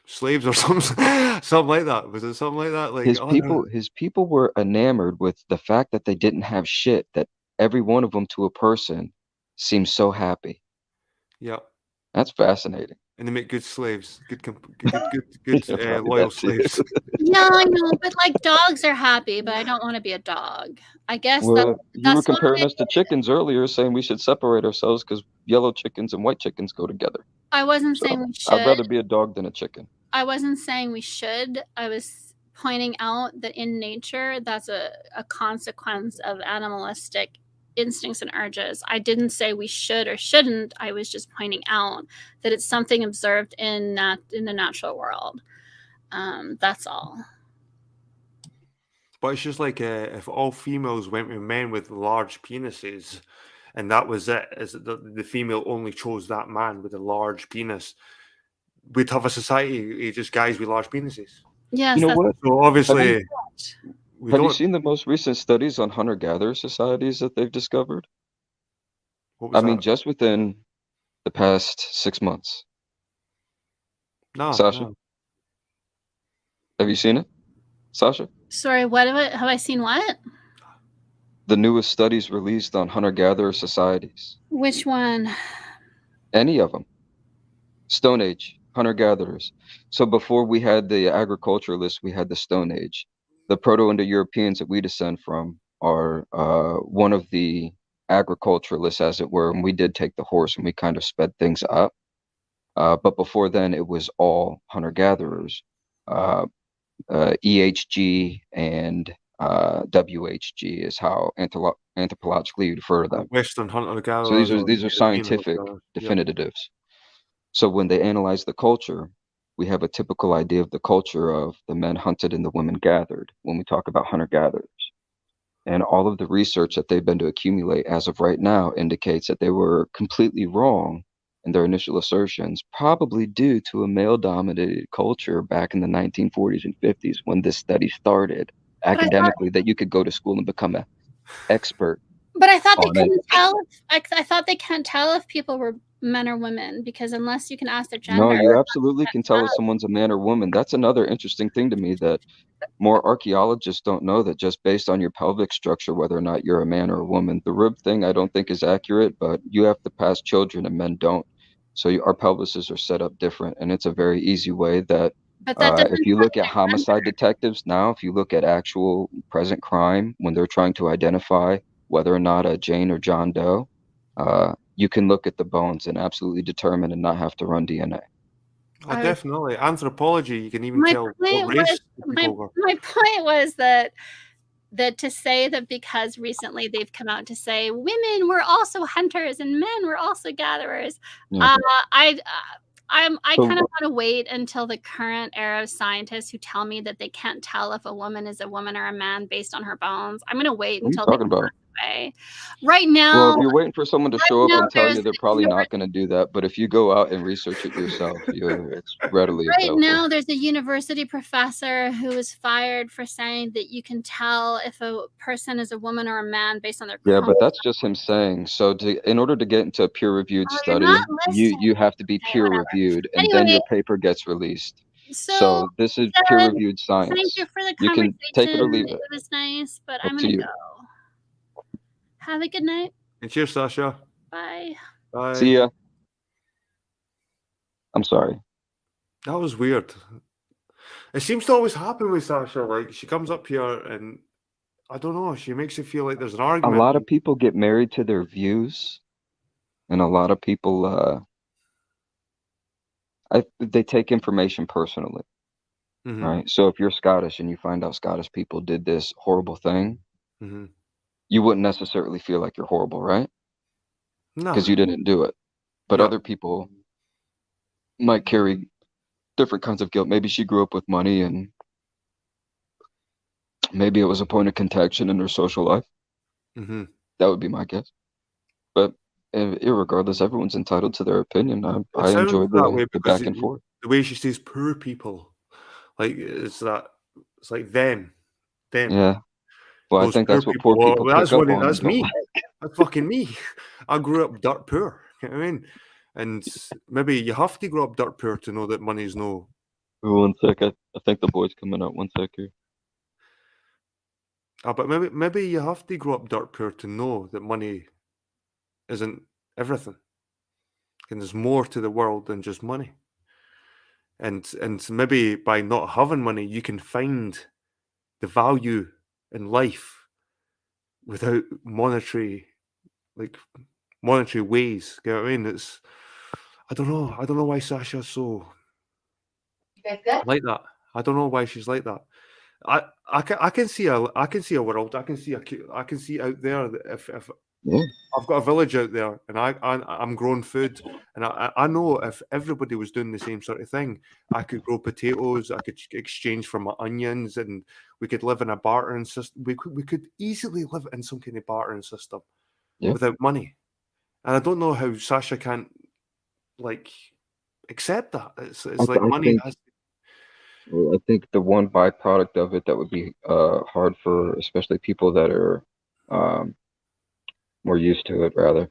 slaves or something, something like that. Was it something like that? Like, oh no, His people were enamored with the fact that they didn't have shit, that every one of them to a person seemed so happy. yeah. That's fascinating. And they make good slaves, good Yeah, probably loyal that too. slaves. Yeah, I know, but like dogs are happy, but I don't want to be a dog. I guess Well, you were that's why comparing us to chickens earlier, saying we should separate ourselves because yellow chickens and white chickens go together. I wasn't saying So we I'd should. rather be a dog than a chicken. I wasn't saying we should. I was pointing out that in nature, that's a consequence of animalistic instincts and urges. I didn't say we should or shouldn't. I was just pointing out that it's something observed in the natural world. That's all. But it's just like if all females went with men with large penises, and that was it, is that the female only chose that man with a large penis, we'd have a society just guys with large penises. Yes, You know that's what? So obviously we Have you don't. seen the most recent studies on hunter-gatherer societies that they've discovered? What was I mean, that? just within the past 6 months. No, Sasha, no. have you seen it? Sasha? Sorry, what have I seen? What? The newest studies released on hunter-gatherer societies. Which one? Any of them. Stone Age, hunter-gatherers. So before we had the agriculturalists, we had the Stone Age. The Proto-Indo-Europeans that we descend from are one of the agriculturalists, as it were, and we did take the horse and we kind of sped things up. But before then, it was all hunter-gatherers. EHG and WHG is how anthropologically you refer to them. Western hunter So gatherers or these are European scientific hunter-gatherers. Yep. definitives. So when they analyze the culture, we have a typical idea of the culture of the men hunted and the women gathered when we talk about hunter-gatherers. And all of the research that they've been to accumulate as of right now indicates that they were completely wrong in their initial assertions, probably due to a male-dominated culture back in the 1940s and 50s when this study started academically, that you could go to school and become an expert. But I thought they on it. couldn't tell. I thought they can't tell if people were men or women, because unless you can ask their No, gender, you absolutely can tell if someone's a man or woman. That's another interesting thing to me that more archaeologists don't know, that just based on your pelvic structure, whether or not you're a man or a woman. The rib thing I don't think is accurate, but you have to pass children and men don't. So our pelvises are set up different, and it's a very easy way that but that doesn't if you tell look you at their gender. homicide detectives now, if you look at actual present crime, when they're trying to identify whether or not a Jane or John Doe, you can look at the bones and absolutely determine and not have to run DNA. Oh, definitely. Anthropology, you can even My tell what point was race the people were. my point was that to say that because recently they've come out to say women were also hunters and men were also gatherers. Yeah. I So- kind of want to wait until the current era of scientists who tell me that they can't tell if a woman is a woman or a man based on her bones. I'm going to wait What are you until they talking about? pass away. Right now, Well, if you're waiting for someone to show up now and tell you, there's they're the probably not going to do that. But if you go out and research it yourself, it's readily Right available. now, there's a university professor who was fired for saying that you can tell if a person is a woman or a man based on their Yeah, but chromosomes. that's just him saying. So in order to get into a peer-reviewed Oh, you're study, not listening. you have to be Okay, whatever. peer-reviewed, and then Anyway, your paper gets released. So So this is then, peer-reviewed thank science. you for the You can take it or conversation. leave It it. was nice, but Up I'm to gonna you. go. Have a good night. And cheers, Sasha. Bye. Bye. See ya. I'm sorry. That was weird. It seems to always happen with Sasha. Like, she comes up here and I don't know, she makes you feel like there's an A argument. lot of people get married to their views, and a lot of people they take information personally, Mhm, right? So if you're Scottish and you find out Scottish people did this horrible thing, mhm. you wouldn't necessarily feel like you're horrible, right? No. Because you didn't do it. But Yeah. other people might carry different kinds of guilt. Maybe she grew up with money, and maybe it was a point of contention in her social life. Mhm. That would be my guess. But irregardless, everyone's entitled to their opinion. It I sounds enjoy that way the because back and forth. the way she says poor people, like it's like them. Yeah. Well, I Those think poor that's what people. poor people Well, pick up on. that's and don't me. like. That's fucking me. I grew up dirt poor. You know what I mean? And maybe you have to grow up dirt poor to know that money's no. One sec. I think the boy's coming out. 1 sec here. But maybe you have to grow up dirt poor to know that money isn't everything. And there's more to the world than just money. And maybe by not having money, you can find the value in life without monetary ways. You know what I mean? I don't know why Sasha's so like that. I don't know why she's like that. I can see a world. I can see out there that if Yeah. I've got a village out there and I'm growing food, and I know if everybody was doing the same sort of thing, I could grow potatoes, I could exchange for my onions, and we could live in a bartering system. We could easily live in some kind of bartering system without money. And I don't know how Sasha can't like accept that. It's like money has. I think the one byproduct of it that would be hard for especially people that are more used to it, rather,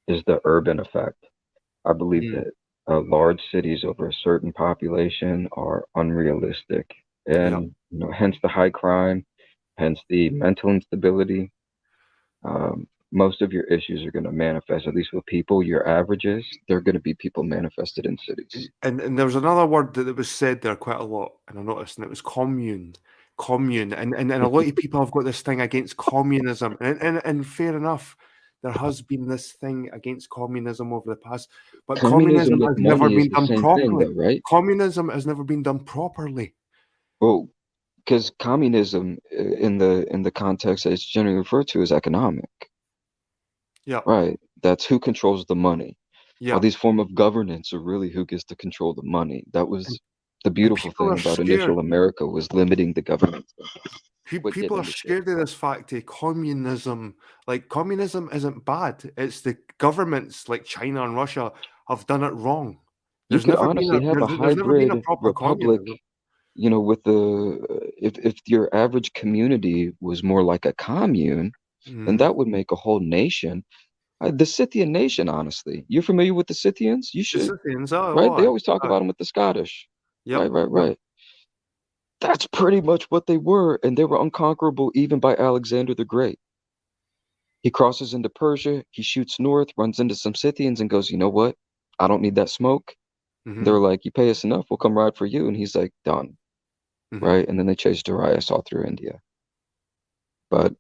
is the urban effect. I believe that large cities over a certain population are unrealistic, and hence the high crime, hence the mental instability. Most of your issues are going to manifest, at least with people, your averages, they're going to be people manifested in cities. And there was another word that was said there quite a lot, and I noticed, and it was commune. And a lot of people have got this thing against communism, and fair enough, there has been this thing against communism over the past, but communism has never been done properly. Thing, though, right? Communism has never been done properly. Well, because communism, in the context that it's generally referred to, is economic. Yeah. Right. That's who controls the money. Yeah. All these form of governance are really who gets to control the money. That was the beautiful thing about initial America, was limiting the government. People are scared of this fact of communism. Like, communism isn't bad. It's the governments like China and Russia have done it wrong. You could honestly have a hybrid republic, with if your average community was more like a commune, then that would make a whole nation. The Scythian nation, honestly. You're familiar with the Scythians? You The should, Scythians, right? They aye, always talk aye. about them with the Scottish. Yep, yep. Right. That's pretty much what they were, and they were unconquerable even by Alexander the Great. He crosses into Persia, he shoots north, runs into some Scythians, and goes, you know what? I don't need that smoke. Mm-hmm, They're like, you pay us enough, we'll come ride for you. And he's like, done, mm-hmm. right? And then they chased Darius all through India. But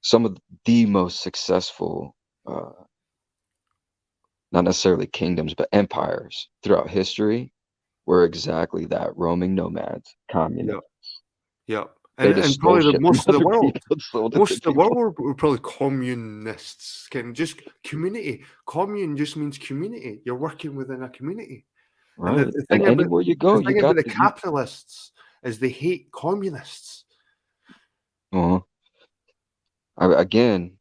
some of the most successful, not necessarily kingdoms, but empires throughout history were exactly that, roaming nomads, communists. Yep. They And just stole probably shit from most of the other world. people and sold it Most to of the world people. were probably communists. Just community. Commune just means community. You're working within a community. And Right. And anywhere you go, the you thing about got the the, capitalists is they hate communists. uh, again,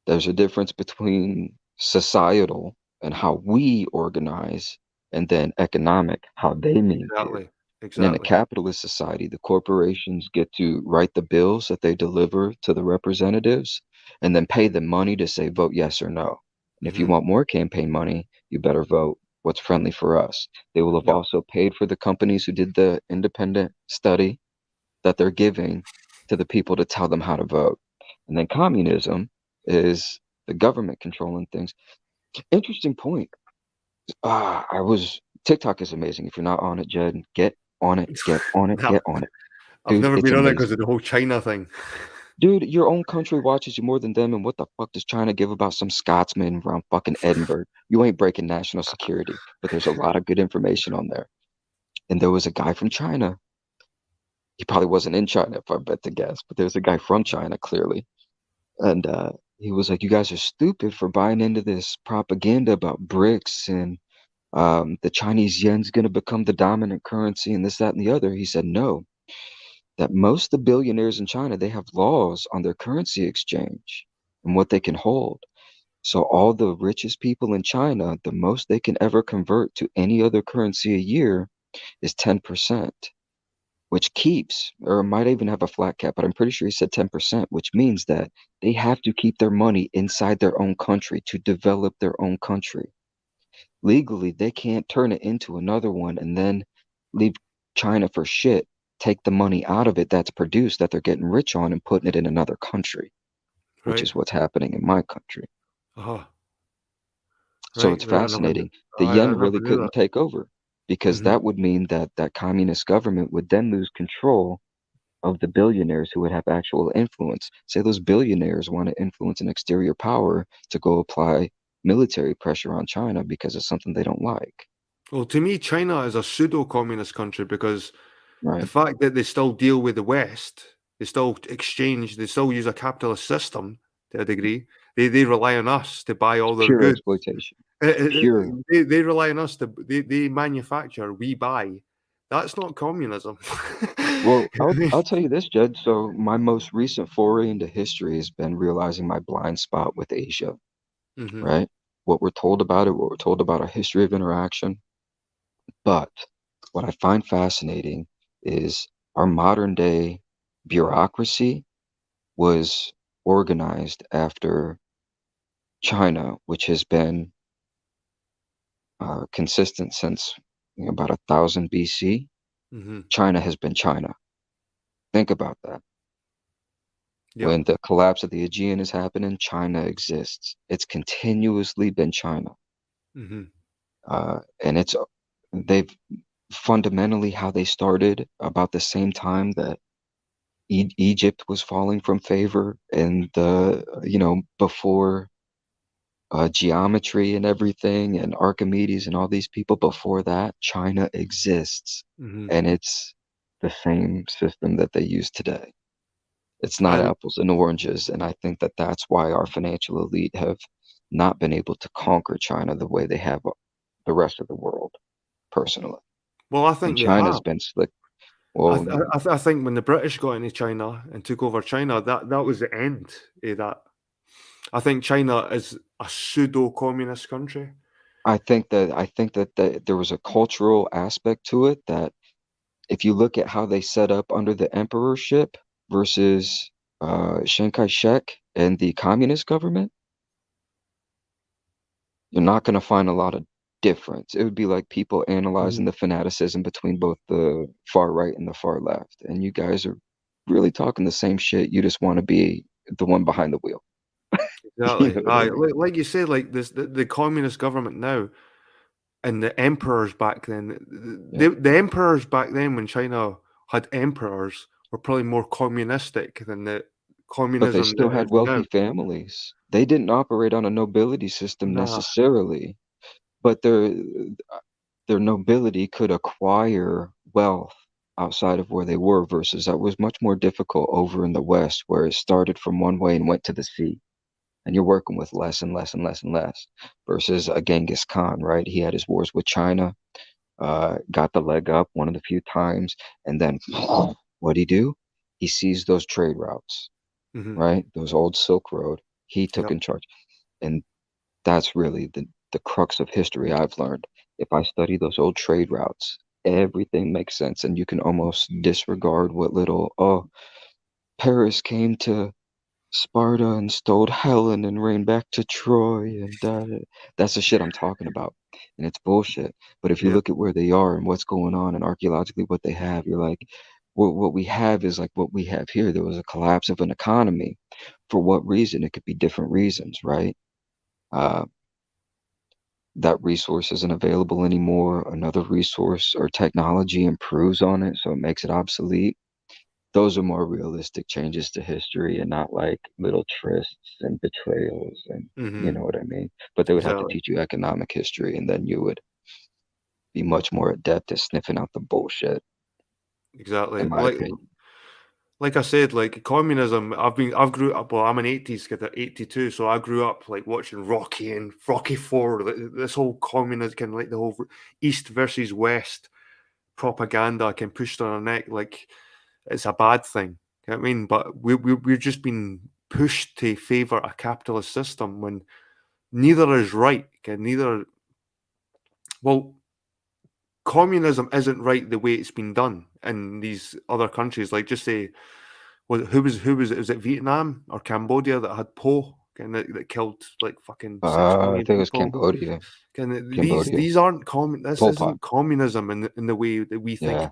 there's a difference between societal and how we organize, and then economic, how they mean to. Exactly. And in a Exactly. capitalist society, the corporations get to write the bills that they deliver to the representatives and then pay them money to say vote yes or no. And if you Mm-hmm. want more campaign money, you better vote what's friendly for us. They will have Yep. also paid for the companies who did the independent study that they're giving to the people to tell them how to vote. And then communism is the government controlling things. Interesting point. TikTok is amazing. If you're not on it, Jed, get on it, get on it, No, get on it. I've Dude, never it's been on it because amazing. of the whole China thing. Dude, your own country watches you more than them, and what the fuck does China give about some Scotsman around fucking Edinburgh? You ain't breaking national security, but there's a lot of good information on there. And there was a guy from China. He probably wasn't in China, if I bet to guess, but there's a guy from China, clearly. And he was like, you guys are stupid for buying into this propaganda about BRICS and the Chinese yen's going to become the dominant currency and this, that, and the other. He said, no, that most of the billionaires in China, they have laws on their currency exchange and what they can hold. So all the richest people in China, the most they can ever convert to any other currency a year is 10%, which keeps, or might even have a flat cap, but I'm pretty sure he said 10%, which means that they have to keep their money inside their own country to develop their own country. Legally, they can't turn it into another one and then leave China for shit, take the money out of it that's produced that they're getting rich on and putting it in another country, which Right. is what's happening in my country. Uh-huh. So Right. it's Right. I never knew, fascinating. The I yen never really knew couldn't that. take over because Mm-hmm. that would mean that that communist government would then lose control of the billionaires who would have actual influence. Say those billionaires want to influence an exterior power to go apply military pressure on China because of something they don't like. Well, to me, China is a pseudo-communist country because the Right. fact that they still deal with the West, they still exchange, they still use a capitalist system to a degree. They rely on us to buy all their Pure goods. exploitation. Pure. They rely on us to they manufacture, we buy. That's not communism. Well, I'll tell you this, Jed. So my most recent foray into history has been realizing my blind spot with Asia, Hmm. right? What we're told about it, what we're told about our history of interaction. But what I find fascinating is our modern day bureaucracy was organized after China, which has been consistent since about 1000 BC. Hmm. China has been China. Think about that. Yep. When the collapse of the Aegean is happening, China exists. It's continuously been China. Hmm. And they've fundamentally how they started about the same time that Egypt was falling from favor and before geometry and everything and Archimedes and all these people before that, China exists. Hmm. And it's the same system that they use today. It's not And apples and oranges. And I think that that's why our financial elite have not been able to conquer China the way they have the rest of the world, personally. well, I And think they China's have. been slick. I, Well, th- I, th- I think when the British got into China and took over China, that was the end of that. I think China is a pseudo-communist country. I think that there was a cultural aspect to it that if you look at how they set up under the emperorship versus Chiang Kai-shek and the communist government, you're not going to find a lot of difference. It would be like people analyzing the fanaticism between both the far right and the far left. And you guys are really talking the same shit. You just want to be the one behind the wheel. You Exactly. know what I Aye, mean? like you say, like the communist government now and the emperors back then. Yeah. The emperors back then, when China had emperors, were probably more communistic than the But they communism still that had is now. wealthy families. They didn't operate on a nobility system Nah. necessarily, but their nobility could acquire wealth outside of where they were, versus that was much more difficult over in the West, where it started from one way and went to the sea. And you're working with less and less and less and less, versus a Genghis Khan, right? He had his wars with China, got the leg up one of the few times, and then what'd he do? He seized those trade routes, Hmm. right? Those old Silk Road. He took Yep. in charge. And that's really the crux of history I've learned. If I study those old trade routes, everything makes sense, and you can almost disregard what little, oh, Paris came to Sparta and stole Helen and ran back to Troy, and that's the shit I'm talking about. And it's bullshit. But if you Yeah. look at where they are and what's going on and archaeologically what they have, you're like, what we have is like what we have here. There was a collapse of an economy. For what reason? It could be different reasons, right? Uh, that resource isn't available anymore. Another resource or technology improves on it, so it makes it obsolete. Those are more realistic changes to history, and not like little trysts and betrayals, and you Hmm. know what I mean. But they would have to Exactly. teach you economic history, and then you would be much more adept at sniffing out the bullshit, Exactly. in my opinion. Like I said, like communism. I've grew up. Well, I'm an '80s kid at 82, so I grew up like watching Rocky and Rocky Four. This whole communism, kind of like the whole East versus West propaganda, can pushed on our neck like it's a bad thing. You know what I mean? But we've just been pushed to favor a capitalist system when neither is right. Okay, neither. Well, communism isn't right the way it's been done in these other countries. Like, just say, who was it? Was it Vietnam or Cambodia that had Po and that killed like fucking six I million think it was people? Cambodia. And Cambodia. these aren't commun. This Pol Pot. isn't communism in the way that we think. Yeah.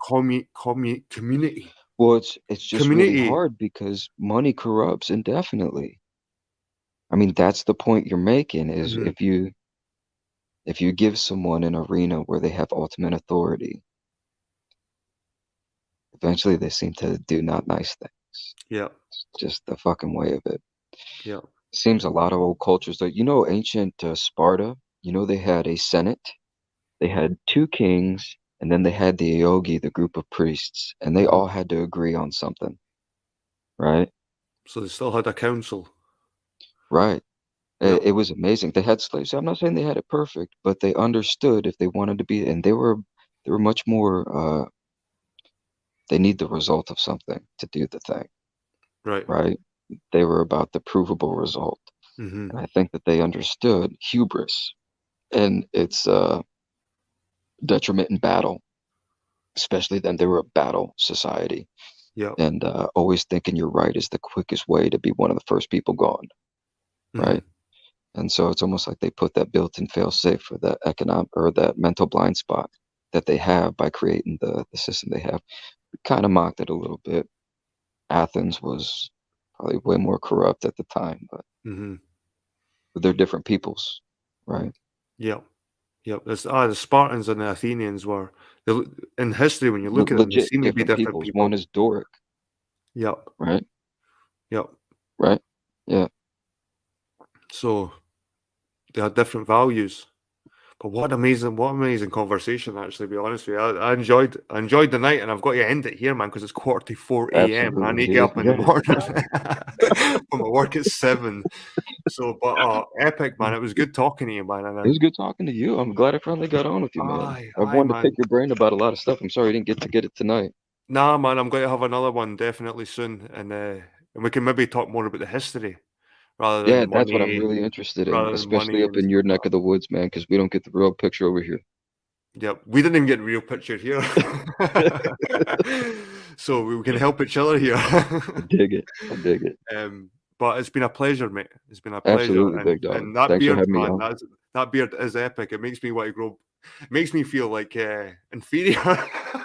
Community. Well, it's just really Community. hard because money corrupts indefinitely. I mean, that's the point you're making, is Mhm. if you give someone an arena where they have ultimate authority, eventually they seem to do not nice things. Yeah. It's just the fucking way of it. Yeah. Seems a lot of old cultures, like, ancient Sparta, they had a senate, they had two kings, and then they had the Aogi, the group of priests, and they Mhm. all had to agree on something, right? So they still had a council. Right. Yeah. It was amazing. They had slaves. I'm not saying they had it perfect, but they understood if they wanted to be, and they were much more. They need the result of something to do the thing, Right. right? They were about the provable result, Hmm. and I think that they understood hubris and its detriment in battle. Especially then, they were a battle society, Yeah. and always thinking you're right is the quickest way to be one of the first people gone, Hmm. right? And so it's almost like they put that built-in fail-safe for that economic or that mental blind spot that they have by creating the system they have. Kind of mocked it a little bit. Athens was probably way more corrupt at the time, but Hmm. they're different peoples, right? Yeah. Yep. The Spartans and the Athenians were in history. When you look at them, they Legit seem to be different different peoples. One people. is Doric, Yep. right? Yep. Right? Yeah. So they had different values. But what amazing conversation! Actually, to be honest with you, I enjoyed the night, and I've got to end it here, man, because it's 4:45 a.m. and I Absolutely, need to get dude. up You in the gotta. morning for my work at 7. So, but epic, man! It was good talking to you, man. It was good talking to you. I'm glad I finally got on with you, man. Aye, I aye, wanted to man. pick your brain about a lot of stuff. I'm sorry I didn't get to get it tonight. Nah, man, I'm going to have another one definitely soon, and we can maybe talk more about the history Yeah, that's what I'm really interested in, rather than especially money up and in your stuff like neck of the woods, man, because we don't get the real picture over here. that. Yep, we didn't even get a real picture here, so we can help each other here. I dig it. I dig it. But it's been a pleasure, mate. It's been a pleasure, Absolutely, big dog. and that Thanks for beard, having me man, on. That beard is epic. It makes me want to grow. It makes me feel like inferior.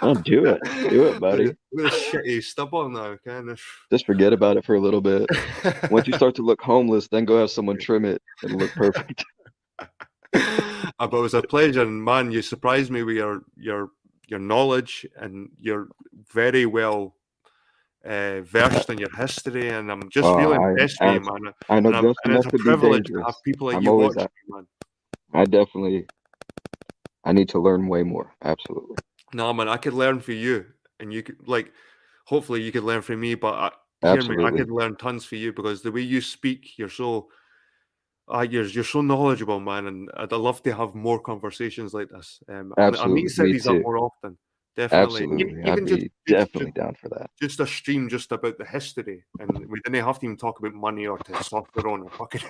Oh, do it, buddy. With a shitty stub on now, kind of. Just forget about it for a little bit. Once you start to look homeless, then go have someone trim it. It'll look perfect. But it was a pleasure, and man, you surprised me with your knowledge, and you're very well versed in your history, and I'm just really impressed with you, man. I know and just and enough it's a to be privilege to dangerous. have people like I'm you always watching me, man. I need to learn way more. Absolutely. No, man, I could learn from you, and you could hopefully you could learn from me. But hear me, I could learn tons from you because the way you speak, you're so knowledgeable, man, and I'd love to have more conversations like this. I need to set these up more often. Definitely. Absolutely. Even I'd be definitely down for that. Just a stream just about the history, and we didn't have to even talk about money or testosterone or fucking.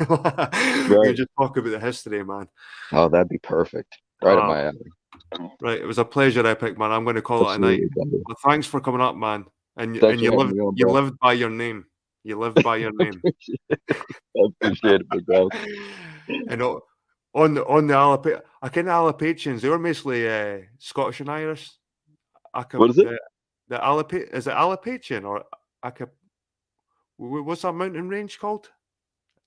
We can just talk about the history, man. Oh, that'd be perfect. Right up my alley. Right, it was a pleasure, Epic, man. I'm going to call it a night. Well, thanks for coming up, man. And you lived by your name. You lived by your name. I appreciate it, big dog. And on the I kind of Allopatians, they were mostly Scottish and Irish. What is it? Is it Allopatian or what's that mountain range called?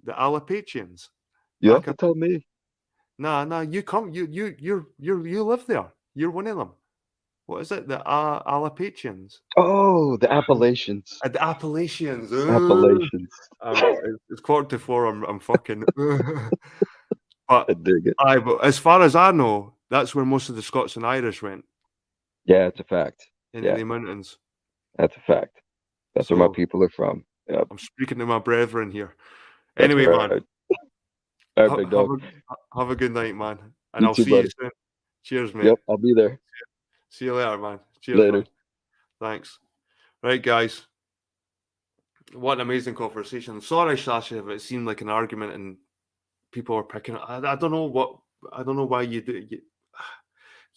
The Allopatians. You have to tell me. Nah, you live there. You're one of them. What is it? The Allopatians. Oh, the Appalachians. The Appalachians. Appalachians. It's 3:45. I'm fucking. But I dig it. But as far as I know, that's where most of the Scots and Irish went. Yeah, it's a fact. In the mountains. That's a fact. That's where my people are from. Yep. I'm speaking to my brethren here. Anyway, man. All right, big dog. Have a good night, man. And I'll see you soon. Cheers, mate. Yep, I'll be there. See you later, man. Cheers. Later. Man. Thanks. Right, guys. What an amazing conversation. Sorry, Sasha, if it seemed like an argument and people are picking. I don't know why you do.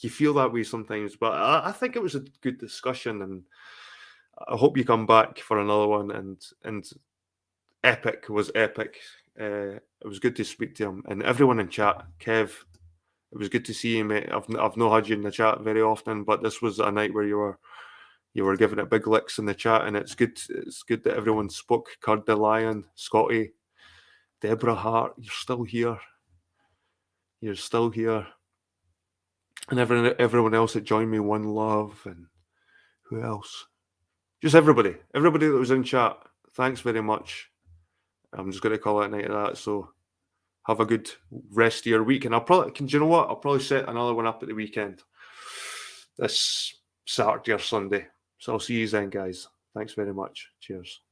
You feel that way sometimes, but I think it was a good discussion, and I hope you come back for another one. And Epic was epic. It was good to speak to him and everyone in chat. Kev, it was good to see you, mate. I've not had you in the chat very often, but this was a night where you were giving it big licks in the chat, and it's good. It's good that everyone spoke. Card the Lion, Scotty, Deborah Hart, you're still here. You're still here. And everyone else that joined me, One Love, and who else? Just everybody that was in chat. Thanks very much. I'm just going to call it a night of that. So have a good rest of your week. And do you know what? I'll probably set another one up at the weekend. This Saturday or Sunday. So I'll see you then, guys. Thanks very much. Cheers.